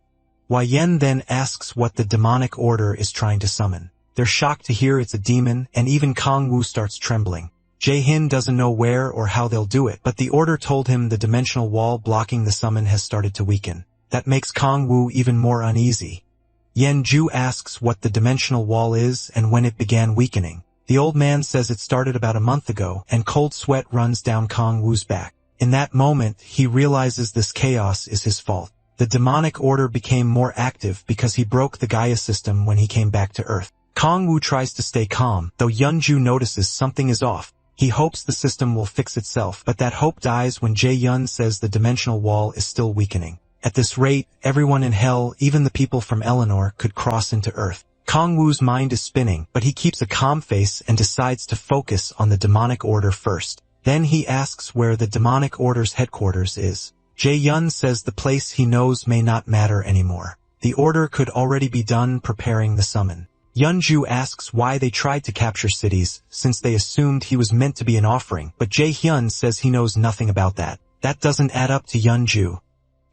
Wei Yan then asks what the demonic order is trying to summon. They're shocked to hear it's a demon, and even Kong Wu starts trembling. Jae-hin doesn't know where or how they'll do it, but the order told him the dimensional wall blocking the summon has started to weaken. That makes Kong Wu even more uneasy. Yen Ju asks what the dimensional wall is and when it began weakening. The old man says it started about a month ago, and cold sweat runs down Kong Wu's back. In that moment, he realizes this chaos is his fault. The demonic order became more active because he broke the Gaia system when he came back to Earth. Kong Wu tries to stay calm, though Yunju notices something is off. He hopes the system will fix itself, but that hope dies when Jae-yun says the dimensional wall is still weakening. At this rate, everyone in hell, even the people from Eleanor, could cross into Earth. Kong Wu's mind is spinning, but he keeps a calm face and decides to focus on the demonic order first. Then he asks where the demonic order's headquarters is. Jae-yun says the place he knows may not matter anymore. The order could already be done preparing the summon. Yunju asks why they tried to capture cities, since they assumed he was meant to be an offering, but Jae-hyun says he knows nothing about that. That doesn't add up to Yunju.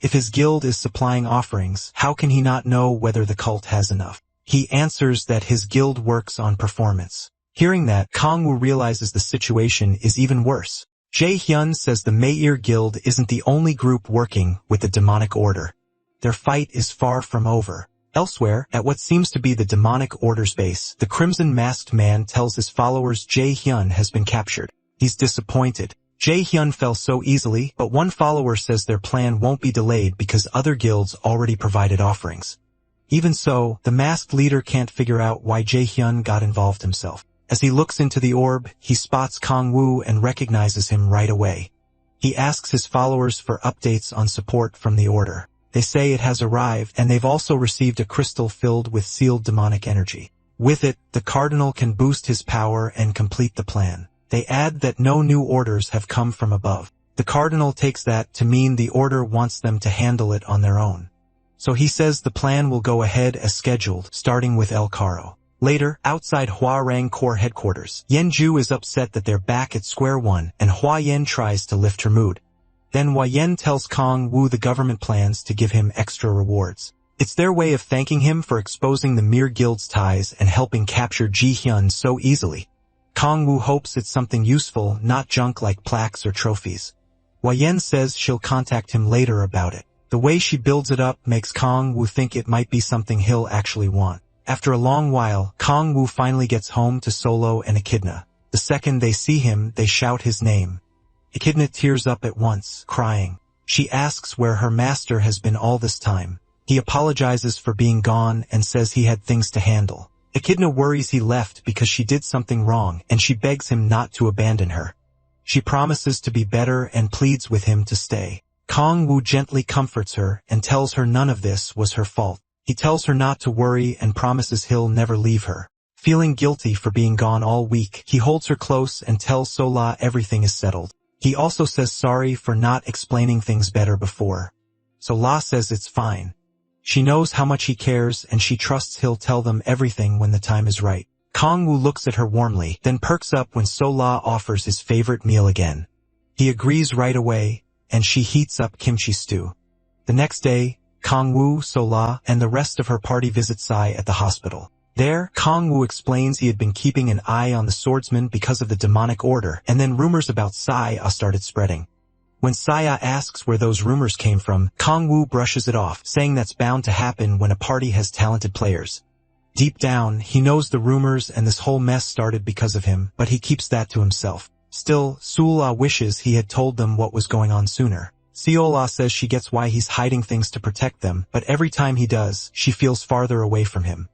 If his guild is supplying offerings, how can he not know whether the cult has enough? He answers that his guild works on performance. Hearing that, Kong Wu realizes the situation is even worse. Jae-hyun says the Meir Guild isn't the only group working with the demonic order. Their fight is far from over. Elsewhere, at what seems to be the demonic order's base, the Crimson Masked Man tells his followers Jae-hyun has been captured. He's disappointed. Jae-hyun fell so easily, but one follower says their plan won't be delayed because other guilds already provided offerings. Even so, the masked leader can't figure out why Jae-hyun got involved himself. As he looks into the orb, he spots Kong Wu and recognizes him right away. He asks his followers for updates on support from the order. They say it has arrived, and they've also received a crystal filled with sealed demonic energy. With it, the cardinal can boost his power and complete the plan. They add that no new orders have come from above. The cardinal takes that to mean the order wants them to handle it on their own. So he says the plan will go ahead as scheduled, starting with El Caro. Later, outside Huarang Corps headquarters, Yenju is upset that they're back at square one, and Hua Yen tries to lift her mood. Then Wei Yan tells Kong Wu the government plans to give him extra rewards. It's their way of thanking him for exposing the Mir Guild's ties and helping capture Ji-hyun so easily. Kong Wu hopes it's something useful, not junk like plaques or trophies. Wei Yan says she'll contact him later about it. The way she builds it up makes Kong Wu think it might be something he'll actually want. After a long while, Kong Wu finally gets home to Solo and Echidna. The second they see him, they shout his name. Echidna tears up at once, crying. She asks where her master has been all this time. He apologizes for being gone and says he had things to handle. Echidna worries he left because she did something wrong, and she begs him not to abandon her. She promises to be better and pleads with him to stay. Kong Wu gently comforts her and tells her none of this was her fault. He tells her not to worry and promises he'll never leave her. Feeling guilty for being gone all week, he holds her close and tells Sola everything is settled. He also says sorry for not explaining things better before. Sola says it's fine. She knows how much he cares and she trusts he'll tell them everything when the time is right. Kong Wu looks at her warmly, then perks up when Sola offers his favorite meal again. He agrees right away, and she heats up kimchi stew. The next day, Kong Wu, Sola, and the rest of her party visit Sai at the hospital. There, Kong Wu explains he had been keeping an eye on the swordsman because of the demonic order, and then rumors about Saya started spreading. When Saya asks where those rumors came from, Kong Wu brushes it off, saying that's bound to happen when a party has talented players. Deep down, he knows the rumors and this whole mess started because of him, but he keeps that to himself. Still, Sula wishes he had told them what was going on sooner. Seola says she gets why he's hiding things to protect them, but every time he does, she feels farther away from him.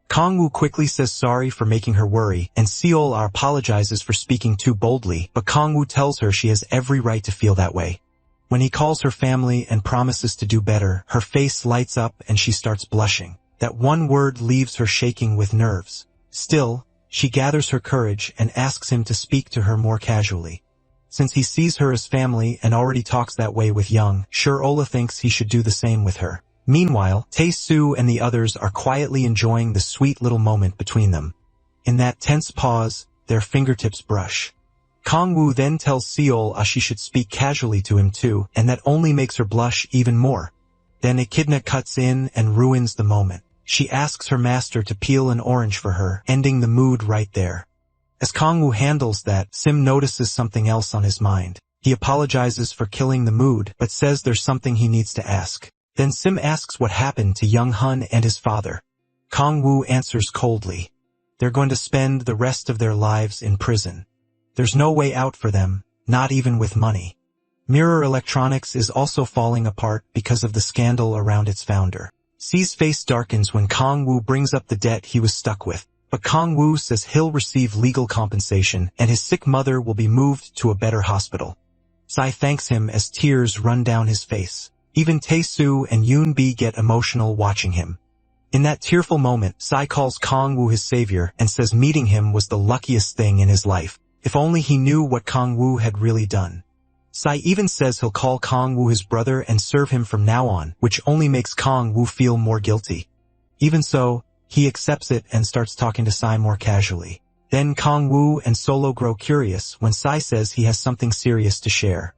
Kong Wu quickly says sorry for making her worry, and Seola apologizes for speaking too boldly, but Kong Wu tells her she has every right to feel that way. When he calls her family and promises to do better, her face lights up and she starts blushing. That one word leaves her shaking with nerves. Still, she gathers her courage and asks him to speak to her more casually. Since he sees her as family and already talks that way with Young, sure Ola thinks he should do the same with her. Meanwhile, Tae-soo and the others are quietly enjoying the sweet little moment between them. In that tense pause, their fingertips brush. Kong Woo then tells Seol she should speak casually to him too, and that only makes her blush even more. Then Echidna cuts in and ruins the moment. She asks her master to peel an orange for her, ending the mood right there. As Kong Woo handles that, Sim notices something else on his mind. He apologizes for killing the mood, but says there's something he needs to ask. Then Sim asks what happened to young Hun and his father. Kong Woo answers coldly. They're going to spend the rest of their lives in prison. There's no way out for them, not even with money. Mirror Electronics is also falling apart because of the scandal around its founder. C's face darkens when Kong Woo brings up the debt he was stuck with, but Kong Woo says he'll receive legal compensation and his sick mother will be moved to a better hospital. Psy thanks him as tears run down his face. Even Tae-soo and Yoon-bi get emotional watching him. In that tearful moment, Psy calls Kong Woo his savior and says meeting him was the luckiest thing in his life. If only he knew what Kong Woo had really done. Psy even says he'll call Kong Woo his brother and serve him from now on, which only makes Kong Woo feel more guilty. Even so, he accepts it and starts talking to Psy more casually. Then Kong Woo and Solo grow curious when Psy says he has something serious to share.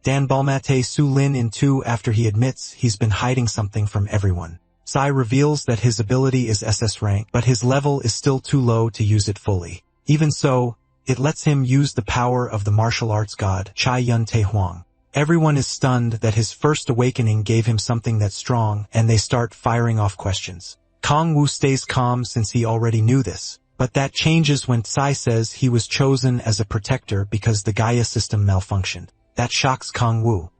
Dan Balmate Su Lin in too after he admits he's been hiding something from everyone. Psy reveals that his ability is SS rank, but his level is still too low to use it fully. Even so, it lets him use the power of the martial arts god, Chai Yun Tae Hwang. Everyone is stunned that his first awakening gave him something that strong, and they start firing off questions. Kong Woo stays calm since he already knew this, but that changes when Psy says he was chosen as a protector because the Gaia system malfunctioned. That shocks Kong Woo.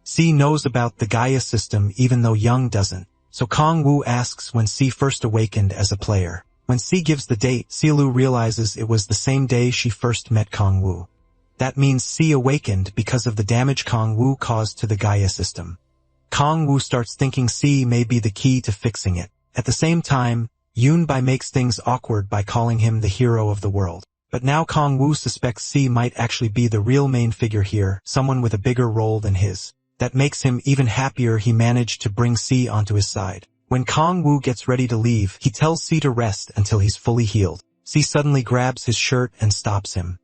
C knows about the Gaia system even though Young doesn't, so Kong Woo asks when C first awakened as a player. When C gives the date, Silu realizes it was the same day she first met Kong Woo. That means C awakened because of the damage Kong Woo caused to the Gaia system. Kong Woo starts thinking C may be the key to fixing it. At the same time, Yoon-bi makes things awkward by calling him the hero of the world. But now Kong Woo suspects C might actually be the real main figure here, someone with a bigger role than his. That makes him even happier he managed to bring C onto his side. When Kong Woo gets ready to leave, he tells C to rest until he's fully healed. C suddenly grabs his shirt and stops him.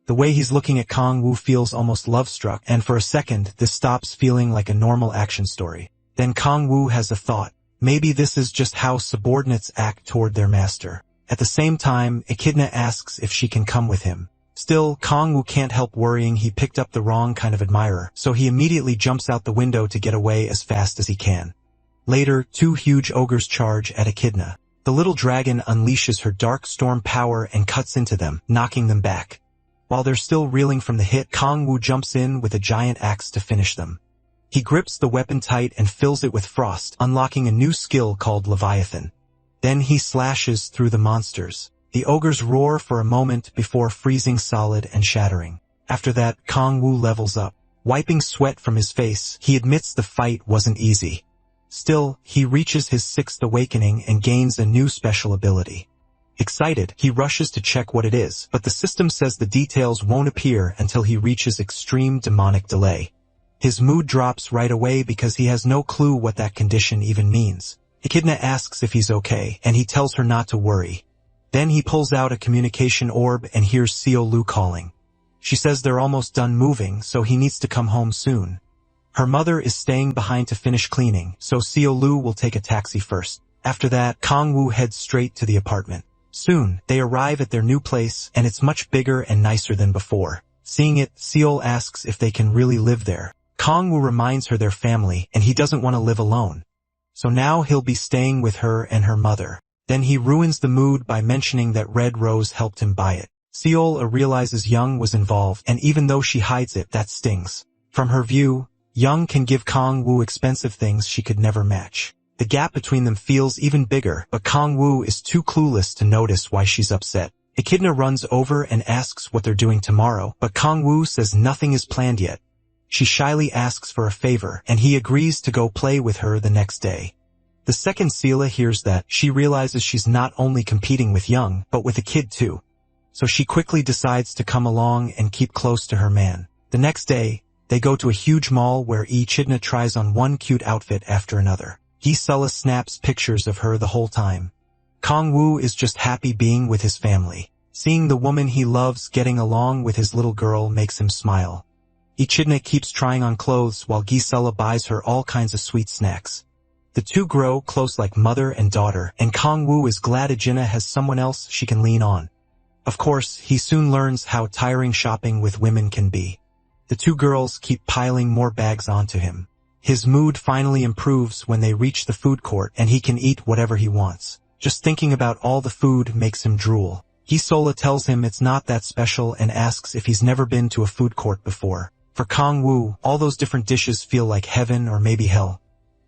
The way he's looking at Kong Woo feels almost love-struck, and for a second, this stops feeling like a normal action story. Then Kong Woo has a thought. Maybe this is just how subordinates act toward their master. At the same time, Echidna asks if she can come with him. Still, Kong Woo can't help worrying he picked up the wrong kind of admirer, so he immediately jumps out the window to get away as fast as he can. Later, two huge ogres charge at Echidna. The little dragon unleashes her dark storm power and cuts into them, knocking them back. While they're still reeling from the hit, Kong Woo jumps in with a giant axe to finish them. He grips the weapon tight and fills it with frost, unlocking a new skill called Leviathan. Then he slashes through the monsters. The ogres roar for a moment before freezing solid and shattering. After that, Kong Woo levels up. Wiping sweat from his face, he admits the fight wasn't easy. Still, he reaches his sixth awakening and gains a new special ability. Excited, he rushes to check what it is, but the system says the details won't appear until he reaches extreme demonic delay. His mood drops right away because he has no clue what that condition even means. Echidna asks if he's okay, and he tells her not to worry. Then he pulls out a communication orb and hears Seo Lu calling. She says they're almost done moving, so he needs to come home soon. Her mother is staying behind to finish cleaning, so Seo Lu will take a taxi first. After that, Kong Woo heads straight to the apartment. Soon, they arrive at their new place, and it's much bigger and nicer than before. Seeing it, Seol asks if they can really live there. Kong Woo reminds her they're family, and he doesn't want to live alone. So now he'll be staying with her and her mother. Then he ruins the mood by mentioning that Red Rose helped him buy it. Seol realizes Young was involved, and even though she hides it, that stings. From her view, Young can give Kong Woo expensive things she could never match. The gap between them feels even bigger, but Kong Woo is too clueless to notice why she's upset. Echidna runs over and asks what they're doing tomorrow, but Kong Woo says nothing is planned yet. She shyly asks for a favor, and he agrees to go play with her the next day. The second Sela hears that, she realizes she's not only competing with Young, but with a kid too. So she quickly decides to come along and keep close to her man. The next day, they go to a huge mall where Echidna tries on one cute outfit after another. Sela snaps pictures of her the whole time. Kong Woo is just happy being with his family. Seeing the woman he loves getting along with his little girl makes him smile. Echidna keeps trying on clothes while Gisela buys her all kinds of sweet snacks. The two grow close like mother and daughter, and Kangwoo is glad Echidna has someone else she can lean on. Of course, he soon learns how tiring shopping with women can be. The two girls keep piling more bags onto him. His mood finally improves when they reach the food court and he can eat whatever he wants. Just thinking about all the food makes him drool. Gisela tells him it's not that special and asks if he's never been to a food court before. For Kangwoo, all those different dishes feel like heaven or maybe hell.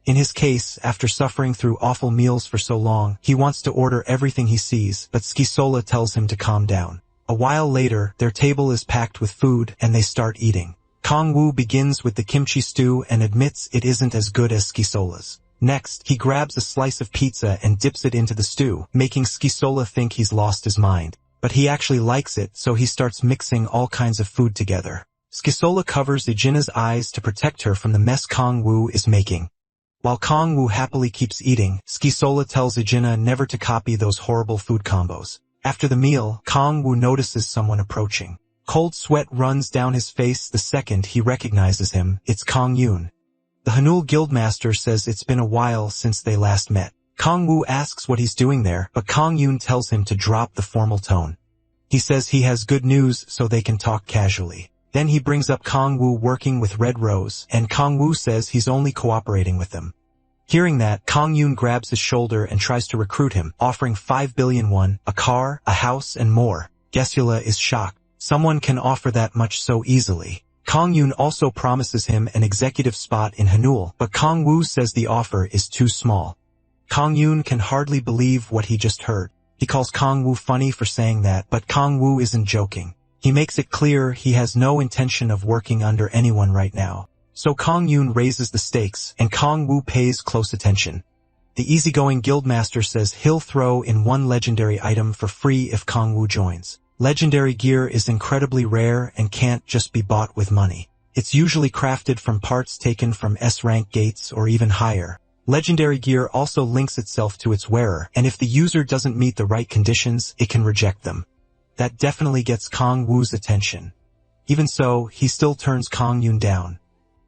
In his case, after suffering through awful meals for so long, he wants to order everything he sees, but Gisela tells him to calm down. A while later, their table is packed with food and they start eating. Kangwoo begins with the kimchi stew and admits it isn't as good as Gisela's. Next, he grabs a slice of pizza and dips it into the stew, making Gisela think he's lost his mind. But he actually likes it, so he starts mixing all kinds of food together. Gisela covers Echidna's eyes to protect her from the mess Kangwoo is making. While Kangwoo happily keeps eating, Gisela tells Echidna never to copy those horrible food combos. After the meal, Kangwoo notices someone approaching. Cold sweat runs down his face the second he recognizes him. It's Kang-yoon. The Hanul Guildmaster says it's been a while since they last met. Kangwoo asks what he's doing there, but Kang-yoon tells him to drop the formal tone. He says he has good news so they can talk casually. Then he brings up Kangwoo working with Red Rose, and Kangwoo says he's only cooperating with them. Hearing that, Kang-yoon grabs his shoulder and tries to recruit him, offering 5 billion won, a car, a house, and more. Gisela is shocked. Someone can offer that much so easily. Kang-yoon also promises him an executive spot in Hanul, but Kangwoo says the offer is too small. Kang-yoon can hardly believe what he just heard. He calls Kangwoo funny for saying that, but Kangwoo isn't joking. He makes it clear he has no intention of working under anyone right now. So Kang-yoon raises the stakes, and Kangwoo pays close attention. The easygoing guildmaster says he'll throw in one legendary item for free if Kangwoo joins. Legendary gear is incredibly rare and can't just be bought with money. It's usually crafted from parts taken from S-rank gates or even higher. Legendary gear also links itself to its wearer, and if the user doesn't meet the right conditions, it can reject them. That definitely gets Kangwoo's attention. Even so, he still turns Kang-yoon down.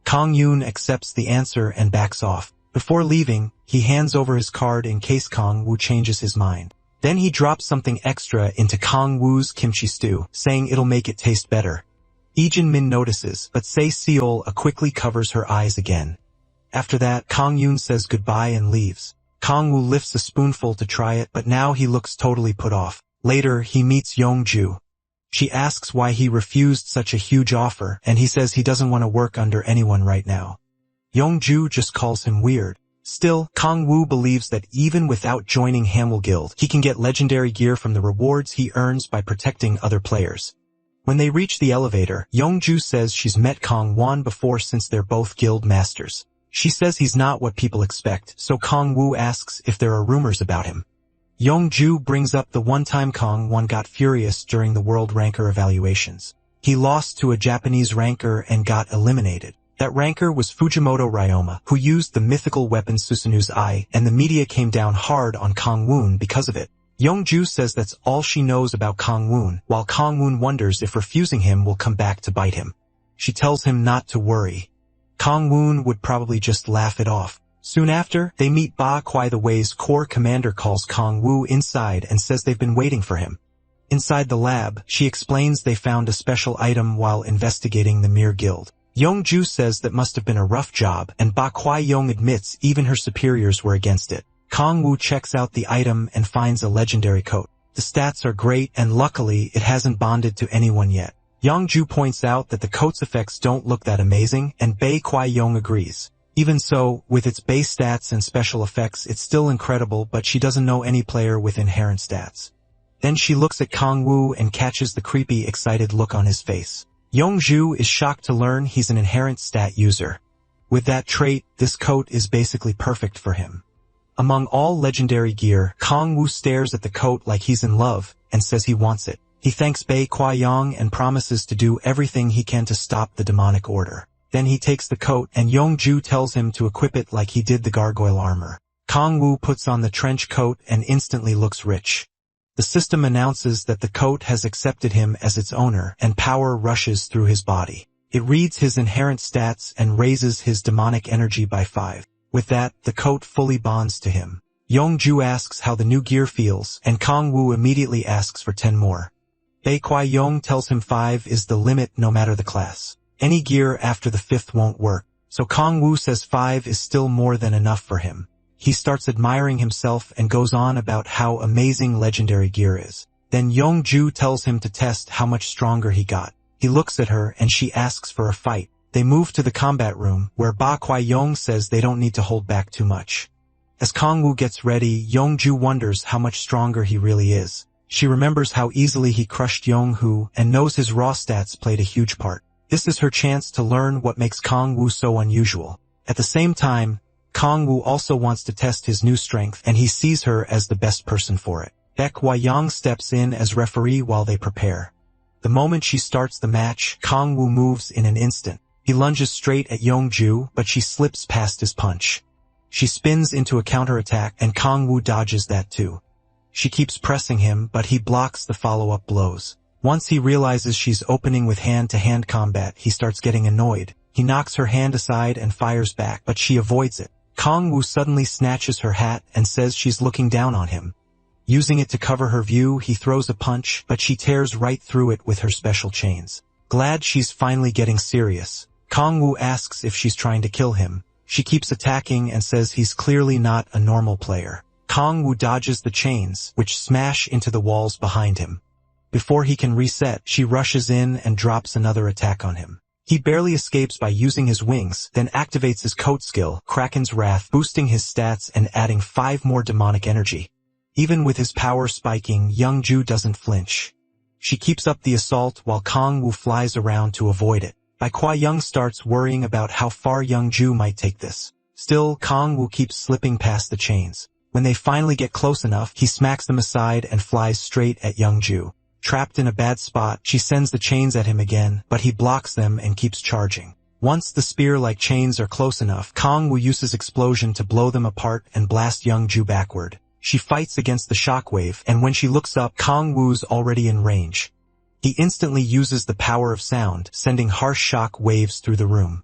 Kang-yoon accepts the answer and backs off. Before leaving, he hands over his card in case Kangwoo changes his mind. Then he drops something extra into Kangwoo's kimchi stew, saying it'll make it taste better. Lee Jin-min notices, but Sei Seol quickly covers her eyes again. After that, Kang-yoon says goodbye and leaves. Kangwoo lifts a spoonful to try it, but now he looks totally put off. Later, he meets Yongju. She asks why he refused such a huge offer, and he says he doesn't want to work under anyone right now. Yongju just calls him weird. Still, Kangwoo believes that even without joining Hamwoo Guild, he can get legendary gear from the rewards he earns by protecting other players. When they reach the elevator, Yongju says she's met Kang-won before since they're both guild masters. She says he's not what people expect, so Kangwoo asks if there are rumors about him. Yongju brings up the one time Kang-won got furious during the world ranker evaluations. He lost to a Japanese ranker and got eliminated. That ranker was Fujimoto Ryoma, who used the mythical weapon Susanu's Eye, and the media came down hard on Kang-woon because of it. Yongju says that's all she knows about Kang-woon, while Kang-woon wonders if refusing him will come back to bite him. She tells him not to worry. Kang-woon would probably just laugh it off. Soon after, they meet Ba Kwai. The Wei's core commander calls Kang-woo inside and says they've been waiting for him. Inside the lab, she explains they found a special item while investigating the Mir Guild. Yongju says that must have been a rough job, and Ba Kwai-yong admits even her superiors were against it. Kang-woo checks out the item and finds a legendary coat. The stats are great, and luckily it hasn't bonded to anyone yet. Yongju points out that the coat's effects don't look that amazing, and Ba Kwai-yong agrees. Even so, with its base stats and special effects, it's still incredible, but she doesn't know any player with inherent stats. Then she looks at Kang-woo and catches the creepy, excited look on his face. Yongju is shocked to learn he's an inherent stat user. With that trait, this coat is basically perfect for him. Among all legendary gear, Kang-woo stares at the coat like he's in love, and says he wants it. He thanks Ba Kwai-yong and promises to do everything he can to stop the demonic order. Then he takes the coat, and Yongju tells him to equip it like he did the gargoyle armor. Kang-woo puts on the trench coat and instantly looks rich. The system announces that the coat has accepted him as its owner, and power rushes through his body. It reads his inherent stats and raises his demonic energy by 5. With that, the coat fully bonds to him. Yongju asks how the new gear feels, and Kangwoo immediately asks for 10 more. Baekwai-yong tells him 5 is the limit no matter the class. Any gear after the 5th won't work, so Kangwoo says 5 is still more than enough for him. He starts admiring himself and goes on about how amazing legendary gear is. Then Yongju tells him to test how much stronger he got. He looks at her and she asks for a fight. They move to the combat room, where Baekwai-yong says they don't need to hold back too much. As Kangwoo gets ready, Yongju wonders how much stronger he really is. She remembers how easily he crushed Yonghoo and knows his raw stats played a huge part. This is her chance to learn what makes Kangwoo so unusual. At the same time, Kangwoo also wants to test his new strength, and he sees her as the best person for it. Baekwai-yong steps in as referee while they prepare. The moment she starts the match, Kangwoo moves in an instant. He lunges straight at Yongju, but she slips past his punch. She spins into a counterattack, and Kangwoo dodges that too. She keeps pressing him, but he blocks the follow-up blows. Once he realizes she's opening with hand-to-hand combat, he starts getting annoyed. He knocks her hand aside and fires back, but she avoids it. Kangwoo suddenly snatches her hat and says she's looking down on him. Using it to cover her view, he throws a punch, but she tears right through it with her special chains. Glad she's finally getting serious, Kangwoo asks if she's trying to kill him. She keeps attacking and says he's clearly not a normal player. Kangwoo dodges the chains, which smash into the walls behind him. Before he can reset, she rushes in and drops another attack on him. He barely escapes by using his wings, then activates his coat skill, Kraken's Wrath, boosting his stats and adding 5 more demonic energy. Even with his power spiking, Yongju doesn't flinch. She keeps up the assault while Kangwoo flies around to avoid it. Baekwai-yong starts worrying about how far Yongju might take this. Still, Kangwoo keeps slipping past the chains. When they finally get close enough, he smacks them aside and flies straight at Yongju. Trapped in a bad spot, she sends the chains at him again, but he blocks them and keeps charging. Once the spear-like chains are close enough, Kangwoo uses explosion to blow them apart and blast Yongju backward. She fights against the shockwave, and when she looks up, Kangwoo's already in range. He instantly uses the power of sound, sending harsh shock waves through the room.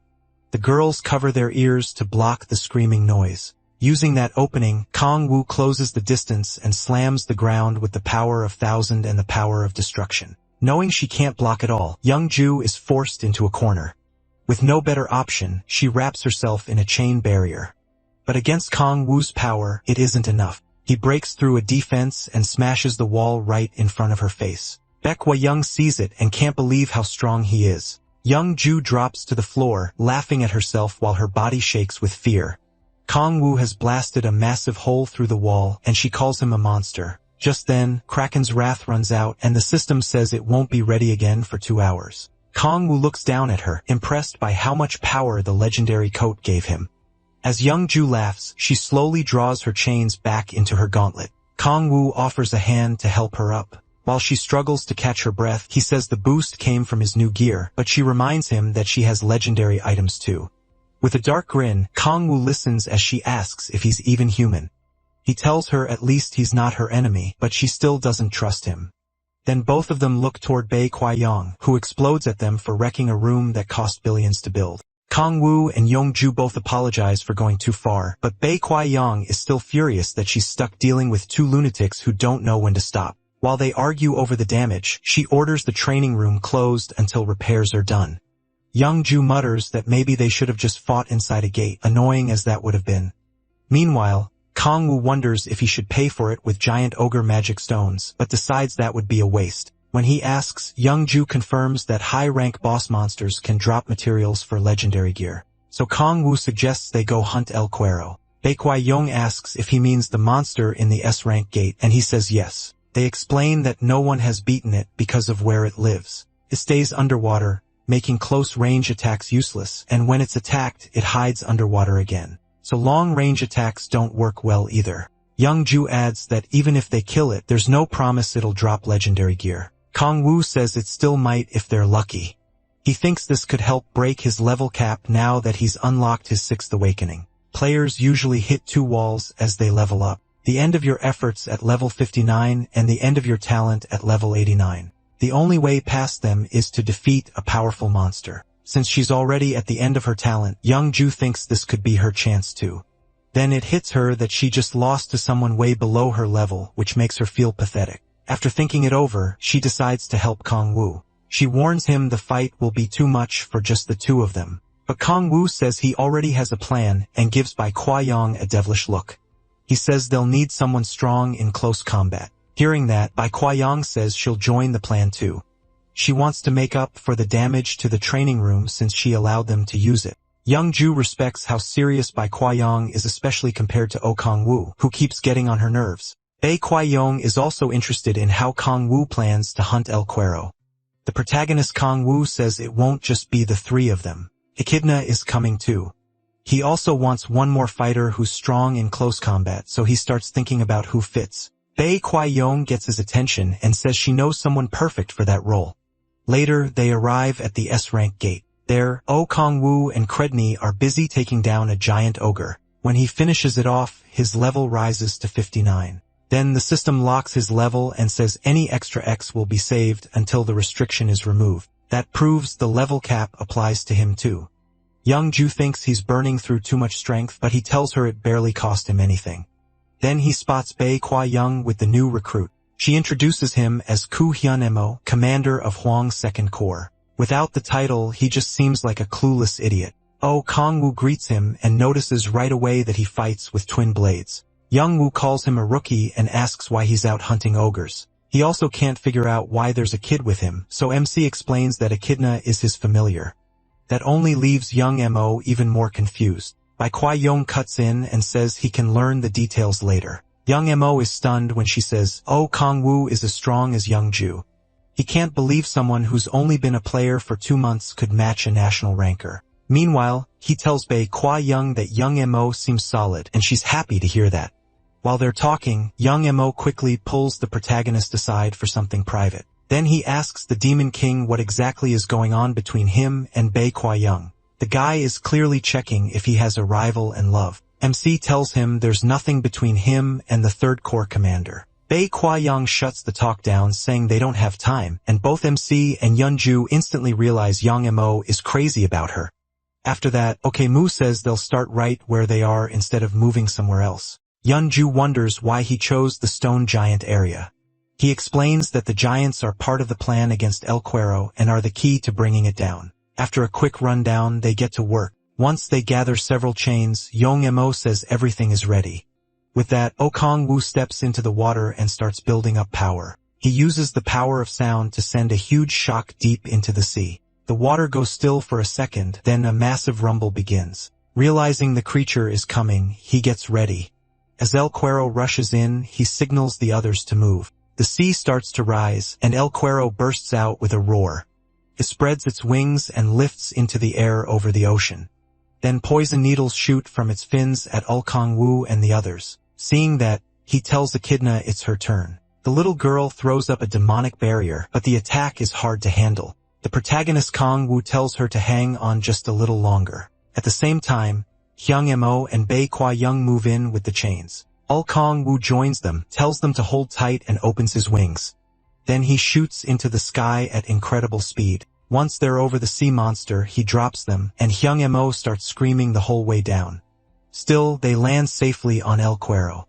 The girls cover their ears to block the screaming noise. Using that opening, Kangwoo closes the distance and slams the ground with the power of 1000 and the power of destruction. Knowing she can't block at all, Yongju is forced into a corner. With no better option, she wraps herself in a chain barrier. But against Kangwoo's power, it isn't enough. He breaks through a defense and smashes the wall right in front of her face. Baekwai-yong sees it and can't believe how strong he is. Yongju drops to the floor, laughing at herself while her body shakes with fear. Kangwoo has blasted a massive hole through the wall, and she calls him a monster. Just then, Kraken's Wrath runs out, and the system says it won't be ready again for 2 hours. Kangwoo looks down at her, impressed by how much power the legendary coat gave him. As Yongju laughs, she slowly draws her chains back into her gauntlet. Kangwoo offers a hand to help her up. While she struggles to catch her breath, he says the boost came from his new gear, but she reminds him that she has legendary items too. With a dark grin, Kangwoo listens as she asks if he's even human. He tells her at least he's not her enemy, but she still doesn't trust him. Then both of them look toward Baekwai-yong, who explodes at them for wrecking a room that cost billions to build. Kangwoo and Yongju both apologize for going too far, but Baekwai-yong is still furious that she's stuck dealing with 2 lunatics who don't know when to stop. While they argue over the damage, she orders the training room closed until repairs are done. Yongju mutters that maybe they should have just fought inside a gate, annoying as that would have been. Meanwhile, Kangwoo wonders if he should pay for it with giant ogre magic stones, but decides that would be a waste. When he asks, Yongju confirms that high-rank boss monsters can drop materials for legendary gear. So Kangwoo suggests they go hunt El Cuero. Baekwai-yong asks if he means the monster in the S-rank gate, and he says yes. They explain that no one has beaten it because of where it lives. It stays underwater, making close-range attacks useless, and when it's attacked, it hides underwater again. So long-range attacks don't work well either. Yongju adds that even if they kill it, there's no promise it'll drop legendary gear. Kangwoo says it still might if they're lucky. He thinks this could help break his level cap now that he's unlocked his 6th awakening. Players usually hit 2 walls as they level up. The end of your efforts at level 59 and the end of your talent at level 89. The only way past them is to defeat a powerful monster. Since she's already at the end of her talent, young Ju thinks this could be her chance too. Then it hits her that she just lost to someone way below her level, which makes her feel pathetic. After thinking it over, she decides to help Kong Wu. She warns him the fight will be too much for just the two of them. But Kong Wu says he already has a plan and gives Bai Kuai-yong a devilish look. He says they'll need someone strong in close combat. Hearing that, Bai Kuai-yong says she'll join the plan too. She wants to make up for the damage to the training room since she allowed them to use it. Young Ju respects how serious Bai Kuai-yong is, especially compared to Kong Wu, who keeps getting on her nerves. Bai Kuai-yong is also interested in how Kong Wu plans to hunt El Cuero. The protagonist Kong Wu says it won't just be the three of them. Echidna is coming too. He also wants one more fighter who's strong in close combat, so he starts thinking about who fits. Bai Kuai-yong gets his attention and says she knows someone perfect for that role. Later, they arrive at the S-rank gate. There, Kong Wu and Credney are busy taking down a giant ogre. When he finishes it off, his level rises to 59. Then the system locks his level and says any extra X will be saved until the restriction is removed. That proves the level cap applies to him too. Young Ju thinks he's burning through too much strength, but he tells her it barely cost him anything. Then he spots Bai Kuai-yong with the new recruit. She introduces him as Ku Hyun-mo, commander of Hwang's Second Corps. Without the title, he just seems like a clueless idiot. Kong Wu greets him and notices right away that he fights with twin blades. Young Wu calls him a rookie and asks why he's out hunting ogres. He also can't figure out why there's a kid with him, so MC explains that Echidna is his familiar. That only leaves young Mo even more confused. Bai Kuai-yong cuts in and says he can learn the details later. Young Mo is stunned when she says, Kong Wu is as strong as young Ju. He can't believe someone who's only been a player for 2 months could match a national ranker. Meanwhile, he tells Bai Kuai-yong that young Mo seems solid, and she's happy to hear that. While they're talking, young Mo quickly pulls the protagonist aside for something private. Then he asks the Demon King what exactly is going on between him and Bai Kuai-yong. The guy is clearly checking if he has a rival and love. MC tells him there's nothing between him and the Third Corps commander. Bai Kuai-yong shuts the talk down, saying they don't have time, and both MC and Yeonju instantly realize young Mo is crazy about her. After that, Mu says they'll start right where they are instead of moving somewhere else. Yeonju wonders why he chose the stone giant area. He explains that the giants are part of the plan against El Cuero and are the key to bringing it down. After a quick rundown, they get to work. Once they gather several chains, Young Mo says everything is ready. With that, Kong Wu steps into the water and starts building up power. He uses the power of sound to send a huge shock deep into the sea. The water goes still for a second, then a massive rumble begins. Realizing the creature is coming, he gets ready. As El Cuero rushes in, he signals the others to move. The sea starts to rise, and El Cuero bursts out with a roar. It spreads its wings and lifts into the air over the ocean. Then poison needles shoot from its fins at Kong Wu and the others. Seeing that, he tells Echidna it's her turn. The little girl throws up a demonic barrier, but the attack is hard to handle. The protagonist Kong Wu tells her to hang on just a little longer. At the same time, Hyung Mo and Bai Kuai-yong move in with the chains. Kong Wu joins them, tells them to hold tight and opens his wings. Then he shoots into the sky at incredible speed. Once they're over the sea monster, he drops them, and Hyung Mo starts screaming the whole way down. Still, they land safely on El Cuero.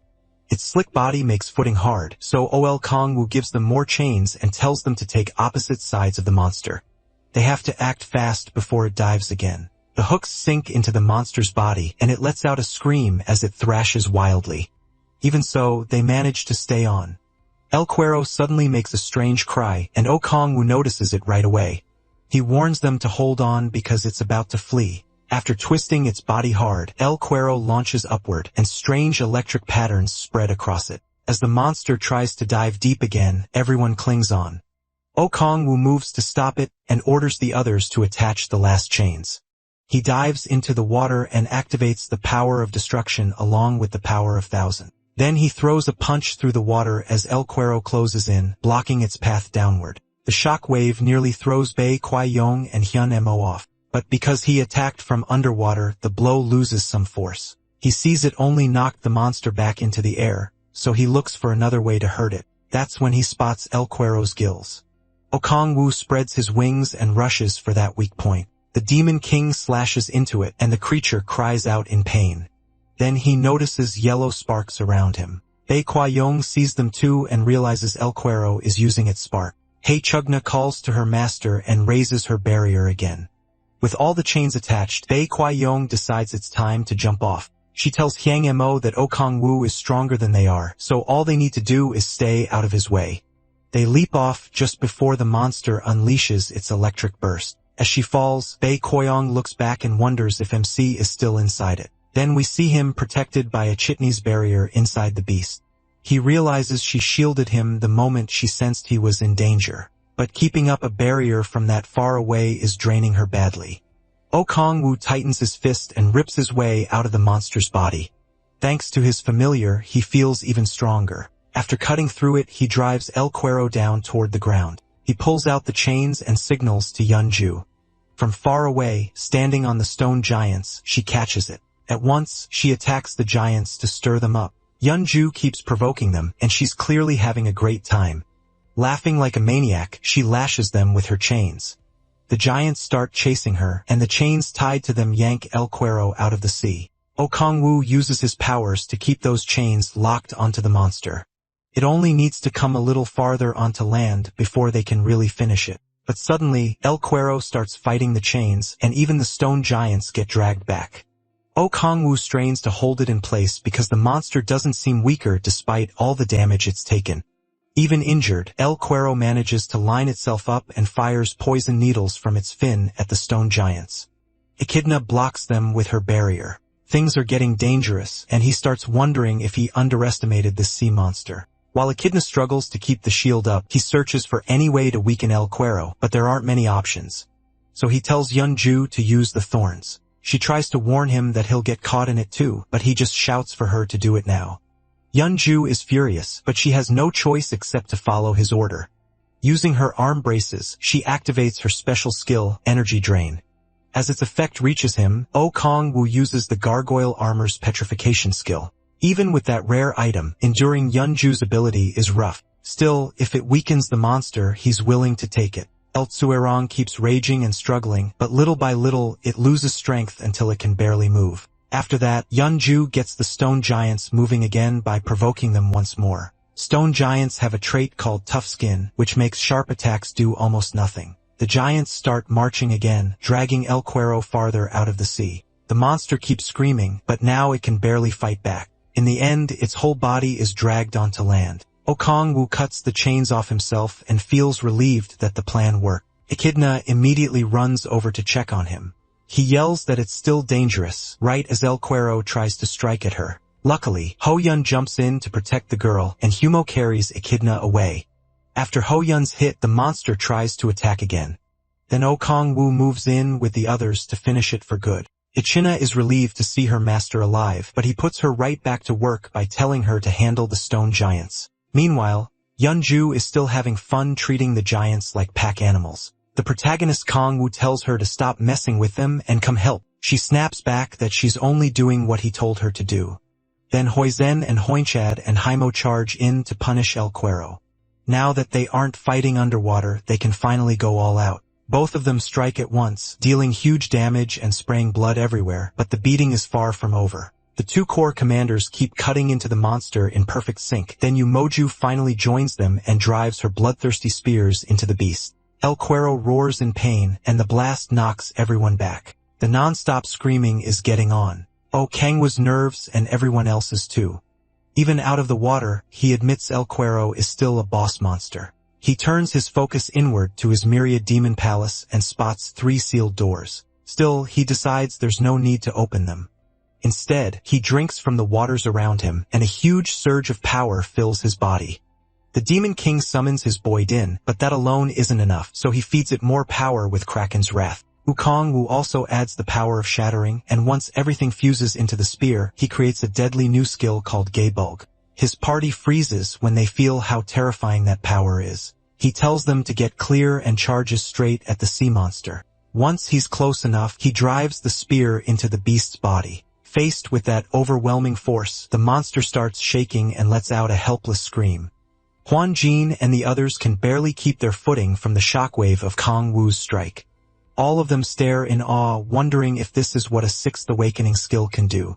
Its slick body makes footing hard, so Kong Wu gives them more chains and tells them to take opposite sides of the monster. They have to act fast before it dives again. The hooks sink into the monster's body, and it lets out a scream as it thrashes wildly. Even so, they manage to stay on. El Cuero suddenly makes a strange cry, and Kong Wu notices it right away. He warns them to hold on because it's about to flee. After twisting its body hard, El Cuero launches upward, and strange electric patterns spread across it. As the monster tries to dive deep again, everyone clings on. Kong Wu moves to stop it, and orders the others to attach the last chains. He dives into the water and activates the power of destruction along with the power of 1,000. Then he throws a punch through the water as El Cuero closes in, blocking its path downward. The shock wave nearly throws Bai Kuai-yong and Hyun Mo off, but because he attacked from underwater, the blow loses some force. He sees it only knocked the monster back into the air, so he looks for another way to hurt it. That's when he spots El Cuero's gills. Okongwu spreads his wings and rushes for that weak point. The Demon King slashes into it, and the creature cries out in pain. Then he notices yellow sparks around him. Bei Kuayong sees them too and realizes El Cuero is using its spark. Hei Chugna calls to her master and raises her barrier again. With all the chains attached, Bei Kuayong decides it's time to jump off. She tells Hyang Mo that Okongwu is stronger than they are, so all they need to do is stay out of his way. They leap off just before the monster unleashes its electric burst. As she falls, Bei Kuayong looks back and wonders if MC is still inside it. Then we see him protected by a Chitney's barrier inside the beast. He realizes she shielded him the moment she sensed he was in danger, but keeping up a barrier from that far away is draining her badly. Okongwu tightens his fist and rips his way out of the monster's body. Thanks to his familiar, he feels even stronger. After cutting through it, he drives El Cuero down toward the ground. He pulls out the chains and signals to Yunju. From far away, standing on the stone giants, she catches it. At once, she attacks the giants to stir them up. Yunju keeps provoking them, and she's clearly having a great time. Laughing like a maniac, she lashes them with her chains. The giants start chasing her, and the chains tied to them yank El Cuero out of the sea. Okongwu uses his powers to keep those chains locked onto the monster. It only needs to come a little farther onto land before they can really finish it. But suddenly, El Cuero starts fighting the chains, and even the stone giants get dragged back. Okongwu strains to hold it in place because the monster doesn't seem weaker despite all the damage it's taken. Even injured, El Cuero manages to line itself up and fires poison needles from its fin at the stone giants. Echidna blocks them with her barrier. Things are getting dangerous, and he starts wondering if he underestimated this sea monster. While Echidna struggles to keep the shield up, he searches for any way to weaken El Cuero, but there aren't many options. So he tells Yunju to use the thorns. She tries to warn him that he'll get caught in it too, but he just shouts for her to do it now. Yunju is furious, but she has no choice except to follow his order. Using her arm braces, she activates her special skill, Energy Drain. As its effect reaches him, Okongwu uses the Gargoyle Armor's petrification skill. Even with that rare item, enduring Yunju's ability is rough. Still, if it weakens the monster, he's willing to take it. El Tsuerong keeps raging and struggling, but little by little, it loses strength until it can barely move. After that, Yunju gets the stone giants moving again by provoking them once more. Stone giants have a trait called Tough Skin, which makes sharp attacks do almost nothing. The giants start marching again, dragging El Cuero farther out of the sea. The monster keeps screaming, but now it can barely fight back. In the end, its whole body is dragged onto land. Okongwu cuts the chains off himself and feels relieved that the plan worked. Echidna immediately runs over to check on him. He yells that it's still dangerous, right as El Cuero tries to strike at her. Luckily, Ho-Yun jumps in to protect the girl, and Humo carries Echidna away. After Ho-Yun's hit, the monster tries to attack again. Then Okongwu moves in with the others to finish it for good. Echidna is relieved to see her master alive, but he puts her right back to work by telling her to handle the stone giants. Meanwhile, Yunju is still having fun treating the giants like pack animals. The protagonist Kongwu tells her to stop messing with them and come help. She snaps back that she's only doing what he told her to do. Then Hoizen and Hoinchad and Haimo charge in to punish El Cuero. Now that they aren't fighting underwater, they can finally go all out. Both of them strike at once, dealing huge damage and spraying blood everywhere, but the beating is far from over. The two core commanders keep cutting into the monster in perfect sync. Then Yumoju finally joins them and drives her bloodthirsty spears into the beast. El Cuero roars in pain, and the blast knocks everyone back. The non-stop screaming is getting on. Kangwa's nerves and everyone else's too. Even out of the water, he admits El Cuero is still a boss monster. He turns his focus inward to his myriad demon palace and spots 3 sealed doors. Still, he decides there's no need to open them. Instead, he drinks from the waters around him, and a huge surge of power fills his body. The Demon King summons his boy Din, but that alone isn't enough, so he feeds it more power with Kraken's wrath. Wukongwu also adds the power of shattering, and once everything fuses into the spear, he creates a deadly new skill called Gay Bulk. His party freezes when they feel how terrifying that power is. He tells them to get clear and charges straight at the sea monster. Once he's close enough, he drives the spear into the beast's body. Faced with that overwhelming force, the monster starts shaking and lets out a helpless scream. Huan Jin and the others can barely keep their footing from the shockwave of Kong Wu's strike. All of them stare in awe, wondering if this is what a sixth awakening skill can do.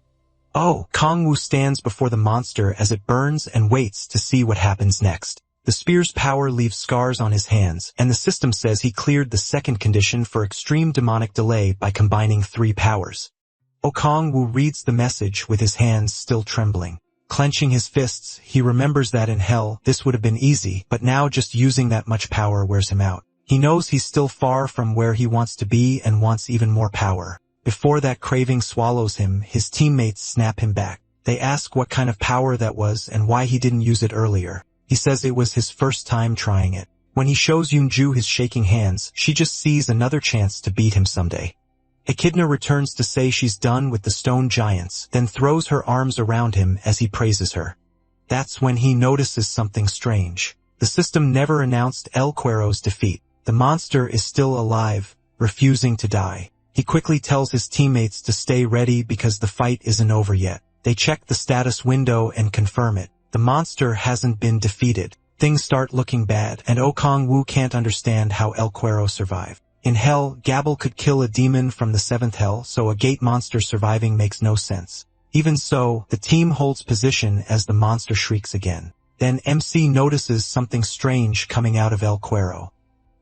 Oh, Kong Wu stands before the monster as it burns and waits to see what happens next. The spear's power leaves scars on his hands, and the system says he cleared the second condition for extreme demonic delay by combining 3 powers. Kong Wu reads the message with his hands still trembling. Clenching his fists, he remembers that in hell, this would have been easy, but now just using that much power wears him out. He knows he's still far from where he wants to be and wants even more power. Before that craving swallows him, his teammates snap him back. They ask what kind of power that was and why he didn't use it earlier. He says it was his first time trying it. When he shows Yunju his shaking hands, she just sees another chance to beat him someday. Echidna returns to say she's done with the stone giants, then throws her arms around him as he praises her. That's when he notices something strange. The system never announced El Cuero's defeat. The monster is still alive, refusing to die. He quickly tells his teammates to stay ready because the fight isn't over yet. They check the status window and confirm it. The monster hasn't been defeated. Things start looking bad, and Kong Wu can't understand how El Cuero survived. In hell, Gabble could kill a demon from the 7th hell, so a gate monster surviving makes no sense. Even so, the team holds position as the monster shrieks again. Then MC notices something strange coming out of El Cuero.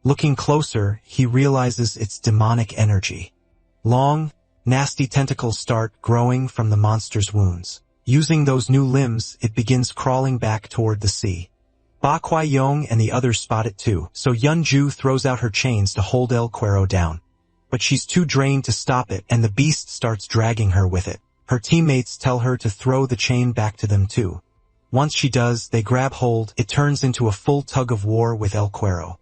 Looking closer, he realizes it's demonic energy. Long, nasty tentacles start growing from the monster's wounds. Using those new limbs, it begins crawling back toward the sea. Ba Kuai Yong and the others spot it too, so Yunju throws out her chains to hold El Cuero down. But she's too drained to stop it, and the beast starts dragging her with it. Her teammates tell her to throw the chain back to them too. Once she does, they grab hold. It turns into a full tug of war with El Cuero.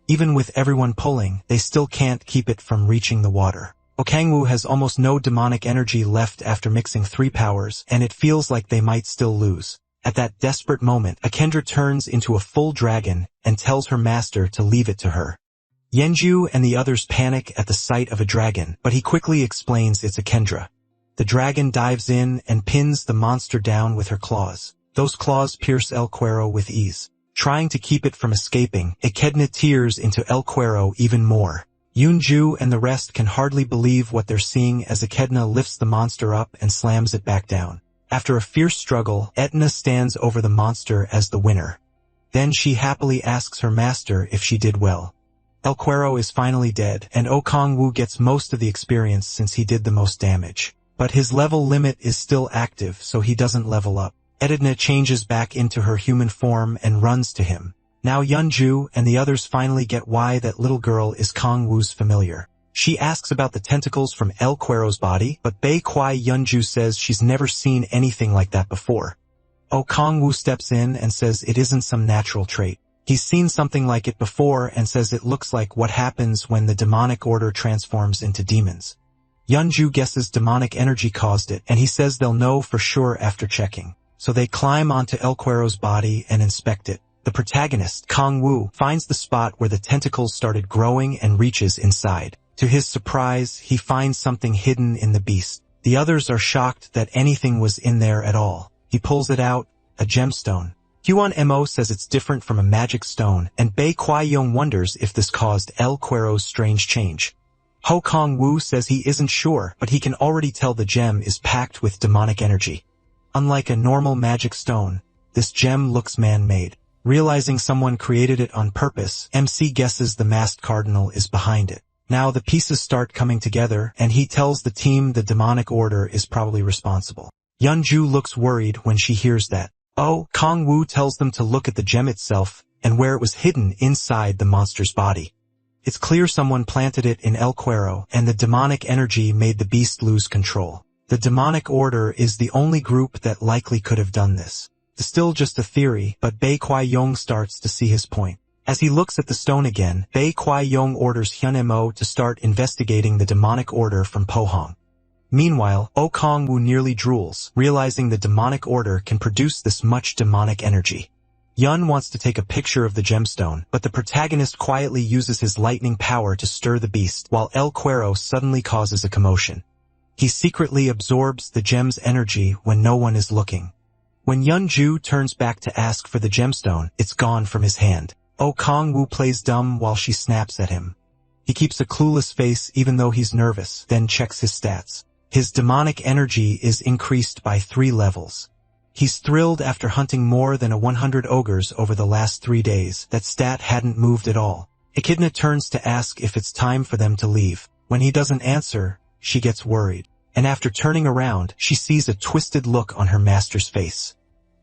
Even with everyone pulling, they still can't keep it from reaching the water. Okangwu has almost no demonic energy left after mixing 3 powers, and it feels like they might still lose. At that desperate moment, Akendra turns into a full dragon and tells her master to leave it to her. Yenju and the others panic at the sight of a dragon, but he quickly explains it's Akendra. The dragon dives in and pins the monster down with her claws. Those claws pierce El Cuero with ease. Trying to keep it from escaping, Echidna tears into El Cuero even more. Yunju and the rest can hardly believe what they're seeing as Echidna lifts the monster up and slams it back down. After a fierce struggle, Etna stands over the monster as the winner. Then she happily asks her master if she did well. El Cuero is finally dead, and Kong Wu gets most of the experience since he did the most damage. But his level limit is still active, so he doesn't level up. Etna changes back into her human form and runs to him. Now Yunju and the others finally get why that little girl is Kong Wu's familiar. She asks about the tentacles from El Cuero's body, but Bei Kuai Yunju says she's never seen anything like that before. Kong Wu steps in and says it isn't some natural trait. He's seen something like it before and says it looks like what happens when the demonic order transforms into demons. Yunju guesses demonic energy caused it, and he says they'll know for sure after checking. So they climb onto El Cuero's body and inspect it. The protagonist, Kong Wu, finds the spot where the tentacles started growing and reaches inside. To his surprise, he finds something hidden in the beast. The others are shocked that anything was in there at all. He pulls it out, a gemstone. Huan Mo says it's different from a magic stone, and Bei Kuai Yong wonders if this caused El Cuero's strange change. Ho Kong Wu says he isn't sure, but he can already tell the gem is packed with demonic energy. Unlike a normal magic stone, this gem looks man-made. Realizing someone created it on purpose, MC guesses the masked cardinal is behind it. Now the pieces start coming together, and he tells the team the demonic order is probably responsible. Yunju looks worried when she hears that. Kong Wu tells them to look at the gem itself, and where it was hidden inside the monster's body. It's clear someone planted it in El Cuero, and the demonic energy made the beast lose control. The demonic order is the only group that likely could have done this. It's still just a theory, but Bei Kuai Yong starts to see his point. As he looks at the stone again, Bei Kuai Yong orders Hyun Mo to start investigating the demonic order from Pohang. Meanwhile, Kong Wu nearly drools, realizing the demonic order can produce this much demonic energy. Yun wants to take a picture of the gemstone, but the protagonist quietly uses his lightning power to stir the beast, while El Cuero suddenly causes a commotion. He secretly absorbs the gem's energy when no one is looking. When Yunju turns back to ask for the gemstone, it's gone from his hand. Oh Kong-woo plays dumb while she snaps at him. He keeps a clueless face even though he's nervous, then checks his stats. His demonic energy is increased by 3 levels. He's thrilled after hunting more than 100 ogres over the last 3 days. That stat hadn't moved at all. Echidna turns to ask if it's time for them to leave. When he doesn't answer, she gets worried. And after turning around, she sees a twisted look on her master's face.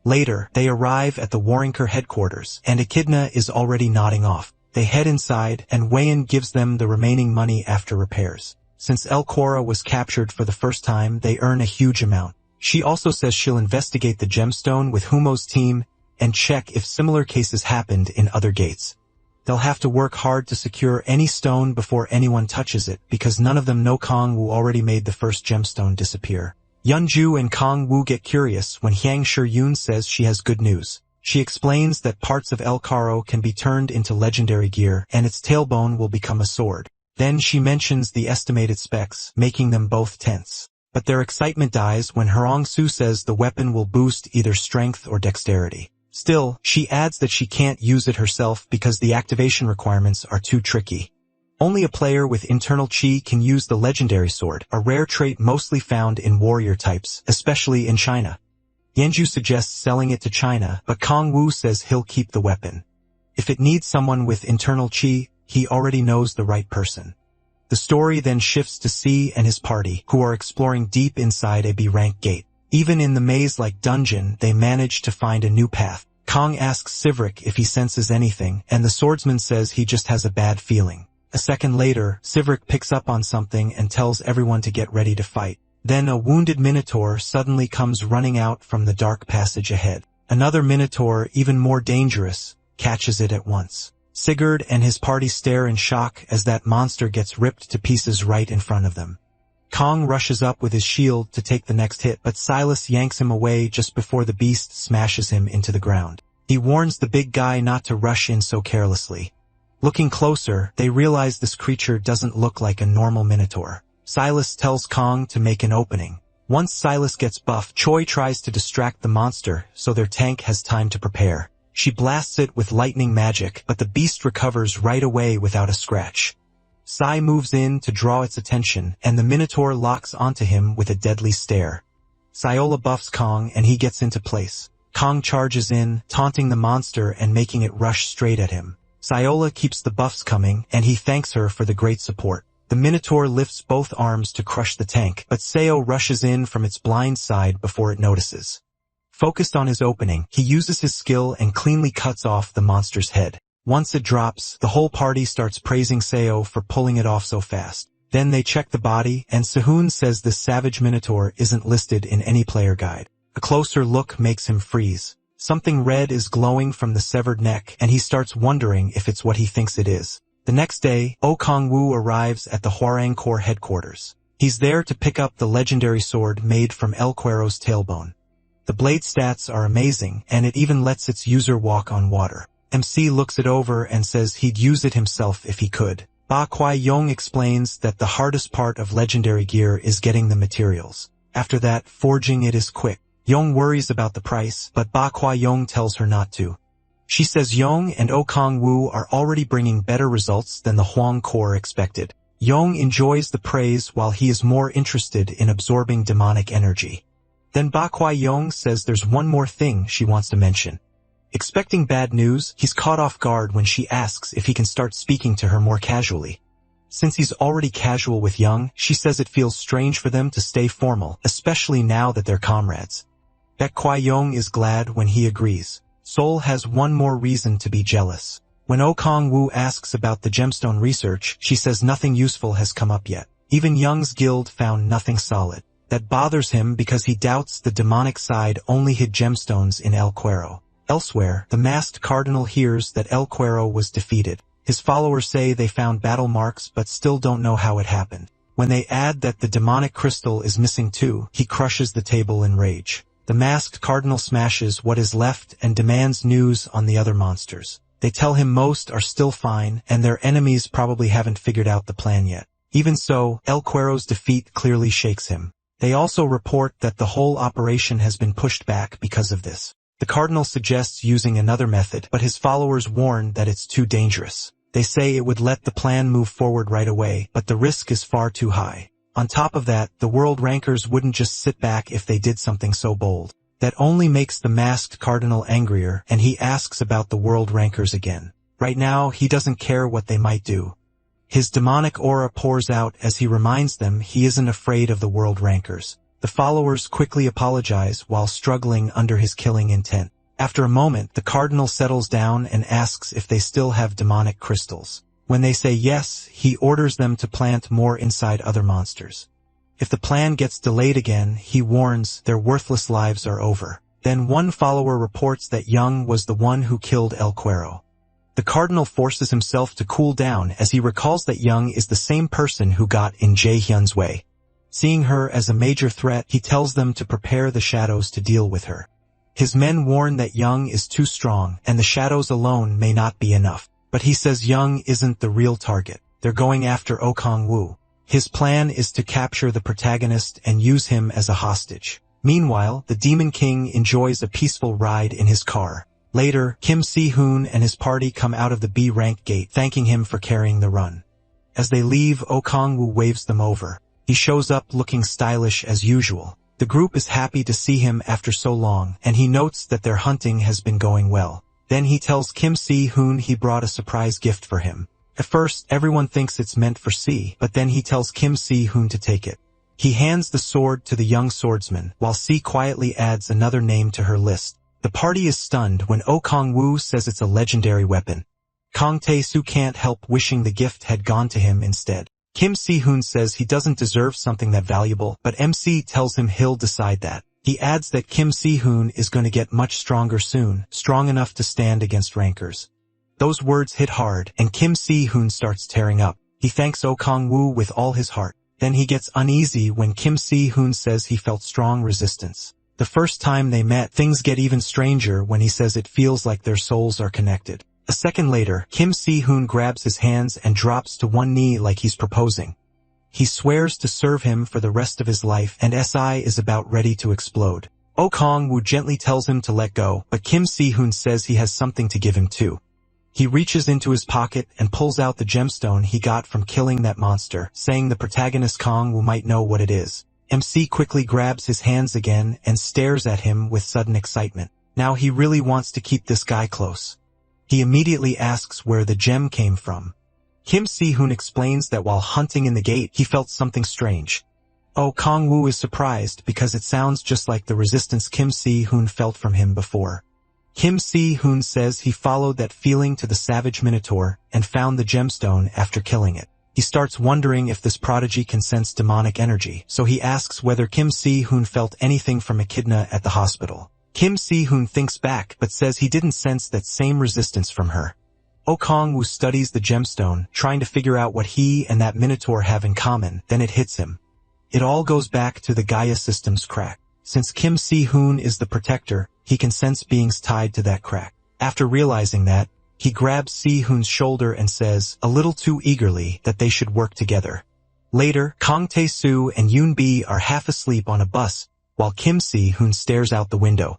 Later, they arrive at the Warrinker headquarters, and Echidna is already nodding off. They head inside, and Wayan gives them the remaining money after repairs. Since El Quora was captured for the first time, they earn a huge amount. She also says she'll investigate the gemstone with Humo's team and check if similar cases happened in other gates. They'll have to work hard to secure any stone before anyone touches it, because none of them know Kong-woo already made the first gemstone disappear. Yunju and Kong-woo get curious when Hyang Shir-yoon says she has good news. She explains that parts of El Caro can be turned into legendary gear, and its tailbone will become a sword. Then she mentions the estimated specs, making them both tense. But their excitement dies when Hwang-soo says the weapon will boost either strength or dexterity. Still, she adds that she can't use it herself because the activation requirements are too tricky. Only a player with internal chi can use the legendary sword, a rare trait mostly found in warrior types, especially in China. Yenju suggests selling it to China, but Kong-woo says he'll keep the weapon. If it needs someone with internal chi, he already knows the right person. The story then shifts to C and his party, who are exploring deep inside a B-rank gate. Even in the maze-like dungeon, they manage to find a new path. Kong asks Sivrik if he senses anything, and the swordsman says he just has a bad feeling. A second later, Sivrik picks up on something and tells everyone to get ready to fight. Then a wounded minotaur suddenly comes running out from the dark passage ahead. Another minotaur, even more dangerous, catches it at once. Sigurd and his party stare in shock as that monster gets ripped to pieces right in front of them. Kong rushes up with his shield to take the next hit, but Silas yanks him away just before the beast smashes him into the ground. He warns the big guy not to rush in so carelessly. Looking closer, they realize this creature doesn't look like a normal minotaur. Silas tells Kong to make an opening. Once Silas gets buff, Choi tries to distract the monster so their tank has time to prepare. She blasts it with lightning magic, but the beast recovers right away without a scratch. Sai moves in to draw its attention, and the minotaur locks onto him with a deadly stare. Sayola buffs Kong, and he gets into place. Kong charges in, taunting the monster and making it rush straight at him. Sayola keeps the buffs coming, and he thanks her for the great support. The minotaur lifts both arms to crush the tank, but Seo rushes in from its blind side before it notices. Focused on his opening, he uses his skill and cleanly cuts off the monster's head. Once it drops, the whole party starts praising Seo for pulling it off so fast. Then they check the body, and Sehun says this savage minotaur isn't listed in any player guide. A closer look makes him freeze. Something red is glowing from the severed neck, and he starts wondering if it's what he thinks it is. The next day, Oh Kong-woo arrives at the Hwarang Corps headquarters. He's there to pick up the legendary sword made from El Cuero's tailbone. The blade stats are amazing, and it even lets its user walk on water. MC looks it over and says he'd use it himself if he could. Ba Kwai-yong explains that the hardest part of legendary gear is getting the materials. After that, forging it is quick. Yong worries about the price, but Ba Kwai-yong tells her not to. She says Yong and Oh Kong-woo are already bringing better results than the Hwang Corps expected. Yong enjoys the praise while he is more interested in absorbing demonic energy. Then Ba Kwai-yong says there's one more thing she wants to mention. Expecting bad news, he's caught off guard when she asks if he can start speaking to her more casually. Since he's already casual with Young, she says it feels strange for them to stay formal, especially now that they're comrades. Baek Kwai-yong is glad when he agrees. Sol has one more reason to be jealous. When Oh Kong-woo asks about the gemstone research, she says nothing useful has come up yet. Even Young's guild found nothing solid. That bothers him because he doubts the demonic side only hid gemstones in El Cuero. Elsewhere, the masked cardinal hears that El Cuero was defeated. His followers say they found battle marks but still don't know how it happened. When they add that the demonic crystal is missing too, he crushes the table in rage. The masked cardinal smashes what is left and demands news on the other monsters. They tell him most are still fine, and their enemies probably haven't figured out the plan yet. Even so, El Cuero's defeat clearly shakes him. They also report that the whole operation has been pushed back because of this. The cardinal suggests using another method, but his followers warn that it's too dangerous. They say it would let the plan move forward right away, but the risk is far too high. On top of that, the world rankers wouldn't just sit back if they did something so bold. That only makes the masked cardinal angrier, and he asks about the world rankers again. Right now, he doesn't care what they might do. His demonic aura pours out as he reminds them he isn't afraid of the world rankers. The followers quickly apologize while struggling under his killing intent. After a moment, the cardinal settles down and asks if they still have demonic crystals. When they say yes, he orders them to plant more inside other monsters. If the plan gets delayed again, he warns their worthless lives are over. Then one follower reports that Young was the one who killed El Cuero. The cardinal forces himself to cool down as he recalls that Young is the same person who got in Jae-hyun's way. Seeing her as a major threat, he tells them to prepare the shadows to deal with her. His men warn that Young is too strong, and the shadows alone may not be enough. But he says Young isn't the real target. They're going after Oh Kong-woo. His plan is to capture the protagonist and use him as a hostage. Meanwhile, the Demon King enjoys a peaceful ride in his car. Later, Kim Si-hoon and his party come out of the B-rank gate, thanking him for carrying the run. As they leave, Oh Kong-woo waves them over. He shows up looking stylish as usual. The group is happy to see him after so long, and he notes that their hunting has been going well. Then he tells Kim Si-hoon he brought a surprise gift for him. At first, everyone thinks it's meant for Si, but then he tells Kim Si-hoon to take it. He hands the sword to the young swordsman, while Si quietly adds another name to her list. The party is stunned when Oh Kong-woo says it's a legendary weapon. Kang Tae-soo can't help wishing the gift had gone to him instead. Kim Si-hoon says he doesn't deserve something that valuable, but MC tells him he'll decide that. He adds that Kim Si-hoon is going to get much stronger soon, strong enough to stand against rankers. Those words hit hard, and Kim Si-hoon starts tearing up. He thanks Oh Kong-woo with all his heart. Then he gets uneasy when Kim Si-hoon says he felt strong resistance. The first time they met, things get even stranger when he says it feels like their souls are connected. A second later, Kim Si-hoon grabs his hands and drops to one knee like he's proposing. He swears to serve him for the rest of his life, and SI is about ready to explode. Oh Kong-woo gently tells him to let go, but Kim Si-hoon says he has something to give him too. He reaches into his pocket and pulls out the gemstone he got from killing that monster, saying the protagonist Kong-woo might know what it is. MC quickly grabs his hands again and stares at him with sudden excitement. Now he really wants to keep this guy close. He immediately asks where the gem came from. Kim Si-hoon explains that while hunting in the gate, he felt something strange. Oh Kong-woo is surprised because it sounds just like the resistance Kim Si-hoon felt from him before. Kim Si-hoon says he followed that feeling to the savage minotaur and found the gemstone after killing it. He starts wondering if this prodigy can sense demonic energy, so he asks whether Kim Si-hoon felt anything from Echidna at the hospital. Kim Si-hoon thinks back but says he didn't sense that same resistance from her. Oh Kong-woo studies the gemstone, trying to figure out what he and that minotaur have in common, then it hits him. It all goes back to the Gaia system's crack. Since Kim Si-hoon is the protector, he can sense beings tied to that crack. After realizing that, he grabs Si-hoon's shoulder and says, a little too eagerly, that they should work together. Later, Kang Tae-soo and Yoon-bi are half asleep on a bus, while Kim Si-hoon stares out the window.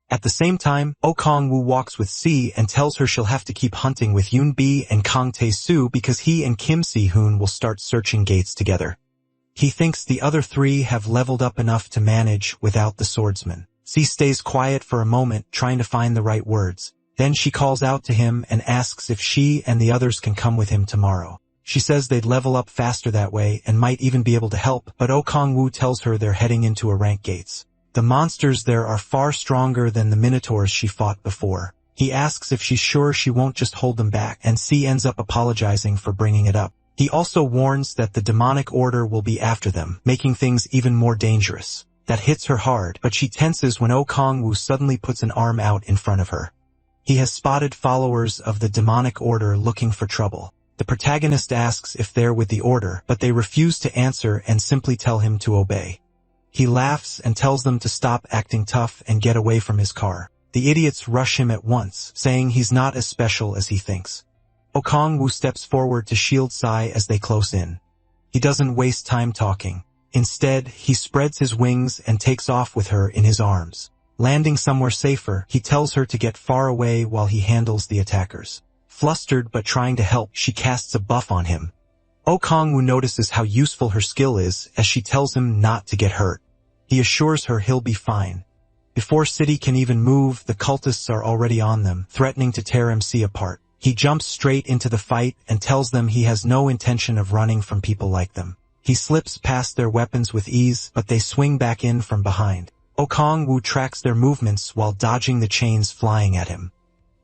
At the same time, Oh Kong-woo walks with Si and tells her she'll have to keep hunting with Yoon-bi and Kang Tae-soo because he and Kim Si-hoon will start searching gates together. He thinks the other three have leveled up enough to manage without the swordsman. Si stays quiet for a moment, trying to find the right words. Then she calls out to him and asks if she and the others can come with him tomorrow. She says they'd level up faster that way and might even be able to help, but Oh Kong-woo tells her they're heading into a rank gates. The monsters there are far stronger than the minotaurs she fought before. He asks if she's sure she won't just hold them back, and Si ends up apologizing for bringing it up. He also warns that the demonic order will be after them, making things even more dangerous. That hits her hard, but she tenses when Oh Kong-woo suddenly puts an arm out in front of her. He has spotted followers of the demonic order looking for trouble. The protagonist asks if they're with the order, but they refuse to answer and simply tell him to obey. He laughs and tells them to stop acting tough and get away from his car. The idiots rush him at once, saying he's not as special as he thinks. Oh Kong-woo steps forward to shield Si as they close in. He doesn't waste time talking. Instead, he spreads his wings and takes off with her in his arms. Landing somewhere safer, he tells her to get far away while he handles the attackers. Flustered but trying to help, she casts a buff on him. Oh Kangwoo notices how useful her skill is as she tells him not to get hurt. He assures her he'll be fine. Before City can even move, the cultists are already on them, threatening to tear MC apart. He jumps straight into the fight and tells them he has no intention of running from people like them. He slips past their weapons with ease, but they swing back in from behind. Oh Kangwoo tracks their movements while dodging the chains flying at him.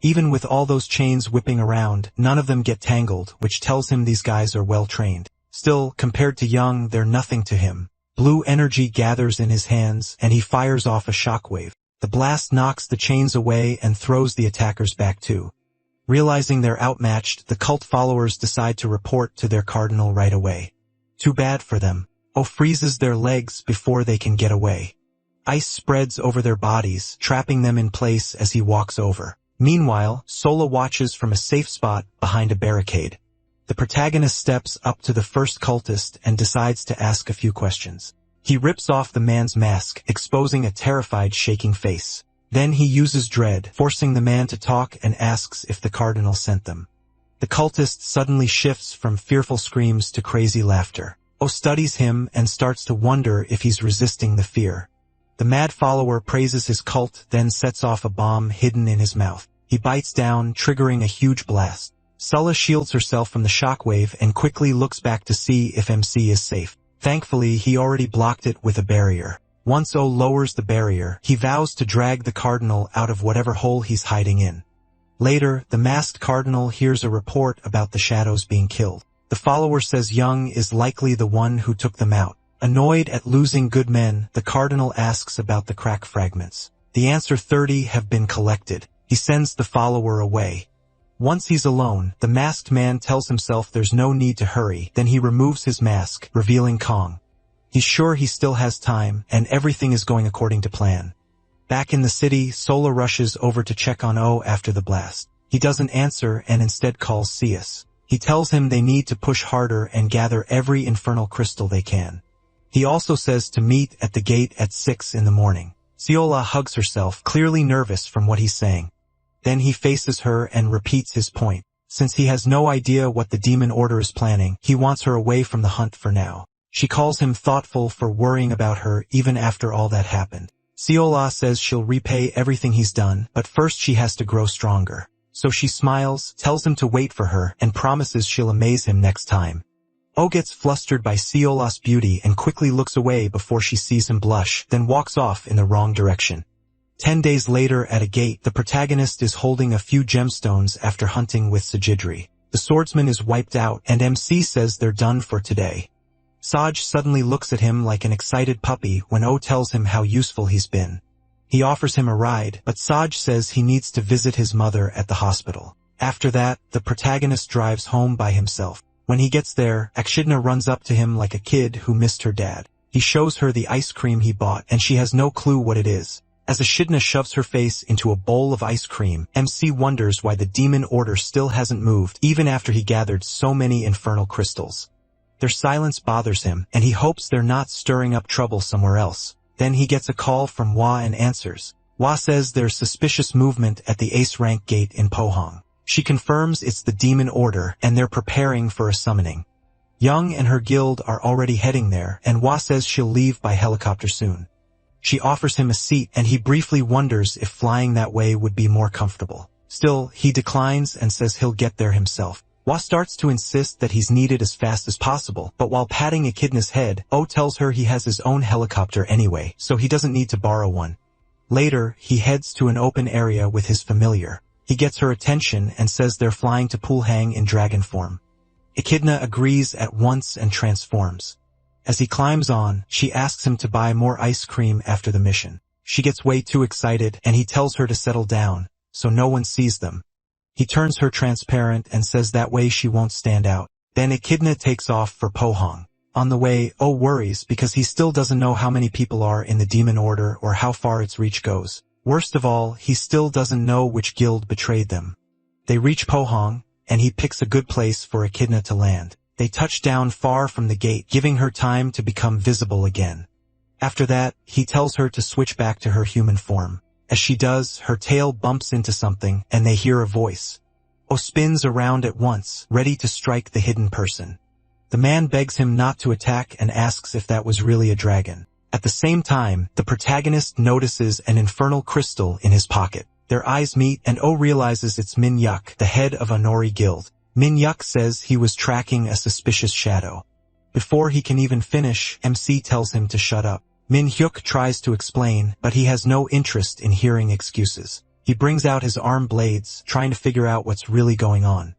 Even with all those chains whipping around, none of them get tangled, which tells him these guys are well trained. Still, compared to Young, they're nothing to him. Blue energy gathers in his hands, and he fires off a shockwave. The blast knocks the chains away and throws the attackers back too. Realizing they're outmatched, the cult followers decide to report to their cardinal right away. Too bad for them. Oh freezes their legs before they can get away. Ice spreads over their bodies, trapping them in place as he walks over. Meanwhile, Sola watches from a safe spot behind a barricade. The protagonist steps up to the first cultist and decides to ask a few questions. He rips off the man's mask, exposing a terrified, shaking face. Then he uses dread, forcing the man to talk and asks if the cardinal sent them. The cultist suddenly shifts from fearful screams to crazy laughter. O studies him and starts to wonder if he's resisting the fear. The mad follower praises his cult, then sets off a bomb hidden in his mouth. He bites down, triggering a huge blast. Sulla shields herself from the shockwave and quickly looks back to see if MC is safe. Thankfully, he already blocked it with a barrier. Once O lowers the barrier, he vows to drag the cardinal out of whatever hole he's hiding in. Later, the masked cardinal hears a report about the shadows being killed. The follower says Young is likely the one who took them out. Annoyed at losing good men, the cardinal asks about the crack fragments. The answer 30 have been collected. He sends the follower away. Once he's alone, the masked man tells himself there's no need to hurry, then he removes his mask, revealing Kong. He's sure he still has time, and everything is going according to plan. Back in the city, Sola rushes over to check on O after the blast. He doesn't answer and instead calls Cius. He tells him they need to push harder and gather every infernal crystal they can. He also says to meet at the gate at 6 in the morning. Ciola hugs herself, clearly nervous from what he's saying. Then he faces her and repeats his point. Since he has no idea what the demon order is planning, he wants her away from the hunt for now. She calls him thoughtful for worrying about her even after all that happened. Ciola says she'll repay everything he's done, but first she has to grow stronger. So she smiles, tells him to wait for her, and promises she'll amaze him next time. O gets flustered by Ciola's beauty and quickly looks away before she sees him blush, then walks off in the wrong direction. 10 days later at a gate, the protagonist is holding a few gemstones after hunting with Sajidri. The swordsman is wiped out, and MC says they're done for today. Saj suddenly looks at him like an excited puppy when O tells him how useful he's been. He offers him a ride, but Saj says he needs to visit his mother at the hospital. After that, the protagonist drives home by himself. When he gets there, Akshidna runs up to him like a kid who missed her dad. He shows her the ice cream he bought, and she has no clue what it is. As Akshidna shoves her face into a bowl of ice cream, MC wonders why the demon order still hasn't moved, even after he gathered so many infernal crystals. Their silence bothers him, and he hopes they're not stirring up trouble somewhere else. Then he gets a call from Hwa and answers. Hwa says there's suspicious movement at the Ace Rank Gate in Pohang. She confirms it's the demon order, and they're preparing for a summoning. Young and her guild are already heading there, and Hwa says she'll leave by helicopter soon. She offers him a seat, and he briefly wonders if flying that way would be more comfortable. Still, he declines and says he'll get there himself. Hwa starts to insist that he's needed as fast as possible, but while patting Echidna's head, O tells her he has his own helicopter anyway, so he doesn't need to borrow one. Later, he heads to an open area with his familiar. He gets her attention and says they're flying to Pulhang in dragon form. Echidna agrees at once and transforms. As he climbs on, she asks him to buy more ice cream after the mission. She gets way too excited, and he tells her to settle down, so no one sees them. He turns her transparent and says that way she won't stand out. Then Echidna takes off for Pohang. On the way, O worries because he still doesn't know how many people are in the demon order or how far its reach goes. Worst of all, he still doesn't know which guild betrayed them. They reach Pohang, and he picks a good place for Echidna to land. They touch down far from the gate, giving her time to become visible again. After that, he tells her to switch back to her human form. As she does, her tail bumps into something, and they hear a voice. Oh spins around at once, ready to strike the hidden person. The man begs him not to attack and asks if that was really a dragon. At the same time, the protagonist notices an infernal crystal in his pocket. Their eyes meet and Oh realizes it's Min Yuk, the head of Onori Guild. Min Yuk says he was tracking a suspicious shadow. Before he can even finish, MC tells him to shut up. Min Hyuk tries to explain, but he has no interest in hearing excuses. He brings out his arm blades, trying to figure out what's really going on.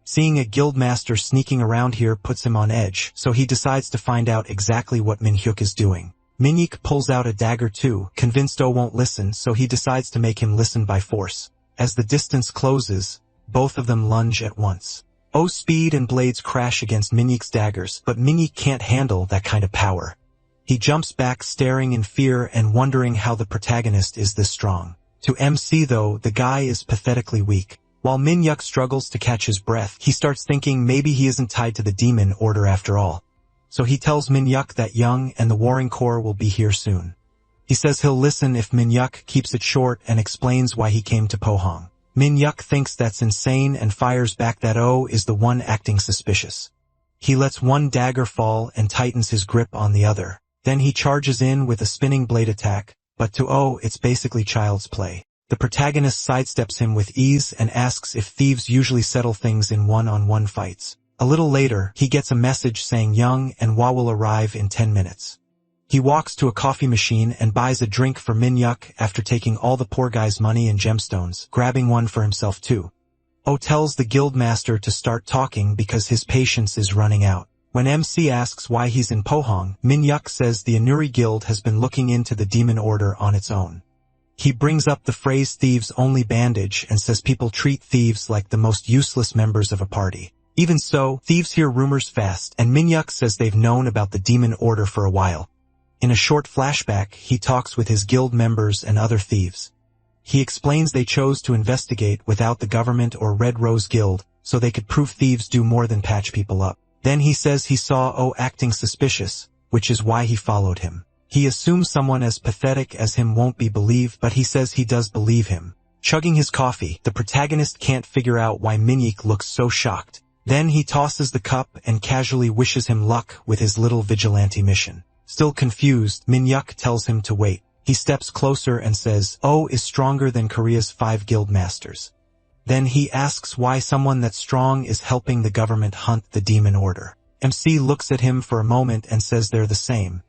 Seeing a guildmaster sneaking around here puts him on edge, so he decides to find out exactly what Min Hyuk is doing. Min Yuk pulls out a dagger too, convinced Oh won't listen, so he decides to make him listen by force. As the distance closes, both of them lunge at once. Oh's speed and blades crash against Min Yuk's daggers, but Min Yuk can't handle that kind of power. He jumps back staring in fear and wondering how the protagonist is this strong. To MC though, the guy is pathetically weak. While Min Yuk struggles to catch his breath, he starts thinking maybe he isn't tied to the demon order after all. So he tells Min Yuk that Young and the Warring Corps will be here soon. He says he'll listen if Min Yuk keeps it short and explains why he came to Pohang. Min Yuk thinks that's insane and fires back that Oh is the one acting suspicious. He lets one dagger fall and tightens his grip on the other. Then he charges in with a spinning blade attack, but to Oh it's basically child's play. The protagonist sidesteps him with ease and asks if thieves usually settle things in one-on-one fights. A little later, he gets a message saying Young and Hwa will arrive in 10 minutes. He walks to a coffee machine and buys a drink for Min Yuk after taking all the poor guy's money and gemstones, grabbing one for himself too. Oh tells the guildmaster to start talking because his patience is running out. When MC asks why he's in Pohang, Min Yuk says the Onori Guild has been looking into the demon order on its own. He brings up the phrase thieves only bandage and says people treat thieves like the most useless members of a party. Even so, thieves hear rumors fast, and Min Yuk says they've known about the demon order for a while. In a short flashback, he talks with his guild members and other thieves. He explains they chose to investigate without the government or Red Rose Guild, so they could prove thieves do more than patch people up. Then he says he saw Oh acting suspicious, which is why he followed him. He assumes someone as pathetic as him won't be believed, but he says he does believe him. Chugging his coffee, the protagonist can't figure out why Min Yuk looks so shocked. Then he tosses the cup and casually wishes him luck with his little vigilante mission. Still confused, Min Yuk tells him to wait. He steps closer and says, Oh is stronger than Korea's 5 guild masters. Then he asks why someone that's strong is helping the government hunt the demon order. MC looks at him for a moment and says they're the same.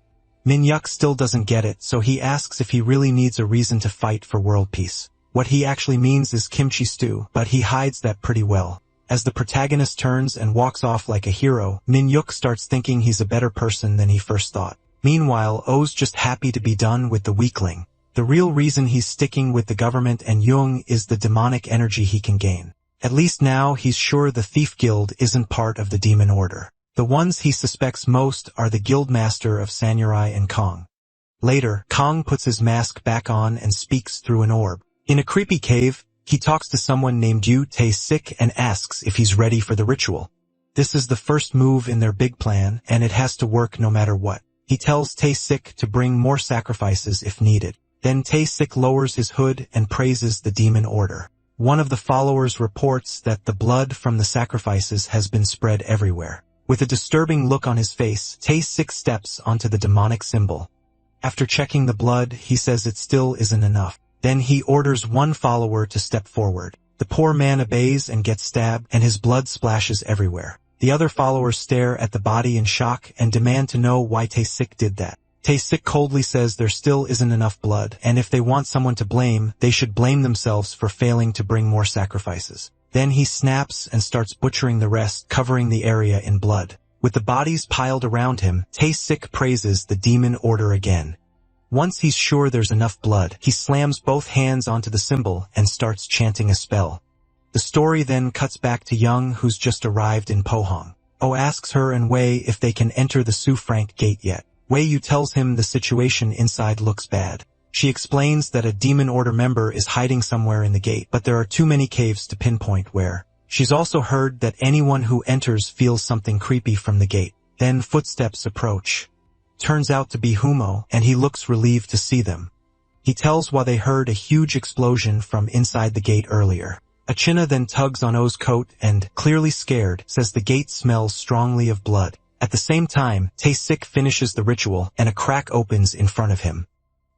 Min Yuk still doesn't get it, so he asks if he really needs a reason to fight for world peace. What he actually means is kimchi stew, but he hides that pretty well. As the protagonist turns and walks off like a hero, Min Yuk starts thinking he's a better person than he first thought. Meanwhile, Oh's just happy to be done with the weakling. The real reason he's sticking with the government and Young is the demonic energy he can gain. At least now he's sure the Thief Guild isn't part of the demon order. The ones he suspects most are the guildmaster of Samurai and Kong. Later, Kong puts his mask back on and speaks through an orb. In a creepy cave, he talks to someone named Yu Tae-sik and asks if he's ready for the ritual. This is the first move in their big plan, and it has to work no matter what. He tells Tae-sik to bring more sacrifices if needed. Then Tae-sik lowers his hood and praises the demon order. One of the followers reports that the blood from the sacrifices has been spread everywhere. With a disturbing look on his face, Tae-sik steps onto the demonic symbol. After checking the blood, he says it still isn't enough. Then he orders one follower to step forward. The poor man obeys and gets stabbed, and his blood splashes everywhere. The other followers stare at the body in shock and demand to know why Tae-sik did that. Tae-sik coldly says there still isn't enough blood, and if they want someone to blame, they should blame themselves for failing to bring more sacrifices. Then he snaps and starts butchering the rest, covering the area in blood. With the bodies piled around him, Tae-sik praises the demon order again. Once he's sure there's enough blood, he slams both hands onto the symbol and starts chanting a spell. The story then cuts back to Young, who's just arrived in Pohang. Oh asks her and Wei if they can enter the Su Frank gate yet. Wei Yu tells him the situation inside looks bad. She explains that a demon order member is hiding somewhere in the gate, but there are too many caves to pinpoint where. She's also heard that anyone who enters feels something creepy from the gate. Then footsteps approach. Turns out to be Humo, and he looks relieved to see them. He tells why they heard a huge explosion from inside the gate earlier. Achina then tugs on O's coat and, clearly scared, says the gate smells strongly of blood. At the same time, Tae-sik finishes the ritual, and a crack opens in front of him.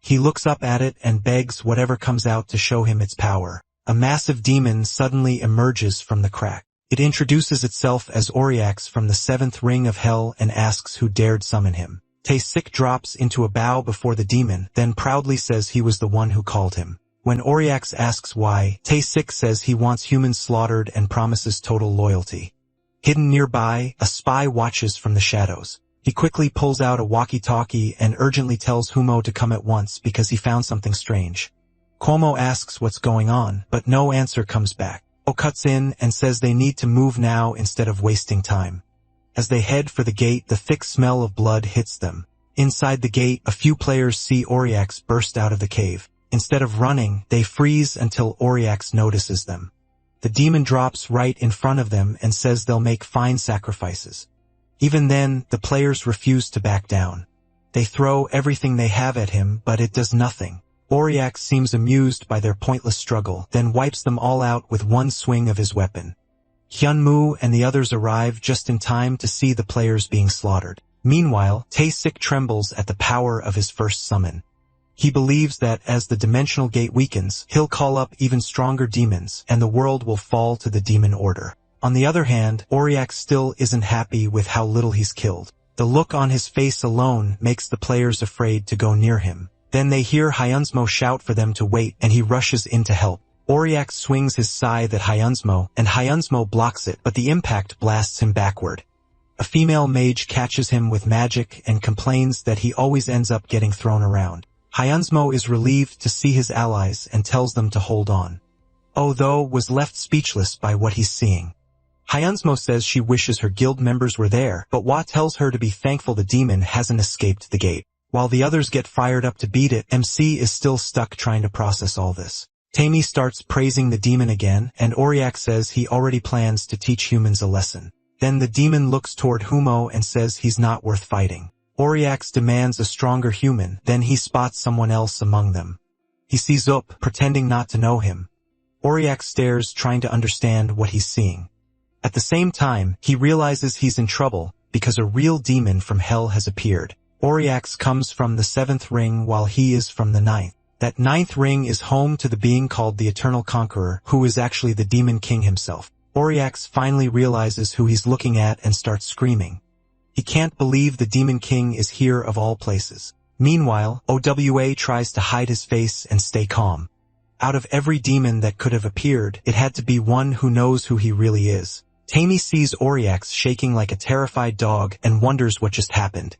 He looks up at it and begs whatever comes out to show him its power. A massive demon suddenly emerges from the crack. It introduces itself as Oriax from the 7th ring of hell and asks who dared summon him. Tae-sik drops into a bow before the demon, then proudly says he was the one who called him. When Oriax asks why, Tae-sik says he wants humans slaughtered and promises total loyalty. Hidden nearby, a spy watches from the shadows. He quickly pulls out a walkie-talkie and urgently tells Humo to come at once because he found something strange. Cuomo asks what's going on, but no answer comes back. O cuts in and says they need to move now instead of wasting time. As they head for the gate, the thick smell of blood hits them. Inside the gate, a few players see Oriax burst out of the cave. Instead of running, they freeze until Oriax notices them. The demon drops right in front of them and says they'll make fine sacrifices. Even then, the players refuse to back down. They throw everything they have at him, but it does nothing. Oriax seems amused by their pointless struggle, then wipes them all out with one swing of his weapon. Hyunmoo and the others arrive just in time to see the players being slaughtered. Meanwhile, Tae-sik trembles at the power of his first summon. He believes that as the dimensional gate weakens, he'll call up even stronger demons, and the world will fall to the demon order. On the other hand, Oriax still isn't happy with how little he's killed. The look on his face alone makes the players afraid to go near him. Then they hear Hyunsmo shout for them to wait, and he rushes in to help. Oriax swings his scythe at Hyunsmo, and Hyunsmo blocks it, but the impact blasts him backward. A female mage catches him with magic and complains that he always ends up getting thrown around. Hyunsmo is relieved to see his allies and tells them to hold on. Oh, though, was left speechless by what he's seeing. Hyunsmo says she wishes her guild members were there, but Hwa tells her to be thankful the demon hasn't escaped the gate. While the others get fired up to beat it, MC is still stuck trying to process all this. Taimi starts praising the demon again, and Oriax says he already plans to teach humans a lesson. Then the demon looks toward Humo and says he's not worth fighting. Oriax demands a stronger human, then he spots someone else among them. He sees Up, pretending not to know him. Oriax stares, trying to understand what he's seeing. At the same time, he realizes he's in trouble, because a real demon from hell has appeared. Oriax comes from the 7th ring while he is from the 9th. That 9th ring is home to the being called the Eternal Conqueror, who is actually the Demon King himself. Oriax finally realizes who he's looking at and starts screaming. He can't believe the Demon King is here of all places. Meanwhile, OWA tries to hide his face and stay calm. Out of every demon that could have appeared, it had to be one who knows who he really is. Taimi sees Oriax shaking like a terrified dog and wonders what just happened.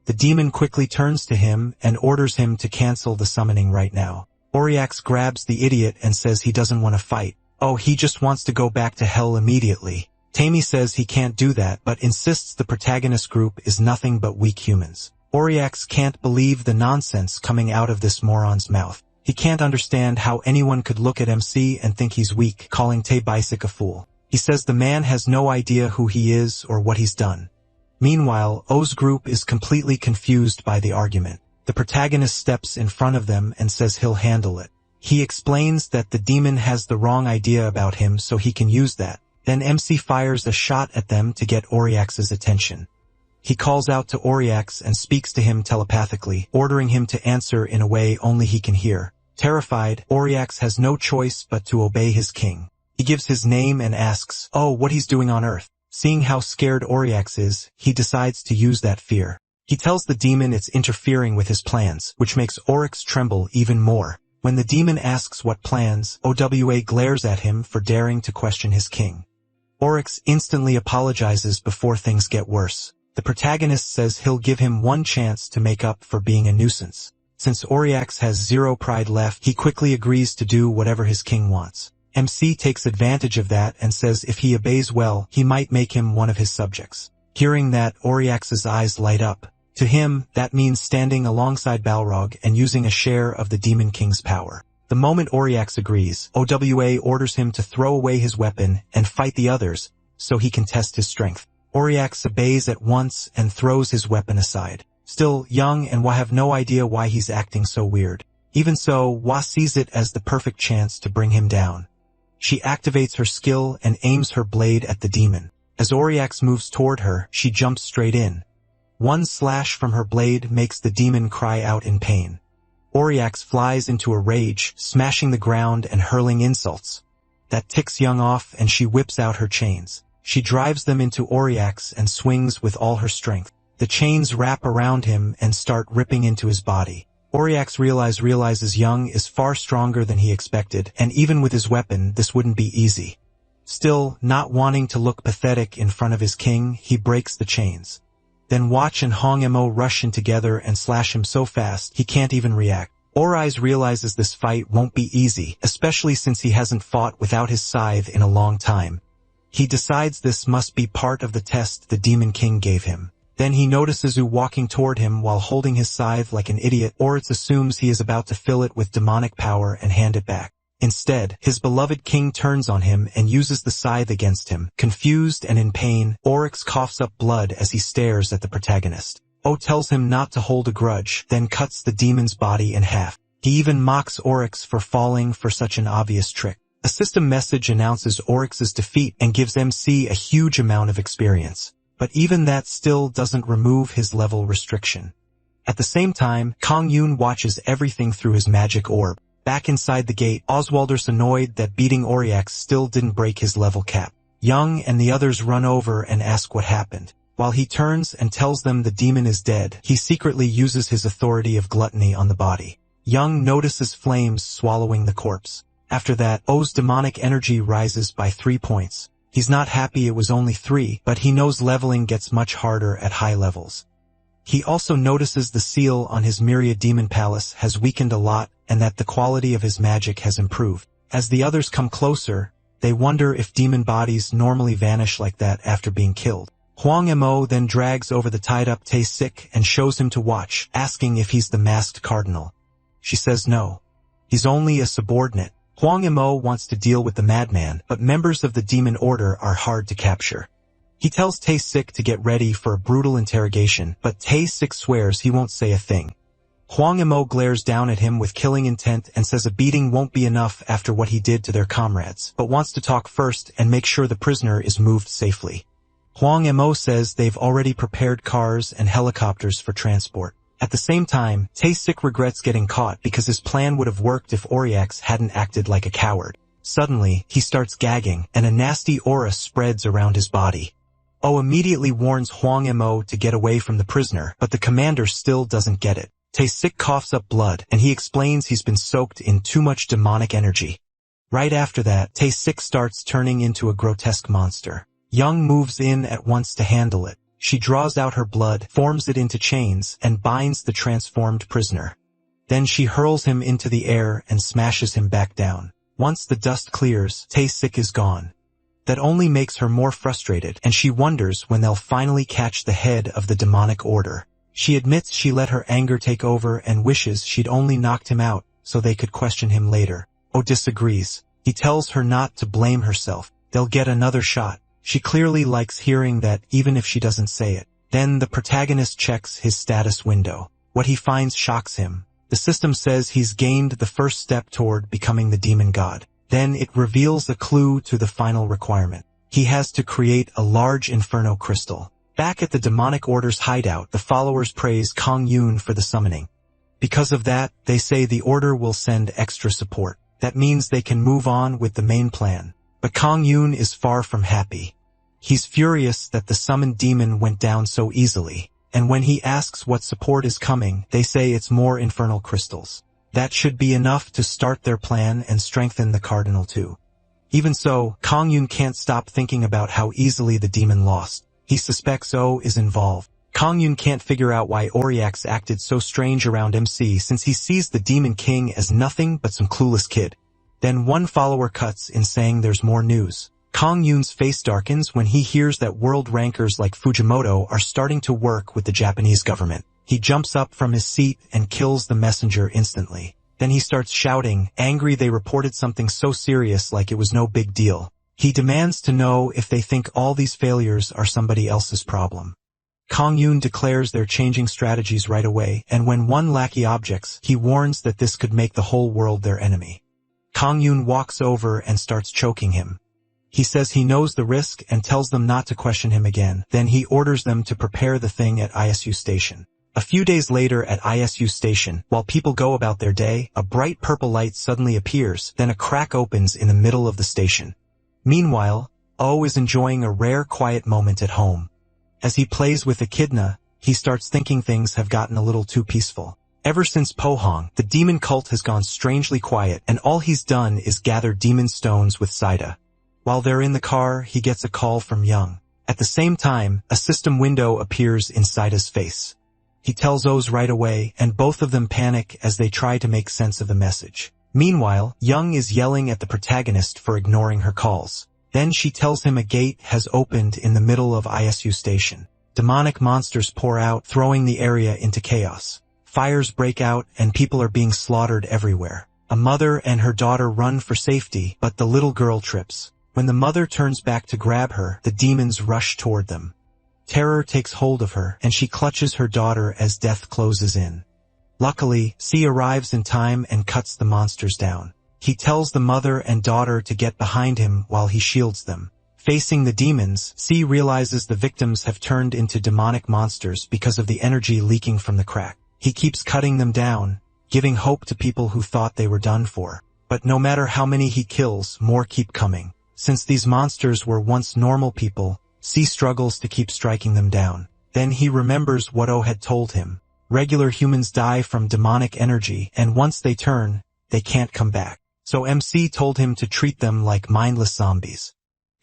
The demon quickly turns to him and orders him to cancel the summoning right now. Oriax grabs the idiot and says he doesn't want to fight. Oh, he just wants to go back to hell immediately. Taimi says he can't do that, but insists the protagonist group is nothing but weak humans. Oriax can't believe the nonsense coming out of this moron's mouth. He can't understand how anyone could look at MC and think he's weak, calling Tae-basic a fool. He says the man has no idea who he is or what he's done. Meanwhile, O's group is completely confused by the argument. The protagonist steps in front of them and says he'll handle it. He explains that the demon has the wrong idea about him so he can use that. Then MC fires a shot at them to get Oriax's attention. He calls out to Oriax and speaks to him telepathically, ordering him to answer in a way only he can hear. Terrified, Oriax has no choice but to obey his king. He gives his name and asks, what he's doing on Earth. Seeing how scared Oriax is, he decides to use that fear. He tells the demon it's interfering with his plans, which makes Oryx tremble even more. When the demon asks what plans, OWA glares at him for daring to question his king. Oryx instantly apologizes before things get worse. The protagonist says he'll give him one chance to make up for being a nuisance. Since Oriax has zero pride left, he quickly agrees to do whatever his king wants. MC takes advantage of that and says if he obeys well, he might make him one of his subjects. Hearing that, Oriax's eyes light up. To him, that means standing alongside Balrog and using a share of the Demon King's power. The moment Oriax agrees, OWA orders him to throw away his weapon and fight the others so he can test his strength. Oriax obeys at once and throws his weapon aside. Still, Young and Hwa have no idea why he's acting so weird. Even so, Hwa sees it as the perfect chance to bring him down. She activates her skill and aims her blade at the demon. As Oriax moves toward her, she jumps straight in. One slash from her blade makes the demon cry out in pain. Oriax flies into a rage, smashing the ground and hurling insults. That ticks Young off and she whips out her chains. She drives them into Oriax and swings with all her strength. The chains wrap around him and start ripping into his body. Oriax realizes Young is far stronger than he expected, and even with his weapon, this wouldn't be easy. Still, not wanting to look pathetic in front of his king, he breaks the chains. Then Watch and Hong-mo rush in together and slash him so fast he can't even react. Oriax realizes this fight won't be easy, especially since he hasn't fought without his scythe in a long time. He decides this must be part of the test the Demon King gave him. Then he notices Yu walking toward him while holding his scythe like an idiot. Oriax assumes he is about to fill it with demonic power and hand it back. Instead, his beloved king turns on him and uses the scythe against him. Confused and in pain, Oriax coughs up blood as he stares at the protagonist. O tells him not to hold a grudge, then cuts the demon's body in half. He even mocks Oriax for falling for such an obvious trick. A system message announces Oriax's defeat and gives MC a huge amount of experience. But even that still doesn't remove his level restriction. At the same time, Kong Yun watches everything through his magic orb. Back inside the gate, Oswalder's annoyed that beating Oriax still didn't break his level cap. Young and the others run over and ask what happened. While he turns and tells them the demon is dead, he secretly uses his authority of gluttony on the body. Young notices flames swallowing the corpse. After that, O's demonic energy rises by 3 points. He's not happy it was only 3, but he knows leveling gets much harder at high levels. He also notices the seal on his Myriad Demon Palace has weakened a lot and that the quality of his magic has improved. As the others come closer, they wonder if demon bodies normally vanish like that after being killed. Hwang-mo then drags over the tied-up Tae-sik and shows him to Watch, asking if he's the masked cardinal. She says no. He's only a subordinate. Hwang-mo wants to deal with the madman, but members of the demon order are hard to capture. He tells Tae-sik to get ready for a brutal interrogation, but Tae-sik swears he won't say a thing. Hwang-mo glares down at him with killing intent and says a beating won't be enough after what he did to their comrades, but wants to talk first and make sure the prisoner is moved safely. Hwang-mo says they've already prepared cars and helicopters for transport. At the same time, Tae-sik regrets getting caught because his plan would have worked if Oriax hadn't acted like a coward. Suddenly, he starts gagging, and a nasty aura spreads around his body. O immediately warns Hwang-mo to get away from the prisoner, but the commander still doesn't get it. Tae-sik coughs up blood, and he explains he's been soaked in too much demonic energy. Right after that, Tae-sik starts turning into a grotesque monster. Young moves in at once to handle it. She draws out her blood, forms it into chains, and binds the transformed prisoner. Then she hurls him into the air and smashes him back down. Once the dust clears, Tae-sik is gone. That only makes her more frustrated, and she wonders when they'll finally catch the head of the demonic order. She admits she let her anger take over and wishes she'd only knocked him out so they could question him later. O disagrees. He tells her not to blame herself. They'll get another shot. She clearly likes hearing that even if she doesn't say it. Then the protagonist checks his status window. What he finds shocks him. The system says he's gained the first step toward becoming the demon god. Then it reveals a clue to the final requirement. He has to create a large inferno crystal. Back at the demonic order's hideout, the followers praise Kong Yun for the summoning. Because of that, they say the order will send extra support. That means they can move on with the main plan. But Kong Yun is far from happy. He's furious that the summoned demon went down so easily, and when he asks what support is coming, they say it's more infernal crystals. That should be enough to start their plan and strengthen the cardinal too. Even so, Kong Yun can't stop thinking about how easily the demon lost. He suspects O is involved. Kong Yun can't figure out why Oriax acted so strange around MC since he sees the Demon King as nothing but some clueless kid. Then one follower cuts in saying there's more news. Kong Yun's face darkens when he hears that world rankers like Fujimoto are starting to work with the Japanese government. He jumps up from his seat and kills the messenger instantly. Then he starts shouting, angry they reported something so serious like it was no big deal. He demands to know if they think all these failures are somebody else's problem. Kang Yoon declares they're changing strategies right away, and when one lackey objects, he warns that this could make the whole world their enemy. Kang Yoon walks over and starts choking him. He says he knows the risk and tells them not to question him again. Then he orders them to prepare the thing at ISU station. A few days later at ISU station, while people go about their day, a bright purple light suddenly appears, then a crack opens in the middle of the station. Meanwhile, Oh is enjoying a rare quiet moment at home. As he plays with Echidna, he starts thinking things have gotten a little too peaceful. Ever since Pohong, the demon cult has gone strangely quiet, and all he's done is gather demon stones with Saida. While they're in the car, he gets a call from Young. At the same time, a system window appears in Saida's face. He tells O's right away, and both of them panic as they try to make sense of the message. Meanwhile, Young is yelling at the protagonist for ignoring her calls. Then she tells him a gate has opened in the middle of ISU station. Demonic monsters pour out, throwing the area into chaos. Fires break out, and people are being slaughtered everywhere. A mother and her daughter run for safety, but the little girl trips. When the mother turns back to grab her, the demons rush toward them. Terror takes hold of her, and she clutches her daughter as death closes in. Luckily, C arrives in time and cuts the monsters down. He tells the mother and daughter to get behind him while he shields them. Facing the demons, C realizes the victims have turned into demonic monsters because of the energy leaking from the crack. He keeps cutting them down, giving hope to people who thought they were done for. But no matter how many he kills, more keep coming. Since these monsters were once normal people, C struggles to keep striking them down. Then he remembers what O had told him. Regular humans die from demonic energy, and once they turn, they can't come back. So MC told him to treat them like mindless zombies.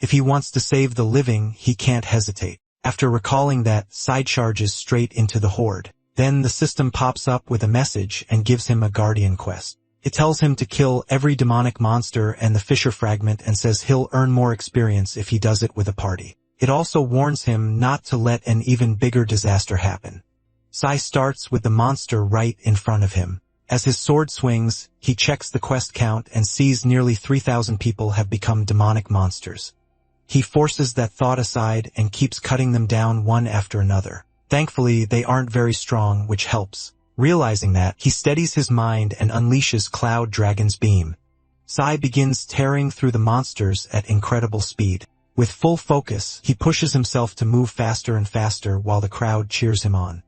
If he wants to save the living, he can't hesitate. After recalling that, Side charges straight into the horde. Then the system pops up with a message and gives him a guardian quest. It tells him to kill every demonic monster and the Fisher fragment and says he'll earn more experience if he does it with a party. It also warns him not to let an even bigger disaster happen. Sai starts with the monster right in front of him. As his sword swings, he checks the quest count and sees nearly 3,000 people have become demonic monsters. He forces that thought aside and keeps cutting them down one after another. Thankfully, they aren't very strong, which helps. Realizing that, he steadies his mind and unleashes Cloud Dragon's beam. Sai begins tearing through the monsters at incredible speed. With full focus, he pushes himself to move faster and faster while the crowd cheers him on.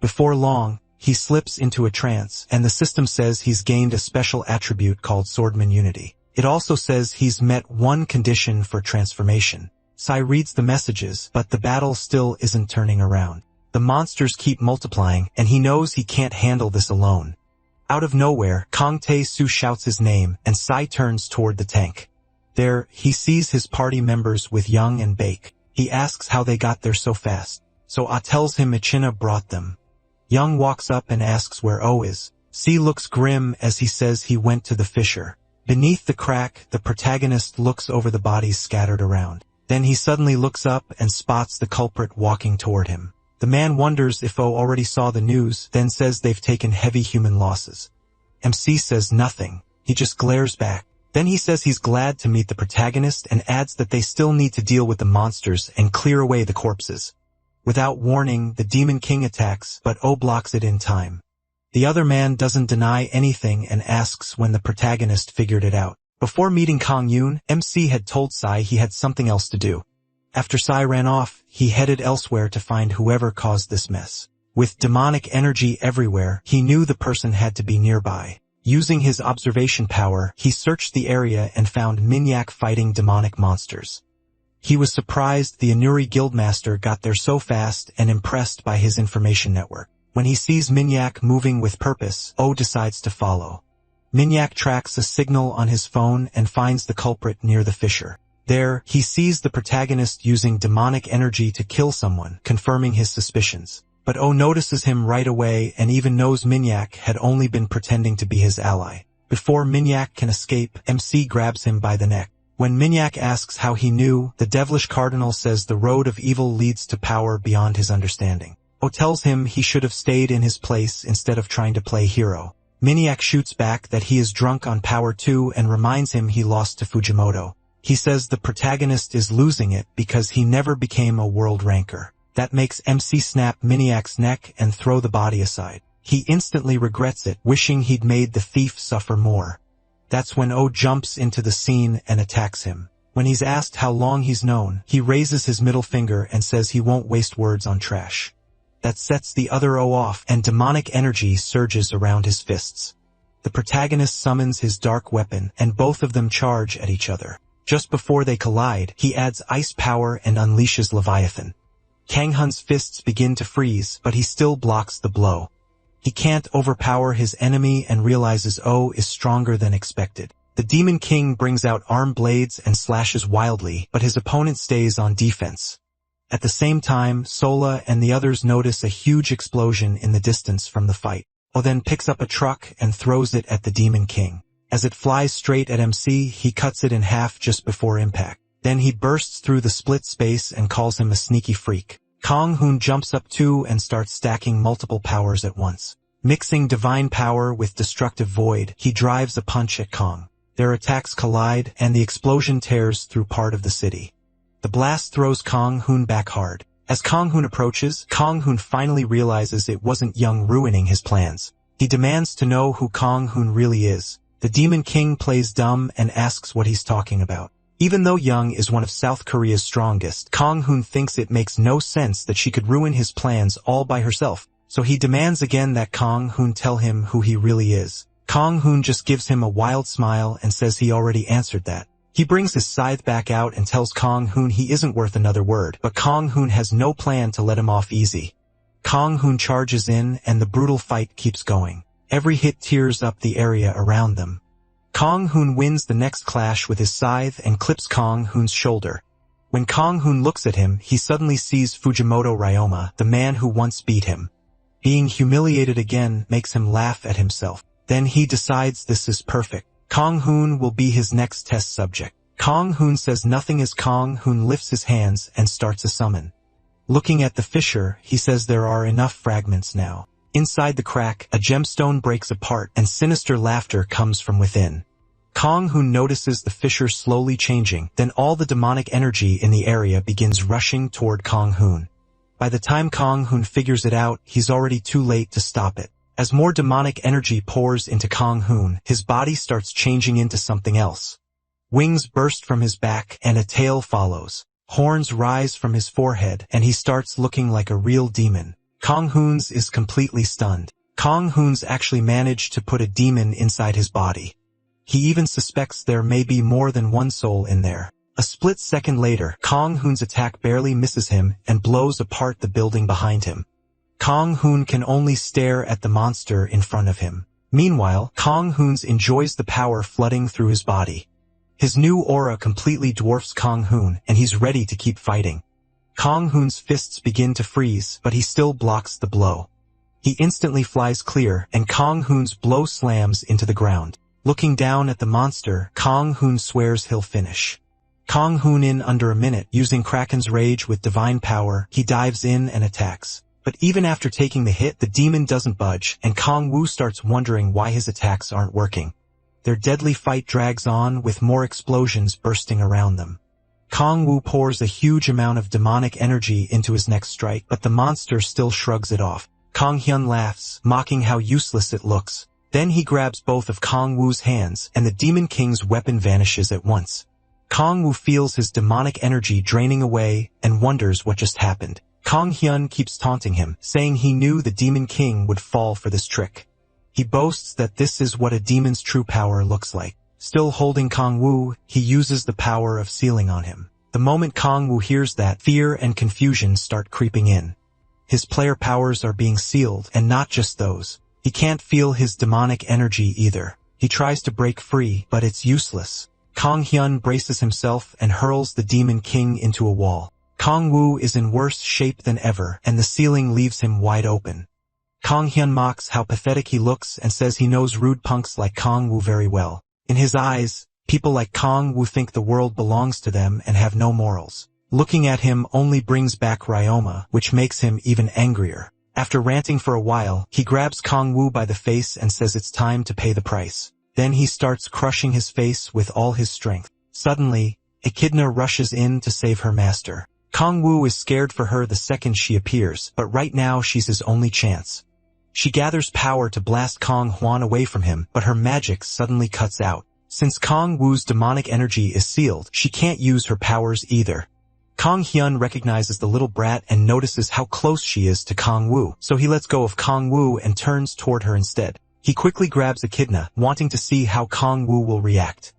Before long, he slips into a trance, and the system says he's gained a special attribute called Swordman Unity. It also says he's met one condition for transformation. Sai reads the messages, but the battle still isn't turning around. The monsters keep multiplying, and he knows he can't handle this alone. Out of nowhere, Kang Tae-soo shouts his name, and Sai turns toward the tank. There, he sees his party members with Young and Bake. He asks how they got there so fast. So Ah tells him Echidna brought them. Young walks up and asks where O is. C looks grim as he says he went to the Fisher. Beneath the crack, the protagonist looks over the bodies scattered around. Then he suddenly looks up and spots the culprit walking toward him. The man wonders if O already saw the news, then says they've taken heavy human losses. MC says nothing. He just glares back. Then he says he's glad to meet the protagonist and adds that they still need to deal with the monsters and clear away the corpses. Without warning, the Demon King attacks, but O blocks it in time. The other man doesn't deny anything and asks when the protagonist figured it out. Before meeting Kang Yoon, MC had told Sai he had something else to do. After Sai ran off, he headed elsewhere to find whoever caused this mess. With demonic energy everywhere, he knew the person had to be nearby. Using his observation power, he searched the area and found Minyak fighting demonic monsters. He was surprised the Anuri Guildmaster got there so fast and impressed by his information network. When he sees Minyak moving with purpose, O decides to follow. Minyak tracks a signal on his phone and finds the culprit near the Fisher. There, he sees the protagonist using demonic energy to kill someone, confirming his suspicions. But O notices him right away and even knows Minyak had only been pretending to be his ally. Before Minyak can escape, MC grabs him by the neck. When Minyak asks how he knew, the devilish cardinal says the road of evil leads to power beyond his understanding. O tells him he should have stayed in his place instead of trying to play hero. Miniac shoots back that he is drunk on power too and reminds him he lost to Fujimoto. He says the protagonist is losing it because he never became a world ranker. That makes MC snap Miniac's neck and throw the body aside. He instantly regrets it, wishing he'd made the thief suffer more. That's when O jumps into the scene and attacks him. When he's asked how long he's known, he raises his middle finger and says he won't waste words on trash. That sets the other O off, and demonic energy surges around his fists. The protagonist summons his dark weapon, and both of them charge at each other. Just before they collide, he adds ice power and unleashes Leviathan. Kanghun's fists begin to freeze, but he still blocks the blow. He can't overpower his enemy and realizes O is stronger than expected. The Demon King brings out arm blades and slashes wildly, but his opponent stays on defense. At the same time, Sola and the others notice a huge explosion in the distance from the fight. O then picks up a truck and throws it at the Demon King. As it flies straight at MC, he cuts it in half just before impact. Then he bursts through the split space and calls him a sneaky freak. Kang-hoon jumps up too and starts stacking multiple powers at once. Mixing divine power with destructive void, he drives a punch at Kang. Their attacks collide, and the explosion tears through part of the city. The blast throws Kang-hoon back hard. As Kang-hoon approaches, Kang-hoon finally realizes it wasn't Young ruining his plans. He demands to know who Kang-hoon really is. The Demon King plays dumb and asks what he's talking about. Even though Young is one of South Korea's strongest, Kang-hoon thinks it makes no sense that she could ruin his plans all by herself, so he demands again that Kang-hoon tell him who he really is. Kang-hoon just gives him a wild smile and says he already answered that. He brings his scythe back out and tells Kang-hoon he isn't worth another word, but Kang-hoon has no plan to let him off easy. Kang-hoon charges in and the brutal fight keeps going. Every hit tears up the area around them. Kang-hoon wins the next clash with his scythe and clips Kang-hoon's shoulder. When Kang-hoon looks at him, he suddenly sees Fujimoto Ryoma, the man who once beat him. Being humiliated again makes him laugh at himself. Then he decides this is perfect. Kang-hoon will be his next test subject. Kang-hoon says nothing as Kang-hoon lifts his hands and starts a summon. Looking at the fissure, he says there are enough fragments now. Inside the crack, a gemstone breaks apart and sinister laughter comes from within. Kang-hoon notices the fissure slowly changing, then all the demonic energy in the area begins rushing toward Kang-hoon. By the time Kang-hoon figures it out, he's already too late to stop it. As more demonic energy pours into Kang-hoon, his body starts changing into something else. Wings burst from his back and a tail follows. Horns rise from his forehead and he starts looking like a real demon. Kang-hoon's is completely stunned. Kang-hoon's actually managed to put a demon inside his body. He even suspects there may be more than one soul in there. A split second later, Kang-hoon's attack barely misses him and blows apart the building behind him. Kang-hoon can only stare at the monster in front of him. Meanwhile, Kang-hoon's enjoys the power flooding through his body. His new aura completely dwarfs Kang-hoon, and he's ready to keep fighting. Kang-hoon's fists begin to freeze, but he still blocks the blow. He instantly flies clear, and Kang-hoon's blow slams into the ground. Looking down at the monster, Kang-hoon swears he'll finish. Kang-hoon in under a minute, using Kraken's rage with divine power, he dives in and attacks. But even after taking the hit, the demon doesn't budge, and Kang-woo starts wondering why his attacks aren't working. Their deadly fight drags on, with more explosions bursting around them. Kang-woo pours a huge amount of demonic energy into his next strike, but the monster still shrugs it off. Kang-hyun laughs, mocking how useless it looks. Then he grabs both of Kang-woo's hands, and the Demon King's weapon vanishes at once. Kang-woo feels his demonic energy draining away and wonders what just happened. Kang-hyun keeps taunting him, saying he knew the Demon King would fall for this trick. He boasts that this is what a demon's true power looks like. Still holding Kang-woo, he uses the power of sealing on him. The moment Kang-woo hears that, fear and confusion start creeping in. His player powers are being sealed, and not just those. He can't feel his demonic energy either. He tries to break free, but it's useless. Kang-hyun braces himself and hurls the Demon King into a wall. Kang-woo is in worse shape than ever, and the ceiling leaves him wide open. Kang-hyun mocks how pathetic he looks and says he knows rude punks like Kang-woo very well. In his eyes, people like Kang-woo think the world belongs to them and have no morals. Looking at him only brings back Ryoma, which makes him even angrier. After ranting for a while, he grabs Kong Wu by the face and says it's time to pay the price. Then he starts crushing his face with all his strength. Suddenly, Echidna rushes in to save her master. Kong Wu is scared for her the second she appears, but right now she's his only chance. She gathers power to blast Kong Huan away from him, but her magic suddenly cuts out. Since Kong Wu's demonic energy is sealed, she can't use her powers either. Kong Hyun recognizes the little brat and notices how close she is to Kong Wu, so he lets go of Kong Wu and turns toward her instead. He quickly grabs Echidna, wanting to see how Kong Wu will react.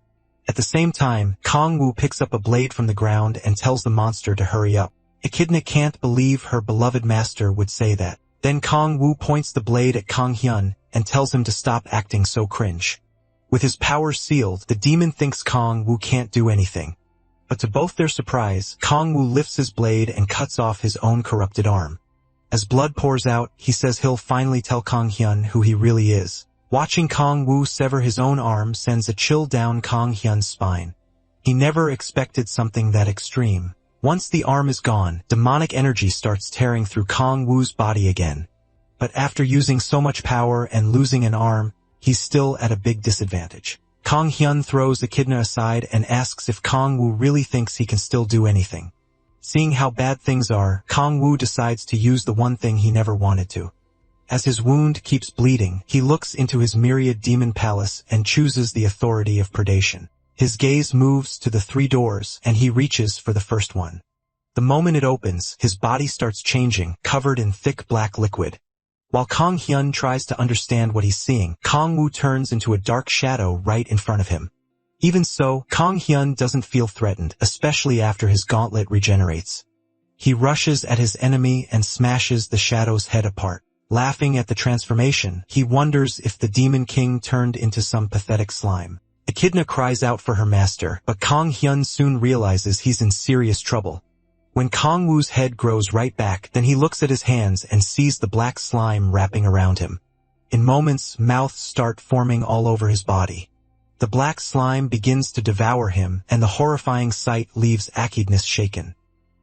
At the same time, Kong Wu picks up a blade from the ground and tells the monster to hurry up. Echidna can't believe her beloved master would say that. Then Kong Wu points the blade at Kong Hyun and tells him to stop acting so cringe. With his powers sealed, the demon thinks Kong Wu can't do anything. But to both their surprise, Kong Wu lifts his blade and cuts off his own corrupted arm. As blood pours out, he says he'll finally tell Kong Hyun who he really is. Watching Kong Wu sever his own arm sends a chill down Kong Hyun's spine. He never expected something that extreme. Once the arm is gone, demonic energy starts tearing through Kong Wu's body again. But after using so much power and losing an arm, he's still at a big disadvantage. Kong Hyun throws Echidna aside and asks if Kong Wu really thinks he can still do anything. Seeing how bad things are, Kong Wu decides to use the one thing he never wanted to. As his wound keeps bleeding, he looks into his myriad demon palace and chooses the authority of predation. His gaze moves to the 3 doors, and he reaches for the first one. The moment it opens, his body starts changing, covered in thick black liquid. While Kong Hyun tries to understand what he's seeing, Kong Wu turns into a dark shadow right in front of him. Even so, Kong Hyun doesn't feel threatened, especially after his gauntlet regenerates. He rushes at his enemy and smashes the shadow's head apart. Laughing at the transformation, he wonders if the Demon King turned into some pathetic slime. Echidna cries out for her master, but Kong Hyun soon realizes he's in serious trouble. When Kong Wu's head grows right back, then he looks at his hands and sees the black slime wrapping around him. In moments, mouths start forming all over his body. The black slime begins to devour him, and the horrifying sight leaves Echidna shaken.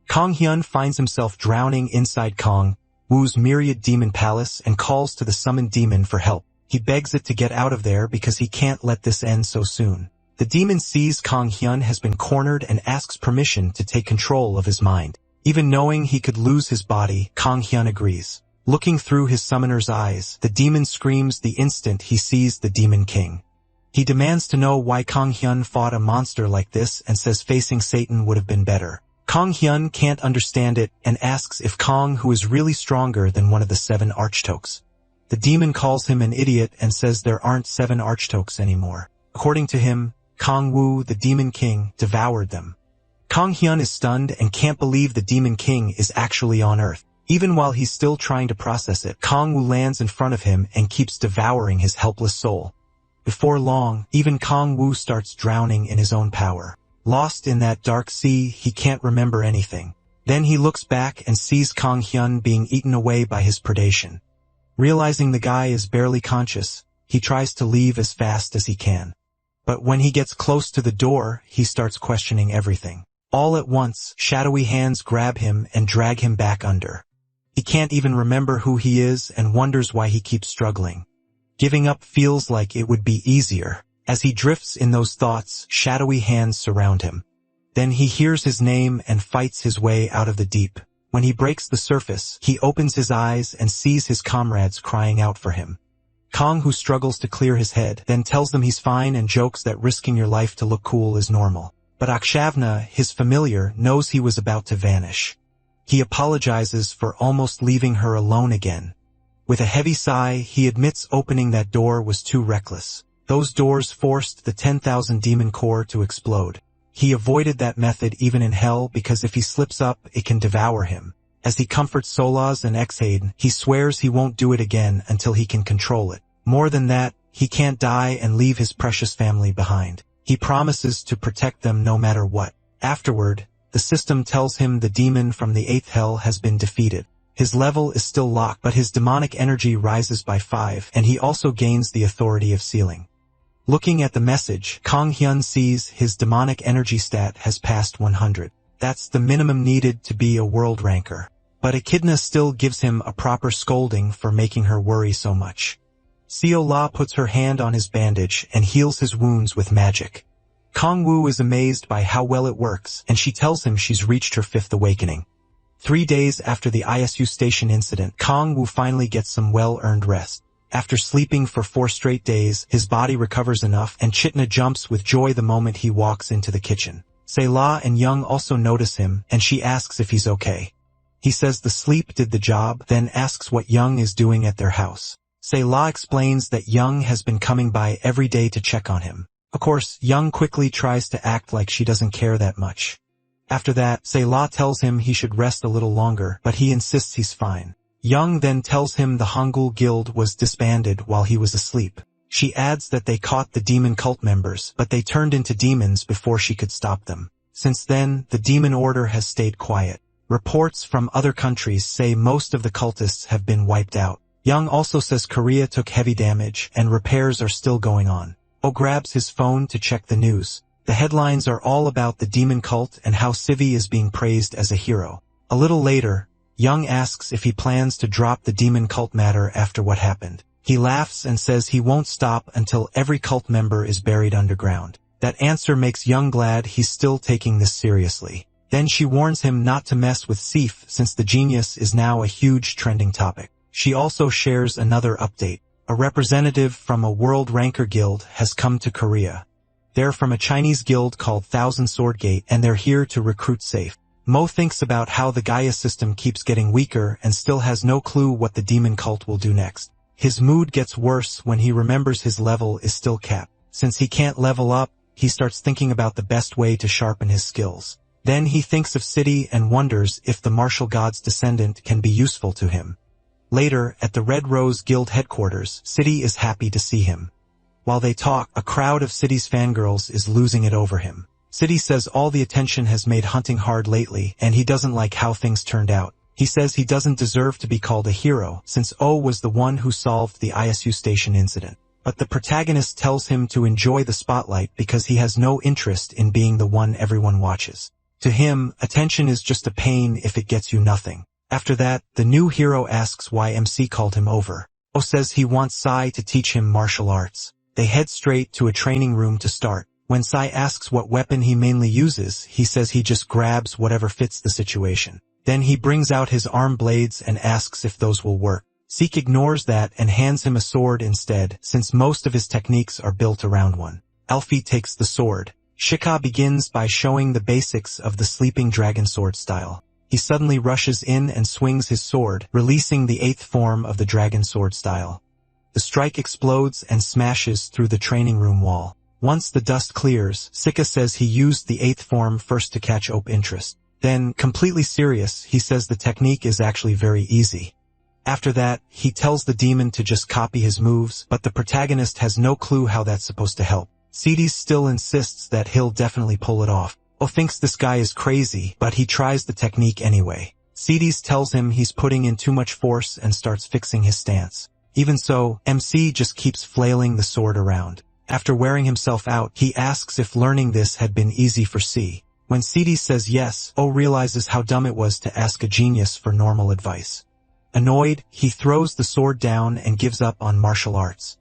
Kong Hyun finds himself drowning inside Kong Wu's myriad demon palace and calls to the summoned demon for help. He begs it to get out of there because he can't let this end so soon. The demon sees Kong Hyun has been cornered and asks permission to take control of his mind. Even knowing he could lose his body, Kong Hyun agrees. Looking through his summoner's eyes, the demon screams the instant he sees the Demon King. He demands to know why Kong Hyun fought a monster like this and says facing Satan would have been better. Kong Hyun can't understand it and asks if Kong Wu is really stronger than one of the 7 archtokes. The demon calls him an idiot and says there aren't 7 archtokes anymore. According to him, Kong Wu, the Demon King, devoured them. Kong Hyun is stunned and can't believe the Demon King is actually on Earth. Even while he's still trying to process it, Kong Wu lands in front of him and keeps devouring his helpless soul. Before long, even Kong Wu starts drowning in his own power. Lost in that dark sea, he can't remember anything. Then he looks back and sees Kong Hyun being eaten away by his predation. Realizing the guy is barely conscious, he tries to leave as fast as he can. But when he gets close to the door, he starts questioning everything. All at once, shadowy hands grab him and drag him back under. He can't even remember who he is and wonders why he keeps struggling. Giving up feels like it would be easier. As he drifts in those thoughts, shadowy hands surround him. Then he hears his name and fights his way out of the deep. When he breaks the surface, he opens his eyes and sees his comrades crying out for him. Kong, who struggles to clear his head, then tells them he's fine and jokes that risking your life to look cool is normal. But Akshavna, his familiar, knows he was about to vanish. He apologizes for almost leaving her alone again. With a heavy sigh, he admits opening that door was too reckless. Those doors forced the 10,000 demon core to explode. He avoided that method even in hell because if he slips up, it can devour him. As he comforts Solaz and Exhade, he swears he won't do it again until he can control it. More than that, he can't die and leave his precious family behind. He promises to protect them no matter what. Afterward, the system tells him the demon from the 8th hell has been defeated. His level is still locked, but his demonic energy rises by 5, and he also gains the authority of sealing. Looking at the message, Kong Hyun sees his demonic energy stat has passed 100. That's the minimum needed to be a world ranker. but Echidna still gives him a proper scolding for making her worry so much. Seola puts her hand on his bandage and heals his wounds with magic. Kangwoo is amazed by how well it works, and she tells him she's reached her 5th awakening. 3 days after the ISU station incident, Kangwoo finally gets some well-earned rest. After sleeping for 4 straight days, his body recovers enough, and Chitna jumps with joy the moment he walks into the kitchen. Se-la and Young also notice him, and she asks if he's okay. He says the sleep did the job, then asks what Young is doing at their house. Se-la explains that Young has been coming by every day to check on him. Of course, Young quickly tries to act like she doesn't care that much. After that, Se-la tells him he should rest a little longer, but he insists he's fine. Young then tells him the Hangul Guild was disbanded while he was asleep. She adds that they caught the demon cult members, but they turned into demons before she could stop them. Since then, the demon order has stayed quiet. Reports from other countries say most of the cultists have been wiped out. Young also says Korea took heavy damage, and repairs are still going on. Oh grabs his phone to check the news. The headlines are all about the demon cult and how Civi is being praised as a hero. A little later, Young asks if he plans to drop the demon cult matter after what happened. He laughs and says he won't stop until every cult member is buried underground. That answer makes Young glad he's still taking this seriously. Then she warns him not to mess with Sif since the genius is now a huge trending topic. She also shares another update. A representative from a world ranker guild has come to Korea. They're from a Chinese guild called Thousand Sword Gate, and they're here to recruit Safe. Mo thinks about how the Gaia system keeps getting weaker and still has no clue what the demon cult will do next. His mood gets worse when he remembers his level is still capped. Since he can't level up, he starts thinking about the best way to sharpen his skills. Then he thinks of City and wonders if the martial god's descendant can be useful to him. Later, at the Red Rose Guild headquarters, City is happy to see him. While they talk, a crowd of City's fangirls is losing it over him. City says all the attention has made hunting hard lately, and he doesn't like how things turned out. He says he doesn't deserve to be called a hero, since O was the one who solved the ISU station incident. But the protagonist tells him to enjoy the spotlight because he has no interest in being the one everyone watches. To him, attention is just a pain if it gets you nothing. After that, the new hero asks why MC called him over. O says he wants Sai to teach him martial arts. They head straight to a training room to start. When Sai asks what weapon he mainly uses, he says he just grabs whatever fits the situation. Then he brings out his arm blades and asks if those will work. Seek ignores that and hands him a sword instead, since most of his techniques are built around one. Alfie takes the sword. Shika begins by showing the basics of the sleeping dragon sword style. He suddenly rushes in and swings his sword, releasing the 8th form of the dragon sword style. The strike explodes and smashes through the training room wall. Once the dust clears, Sika says he used the 8th form first to catch Ope interest. Then, completely serious, he says the technique is actually very easy. After that, he tells the demon to just copy his moves, but the protagonist has no clue how that's supposed to help. Cedes still insists that he'll definitely pull it off. O thinks this guy is crazy, but he tries the technique anyway. Cedes tells him he's putting in too much force and starts fixing his stance. Even so, MC just keeps flailing the sword around. After wearing himself out, he asks if learning this had been easy for C. When Cedes says yes, O realizes how dumb it was to ask a genius for normal advice. Annoyed, he throws the sword down and gives up on martial arts.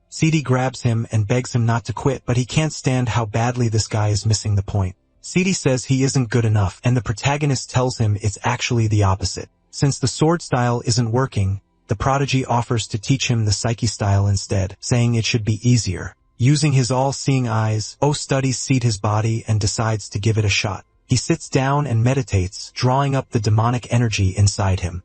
Cedes grabs him and begs him not to quit, but he can't stand how badly this guy is missing the point. Cedes says he isn't good enough, and the protagonist tells him it's actually the opposite. Since the sword style isn't working, the prodigy offers to teach him the psyche style instead, saying it should be easier. Using his all-seeing eyes, O studies Cedes' body and decides to give it a shot. He sits down and meditates, drawing up the demonic energy inside him.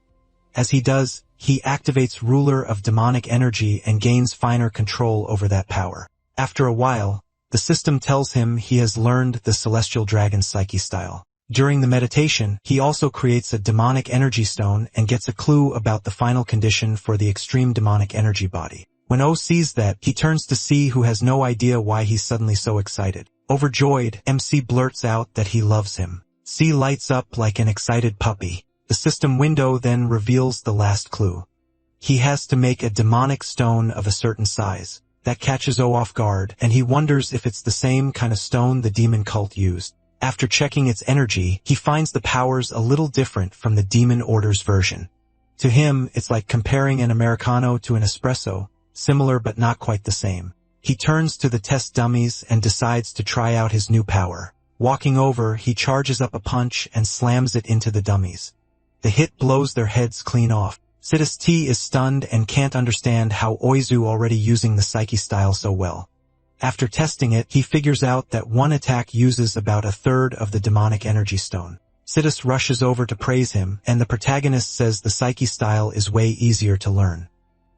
As he does, he activates Ruler of Demonic Energy and gains finer control over that power. After a while, the system tells him he has learned the Celestial Dragon Psyche style. During the meditation, he also creates a demonic energy stone and gets a clue about the final condition for the extreme demonic energy body. When O sees that, he turns to C, who has no idea why he's suddenly so excited. Overjoyed, MC blurts out that he loves him. C lights up like an excited puppy. The system window then reveals the last clue. He has to make a demonic stone of a certain size. That catches O off guard, and he wonders if it's the same kind of stone the demon cult used. After checking its energy, he finds the powers a little different from the Demon Order's version. To him, it's like comparing an Americano to an espresso, similar but not quite the same. He turns to the test dummies and decides to try out his new power. Walking over, he charges up a punch and slams it into the dummies. The hit blows their heads clean off. Sidus T is stunned and can't understand how Oizu already using the Psyche style so well. After testing it, he figures out that one attack uses about a third of the demonic energy stone. Sidus rushes over to praise him, and the protagonist says the Psyche style is way easier to learn.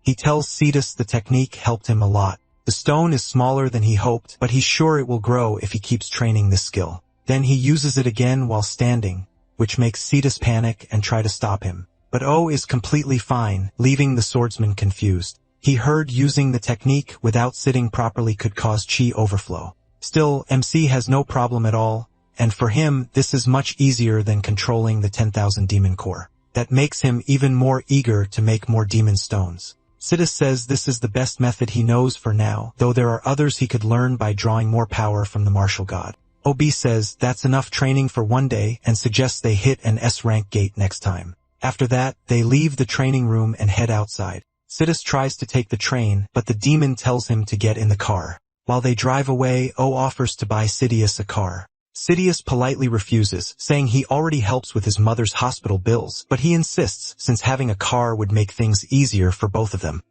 He tells Sidus the technique helped him a lot. The stone is smaller than he hoped, but he's sure it will grow if he keeps training this skill. Then he uses it again while standing, which makes Sidus panic and try to stop him. But O is completely fine, leaving the swordsman confused. He heard using the technique without sitting properly could cause chi overflow. Still, MC has no problem at all, and for him, this is much easier than controlling the 10,000 demon core. That makes him even more eager to make more demon stones. Sidus says this is the best method he knows for now, though there are others he could learn by drawing more power from the martial god. OB says that's enough training for one day and suggests they hit an S-rank gate next time. After that, they leave the training room and head outside. Sidus tries to take the train, but the demon tells him to get in the car. While they drive away, O offers to buy Sidious a car. Sidious politely refuses, saying he already helps with his mother's hospital bills, but he insists since having a car would make things easier for both of them.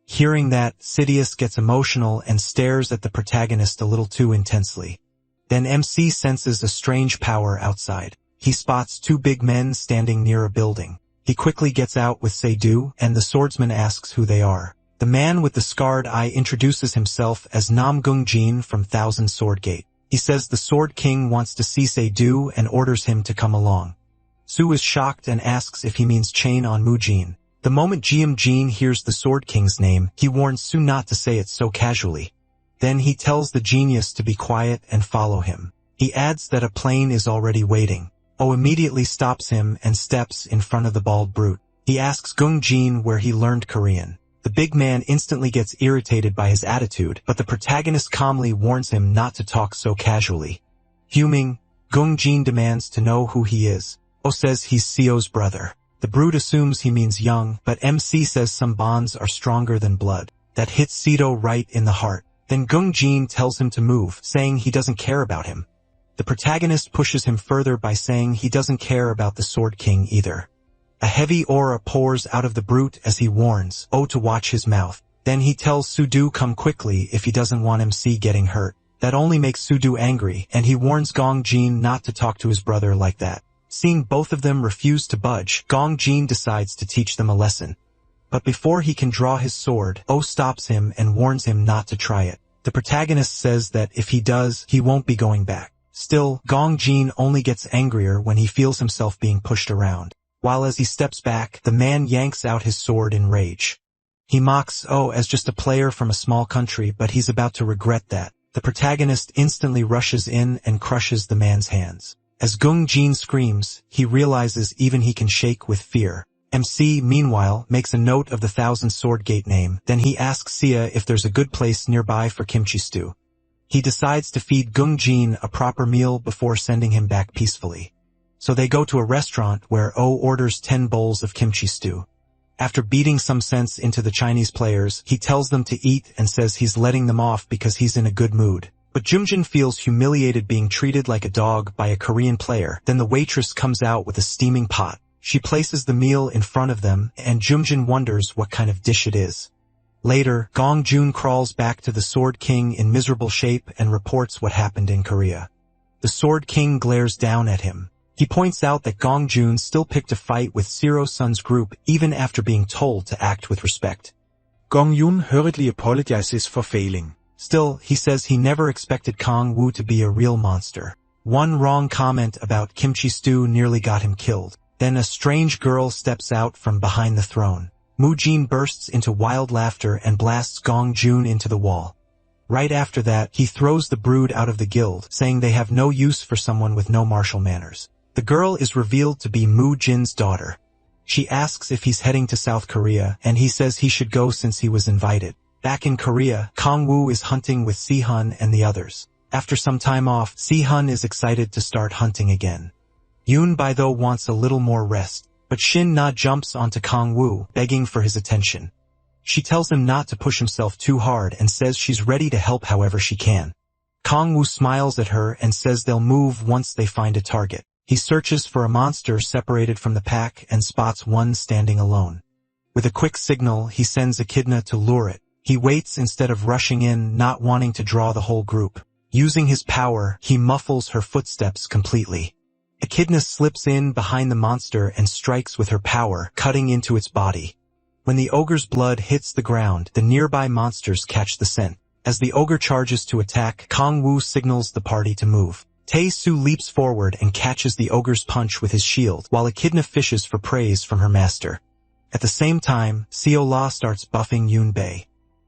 Hearing that, Sidious gets emotional and stares at the protagonist a little too intensely. Then MC senses a strange power outside. He spots two big men standing near a building. He quickly gets out with Seidu, and the swordsman asks who they are. The man with the scarred eye introduces himself as Nam Gung Jin from Thousand Sword Gate. He says the Sword King wants to see Seidu and orders him to come along. Su is shocked and asks if he means Chain on Mujin. The moment Jiam Jin hears the Sword King's name, he warns Su not to say it so casually. Then he tells the genius to be quiet and follow him. He adds that a plane is already waiting. O immediately stops him and steps in front of the bald brute. He asks Gung Jin where he learned Korean. The big man instantly gets irritated by his attitude, but the protagonist calmly warns him not to talk so casually. Fuming, Gung Jin demands to know who he is. O says he's Seo's brother. The brute assumes he means young, but MC says some bonds are stronger than blood. That hits Seto right in the heart. Then Gung Jin tells him to move, saying he doesn't care about him. The protagonist pushes him further by saying he doesn't care about the Sword King either. A heavy aura pours out of the brute as he warns O to watch his mouth. Then he tells Sudu come quickly if he doesn't want MC getting hurt. That only makes Sudu angry, and he warns Gong Jin not to talk to his brother like that. Seeing both of them refuse to budge, Gong Jin decides to teach them a lesson. But before he can draw his sword, O stops him and warns him not to try it. The protagonist says that if he does, he won't be going back. Still, Gong Jin only gets angrier when he feels himself being pushed around. While as he steps back, the man yanks out his sword in rage. He mocks O as just a player from a small country, but he's about to regret that. The protagonist instantly rushes in and crushes the man's hands. As Gung Jin screams, he realizes even he can shake with fear. MC, meanwhile, makes a note of the Thousand Sword Gate name, then he asks Sia if there's a good place nearby for kimchi stew. He decides to feed Gung Jin a proper meal before sending him back peacefully. So they go to a restaurant where O orders 10 bowls of kimchi stew. After beating some sense into the Chinese players, he tells them to eat and says he's letting them off because he's in a good mood. But Jumjin feels humiliated being treated like a dog by a Korean player. Then the waitress comes out with a steaming pot. She places the meal in front of them, and Jumjin wonders what kind of dish it is. Later, Gong Jun crawls back to the Sword King in miserable shape and reports what happened in Korea. The Sword King glares down at him. He points out that Gong Jun still picked a fight with Zero Sun's group even after being told to act with respect. Gong Jun hurriedly apologizes for failing. Still, he says he never expected Kong Wu to be a real monster. One wrong comment about kimchi stew nearly got him killed. Then a strange girl steps out from behind the throne. Mu Jin bursts into wild laughter and blasts Gong Jun into the wall. Right after that, he throws the brood out of the guild, saying they have no use for someone with no martial manners. The girl is revealed to be Mu Jin's daughter. She asks if he's heading to South Korea, and he says he should go since he was invited. Back in Korea, Kong Wu is hunting with Si-hun and the others. After some time off, Si-hun is excited to start hunting again. Yoon-bi though wants a little more rest, but Shin-na jumps onto Kong-woo, begging for his attention. She tells him not to push himself too hard and says she's ready to help however she can. Kong-woo smiles at her and says they'll move once they find a target. He searches for a monster separated from the pack and spots one standing alone. With a quick signal, he sends Echidna to lure it. He waits instead of rushing in, not wanting to draw the whole group. Using his power, he muffles her footsteps completely. Echidna slips in behind the monster and strikes with her power, cutting into its body. When the ogre's blood hits the ground, the nearby monsters catch the scent. As the ogre charges to attack, Kong-woo signals the party to move. Tae-soo leaps forward and catches the ogre's punch with his shield, while Echidna fishes for praise from her master. At the same time, Seo-la starts buffing Yoon-bae.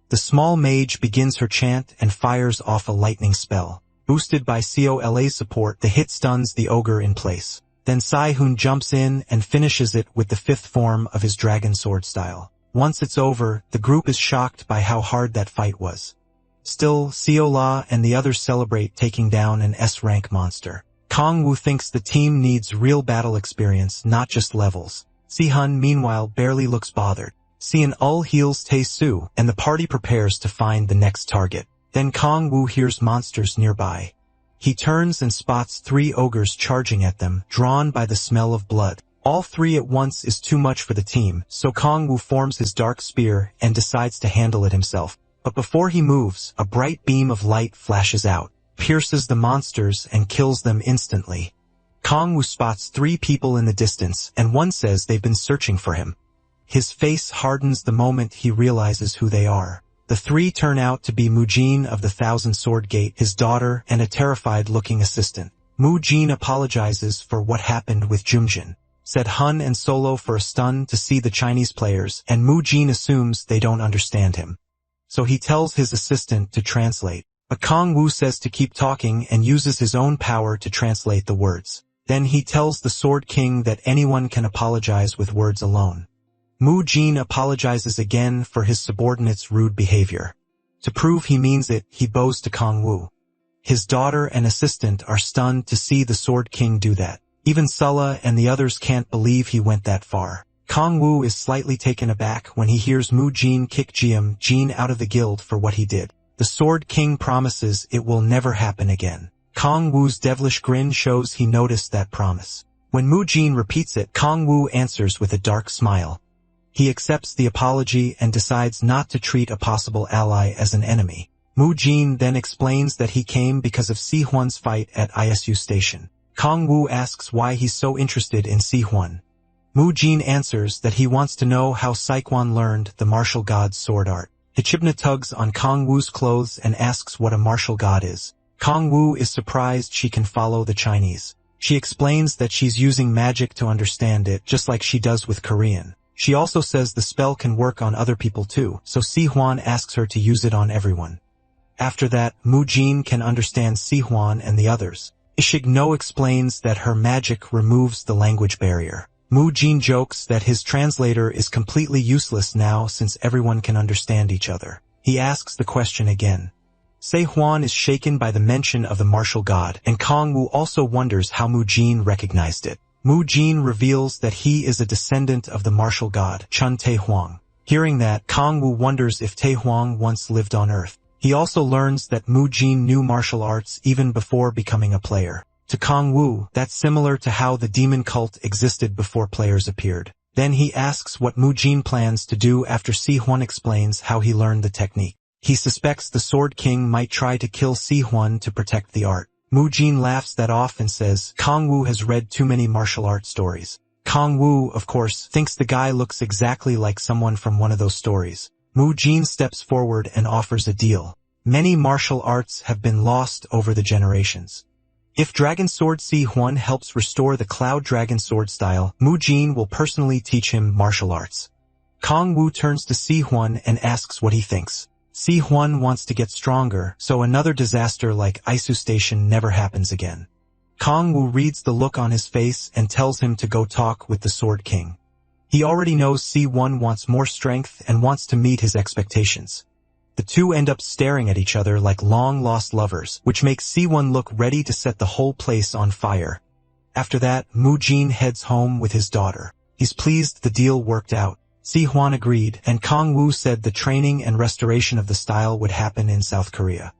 The small mage begins her chant and fires off a lightning spell. Boosted by Seo-la's support, the hit stuns the ogre in place. Then Si-hun jumps in and finishes it with the fifth form of his dragon sword style. Once it's over, the group is shocked by how hard that fight was. Still, Seo-la and the others celebrate taking down an S-rank monster. Kong-woo thinks the team needs real battle experience, not just levels. Si-hun, meanwhile, barely looks bothered. Seon-ul heals Tae-soo, and the party prepares to find the next target. Then Kong-woo hears monsters nearby. He turns and spots 3 ogres charging at them, drawn by the smell of blood. All 3 at once is too much for the team, so Kong-woo forms his dark spear and decides to handle it himself. But before he moves, a bright beam of light flashes out, pierces the monsters and kills them instantly. Kong-woo spots 3 people in the distance, and one says they've been searching for him. His face hardens the moment he realizes who they are. The 3 turn out to be Mu-jin of the Thousand Sword Gate, his daughter, and a terrified-looking assistant. Mu-jin apologizes for what happened with Jung-jin. Said Hun and Solo for a stun to see the Chinese players, and Mu-jin assumes they don't understand him. So he tells his assistant to translate. But Kong-woo says to keep talking and uses his own power to translate the words. Then he tells the Sword King that anyone can apologize with words alone. Mu-jin apologizes again for his subordinate's rude behavior. To prove he means it, he bows to Kong-woo. His daughter and assistant are stunned to see the Sword King do that. Even Sulla and the others can't believe he went that far. Kong-woo is slightly taken aback when he hears Mu-jin kick Jin out of the guild for what he did. The Sword King promises it will never happen again. Kong-woo's devilish grin shows he noticed that promise. When Mu-jin repeats it, Kong-woo answers with a dark smile. He accepts the apology and decides not to treat a possible ally as an enemy. Mu-jin then explains that he came because of Si-hwan's fight at ISU Station. Kong-woo asks why he's so interested in Si-hwan. Mu-jin answers that he wants to know how Saekwon learned the martial god's sword art. Echidna tugs on Kong-woo's clothes and asks what a martial god is. Kong-woo is surprised she can follow the Chinese. She explains that she's using magic to understand it, just like she does with Korean. She also says the spell can work on other people too, so Si-hwan asks her to use it on everyone. After that, Mu-jin can understand Si-hwan and the others. Ishigno explains that her magic removes the language barrier. Mu-jin jokes that his translator is completely useless now since everyone can understand each other. He asks the question again. Se-hwan is shaken by the mention of the martial god, and Kong-woo also wonders how Mu-jin recognized it. Mu-jin reveals that he is a descendant of the martial god, Chun Tae-hwang. Hearing that, Kong-woo wonders if Tae-hwang once lived on Earth. He also learns that Mu-jin knew martial arts even before becoming a player. To Kong-woo, that's similar to how the demon cult existed before players appeared. Then he asks what Mu-jin plans to do after Si-hwan explains how he learned the technique. He suspects the Sword King might try to kill Si-hwan to protect the art. Mu-jin laughs that off and says Kong-woo has read too many martial arts stories. Kong-woo, of course, thinks the guy looks exactly like someone from one of those stories. Mu-jin steps forward and offers a deal. Many martial arts have been lost over the generations. If Dragon Sword Si-hwan helps restore the Cloud Dragon Sword style, Mu-jin will personally teach him martial arts. Kong-woo turns to Si-hwan and asks what he thinks. Si-hwan wants to get stronger, so another disaster like Isu Station never happens again. Kong-woo reads the look on his face and tells him to go talk with the Sword King. He already knows Si-hwan wants more strength and wants to meet his expectations. The two end up staring at each other like long-lost lovers, which makes Si-won look ready to set the whole place on fire. After that, Mu-jin heads home with his daughter. He's pleased the deal worked out. Si-hwan agreed, and Kang-woo said the training and restoration of the style would happen in South Korea.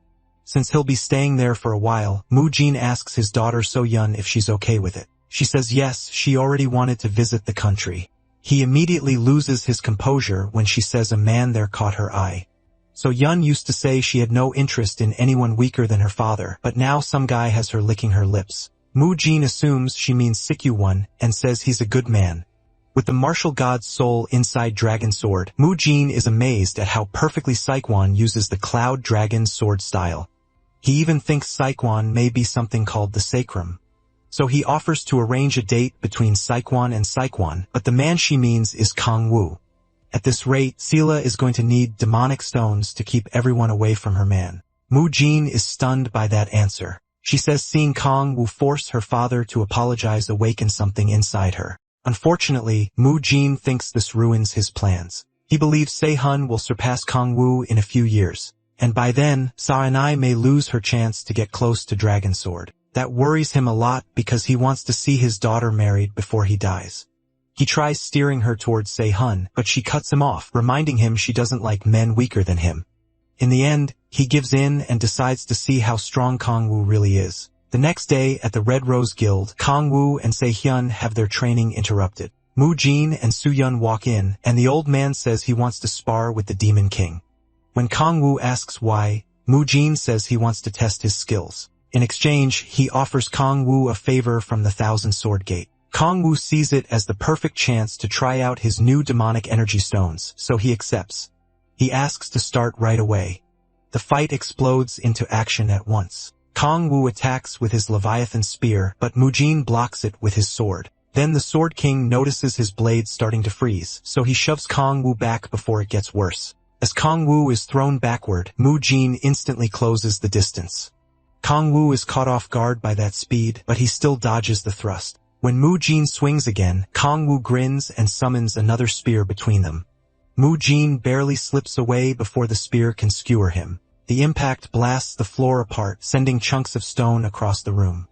Since he'll be staying there for a while, Mu-jin asks his daughter So-yeon if she's okay with it. She says yes, she already wanted to visit the country. He immediately loses his composure when she says a man there caught her eye. So-yeon used to say she had no interest in anyone weaker than her father, but now some guy has her licking her lips. Mu-jin assumes she means Sikyuwon and says he's a good man. With the martial god's soul inside Dragon Sword, Mu-jin is amazed at how perfectly Sikwon uses the Cloud Dragon sword style. He even thinks Sikwon may be something called the Sacrum. So he offers to arrange a date between Sikwon and Sikwon, but the man she means is Kang-woo. At this rate, Sela is going to need demonic stones to keep everyone away from her man. Mu-jin is stunned by that answer. She says seeing Kang-woo force her father to apologize awakens something inside her. Unfortunately, Mu-jin thinks this ruins his plans. He believes Se-hun will surpass Kang-woo in a few years, and by then, Sa-and-I may lose her chance to get close to Dragon Sword. That worries him a lot because he wants to see his daughter married before he dies. He tries steering her towards Se-hun, but she cuts him off, reminding him she doesn't like men weaker than him. In the end, he gives in and decides to see how strong Kang-woo really is. The next day, at the Red Rose Guild, Kang-woo and Se-hyun have their training interrupted. Mu-jin and Soo-yeon walk in, and the old man says he wants to spar with the Demon King. When Kang-woo asks why, Mu-jin says he wants to test his skills. In exchange, he offers Kang-woo a favor from the Thousand Sword Gate. Kang-woo sees it as the perfect chance to try out his new demonic energy stones, so he accepts. He asks to start right away. The fight explodes into action at once. Kang-woo attacks with his Leviathan spear, but Mu-jin blocks it with his sword. Then the Sword King notices his blade starting to freeze, so he shoves Kang-woo back before it gets worse. As Kang-woo is thrown backward, Mu-jin instantly closes the distance. Kang-woo is caught off guard by that speed, but he still dodges the thrust. When Mu-jin swings again, Kang-woo grins and summons another spear between them. Mu-jin barely slips away before the spear can skewer him. The impact blasts the floor apart, sending chunks of stone across the room.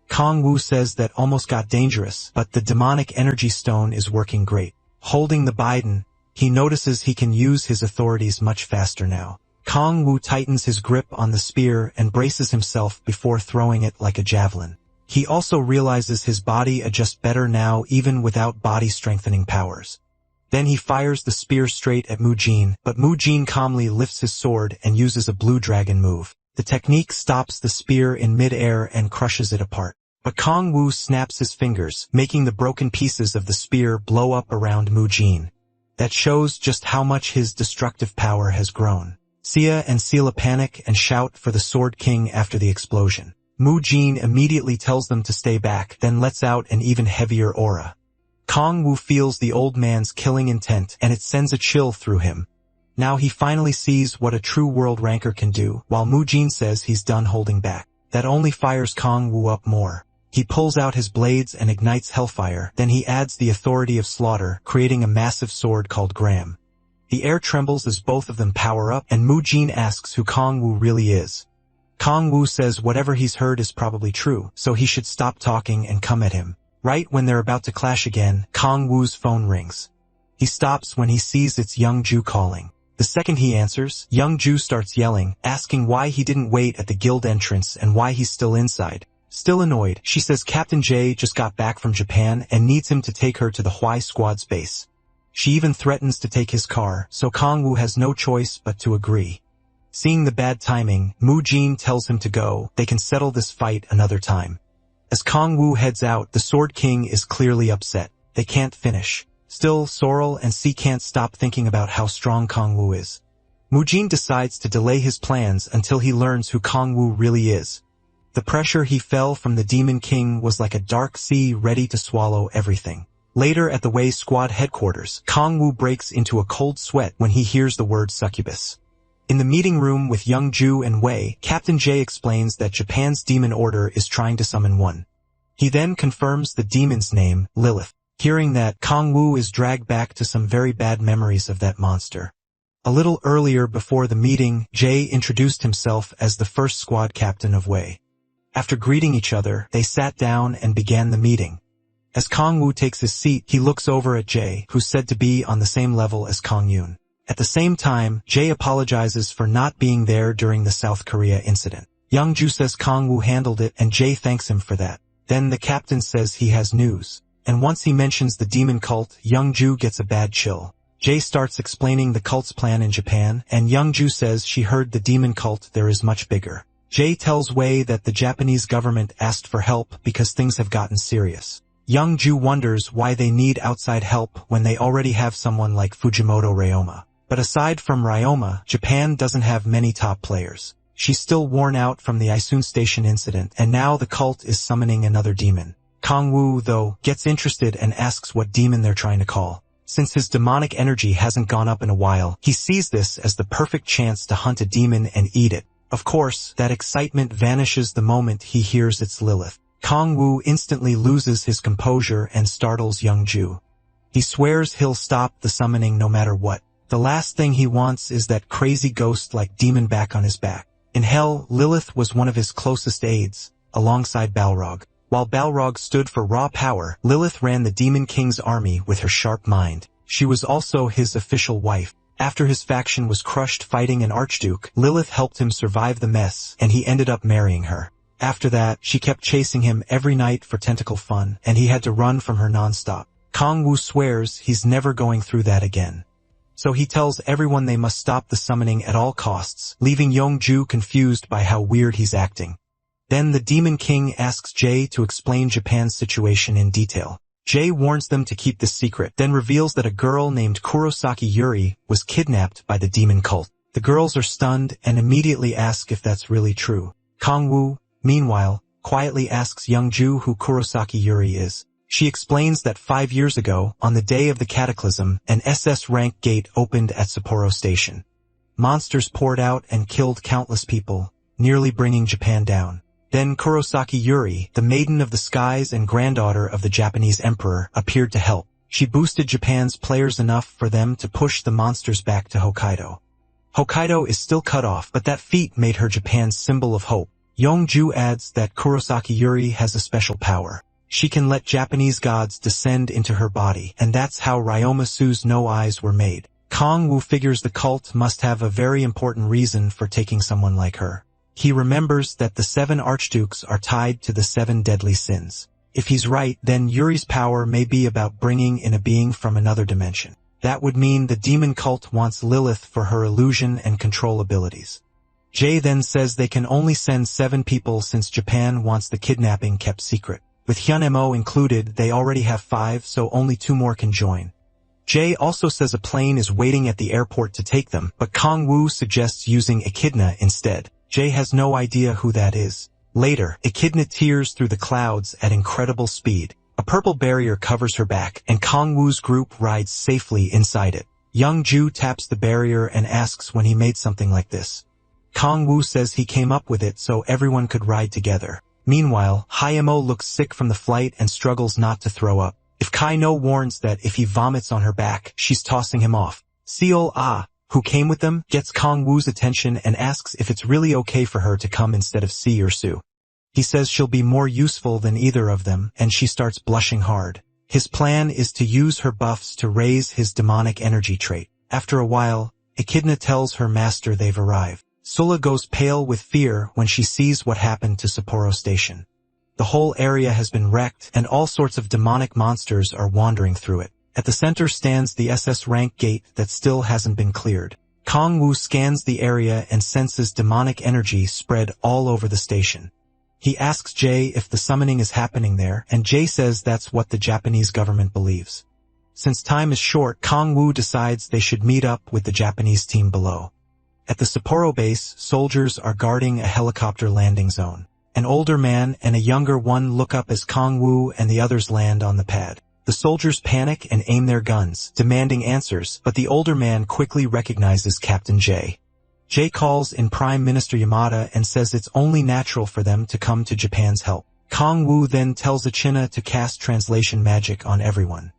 Kang-woo says that almost got dangerous, but the demonic energy stone is working great. Holding the Biden, he notices he can use his authorities much faster now. Kang-woo tightens his grip on the spear and braces himself before throwing it like a javelin. He also realizes his body adjusts better now even without body-strengthening powers. Then he fires the spear straight at Mu-jin, but Mu-jin calmly lifts his sword and uses a blue dragon move. The technique stops the spear in mid-air and crushes it apart. But Kang-woo snaps his fingers, making the broken pieces of the spear blow up around Mu-jin. That shows just how much his destructive power has grown. Sia and Sela panic and shout for the Sword King after the explosion. Mu-jin immediately tells them to stay back, then lets out an even heavier aura. Kang-woo feels the old man's killing intent, and it sends a chill through him. Now he finally sees what a true world ranker can do, while Mu-jin says he's done holding back. That only fires Kang-woo up more. He pulls out his blades and ignites hellfire, then he adds the authority of slaughter, creating a massive sword called Gram. The air trembles as both of them power up, and Mu-jin asks who Kang-woo really is. Kang-woo says whatever he's heard is probably true, so he should stop talking and come at him. Right when they're about to clash again, Kang-woo's phone rings. He stops when he sees it's Young-ju calling. The second he answers, Young-ju starts yelling, asking why he didn't wait at the guild entrance and why he's still inside. Still annoyed, she says Captain J just got back from Japan and needs him to take her to the Hwai Squad's base. She even threatens to take his car, so Kang-woo has no choice but to agree. Seeing the bad timing, Mu-jin tells him to go. They can settle this fight another time. As Kang-woo heads out, the Sword King is clearly upset. They can't finish. Still, Sorrel and Si can't stop thinking about how strong Kang-woo is. Mu-jin decides to delay his plans until he learns who Kang-woo really is. The pressure he felt from the Demon King was like a dark sea ready to swallow everything. Later at the Wei Squad headquarters, Kang-woo breaks into a cold sweat when he hears the word succubus. In the meeting room with Young-ju and Wei, Captain J explains that Japan's demon order is trying to summon one. He then confirms the demon's name, Lilith. Hearing that, Kang-woo is dragged back to some very bad memories of that monster. A little earlier before the meeting, Jay introduced himself as the first squad captain of Wei. After greeting each other, they sat down and began the meeting. As Kong Wu takes his seat, he looks over at Jay, who's said to be on the same level as Kong Yoon. At the same time, Jay apologizes for not being there during the South Korea incident. Youngju says Kong Wu handled it and Jay thanks him for that. Then the captain says he has news. And once he mentions the demon cult, Youngju gets a bad chill. Jay starts explaining the cult's plan in Japan, and Youngju says she heard the demon cult there is much bigger. Jay tells Wei that the Japanese government asked for help because things have gotten serious. Youngju wonders why they need outside help when they already have someone like Fujimoto Ryoma. But aside from Ryoma, Japan doesn't have many top players. She's still worn out from the Isun Station incident, and now the cult is summoning another demon. Kong Wu, though, gets interested and asks what demon they're trying to call. Since his demonic energy hasn't gone up in a while, he sees this as the perfect chance to hunt a demon and eat it. Of course, that excitement vanishes the moment he hears it's Lilith. Kong Wu instantly loses his composure and startles Youngju. He swears he'll stop the summoning no matter what. The last thing he wants is that crazy ghost-like demon back on his back. In hell, Lilith was one of his closest aides, alongside Balrog. While Balrog stood for raw power, Lilith ran the Demon King's army with her sharp mind. She was also his official wife. After his faction was crushed fighting an archduke, Lilith helped him survive the mess, and he ended up marrying her. After that, she kept chasing him every night for tentacle fun, and he had to run from her non-stop. Kong Wu swears he's never going through that again. So he tells everyone they must stop the summoning at all costs, leaving Youngju confused by how weird he's acting. Then the Demon King asks Jay to explain Japan's situation in detail. Jay warns them to keep this secret, then reveals that a girl named Kurosaki Yuri was kidnapped by the demon cult. The girls are stunned and immediately ask if that's really true. Kong Wu, meanwhile, quietly asks Youngju who Kurosaki Yuri is. She explains that 5 years ago, on the day of the cataclysm, an SS rank gate opened at Sapporo Station. Monsters poured out and killed countless people, nearly bringing Japan down. Then Kurosaki Yuri, the Maiden of the Skies and granddaughter of the Japanese emperor, appeared to help. She boosted Japan's players enough for them to push the monsters back to Hokkaido. Hokkaido is still cut off, but that feat made her Japan's symbol of hope. Youngju adds that Kurosaki Yuri has a special power. She can let Japanese gods descend into her body, and that's how Ryoma Su's no eyes were made. Kong Wu figures the cult must have a very important reason for taking someone like her. He remembers that the 7 archdukes are tied to the 7 deadly sins. If he's right, then Yuri's power may be about bringing in a being from another dimension. That would mean the demon cult wants Lilith for her illusion and control abilities. Jay then says they can only send 7 people since Japan wants the kidnapping kept secret. With Hyun Mo included, they already have 5, so only 2 more can join. Jay also says a plane is waiting at the airport to take them, but Kong Wu suggests using Echidna instead. Jay has no idea who that is. Later, Echidna tears through the clouds at incredible speed. A purple barrier covers her back, and Kong Wu's group rides safely inside it. Youngju taps the barrier and asks when he made something like this. Kong Wu says he came up with it so everyone could ride together. Meanwhile, Hyemo looks sick from the flight and struggles not to throw up. If Kai-no warns that if he vomits on her back, she's tossing him off. Seol-ah, who came with them, gets Kong Wu's attention and asks if it's really okay for her to come instead of Si or Su. He says she'll be more useful than either of them, and she starts blushing hard. His plan is to use her buffs to raise his demonic energy trait. After a while, Echidna tells her master they've arrived. Sula goes pale with fear when she sees what happened to Sapporo Station. The whole area has been wrecked, and all sorts of demonic monsters are wandering through it. At the center stands the SS rank gate that still hasn't been cleared. Kong Wu scans the area and senses demonic energy spread all over the station. He asks Jay if the summoning is happening there, and Jay says that's what the Japanese government believes. Since time is short, Kong Wu decides they should meet up with the Japanese team below. At the Sapporo base, soldiers are guarding a helicopter landing zone. An older man and a younger one look up as Kong Wu and the others land on the pad. The soldiers panic and aim their guns, demanding answers, but the older man quickly recognizes Captain Jay. Jay calls in Prime Minister Yamada and says it's only natural for them to come to Japan's help. Kong Wu then tells Echidna to cast translation magic on everyone.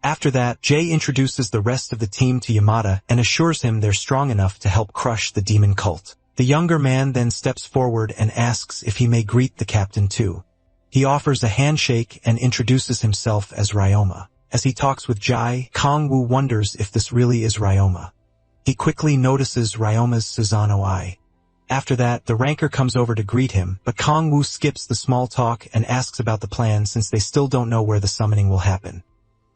After that, Jay introduces the rest of the team to Yamada and assures him they're strong enough to help crush the demon cult. The younger man then steps forward and asks if he may greet the captain too. He offers a handshake and introduces himself as Ryoma. As he talks with Jai, Kong-woo wonders if this really is Ryoma. He quickly notices Ryoma's Susanoo eye. After that, the ranker comes over to greet him, but Kong-woo skips the small talk and asks about the plan since they still don't know where the summoning will happen.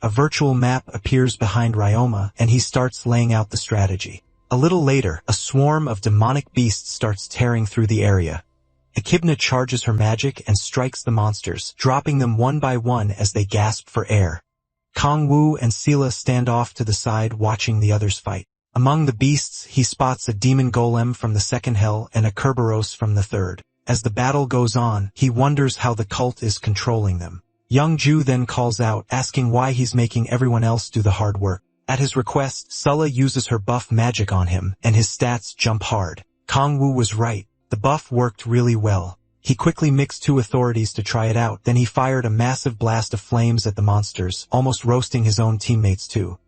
A virtual map appears behind Ryoma, and he starts laying out the strategy. A little later, a swarm of demonic beasts starts tearing through the area. Echidna charges her magic and strikes the monsters, dropping them one by one as they gasp for air. Kong-woo and Sela stand off to the side watching the others fight. Among the beasts, he spots a demon golem from the second hell and a Kerberos from the third. As the battle goes on, he wonders how the cult is controlling them. Young-ju then calls out, asking why he's making everyone else do the hard work. At his request, Sulla uses her buff magic on him, and his stats jump hard. Kong-woo was right. The buff worked really well. He quickly mixed 2 authorities to try it out, then he fired a massive blast of flames at the monsters, almost roasting his own teammates too.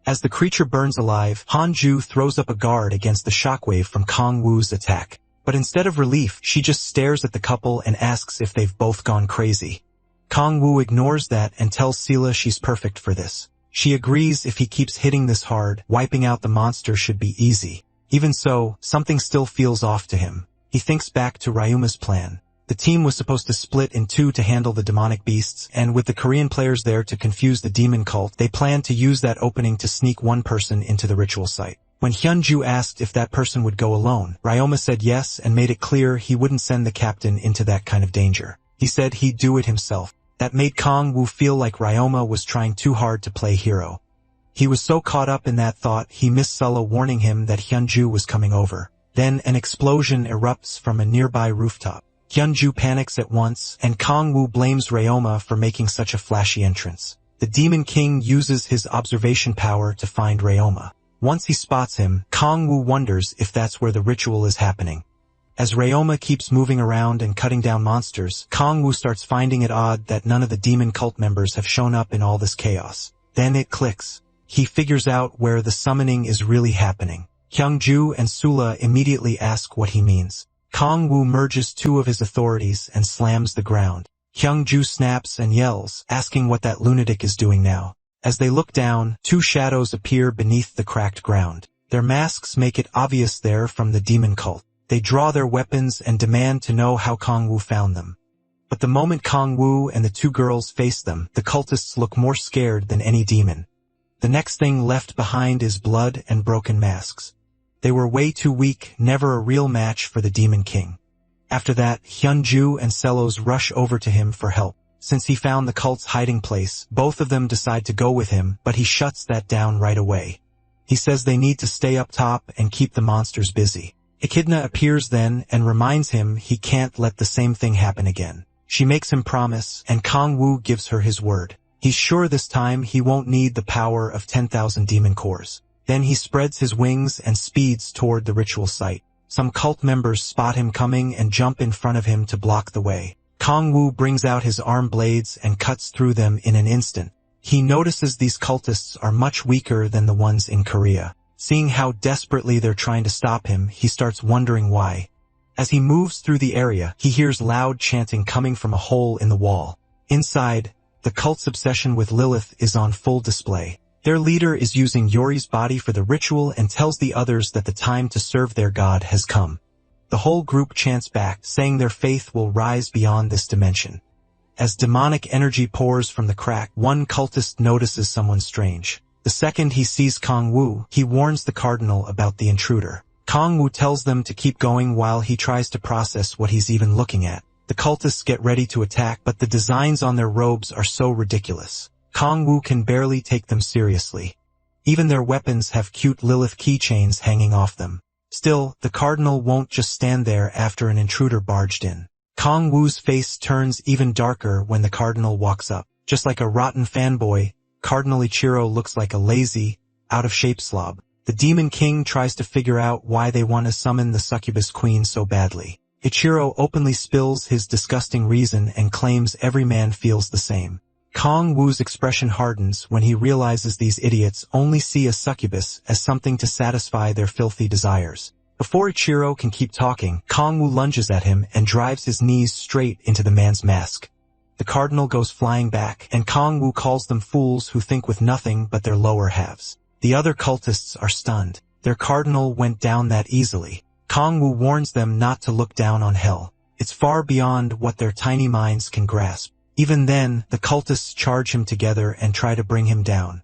As the creature burns alive, Hanju throws up a guard against the shockwave from Kong-woo's attack. But instead of relief, she just stares at the couple and asks if they've both gone crazy. Kong-woo ignores that and tells Sela she's perfect for this. She agrees if he keeps hitting this hard, wiping out the monster should be easy. Even so, something still feels off to him. He thinks back to Ryuma's plan. The team was supposed to split in 2 to handle the demonic beasts, and with the Korean players there to confuse the demon cult, they planned to use that opening to sneak one person into the ritual site. When Hyunju asked if that person would go alone, Ryoma said yes and made it clear he wouldn't send the captain into that kind of danger. He said he'd do it himself. That made Kong-woo feel like Ryoma was trying too hard to play hero. He was so caught up in that thought he missed Sulla warning him that Hyunju was coming over. Then an explosion erupts from a nearby rooftop. Hyunju panics at once, and Kong-woo blames Ryoma for making such a flashy entrance. The Demon King uses his observation power to find Ryoma. Once he spots him, Kong-woo wonders if that's where the ritual is happening. As Ryoma keeps moving around and cutting down monsters, Kong-woo starts finding it odd that none of the demon cult members have shown up in all this chaos. Then it clicks. He figures out where the summoning is really happening. Hyungju and Sula immediately ask what he means. Kong-woo merges 2 of his authorities and slams the ground. Hyungju snaps and yells, asking what that lunatic is doing now. As they look down, 2 shadows appear beneath the cracked ground. Their masks make it obvious they're from the demon cult. They draw their weapons and demand to know how Kong-woo found them. But the moment Kong-woo and the 2 girls face them, the cultists look more scared than any demon. The next thing left behind is blood and broken masks. They were way too weak, never a real match for the Demon King. After that, Hyunju and Selos rush over to him for help. Since he found the cult's hiding place, both of them decide to go with him, but he shuts that down right away. He says they need to stay up top and keep the monsters busy. Echidna appears then and reminds him he can't let the same thing happen again. She makes him promise, and Kong-woo gives her his word. He's sure this time he won't need the power of 10,000 demon cores. Then he spreads his wings and speeds toward the ritual site. Some cult members spot him coming and jump in front of him to block the way. Kong-woo brings out his arm blades and cuts through them in an instant. He notices these cultists are much weaker than the ones in Korea. Seeing how desperately they're trying to stop him, he starts wondering why. As he moves through the area, he hears loud chanting coming from a hole in the wall. Inside, the cult's obsession with Lilith is on full display. Their leader is using Yori's body for the ritual and tells the others that the time to serve their god has come. The whole group chants back, saying their faith will rise beyond this dimension. As demonic energy pours from the crack, one cultist notices someone strange. The second he sees Kong-woo, he warns the cardinal about the intruder. Kong-woo tells them to keep going while he tries to process what he's even looking at. The cultists get ready to attack, but the designs on their robes are so ridiculous. Kong-woo can barely take them seriously. Even their weapons have cute Lilith keychains hanging off them. Still, the cardinal won't just stand there after an intruder barged in. Kong-woo's face turns even darker when the cardinal walks up. Just like a rotten fanboy, Cardinal Ichiro looks like a lazy, out-of-shape slob. The Demon King tries to figure out why they want to summon the succubus queen so badly. Ichiro openly spills his disgusting reason and claims every man feels the same. Kong Wu's expression hardens when he realizes these idiots only see a succubus as something to satisfy their filthy desires. Before Ichiro can keep talking, Kong Wu lunges at him and drives his knees straight into the man's mask. The cardinal goes flying back, and Kong Wu calls them fools who think with nothing but their lower halves. The other cultists are stunned. Their cardinal went down that easily. Kong Wu warns them not to look down on hell. It's far beyond what their tiny minds can grasp. Even then, the cultists charge him together and try to bring him down.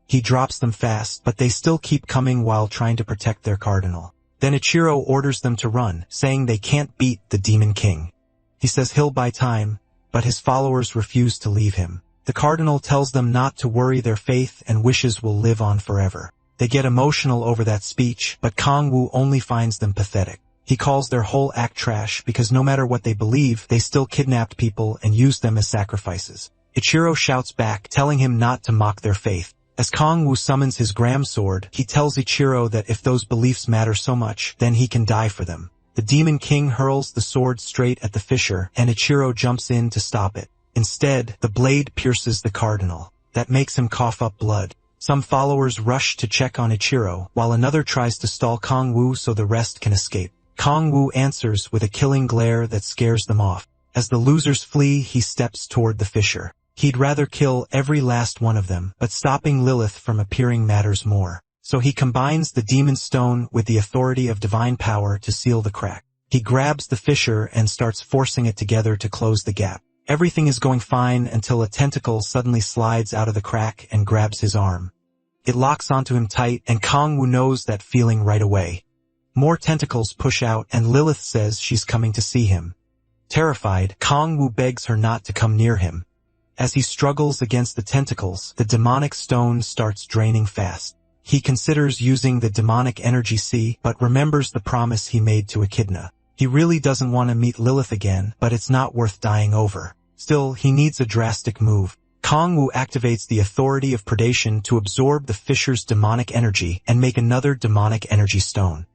He drops them fast, but they still keep coming while trying to protect their cardinal. Then Ichiro orders them to run, saying they can't beat the Demon King. He says he'll buy time, but his followers refuse to leave him. The cardinal tells them not to worry, their faith and wishes will live on forever. They get emotional over that speech, but Kong Wu only finds them pathetic. He calls their whole act trash because no matter what they believe, they still kidnapped people and used them as sacrifices. Ichiro shouts back, telling him not to mock their faith. As Kong Wu summons his gram sword, he tells Ichiro that if those beliefs matter so much, then he can die for them. The Demon King hurls the sword straight at the fisher, and Ichiro jumps in to stop it. Instead, the blade pierces the cardinal. That makes him cough up blood. Some followers rush to check on Ichiro, while another tries to stall Kong Wu so the rest can escape. Kong Wu answers with a killing glare that scares them off. As the losers flee, he steps toward the fisher. He'd rather kill every last one of them, but stopping Lilith from appearing matters more. So he combines the demon stone with the authority of divine power to seal the crack. He grabs the fisher and starts forcing it together to close the gap. Everything is going fine until a tentacle suddenly slides out of the crack and grabs his arm. It locks onto him tight, and Kong Wu knows that feeling right away. More tentacles push out, and Lilith says she's coming to see him. Terrified, Kong Wu begs her not to come near him. As he struggles against the tentacles, the demonic stone starts draining fast. He considers using the demonic energy sea, but remembers the promise he made to Echidna. He really doesn't want to meet Lilith again, but it's not worth dying over. Still, he needs a drastic move. Kong Wu activates the authority of predation to absorb the fisher's demonic energy and make another demonic energy stone.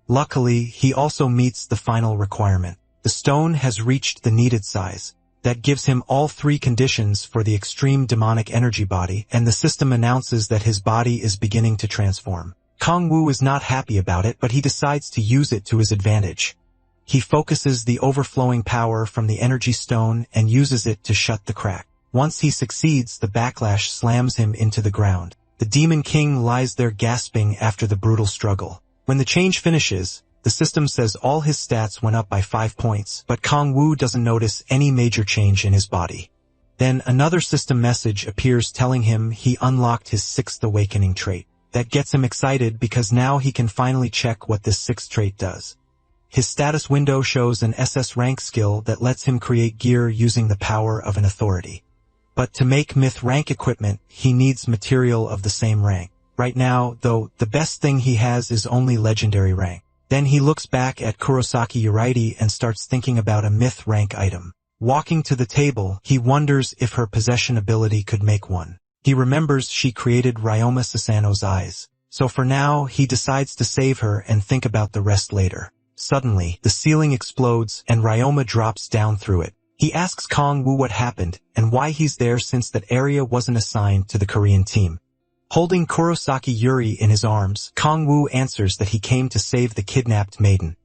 Luckily, he also meets the final requirement. The stone has reached the needed size. That gives him all three conditions for the extreme demonic energy body, and the system announces that his body is beginning to transform. Kong Wu is not happy about it, but he decides to use it to his advantage. He focuses the overflowing power from the energy stone and uses it to shut the crack. Once he succeeds, the backlash slams him into the ground. The Demon King lies there gasping after the brutal struggle. When the change finishes, the system says all his stats went up by 5 points, but Kong Wu doesn't notice any major change in his body. Then another system message appears telling him he unlocked his 6th awakening trait. That gets him excited because now he can finally check what this 6th trait does. His status window shows an SS rank skill that lets him create gear using the power of an authority. But to make myth rank equipment, he needs material of the same rank. Right now, though, the best thing he has is only legendary rank. Then he looks back at Kurosaki Yuraiti and starts thinking about a myth rank item. Walking to the table, he wonders if her possession ability could make one. He remembers she created Ryoma Sasano's eyes. So for now, he decides to save her and think about the rest later. Suddenly, the ceiling explodes and Ryoma drops down through it. He asks Kong Wu what happened and why he's there since that area wasn't assigned to the Korean team. Holding Kurosaki Yuri in his arms, Kong Wu answers that he came to save the kidnapped maiden.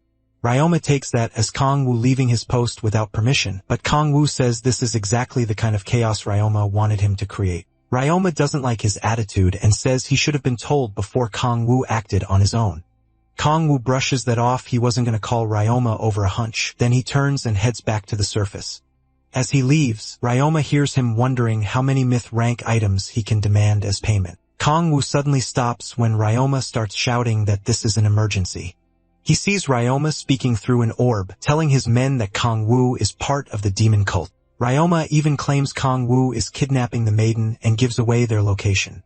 Ryoma takes that as Kong Wu leaving his post without permission, but Kong Wu says this is exactly the kind of chaos Ryoma wanted him to create. Ryoma doesn't like his attitude and says he should have been told before Kong Wu acted on his own. Kong Wu brushes that off. He wasn't going to call Ryoma over a hunch. Then he turns and heads back to the surface. As he leaves, Ryoma hears him wondering how many myth rank items he can demand as payment. Kong Wu suddenly stops when Ryoma starts shouting that this is an emergency. He sees Ryoma speaking through an orb, telling his men that Kong Wu is part of the demon cult. Ryoma even claims Kong Wu is kidnapping the maiden and gives away their location.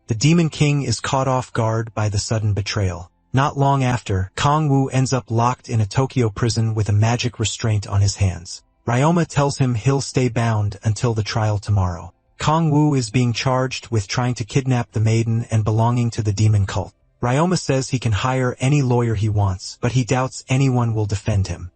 The Demon King is caught off guard by the sudden betrayal. Not long after, Kong Wu ends up locked in a Tokyo prison with a magic restraint on his hands. Ryoma tells him he'll stay bound until the trial tomorrow. Kong Wu is being charged with trying to kidnap the maiden and belonging to the demon cult. Ryoma says he can hire any lawyer he wants, but he doubts anyone will defend him.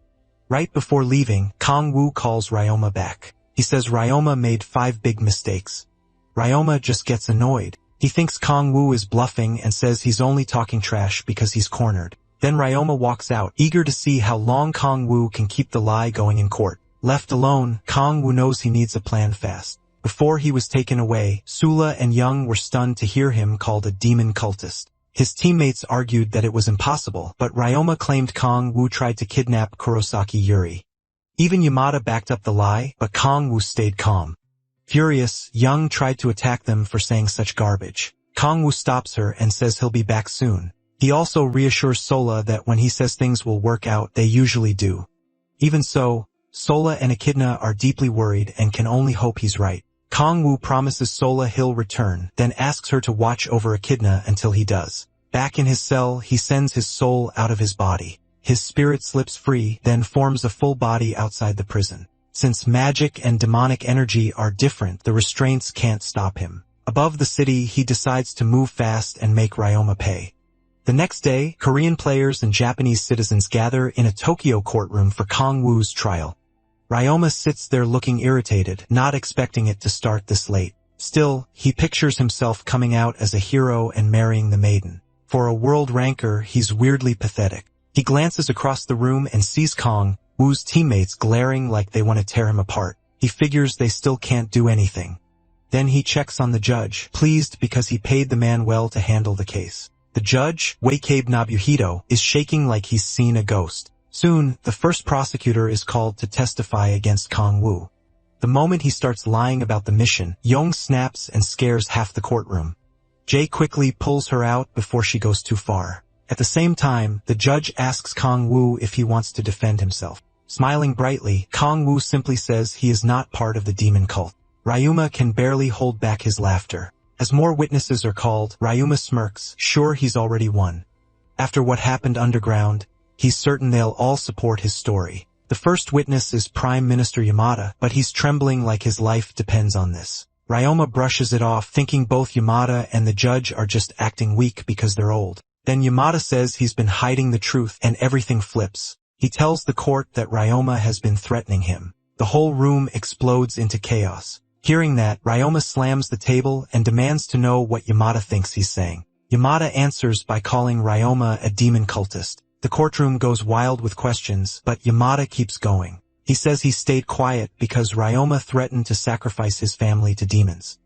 Right before leaving, Kong Wu calls Ryoma back. He says Ryoma made 5 big mistakes. Ryoma just gets annoyed. He thinks Kong Woo is bluffing and says he's only talking trash because he's cornered. Then Ryoma walks out, eager to see how long Kong Woo can keep the lie going in court. Left alone, Kong Woo knows he needs a plan fast. Before he was taken away, Sula and Young were stunned to hear him called a demon cultist. His teammates argued that it was impossible, but Ryoma claimed Kong Woo tried to kidnap Kurosaki Yuri. Even Yamada backed up the lie, but Kong Woo stayed calm. Furious, Young tried to attack them for saying such garbage. Kong Woo stops her and says he'll be back soon. He also reassures Sola that when he says things will work out, they usually do. Even so, Sola and Echidna are deeply worried and can only hope he's right. Kong Woo promises Sola he'll return, then asks her to watch over Echidna until he does. Back in his cell, he sends his soul out of his body. His spirit slips free, then forms a full body outside the prison. Since magic and demonic energy are different, the restraints can't stop him. Above the city, he decides to move fast and make Ryoma pay. The next day, Korean players and Japanese citizens gather in a Tokyo courtroom for Kong Woo's trial. Ryoma sits there looking irritated, not expecting it to start this late. Still, he pictures himself coming out as a hero and marrying the maiden. For a world ranker, he's weirdly pathetic. He glances across the room and sees Kong Woo's teammates glaring like they want to tear him apart. He figures they still can't do anything. Then he checks on the judge, pleased because he paid the man well to handle the case. The judge, Wakabe Nobuhito, is shaking like he's seen a ghost. Soon, the first prosecutor is called to testify against Kong Woo. The moment he starts lying about the mission, Yong snaps and scares half the courtroom. Jae quickly pulls her out before she goes too far. At the same time, the judge asks Kong Woo if he wants to defend himself. Smiling brightly, Kong Woo simply says he is not part of the demon cult. Ryuma can barely hold back his laughter. As more witnesses are called, Ryuma smirks, sure he's already won. After what happened underground, he's certain they'll all support his story. The first witness is Prime Minister Yamada, but he's trembling like his life depends on this. Ryoma brushes it off, thinking both Yamada and the judge are just acting weak because they're old. Then Yamada says he's been hiding the truth and everything flips. He tells the court that Ryoma has been threatening him. The whole room explodes into chaos. Hearing that, Ryoma slams the table and demands to know what Yamada thinks he's saying. Yamada answers by calling Ryoma a demon cultist. The courtroom goes wild with questions, but Yamada keeps going. He says he stayed quiet because Ryoma threatened to sacrifice his family to demons.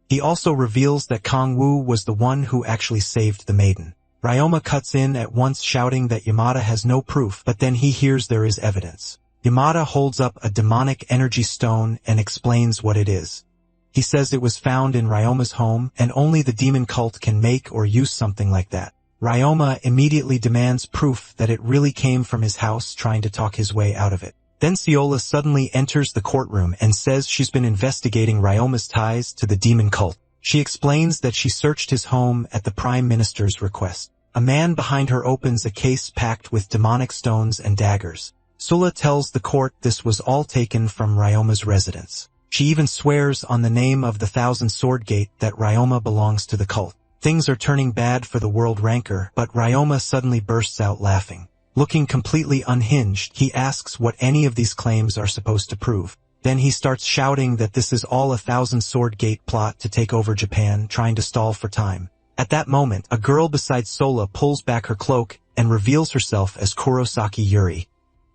He also reveals that Kong Woo was the one who actually saved the maiden. Ryoma cuts in at once shouting that Yamada has no proof, but then he hears there is evidence. Yamada holds up a demonic energy stone and explains what it is. He says it was found in Ryoma's home, and only the demon cult can make or use something like that. Ryoma immediately demands proof that it really came from his house, trying to talk his way out of it. Then Siola suddenly enters the courtroom and says she's been investigating Ryoma's ties to the demon cult. She explains that she searched his home at the Prime Minister's request. A man behind her opens a case packed with demonic stones and daggers. Sula tells the court this was all taken from Ryoma's residence. She even swears on the name of the Thousand Sword Gate that Ryoma belongs to the cult. Things are turning bad for the world ranker, but Ryoma suddenly bursts out laughing. Looking completely unhinged, he asks what any of these claims are supposed to prove. Then he starts shouting that this is all a Thousand Sword Gate plot to take over Japan, trying to stall for time. At that moment, a girl beside Sola pulls back her cloak and reveals herself as Kurosaki Yuri.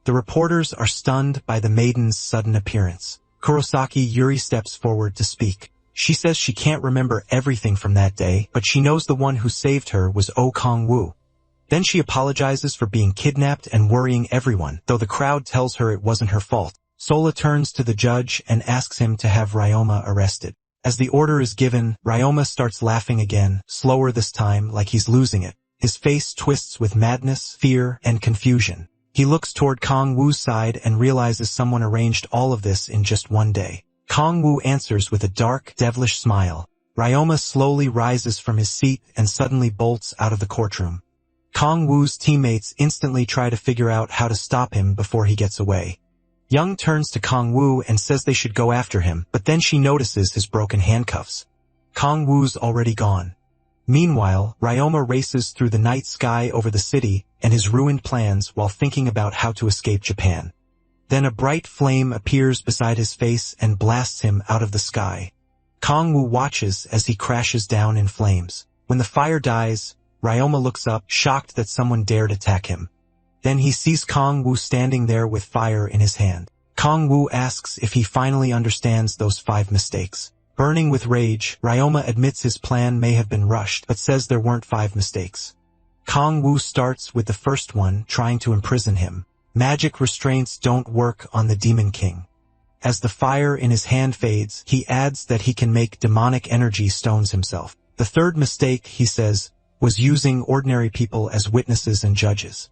The reporters are stunned by the maiden's sudden appearance. Kurosaki Yuri steps forward to speak. She says she can't remember everything from that day, but she knows the one who saved her was Kong Woo. Then she apologizes for being kidnapped and worrying everyone, though the crowd tells her it wasn't her fault. Sola turns to the judge and asks him to have Ryoma arrested. As the order is given, Ryoma starts laughing again, slower this time, like he's losing it. His face twists with madness, fear, and confusion. He looks toward Kong Woo's side and realizes someone arranged all of this in just one day. Kong Woo answers with a dark, devilish smile. Ryoma slowly rises from his seat and suddenly bolts out of the courtroom. Kong Woo's teammates instantly try to figure out how to stop him before he gets away. Young turns to Kong Woo and says they should go after him, but then she notices his broken handcuffs. Kong Woo's already gone. Meanwhile, Ryoma races through the night sky over the city and his ruined plans while thinking about how to escape Japan. Then a bright flame appears beside his face and blasts him out of the sky. Kong-woo watches as he crashes down in flames. When the fire dies, Ryoma looks up, shocked that someone dared attack him. Then he sees Kong-woo standing there with fire in his hand. Kong-woo asks if he finally understands those 5 mistakes. Burning with rage, Ryoma admits his plan may have been rushed, but says there weren't 5 mistakes. Kong-woo starts with the first one, trying to imprison him. Magic restraints don't work on the Demon King. As the fire in his hand fades, he adds that he can make demonic energy stones himself. The third mistake, he says, was using ordinary people as witnesses and judges.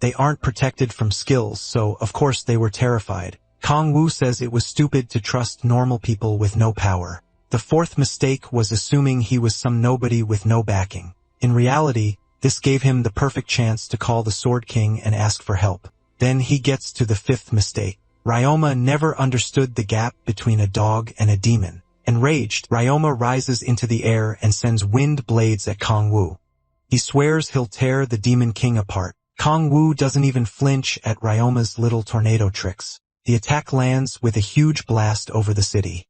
They aren't protected from skills, so of course they were terrified. Kong-woo says it was stupid to trust normal people with no power. The fourth mistake was assuming he was some nobody with no backing. In reality, this gave him the perfect chance to call the Sword King and ask for help. Then he gets to the fifth mistake. Ryoma never understood the gap between a dog and a demon. Enraged, Ryoma rises into the air and sends wind blades at Kong-woo. He swears he'll tear the Demon King apart. Kong-woo doesn't even flinch at Ryoma's little tornado tricks. The attack lands with a huge blast over the city.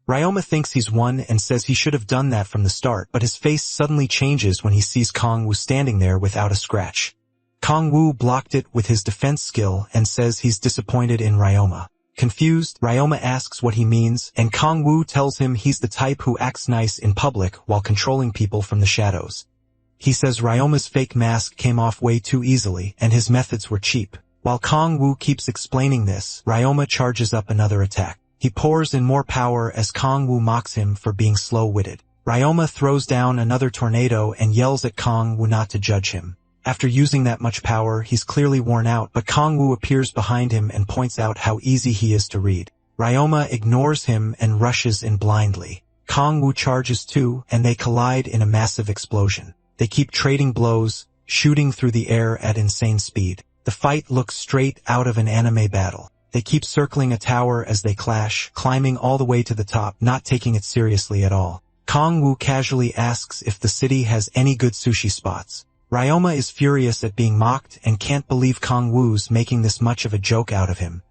Ryoma thinks he's won and says he should have done that from the start, but his face suddenly changes when he sees Kong-woo standing there without a scratch. Kong-woo blocked it with his defense skill and says he's disappointed in Ryoma. Confused, Ryoma asks what he means, and Kong-woo tells him he's the type who acts nice in public while controlling people from the shadows. He says Ryoma's fake mask came off way too easily, and his methods were cheap. While Kong-woo keeps explaining this, Ryoma charges up another attack. He pours in more power as Kong-woo mocks him for being slow-witted. Ryoma throws down another tornado and yells at Kong-woo not to judge him. After using that much power, he's clearly worn out, but Kong-woo appears behind him and points out how easy he is to read. Ryoma ignores him and rushes in blindly. Kong-woo charges too, and they collide in a massive explosion. They keep trading blows, shooting through the air at insane speed. The fight looks straight out of an anime battle. They keep circling a tower as they clash, climbing all the way to the top, not taking it seriously at all. Kong-woo casually asks if the city has any good sushi spots. Ryoma is furious at being mocked and can't believe Kong-woo's making this much of a joke out of him.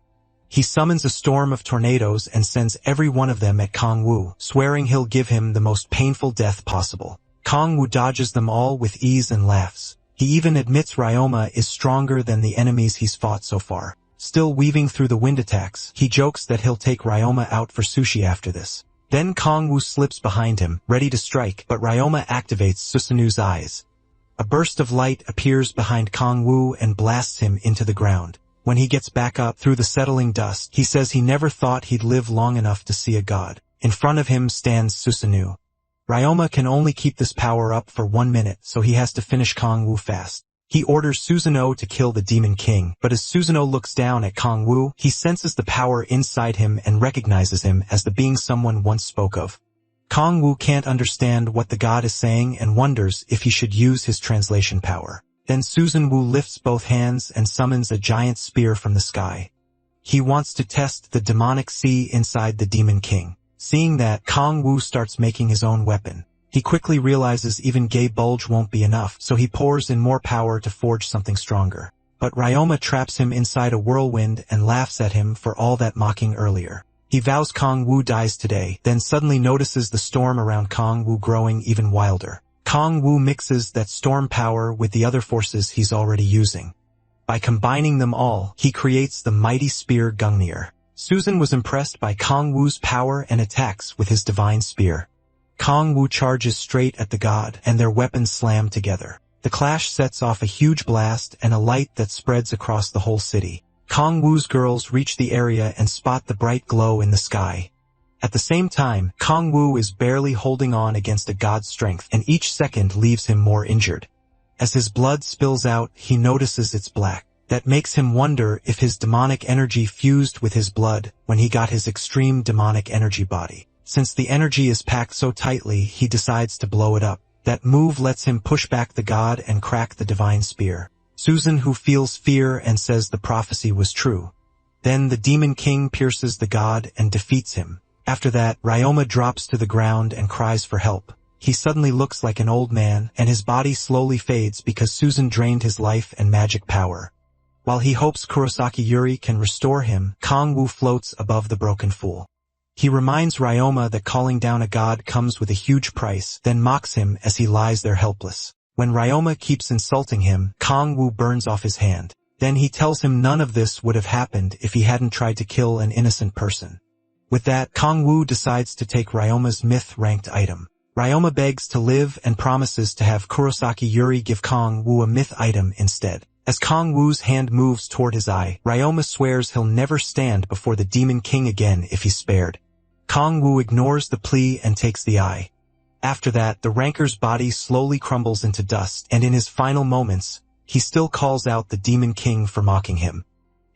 He summons a storm of tornadoes and sends every one of them at Kong-woo, swearing he'll give him the most painful death possible. Kong-woo dodges them all with ease and laughs. He even admits Ryoma is stronger than the enemies he's fought so far. Still weaving through the wind attacks, he jokes that he'll take Ryoma out for sushi after this. Then Kong-woo slips behind him, ready to strike, but Ryoma activates Susanu's eyes. A burst of light appears behind Kong-woo and blasts him into the ground. When he gets back up through the settling dust, he says he never thought he'd live long enough to see a god. In front of him stands Susanu. Ryoma can only keep this power up for 1 minute, so he has to finish Kong-woo fast. He orders Susanoo to kill the Demon King, but as Susanoo looks down at Kong-woo, he senses the power inside him and recognizes him as the being someone once spoke of. Kong-woo can't understand what the god is saying and wonders if he should use his translation power. Then Susan-woo lifts both hands and summons a giant spear from the sky. He wants to test the demonic sea inside the Demon King. Seeing that, Kong-woo starts making his own weapon. He quickly realizes even gay bulge won't be enough, so he pours in more power to forge something stronger. But Ryoma traps him inside a whirlwind and laughs at him for all that mocking earlier. He vows Kong-woo dies today, then suddenly notices the storm around Kong-woo growing even wilder. Kong-woo mixes that storm power with the other forces he's already using. By combining them all, he creates the mighty spear Gungnir. Susan was impressed by Kong-woo's power and attacks with his divine spear. Kong-woo charges straight at the god, and their weapons slam together. The clash sets off a huge blast and a light that spreads across the whole city. Kong-woo's girls reach the area and spot the bright glow in the sky. At the same time, Kong-woo is barely holding on against a god's strength, and each second leaves him more injured. As his blood spills out, he notices it's black. That makes him wonder if his demonic energy fused with his blood when he got his extreme demonic energy body. Since the energy is packed so tightly, he decides to blow it up. That move lets him push back the god and crack the divine spear. Susan, who feels fear and says the prophecy was true. Then the Demon King pierces the god and defeats him. After that, Ryoma drops to the ground and cries for help. He suddenly looks like an old man, and his body slowly fades because Susan drained his life and magic power. While he hopes Kurosaki Yuri can restore him, Kong Wu floats above the broken fool. He reminds Ryoma that calling down a god comes with a huge price, then mocks him as he lies there helpless. When Ryoma keeps insulting him, Kong Wu burns off his hand. Then he tells him none of this would have happened if he hadn't tried to kill an innocent person. With that, Kong Wu decides to take Ryoma's myth-ranked item. Ryoma begs to live and promises to have Kurosaki Yuri give Kong Wu a myth item instead. As Kong Wu's hand moves toward his eye, Ryoma swears he'll never stand before the Demon King again if he's spared. Kong Wu ignores the plea and takes the eye. After that, the ranker's body slowly crumbles into dust, and in his final moments, he still calls out the Demon King for mocking him.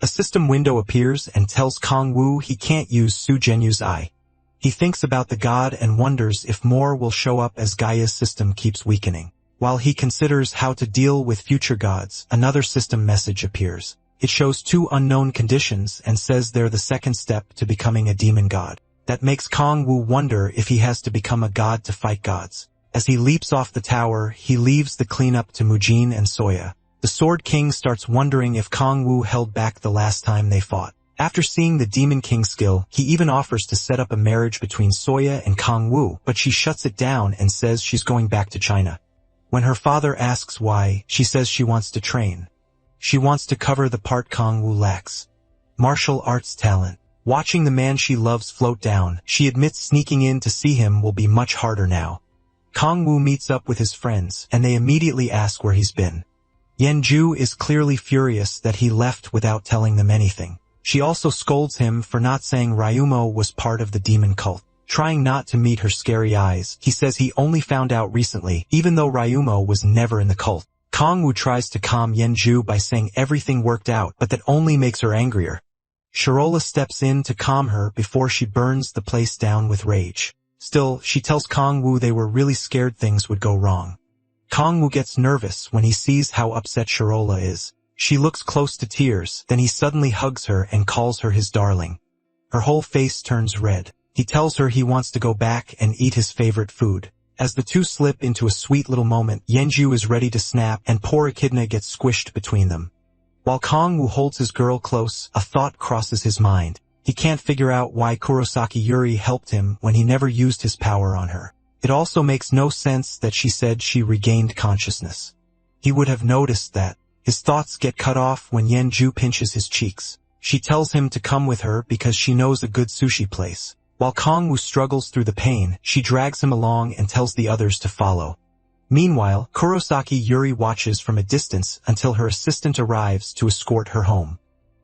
A system window appears and tells Kong Wu he can't use Su Genyu's eye. He thinks about the god and wonders if more will show up as Gaia's system keeps weakening. While he considers how to deal with future gods, another system message appears. It shows 2 unknown conditions and says they're the second step to becoming a demon god. That makes Kong Wu wonder if he has to become a god to fight gods. As he leaps off the tower, he leaves the cleanup to Mujin and Soya. The Sword King starts wondering if Kong Wu held back the last time they fought. After seeing the Demon King's skill, he even offers to set up a marriage between Soya and Kong Wu, but she shuts it down and says she's going back to China. When her father asks why, she says she wants to train. She wants to cover the part Kong Wu lacks: martial arts talent. Watching the man she loves float down, she admits sneaking in to see him will be much harder now. Kong Wu meets up with his friends, and they immediately ask where he's been. Yenju is clearly furious that he left without telling them anything. She also scolds him for not saying Ryumo was part of the demon cult. Trying not to meet her scary eyes, he says he only found out recently, even though Ryumo was never in the cult. Kong Wu tries to calm Yenju by saying everything worked out, but that only makes her angrier. Shirola steps in to calm her before she burns the place down with rage. Still, she tells Kong Wu they were really scared things would go wrong. Kong Wu gets nervous when he sees how upset Shirola is. She looks close to tears, then he suddenly hugs her and calls her his darling. Her whole face turns red. He tells her he wants to go back and eat his favorite food. As the two slip into a sweet little moment, Yenju is ready to snap and poor Echidna gets squished between them. While Kong Wu holds his girl close, a thought crosses his mind. He can't figure out why Kurosaki Yuri helped him when he never used his power on her. It also makes no sense that she said she regained consciousness. He would have noticed that. His thoughts get cut off when Yenju pinches his cheeks. She tells him to come with her because she knows a good sushi place. While Kong Wu struggles through the pain, she drags him along and tells the others to follow. Meanwhile, Kurosaki Yuri watches from a distance until her assistant arrives to escort her home.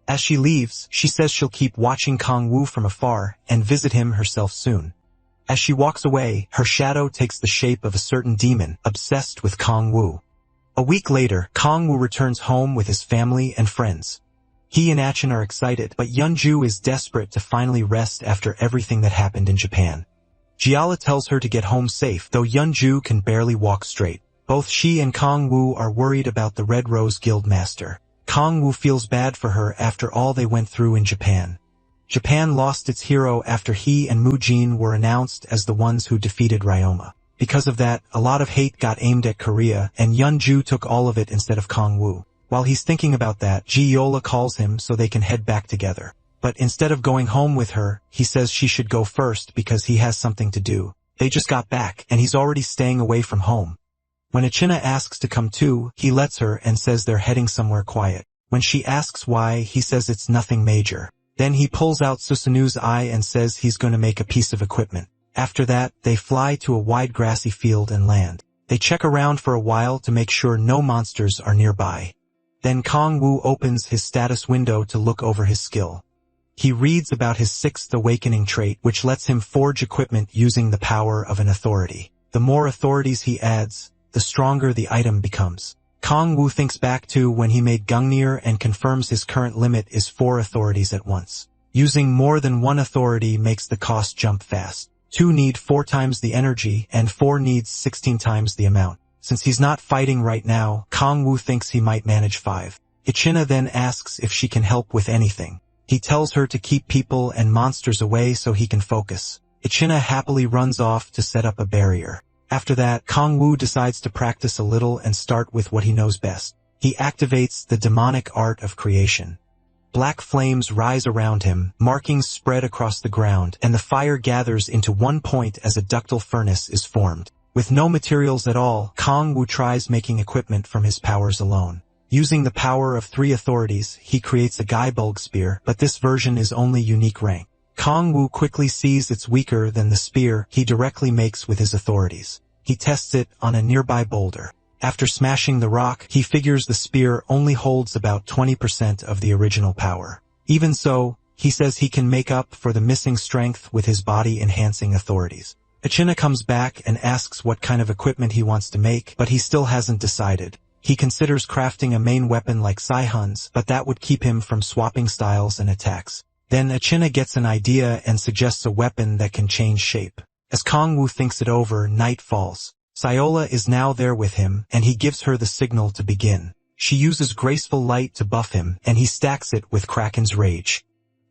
As she leaves, she says she'll keep watching Kong Wu from afar and visit him herself soon. As she walks away, her shadow takes the shape of a certain demon, obsessed with Kong Wu. A week later, Kong Wu returns home with his family and friends. He and Achin are excited, but Yeonju is desperate to finally rest after everything that happened in Japan. Giala tells her to get home safe, though Yeonju can barely walk straight. Both she and Kong Wu are worried about the Red Rose Guild master. Kong Wu feels bad for her after all they went through in Japan. Japan lost its hero after he and Mujin were announced as the ones who defeated Ryoma. Because of that, a lot of hate got aimed at Korea, and Yeonju took all of it instead of Kong Wu. While he's thinking about that, Ji-Yola calls him so they can head back together. But instead of going home with her, he says she should go first because he has something to do. They just got back, and he's already staying away from home. When Echina asks to come too, he lets her and says they're heading somewhere quiet. When she asks why, he says it's nothing major. Then he pulls out Susanu's eye and says he's going to make a piece of equipment. After that, they fly to a wide grassy field and land. They check around for a while to make sure no monsters are nearby. Then Kong Wu opens his status window to look over his skill. He reads about his 6th awakening trait, which lets him forge equipment using the power of an authority. The more authorities he adds, the stronger the item becomes. Kong Wu thinks back to when he made Gungnir and confirms his current limit is 4 authorities at once. Using more than one authority makes the cost jump fast. 2 need 4 times the energy, and 4 needs 16 times the amount. Since he's not fighting right now, Kong Wu thinks he might manage 5. Echina then asks if she can help with anything. He tells her to keep people and monsters away so he can focus. Echina happily runs off to set up a barrier. After that, Kong Wu decides to practice a little and start with what he knows best. He activates the demonic art of creation. Black flames rise around him, markings spread across the ground, and the fire gathers into one point as a ductile furnace is formed. With no materials at all, Kang Wu tries making equipment from his powers alone. Using the power of 3 authorities, he creates a Guybulg spear, but this version is only unique rank. Kang Wu quickly sees it's weaker than the spear he directly makes with his authorities. He tests it on a nearby boulder. After smashing the rock, he figures the spear only holds about 20% of the original power. Even so, he says he can make up for the missing strength with his body-enhancing authorities. Echina comes back and asks what kind of equipment he wants to make, but he still hasn't decided. He considers crafting a main weapon like Saihun's, but that would keep him from swapping styles and attacks. Then Echina gets an idea and suggests a weapon that can change shape. As Kang Wu thinks it over, night falls. Sayola is now there with him, and he gives her the signal to begin. She uses graceful light to buff him, and he stacks it with Kraken's rage.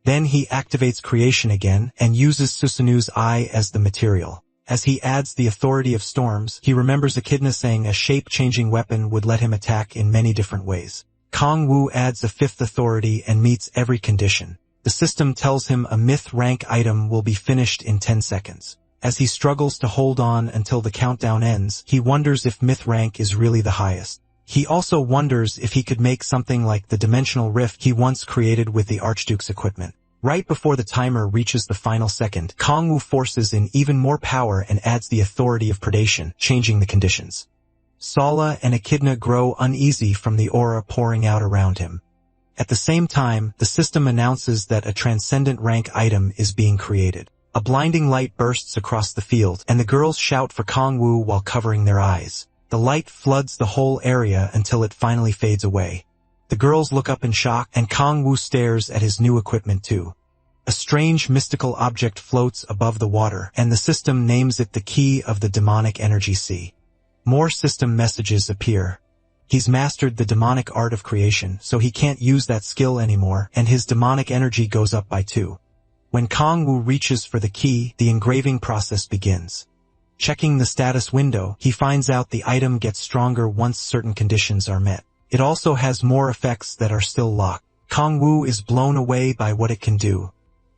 Then he activates creation again, and uses Susanu's eye as the material. As he adds the authority of storms, he remembers Echidna saying a shape-changing weapon would let him attack in many different ways. Kang Wu adds a 5th authority and meets every condition. The system tells him a myth rank item will be finished in 10 seconds. As he struggles to hold on until the countdown ends, he wonders if myth rank is really the highest. He also wonders if he could make something like the dimensional rift he once created with the Archduke's equipment. Right before the timer reaches the final second, Kang Wu forces in even more power and adds the authority of predation, changing the conditions. Sala and Echidna grow uneasy from the aura pouring out around him. At the same time, the system announces that a transcendent rank item is being created. A blinding light bursts across the field, and the girls shout for Kang Wu while covering their eyes. The light floods the whole area until it finally fades away. The girls look up in shock, and Kang Wu stares at his new equipment too. A strange mystical object floats above the water, and the system names it the key of the demonic energy sea. More system messages appear. He's mastered the demonic art of creation, so he can't use that skill anymore, and his demonic energy goes up by 2. When Kang Wu reaches for the key, the engraving process begins. Checking the status window, he finds out the item gets stronger once certain conditions are met. It also has more effects that are still locked. Kang Wu is blown away by what it can do.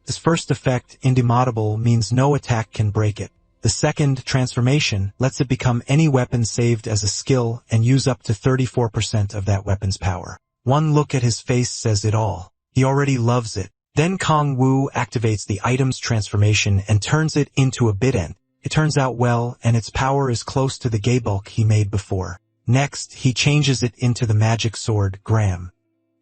His first effect, Indomitable, means no attack can break it. The second, Transformation, lets it become any weapon saved as a skill and use up to 34% of that weapon's power. One look at his face says it all. He already loves it. Then Kang Wu activates the item's transformation and turns it into a bident. It turns out well, and its power is close to the Guybulg he made before. Next, he changes it into the magic sword, Gram.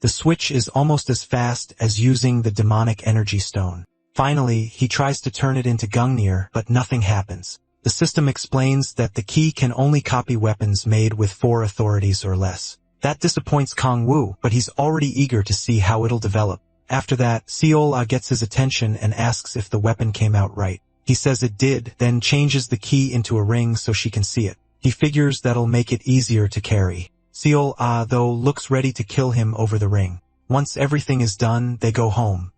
The switch is almost as fast as using the demonic energy stone. Finally, he tries to turn it into Gungnir, but nothing happens. The system explains that the key can only copy weapons made with 4 authorities or less. That disappoints Kang Wu, but he's already eager to see how it'll develop. After that, Seola gets his attention and asks if the weapon came out right. He says it did, then changes the key into a ring so she can see it. He figures that'll make it easier to carry. Seola, though, looks ready to kill him over the ring. Once everything is done, they go home.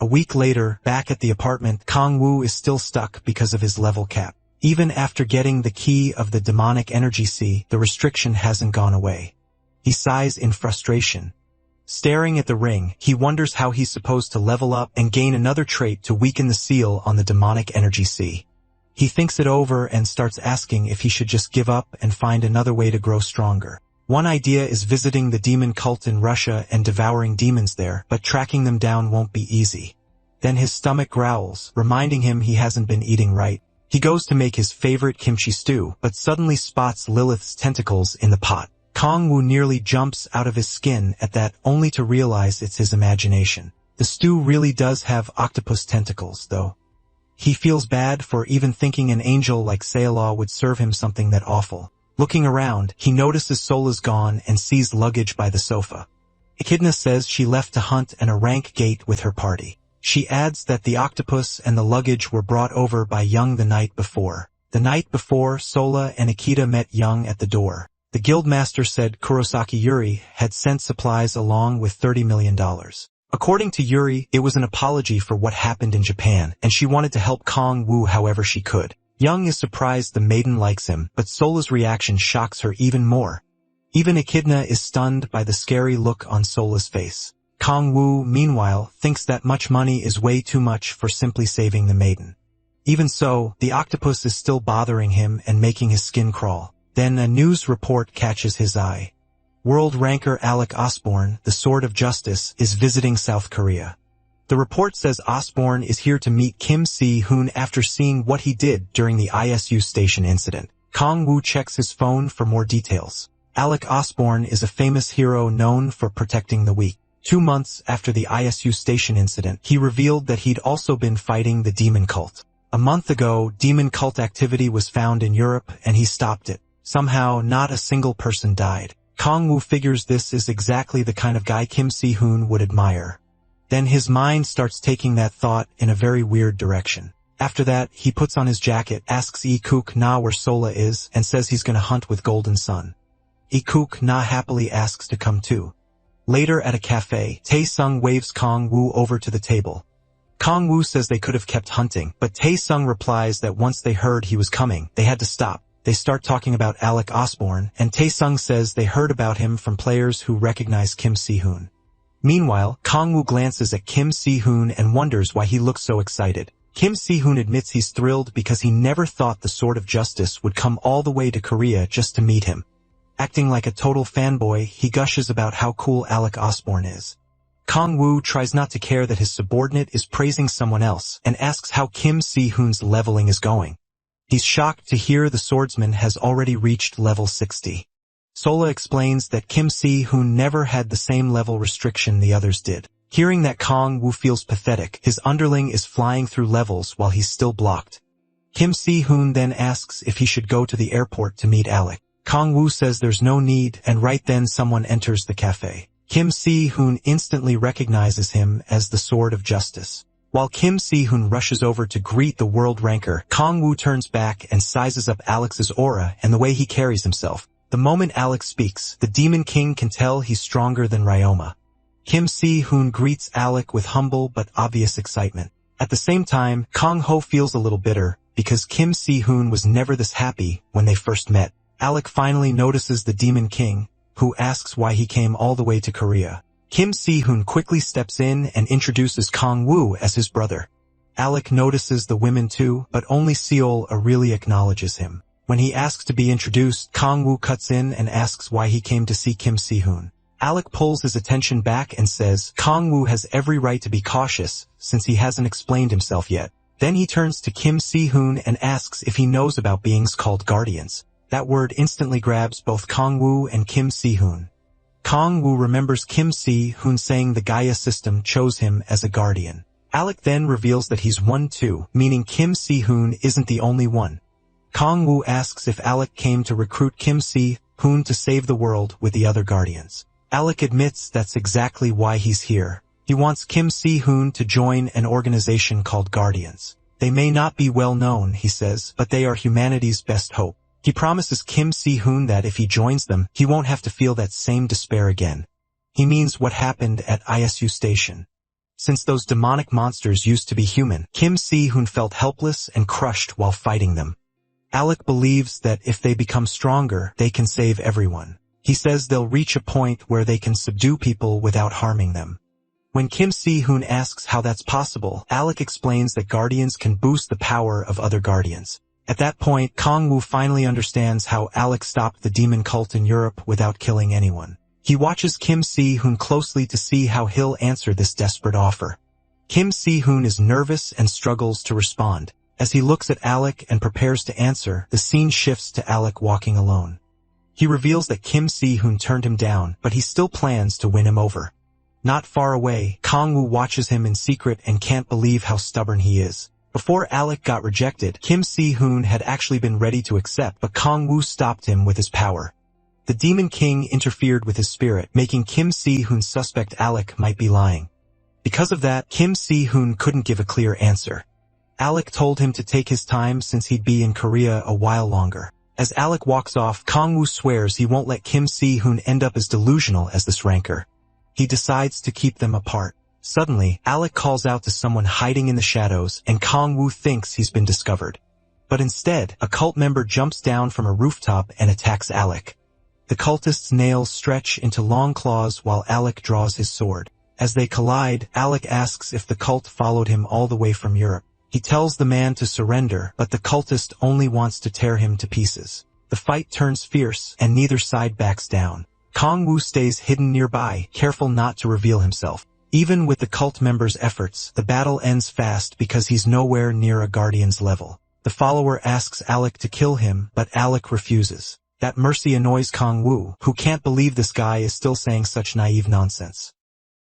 A week later, back at the apartment, Kang Wu is still stuck because of his level cap. Even after getting the key of the demonic energy sea, the restriction hasn't gone away. He sighs in frustration. Staring at the ring, he wonders how he's supposed to level up and gain another trait to weaken the seal on the demonic energy sea. He thinks it over and starts asking if he should just give up and find another way to grow stronger. One idea is visiting the demon cult in Russia and devouring demons there, but tracking them down won't be easy. Then his stomach growls, reminding him he hasn't been eating right. He goes to make his favorite kimchi stew, but suddenly spots Lilith's tentacles in the pot. Kang Wu nearly jumps out of his skin at that, only to realize it's his imagination. The stew really does have octopus tentacles, though. He feels bad for even thinking an angel like Sayalaw would serve him something that awful. Looking around, he notices Sola's gone and sees luggage by the sofa. Echidna says she left to hunt an rank gate with her party. She adds that the octopus and the luggage were brought over by Young the night before. The night before, Sola and Akita met Young at the door. The guildmaster said Kurosaki Yuri had sent supplies along with $30 million. According to Yuri, it was an apology for what happened in Japan, and she wanted to help Kang Wu however she could. Young is surprised the maiden likes him, but Sola's reaction shocks her even more. Even Echidna is stunned by the scary look on Sola's face. Kong Wu, meanwhile, thinks that much money is way too much for simply saving the maiden. Even so, the octopus is still bothering him and making his skin crawl. Then a news report catches his eye. World ranker Alec Osborne, the Sword of Justice, is visiting South Korea. The report says Osborne is here to meet Kim Si-hoon after seeing what he did during the ISU station incident. Kong Wu checks his phone for more details. Alec Osborne is a famous hero known for protecting the weak. 2 months after the ISU station incident, he revealed that he'd also been fighting the demon cult. A month ago, demon cult activity was found in Europe and he stopped it. Somehow, not a single person died. Kong Wu figures this is exactly the kind of guy Kim Si-hoon would admire. Then his mind starts taking that thought in a very weird direction. After that, he puts on his jacket, asks Ikook Na where Sola is, and says he's gonna hunt with Golden Sun. Ikook Na happily asks to come too. Later at a cafe, Tae-sung waves Kong Wu over to the table. Kong Wu says they could have kept hunting, but Tae-sung replies that once they heard he was coming, they had to stop. They start talking about Alec Osborne, and Tae-sung says they heard about him from players who recognize Kim Si-hoon. Meanwhile, Kong Wu glances at Kim Si-hoon and wonders why he looks so excited. Kim Si-hoon admits he's thrilled because he never thought the Sword of Justice would come all the way to Korea just to meet him. Acting like a total fanboy, he gushes about how cool Alec Osborne is. Kong Wu tries not to care that his subordinate is praising someone else and asks how Kim Si-hoon's leveling is going. He's shocked to hear the swordsman has already reached level 60. Sola explains that Kim Si-hoon never had the same level restriction the others did. Hearing that, Kong Wu feels pathetic. His underling is flying through levels while he's still blocked. Kim Si-hoon then asks if he should go to the airport to meet Alec. Kong Wu says there's no need, and right then someone enters the cafe. Kim Si-hoon instantly recognizes him as the Sword of Justice. While Kim Si-hoon rushes over to greet the world ranker, Kong Wu turns back and sizes up Alex's aura and the way he carries himself. The moment Alex speaks, the Demon King can tell he's stronger than Ryoma. Kim Si-hoon greets Alec with humble but obvious excitement. At the same time, Kong Ho feels a little bitter, because Kim Si-hoon was never this happy when they first met. Alec finally notices the Demon King, who asks why he came all the way to Korea. Kim Si-hoon quickly steps in and introduces Kong Wu as his brother. Alec notices the women too, but only Seol really acknowledges him. When he asks to be introduced, Kong Wu cuts in and asks why he came to see Kim Si-hoon. Alec pulls his attention back and says Kong Wu has every right to be cautious since he hasn't explained himself yet. Then he turns to Kim Si-hoon and asks if he knows about beings called guardians. That word instantly grabs both Kong Wu and Kim Si-hoon. Kong Wu remembers Kim Si-hoon saying the Gaia system chose him as a guardian. Alec then reveals that he's one too, meaning Kim Si-hoon isn't the only one. Kong Wu asks if Alec came to recruit Kim Si-hoon to save the world with the other guardians. Alec admits that's exactly why he's here. He wants Kim Si-hoon to join an organization called Guardians. They may not be well known, he says, but they are humanity's best hope. He promises Kim Si-hoon that if he joins them, he won't have to feel that same despair again. He means what happened at ISU Station. Since those demonic monsters used to be human, Kim Si-hoon felt helpless and crushed while fighting them. Alec believes that if they become stronger, they can save everyone. He says they'll reach a point where they can subdue people without harming them. When Kim Si-hoon asks how that's possible, Alec explains that guardians can boost the power of other guardians. At that point, Kong Wu finally understands how Alec stopped the demon cult in Europe without killing anyone. He watches Kim Si-hoon closely to see how he'll answer this desperate offer. Kim Si-hoon is nervous and struggles to respond. As he looks at Alec and prepares to answer, the scene shifts to Alec walking alone. He reveals that Kim Si-hoon turned him down, but he still plans to win him over. Not far away, Kong Wu watches him in secret and can't believe how stubborn he is. Before Alec got rejected, Kim Si-hoon had actually been ready to accept, but Kong Wu stopped him with his power. The Demon King interfered with his spirit, making Kim Si-hoon suspect Alec might be lying. Because of that, Kim Si-hoon couldn't give a clear answer. Alec told him to take his time since he'd be in Korea a while longer. As Alec walks off, Kong Wu swears he won't let Kim Si-hoon end up as delusional as this ranker. He decides to keep them apart. Suddenly, Alec calls out to someone hiding in the shadows, and Kong Wu thinks he's been discovered. But instead, a cult member jumps down from a rooftop and attacks Alec. The cultist's nails stretch into long claws while Alec draws his sword. As they collide, Alec asks if the cult followed him all the way from Europe. He tells the man to surrender, but the cultist only wants to tear him to pieces. The fight turns fierce, and neither side backs down. Kong Wu stays hidden nearby, careful not to reveal himself. Even with the cult member's efforts, the battle ends fast because he's nowhere near a guardian's level. The follower asks Alec to kill him, but Alec refuses. That mercy annoys Kong Wu, who can't believe this guy is still saying such naive nonsense.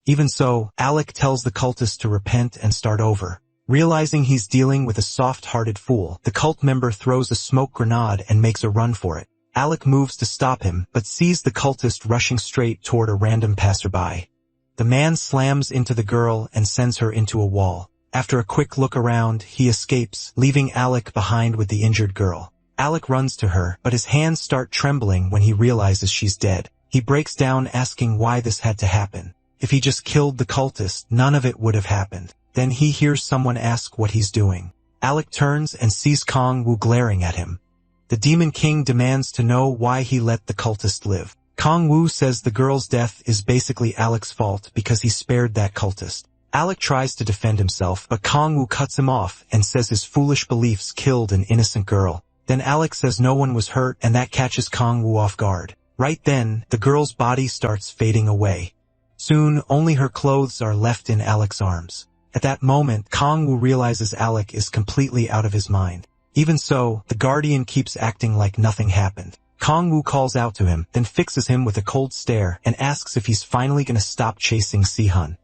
Even so, Alec tells the cultist to repent and start over. Realizing he's dealing with a soft-hearted fool, the cult member throws a smoke grenade and makes a run for it. Alec moves to stop him, but sees the cultist rushing straight toward a random passerby. The man slams into the girl and sends her into a wall. After a quick look around, he escapes, leaving Alec behind with the injured girl. Alec runs to her, but his hands start trembling when he realizes she's dead. He breaks down asking why this had to happen. If he just killed the cultist, none of it would have happened. Then he hears someone ask what he's doing. Alec turns and sees Kong Wu glaring at him. The Demon King demands to know why he let the cultist live. Kong Wu says the girl's death is basically Alec's fault because he spared that cultist. Alec tries to defend himself, but Kong Wu cuts him off and says his foolish beliefs killed an innocent girl. Then Alec says no one was hurt, and that catches Kong Wu off guard. Right then, the girl's body starts fading away. Soon, only her clothes are left in Alec's arms. At that moment, Kong Wu realizes Alec is completely out of his mind. Even so, the Guardian keeps acting like nothing happened. Kong Wu calls out to him, then fixes him with a cold stare and asks if he's finally gonna stop chasing Si-hun.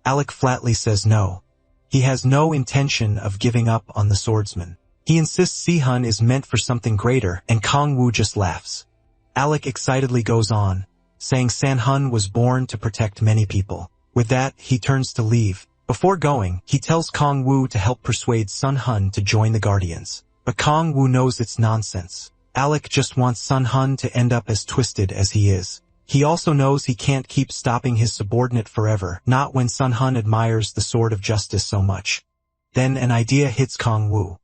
Alec flatly says no. He has no intention of giving up on the swordsman. He insists Si-hun is meant for something greater, and Kong Wu just laughs. Alec excitedly goes on, saying San-hun was born to protect many people. With that, he turns to leave. Before going, he tells Kong Wu to help persuade Sun-hun to join the Guardians. But Kong Wu knows it's nonsense. Alec just wants Sun-hun to end up as twisted as he is. He also knows he can't keep stopping his subordinate forever, not when Sun-hun admires the Sword of Justice so much. Then an idea hits Kong Wu.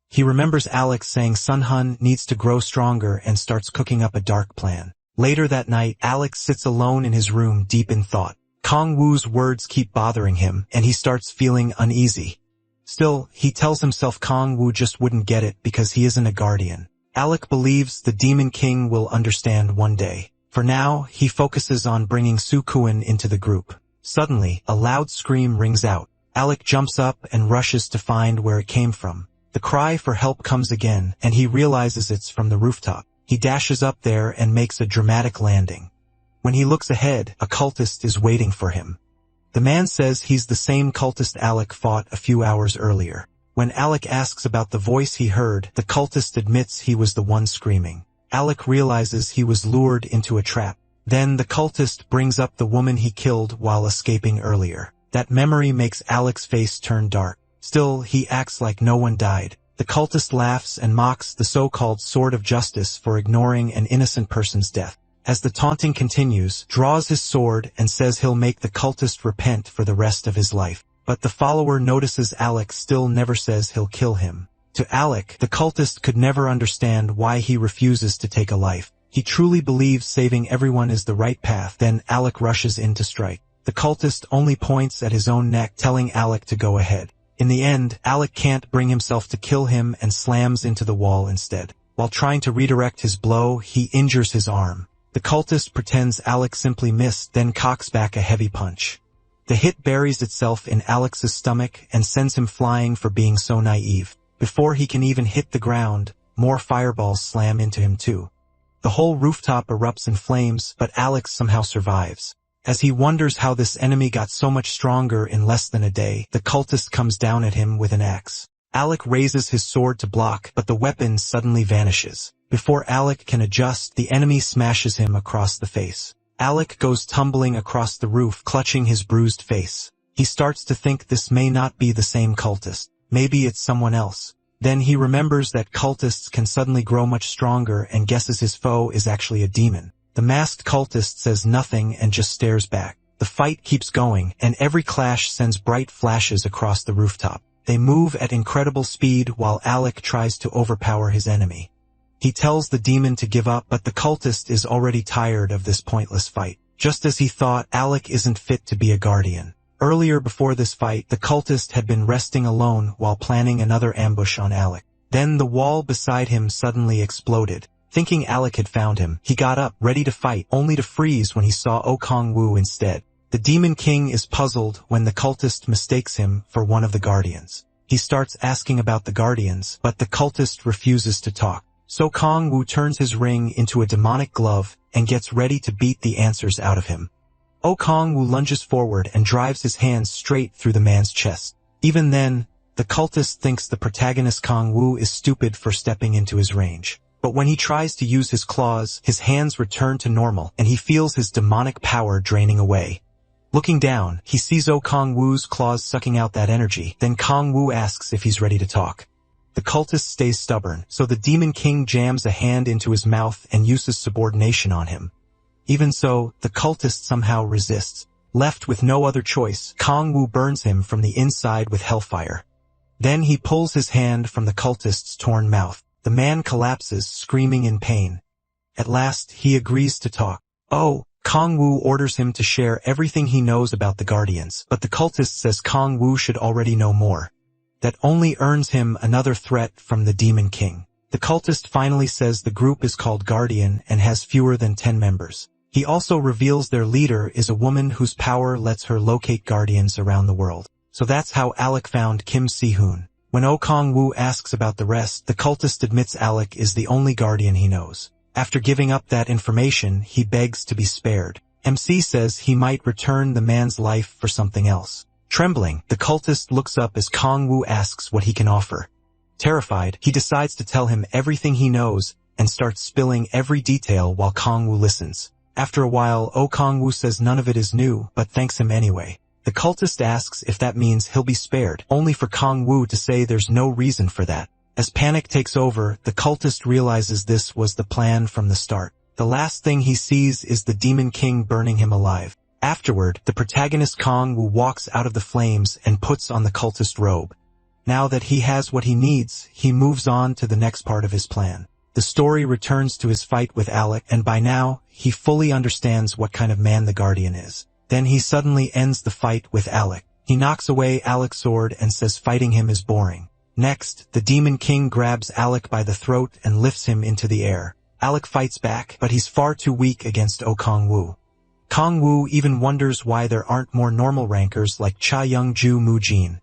He remembers Alec saying Sun-hun needs to grow stronger and starts cooking up a dark plan. Later that night, Alec sits alone in his room deep in thought. Kong Wu's words keep bothering him, and he starts feeling uneasy. Still, he tells himself Kong Wu just wouldn't get it because he isn't a guardian. Alec believes the Demon King will understand one day. For now, he focuses on bringing Su-kun into the group. Suddenly, a loud scream rings out. Alec jumps up and rushes to find where it came from. The cry for help comes again, and he realizes it's from the rooftop. He dashes up there and makes a dramatic landing. When he looks ahead, a cultist is waiting for him. The man says he's the same cultist Alec fought a few hours earlier. When Alec asks about the voice he heard, the cultist admits he was the one screaming. Alec realizes he was lured into a trap. Then the cultist brings up the woman he killed while escaping earlier. That memory makes Alec's face turn dark. Still, he acts like no one died. The cultist laughs and mocks the so-called Sword of Justice for ignoring an innocent person's death. As the taunting continues, draws his sword and says he'll make the cultist repent for the rest of his life. But the follower notices Alec still never says he'll kill him. To Alec, the cultist could never understand why he refuses to take a life. He truly believes saving everyone is the right path. Then Alec rushes in to strike. The cultist only points at his own neck, telling Alec to go ahead. In the end, Alec can't bring himself to kill him and slams into the wall instead. While trying to redirect his blow, he injures his arm. The cultist pretends Alec simply missed, then cocks back a heavy punch. The hit buries itself in Alec's stomach and sends him flying for being so naive. Before he can even hit the ground, more fireballs slam into him too. The whole rooftop erupts in flames, but Alec somehow survives. As he wonders how this enemy got so much stronger in less than a day, the cultist comes down at him with an axe. Alec raises his sword to block, but the weapon suddenly vanishes. Before Alec can adjust, the enemy smashes him across the face. Alec goes tumbling across the roof, clutching his bruised face. He starts to think this may not be the same cultist. Maybe it's someone else. Then he remembers that cultists can suddenly grow much stronger and guesses his foe is actually a demon. The masked cultist says nothing and just stares back. The fight keeps going, and every clash sends bright flashes across the rooftop. They move at incredible speed while Alec tries to overpower his enemy. He tells the demon to give up, but the cultist is already tired of this pointless fight. Just as he thought, Alec isn't fit to be a guardian. Earlier before this fight, the cultist had been resting alone while planning another ambush on Alec. Then the wall beside him suddenly exploded. Thinking Alec had found him, he got up, ready to fight, only to freeze when he saw O Kong Wu instead. The Demon King is puzzled when the cultist mistakes him for one of the guardians. He starts asking about the guardians, but the cultist refuses to talk. So Kong Wu turns his ring into a demonic glove and gets ready to beat the answers out of him. O Kong Wu lunges forward and drives his hands straight through the man's chest. Even then, the cultist thinks the protagonist Kong Wu is stupid for stepping into his range. But when he tries to use his claws, his hands return to normal and he feels his demonic power draining away. Looking down, he sees O Kong Wu's claws sucking out that energy. Then Kong Wu asks if he's ready to talk. The cultist stays stubborn, so the Demon King jams a hand into his mouth and uses subordination on him. Even so, the cultist somehow resists. Left with no other choice, Kong Wu burns him from the inside with hellfire. Then he pulls his hand from the cultist's torn mouth. The man collapses, screaming in pain. At last, he agrees to talk. Kong Wu orders him to share everything he knows about the Guardians, but the cultist says Kong Wu should already know more. That only earns him another threat from the Demon King. The cultist finally says the group is called Guardian and has fewer than 10 members. He also reveals their leader is a woman whose power lets her locate Guardians around the world. So that's how Alec found Kim Si-hoon. When O Kong Wu asks about the rest, the cultist admits Alec is the only Guardian he knows. After giving up that information, he begs to be spared. MC says he might return the man's life for something else. Trembling, the cultist looks up as Kong Wu asks what he can offer. Terrified, he decides to tell him everything he knows and starts spilling every detail while Kong Wu listens. After a while, O Kong Wu says none of it is new, but thanks him anyway. The cultist asks if that means he'll be spared, only for Kong Wu to say there's no reason for that. As panic takes over, the cultist realizes this was the plan from the start. The last thing he sees is the Demon King burning him alive. Afterward, the protagonist Kong Wu walks out of the flames and puts on the cultist robe. Now that he has what he needs, he moves on to the next part of his plan. The story returns to his fight with Alec, and by now, he fully understands what kind of man the Guardian is. Then he suddenly ends the fight with Alec. He knocks away Alec's sword and says fighting him is boring. Next, the Demon King grabs Alec by the throat and lifts him into the air. Alec fights back, but he's far too weak against O Kong Wu. Kong Wu even wonders why there aren't more normal rankers like Cha Young-ju Mu-jin.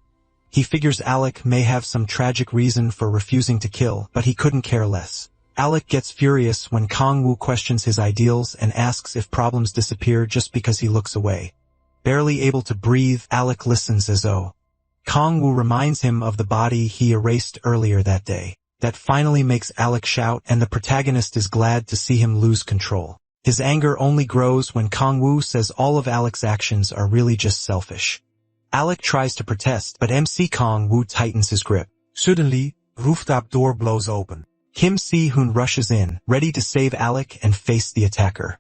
He figures Alec may have some tragic reason for refusing to kill, but he couldn't care less. Alec gets furious when Kong Wu questions his ideals and asks if problems disappear just because he looks away. Barely able to breathe, Alec listens as though Kong Wu reminds him of the body he erased earlier that day. That finally makes Alec shout, and the protagonist is glad to see him lose control. His anger only grows when Kong Wu says all of Alec's actions are really just selfish. Alec tries to protest, but MC Kong Wu tightens his grip. Suddenly, rooftop door blows open. Kim Si-hoon rushes in, ready to save Alec and face the attacker.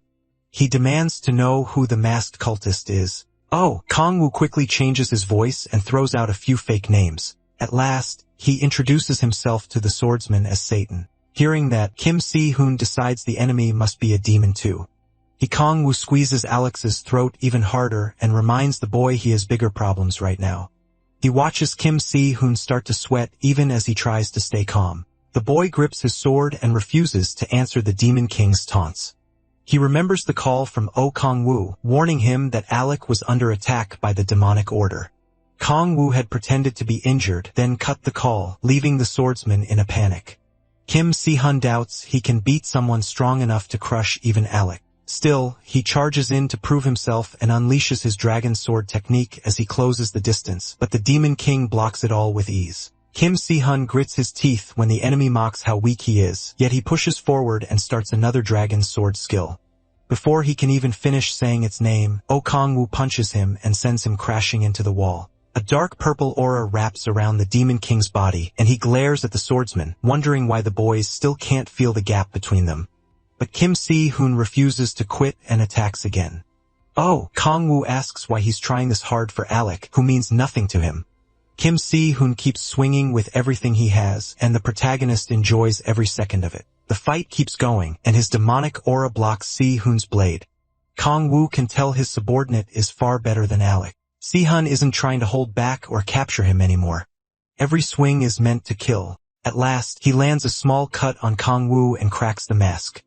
He demands to know who the masked cultist is. Kong Wu quickly changes his voice and throws out a few fake names. At last, he introduces himself to the swordsman as Satan. Hearing that, Kim Si-hoon decides the enemy must be a demon too. Kong Wu squeezes Alex's throat even harder and reminds the boy he has bigger problems right now. He watches Kim Si-hoon start to sweat even as he tries to stay calm. The boy grips his sword and refuses to answer the Demon King's taunts. He remembers the call from O Kong Wu, warning him that Alec was under attack by the demonic order. Kong Wu had pretended to be injured, then cut the call, leaving the swordsman in a panic. Kim Si-hoon doubts he can beat someone strong enough to crush even Alec. Still, he charges in to prove himself and unleashes his dragon sword technique as he closes the distance, but the Demon King blocks it all with ease. Kim Si-hoon grits his teeth when the enemy mocks how weak he is, yet he pushes forward and starts another dragon sword skill. Before he can even finish saying its name, O Kong Wu punches him and sends him crashing into the wall. A dark purple aura wraps around the Demon King's body, and he glares at the swordsman, wondering why the boys still can't feel the gap between them. But Kim Si-hoon refuses to quit and attacks again. Kong Wu asks why he's trying this hard for Alec, who means nothing to him. Kim Si-hoon keeps swinging with everything he has, and the protagonist enjoys every second of it. The fight keeps going, and his demonic aura blocks Si-hun's blade. Kong-woo can tell his subordinate is far better than Alec. Si-hun isn't trying to hold back or capture him anymore. Every swing is meant to kill. At last, he lands a small cut on Kong-woo and cracks the mask.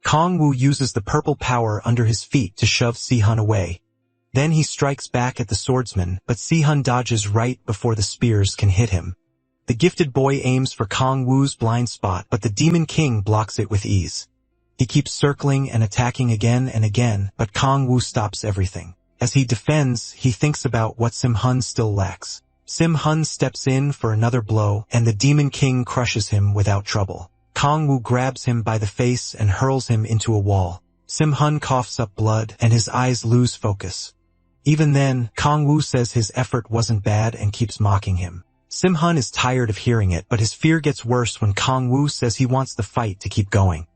Kong-woo uses the purple power under his feet to shove Si-hun away. Then he strikes back at the swordsman, but Si-hun dodges right before the spears can hit him. The gifted boy aims for Kong-woo's blind spot, but the Demon King blocks it with ease. He keeps circling and attacking again and again, but Kong-woo stops everything. As he defends, he thinks about what Sim-hun still lacks. Sim-hun steps in for another blow, and the Demon King crushes him without trouble. Kong-woo grabs him by the face and hurls him into a wall. Sim-hun coughs up blood, and his eyes lose focus. Even then, Kong-woo says his effort wasn't bad and keeps mocking him. Sim-hun is tired of hearing it, but his fear gets worse when Kong-woo says he wants the fight to keep going.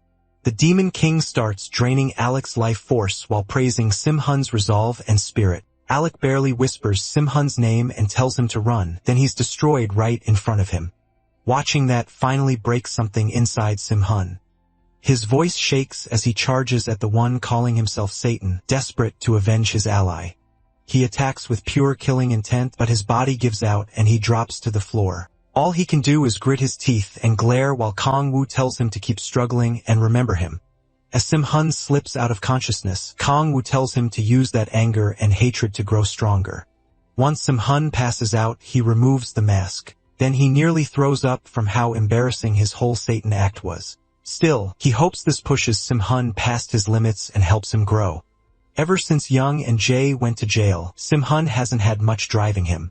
The Demon King starts draining Alec's life force while praising Sim-hun's resolve and spirit. Alec barely whispers Sim-hun's name and tells him to run, then he's destroyed right in front of him. Watching that finally breaks something inside Sim-hun. His voice shakes as he charges at the one calling himself Satan, desperate to avenge his ally. He attacks with pure killing intent, but his body gives out and he drops to the floor. All he can do is grit his teeth and glare while Kong-woo tells him to keep struggling and remember him. As Sim-hun slips out of consciousness, Kong-woo tells him to use that anger and hatred to grow stronger. Once Sim-hun passes out, he removes the mask. Then he nearly throws up from how embarrassing his whole Satan act was. Still, he hopes this pushes Sim-hun past his limits and helps him grow. Ever since Young and Jae went to jail, Sim-hun hasn't had much driving him.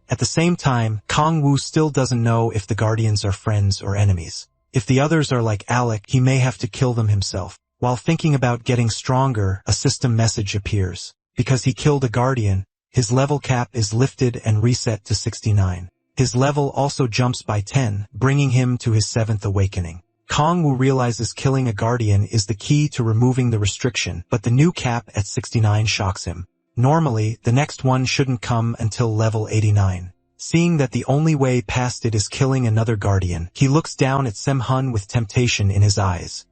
At the same time, Kong-woo still doesn't know if the Guardians are friends or enemies. If the others are like Alec, he may have to kill them himself. While thinking about getting stronger, a system message appears. Because he killed a Guardian, his level cap is lifted and reset to 69. His level also jumps by 10, bringing him to his 7th awakening. Kong-woo realizes killing a Guardian is the key to removing the restriction, but the new cap at 69 shocks him. Normally, the next one shouldn't come until level 89. Seeing that the only way past it is killing another Guardian, he looks down at Sim-hun with temptation in his eyes.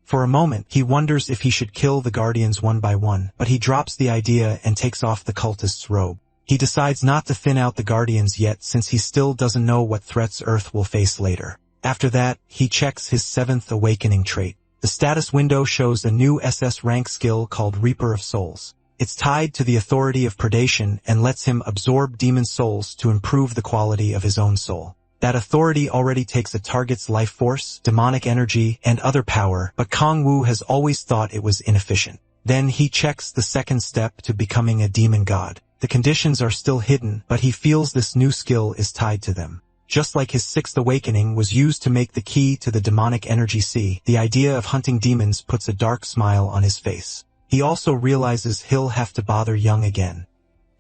For a moment, he wonders if he should kill the Guardians one by one, but he drops the idea and takes off the cultist's robe. He decides not to thin out the Guardians yet since he still doesn't know what threats Earth will face later. After that, he checks his 7th awakening trait. The status window shows a new SS rank skill called Reaper of Souls. It's tied to the authority of predation and lets him absorb demon souls to improve the quality of his own soul. That authority already takes a target's life force, demonic energy, and other power, but Kong-woo has always thought it was inefficient. Then he checks the 2nd step to becoming a demon god. The conditions are still hidden, but he feels this new skill is tied to them. Just like his 6th awakening was used to make the key to the demonic energy sea, the idea of hunting demons puts a dark smile on his face. He also realizes he'll have to bother Young again.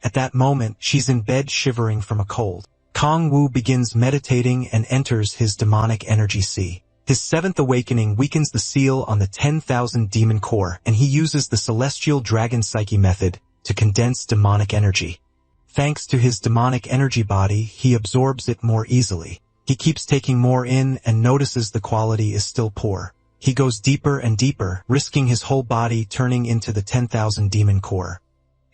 At that moment, she's in bed shivering from a cold. Kong-woo begins meditating and enters his demonic energy sea. His 7th awakening weakens the seal on the 10,000 demon core, and he uses the celestial dragon psyche method to condense demonic energy. Thanks to his demonic energy body, he absorbs it more easily. He keeps taking more in and notices the quality is still poor. He goes deeper and deeper, risking his whole body turning into the 10,000 demon core.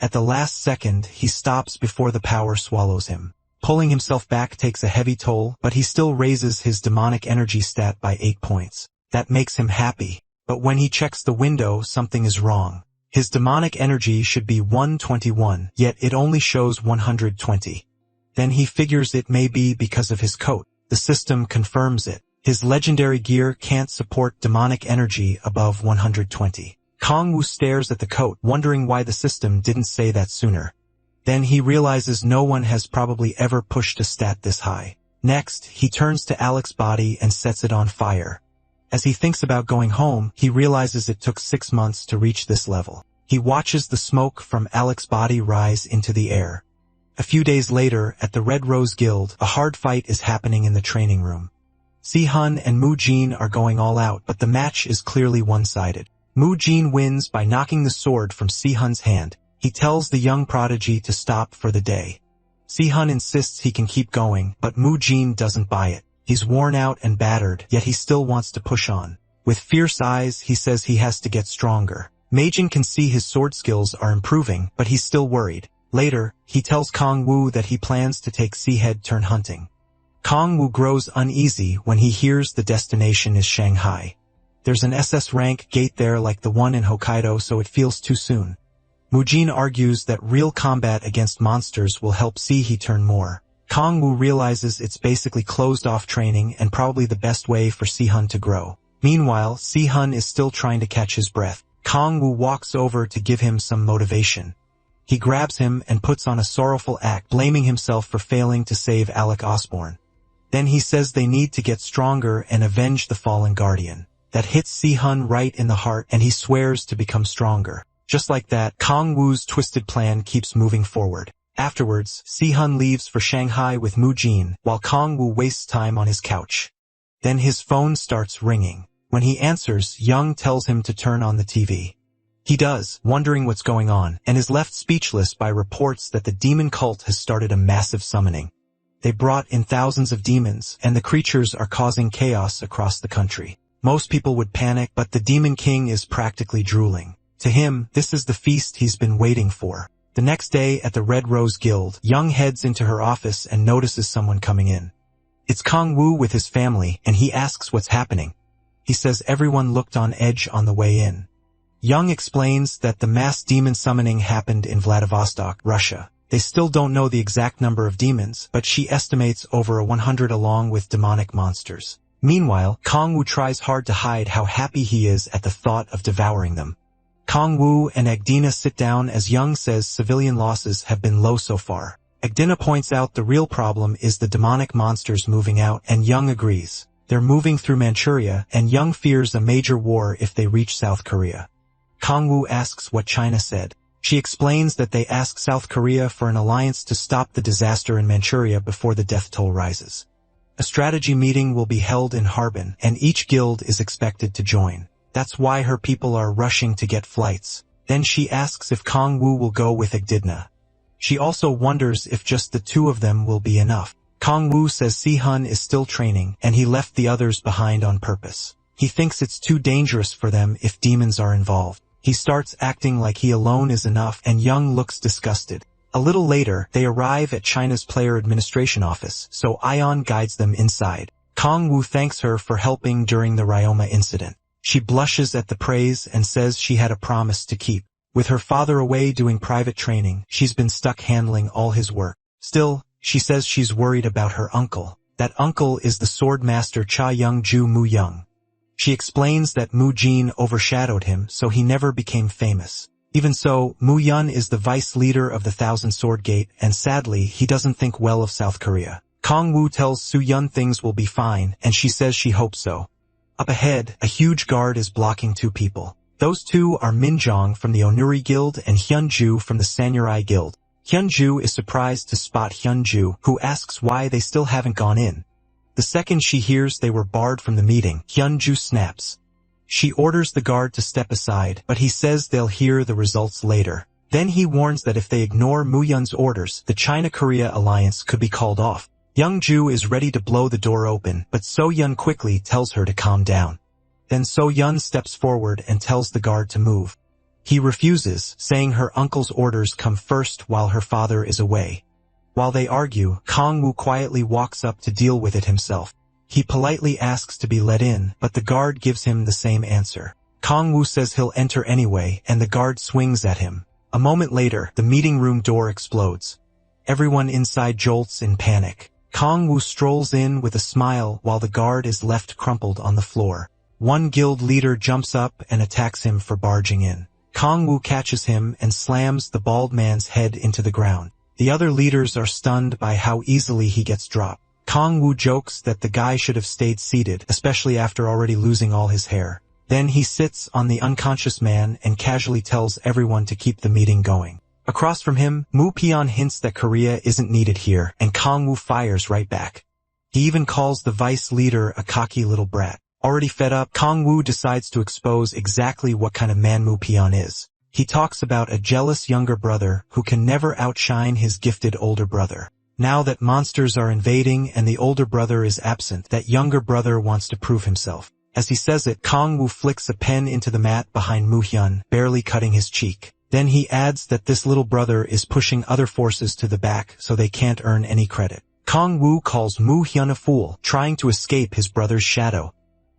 At the last second, he stops before the power swallows him. Pulling himself back takes a heavy toll, but he still raises his demonic energy stat by 8 points. That makes him happy. But when he checks the window, something is wrong. His demonic energy should be 121, yet it only shows 120. Then he figures it may be because of his coat. The system confirms it. His legendary gear can't support demonic energy above 120. Kong-woo stares at the coat, wondering why the system didn't say that sooner. Then he realizes no one has probably ever pushed a stat this high. Next, he turns to Alec's body and sets it on fire. As he thinks about going home, he realizes it took 6 months to reach this level. He watches the smoke from Alec's body rise into the air. A few days later, at the Red Rose Guild, a hard fight is happening in the training room. Si-hun and Mu-jin are going all out, but the match is clearly one-sided. Mu-jin wins by knocking the sword from Si-hun's hand. He tells the young prodigy to stop for the day. Si-hun insists he can keep going, but Mu-jin doesn't buy it. He's worn out and battered, yet he still wants to push on. With fierce eyes, he says he has to get stronger. Meijin can see his sword skills are improving, but he's still worried. Later, he tells Kong Wu that he plans to take Sea-Head turn hunting. Kong Wu grows uneasy when he hears the destination is Shanghai. There's an SS rank gate there like the one in Hokkaido, so it feels too soon. Mujin argues that real combat against monsters will help Sea-He turn more. Kong Wu realizes it's basically closed-off training and probably the best way for Si-Hun to grow. Meanwhile, Si-Hun is still trying to catch his breath. Kong Wu walks over to give him some motivation. He grabs him and puts on a sorrowful act, blaming himself for failing to save Alec Osborne. Then he says they need to get stronger and avenge the fallen guardian. That hits Si-Hun right in the heart, and he swears to become stronger. Just like that, Kong Wu's twisted plan keeps moving forward. Afterwards, Si-Hun leaves for Shanghai with Mujin, while Kong Wu wastes time on his couch. Then his phone starts ringing. When he answers, Young tells him to turn on the TV. He does, wondering what's going on, and is left speechless by reports that the demon cult has started a massive summoning. They brought in thousands of demons, and the creatures are causing chaos across the country. Most people would panic, but the Demon King is practically drooling. To him, this is the feast he's been waiting for. The next day at the Red Rose Guild, Young heads into her office and notices someone coming in. It's Kong Wu with his family, and he asks what's happening. He says everyone looked on edge on the way in. Young explains that the mass demon summoning happened in Vladivostok, Russia. They still don't know the exact number of demons, but she estimates over 100 along with demonic monsters. Meanwhile, Kong Wu tries hard to hide how happy he is at the thought of devouring them. Kong Wu and Agdina sit down as Young says civilian losses have been low so far. Agdina points out the real problem is the demonic monsters moving out, and Young agrees. They're moving through Manchuria, and Young fears a major war if they reach South Korea. Kong Wu asks what China said. She explains that they ask South Korea for an alliance to stop the disaster in Manchuria before the death toll rises. A strategy meeting will be held in Harbin, and each guild is expected to join. That's why her people are rushing to get flights. Then she asks if Kong Wu will go with Agdina. She also wonders if just the two of them will be enough. Kong Wu says Si-Hun is still training, and he left the others behind on purpose. He thinks it's too dangerous for them if demons are involved. He starts acting like he alone is enough, and Young looks disgusted. A little later, they arrive at China's player administration office, so Ion guides them inside. Kong Wu thanks her for helping during the Ryoma incident. She blushes at the praise and says she had a promise to keep. With her father away doing private training, she's been stuck handling all his work. Still, she says she's worried about her uncle. That uncle is the sword master Cha Young-ju Mu Young. She explains that Mu Jin overshadowed him, so he never became famous. Even so, Mu Yun is the vice leader of the Thousand Sword Gate, and sadly, he doesn't think well of South Korea. Kong Wu tells Su Yun things will be fine, and she says she hopes so. Up ahead, a huge guard is blocking two people. Those two are Minjong from the Onuri Guild and Hyunju from the Samurai Guild. Hyunju is surprised to spot Hyunju, who asks why they still haven't gone in. The second she hears they were barred from the meeting, Hyunju snaps. She orders the guard to step aside, but he says they'll hear the results later. Then he warns that if they ignore Mu Yun's orders, the China-Korea alliance could be called off. Young-ju is ready to blow the door open, but So-Yun quickly tells her to calm down. Then So-Yun steps forward and tells the guard to move. He refuses, saying her uncle's orders come first while her father is away. While they argue, Kong Wu quietly walks up to deal with it himself. He politely asks to be let in, but the guard gives him the same answer. Kong Wu says he'll enter anyway, and the guard swings at him. A moment later, the meeting room door explodes. Everyone inside jolts in panic. Kong Wu strolls in with a smile while the guard is left crumpled on the floor. One guild leader jumps up and attacks him for barging in. Kong Wu catches him and slams the bald man's head into the ground. The other leaders are stunned by how easily he gets dropped. Kong Wu jokes that the guy should have stayed seated, especially after already losing all his hair. Then he sits on the unconscious man and casually tells everyone to keep the meeting going. Across from him, Mu Pion hints that Korea isn't needed here, and Kong Wu fires right back. He even calls the vice leader a cocky little brat. Already fed up, Kong Wu decides to expose exactly what kind of man Mu Pion is. He talks about a jealous younger brother who can never outshine his gifted older brother. Now that monsters are invading and the older brother is absent, that younger brother wants to prove himself. As he says it, Kong Wu flicks a pen into the mat behind Mu Hyun, barely cutting his cheek. Then he adds that this little brother is pushing other forces to the back so they can't earn any credit. Kong Wu calls Mu Hyun a fool, trying to escape his brother's shadow.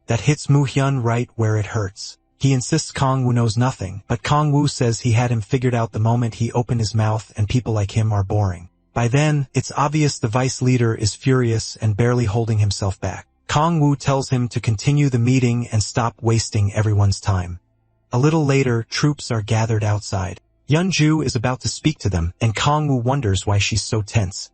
That hits Mu Hyun right where it hurts. He insists Kong Wu knows nothing, but Kong Wu says he had him figured out the moment he opened his mouth and people like him are boring. By then, it's obvious the vice leader is furious and barely holding himself back. Kong Wu tells him to continue the meeting and stop wasting everyone's time. A little later, troops are gathered outside. Yeonju is about to speak to them, and Kong Wu wonders why she's so tense.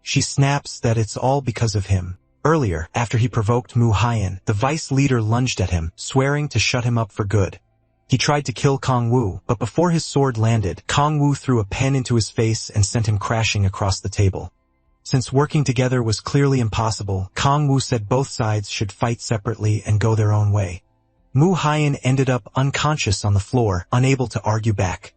She snaps that it's all because of him. Earlier, after he provoked Mu Hyun, the vice leader lunged at him, swearing to shut him up for good. He tried to kill Kong Wu, but before his sword landed, Kong Wu threw a pen into his face and sent him crashing across the table. Since working together was clearly impossible, Kong Wu said both sides should fight separately and go their own way. Mu Hyun ended up unconscious on the floor, unable to argue back.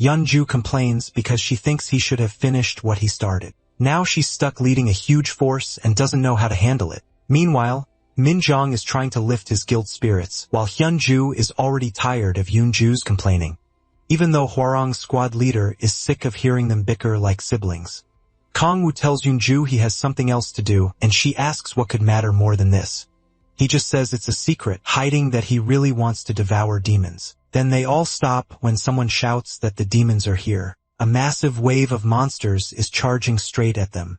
Yeonju complains because she thinks he should have finished what he started. Now she's stuck leading a huge force and doesn't know how to handle it. Meanwhile, Minjong is trying to lift his guild spirits, while Hyunju is already tired of Yoonju's complaining. Even though Hwarang's squad leader is sick of hearing them bicker like siblings. Kong Wu tells Yoonju he has something else to do, and she asks what could matter more than this. He just says it's a secret, hiding that he really wants to devour demons. Then they all stop when someone shouts that the demons are here. A massive wave of monsters is charging straight at them.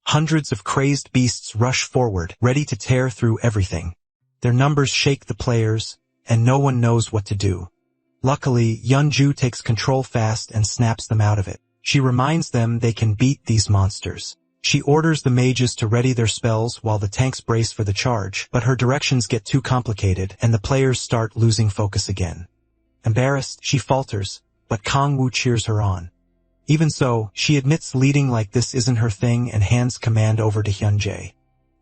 Hundreds of crazed beasts rush forward, ready to tear through everything. Their numbers shake the players, and no one knows what to do. Luckily, Yeonju takes control fast and snaps them out of it. She reminds them they can beat these monsters. She orders the mages to ready their spells while the tanks brace for the charge, but her directions get too complicated and the players start losing focus again. Embarrassed, she falters, but Kong Wu cheers her on. Even so, she admits leading like this isn't her thing and hands command over to Hyunjae.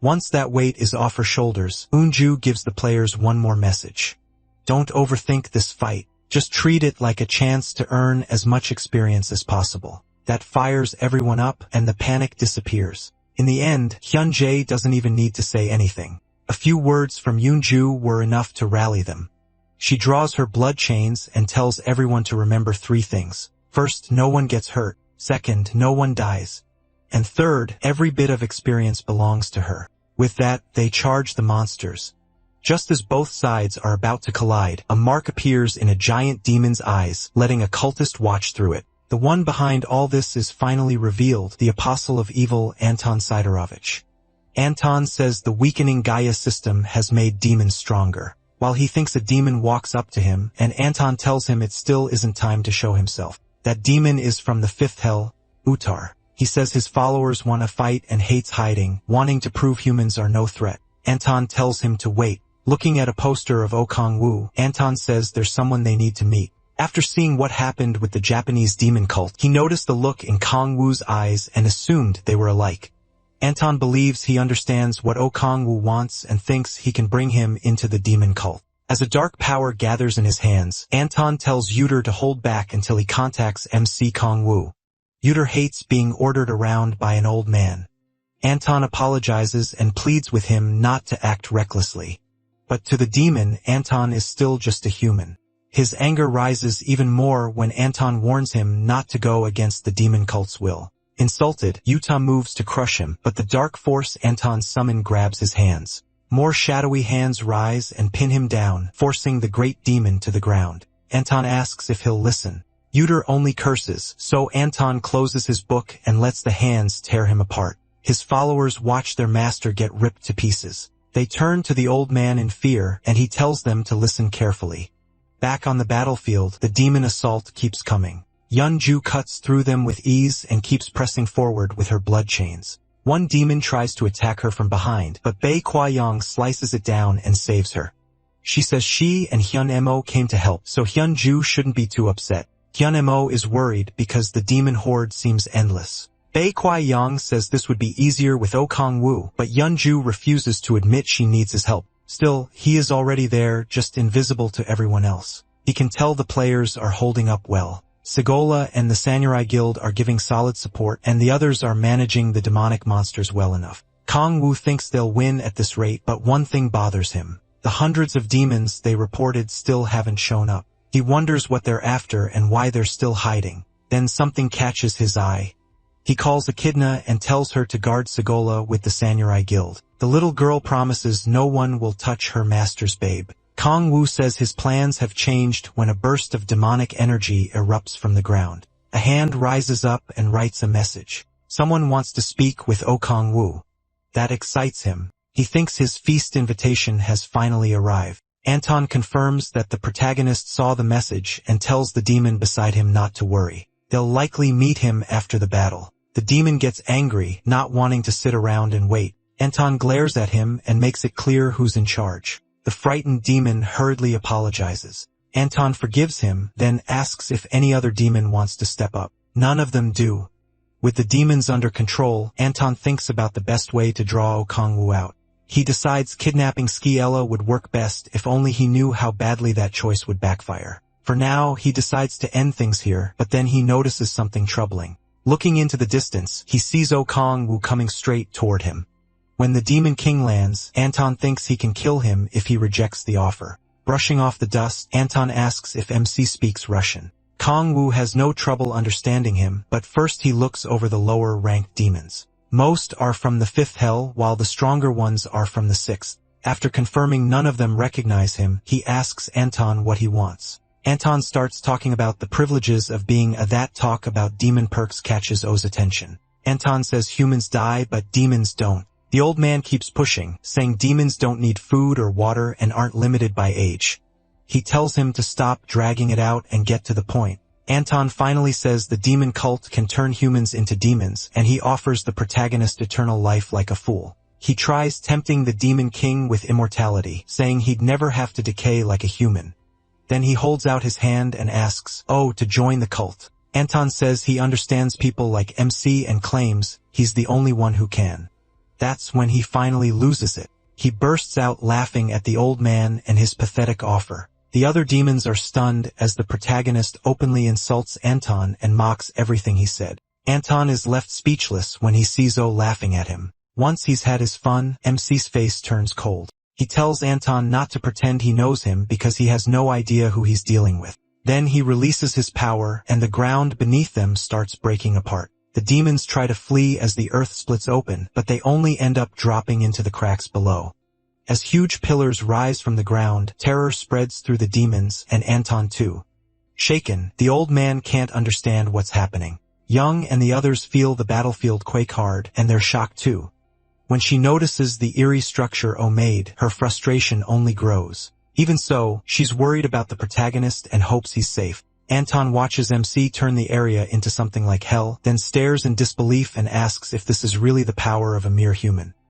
Once that weight is off her shoulders, Eunju gives the players one more message. Don't overthink this fight. Just treat it like a chance to earn as much experience as possible. That fires everyone up and the panic disappears. In the end, Hyunjae doesn't even need to say anything. A few words from Yoonju were enough to rally them. She draws her blood chains and tells everyone to remember 3 things. First, no one gets hurt. Second, no one dies. And third, every bit of experience belongs to her. With that, they charge the monsters. Just as both sides are about to collide, a mark appears in a giant demon's eyes, letting a cultist watch through it. The one behind all this is finally revealed, the apostle of evil Anton Sidorovich. Anton says the weakening Gaia system has made demons stronger. While he thinks a demon walks up to him, and Anton tells him it still isn't time to show himself. That demon is from the 5th hell, Utar. He says his followers want to fight and hates hiding, wanting to prove humans are no threat. Anton tells him to wait. Looking at a poster of Kong Wu, Anton says there's someone they need to meet. After seeing what happened with the Japanese demon cult, he noticed the look in Kong Wu's eyes and assumed they were alike. Anton believes he understands what Kong Wu wants and thinks he can bring him into the demon cult. As a dark power gathers in his hands, Anton tells Yuter to hold back until he contacts MC Kong Wu. Yuter hates being ordered around by an old man. Anton apologizes and pleads with him not to act recklessly. But to the demon, Anton is still just a human. His anger rises even more when Anton warns him not to go against the demon cult's will. Insulted, Yuta moves to crush him, but the dark force Anton summoned grabs his hands. More shadowy hands rise and pin him down, forcing the great demon to the ground. Anton asks if he'll listen. Yuter only curses, so Anton closes his book and lets the hands tear him apart. His followers watch their master get ripped to pieces. They turn to the old man in fear, and he tells them to listen carefully. Back on the battlefield, the demon assault keeps coming. Yeonju cuts through them with ease and keeps pressing forward with her blood chains. One demon tries to attack her from behind, but Bae Kwayong slices it down and saves her. She says she and Hyun-mo came to help, so Hyunju shouldn't be too upset. Hyun-mo is worried because the demon horde seems endless. Bae Kwayong says this would be easier with Kong Wu, but Yeonju refuses to admit she needs his help. Still, he is already there, just invisible to everyone else. He can tell the players are holding up well. Segola and the Samurai Guild are giving solid support, and the others are managing the demonic monsters well enough. Kong Wu thinks they'll win at this rate, but one thing bothers him. The hundreds of demons they reported still haven't shown up. He wonders what they're after and why they're still hiding. Then something catches his eye. He calls Echidna and tells her to guard Segola with the Samurai Guild. The little girl promises no one will touch her master's babe. Kong Wu says his plans have changed when a burst of demonic energy erupts from the ground. A hand rises up and writes a message. Someone wants to speak with Kong Wu. That excites him. He thinks his feast invitation has finally arrived. Anton confirms that the protagonist saw the message and tells the demon beside him not to worry. They'll likely meet him after the battle. The demon gets angry, not wanting to sit around and wait. Anton glares at him and makes it clear who's in charge. The frightened demon hurriedly apologizes. Anton forgives him, then asks if any other demon wants to step up. None of them do. With the demons under control, Anton thinks about the best way to draw Kong Wu out. He decides kidnapping Skiella would work best if only he knew how badly that choice would backfire. For now, he decides to end things here, but then he notices something troubling. Looking into the distance, he sees Kong Wu coming straight toward him. When the Demon King lands, Anton thinks he can kill him if he rejects the offer. Brushing off the dust, Anton asks if MC speaks Russian. Kong Wu has no trouble understanding him, but first he looks over the lower-ranked demons. Most are from the 5th hell, while the stronger ones are from the 6th. After confirming none of them recognize him, he asks Anton what he wants. Anton starts talking about the privileges of being a that talk about demon perks catches O's attention. Anton says humans die but demons don't. The old man keeps pushing, saying demons don't need food or water and aren't limited by age. He tells him to stop dragging it out and get to the point. Anton finally says the demon cult can turn humans into demons, and he offers the protagonist eternal life like a fool. He tries tempting the Demon King with immortality, saying he'd never have to decay like a human. Then he holds out his hand and asks to join the cult. Anton says he understands people like MC and claims he's the only one who can. That's when he finally loses it. He bursts out laughing at the old man and his pathetic offer. The other demons are stunned as the protagonist openly insults Anton and mocks everything he said. Anton is left speechless when he sees laughing at him. Once he's had his fun, MC's face turns cold. He tells Anton not to pretend he knows him because he has no idea who he's dealing with. Then he releases his power and the ground beneath them starts breaking apart. The demons try to flee as the earth splits open, but they only end up dropping into the cracks below. As huge pillars rise from the ground, terror spreads through the demons, and Anton too. Shaken, the old man can't understand what's happening. Young and the others feel the battlefield quake hard, and they're shocked too. When she notices the eerie structure made, her frustration only grows. Even so, she's worried about the protagonist and hopes he's safe. Anton watches MC turn the area into something like hell, then stares in disbelief and asks if this is really the power of a mere human.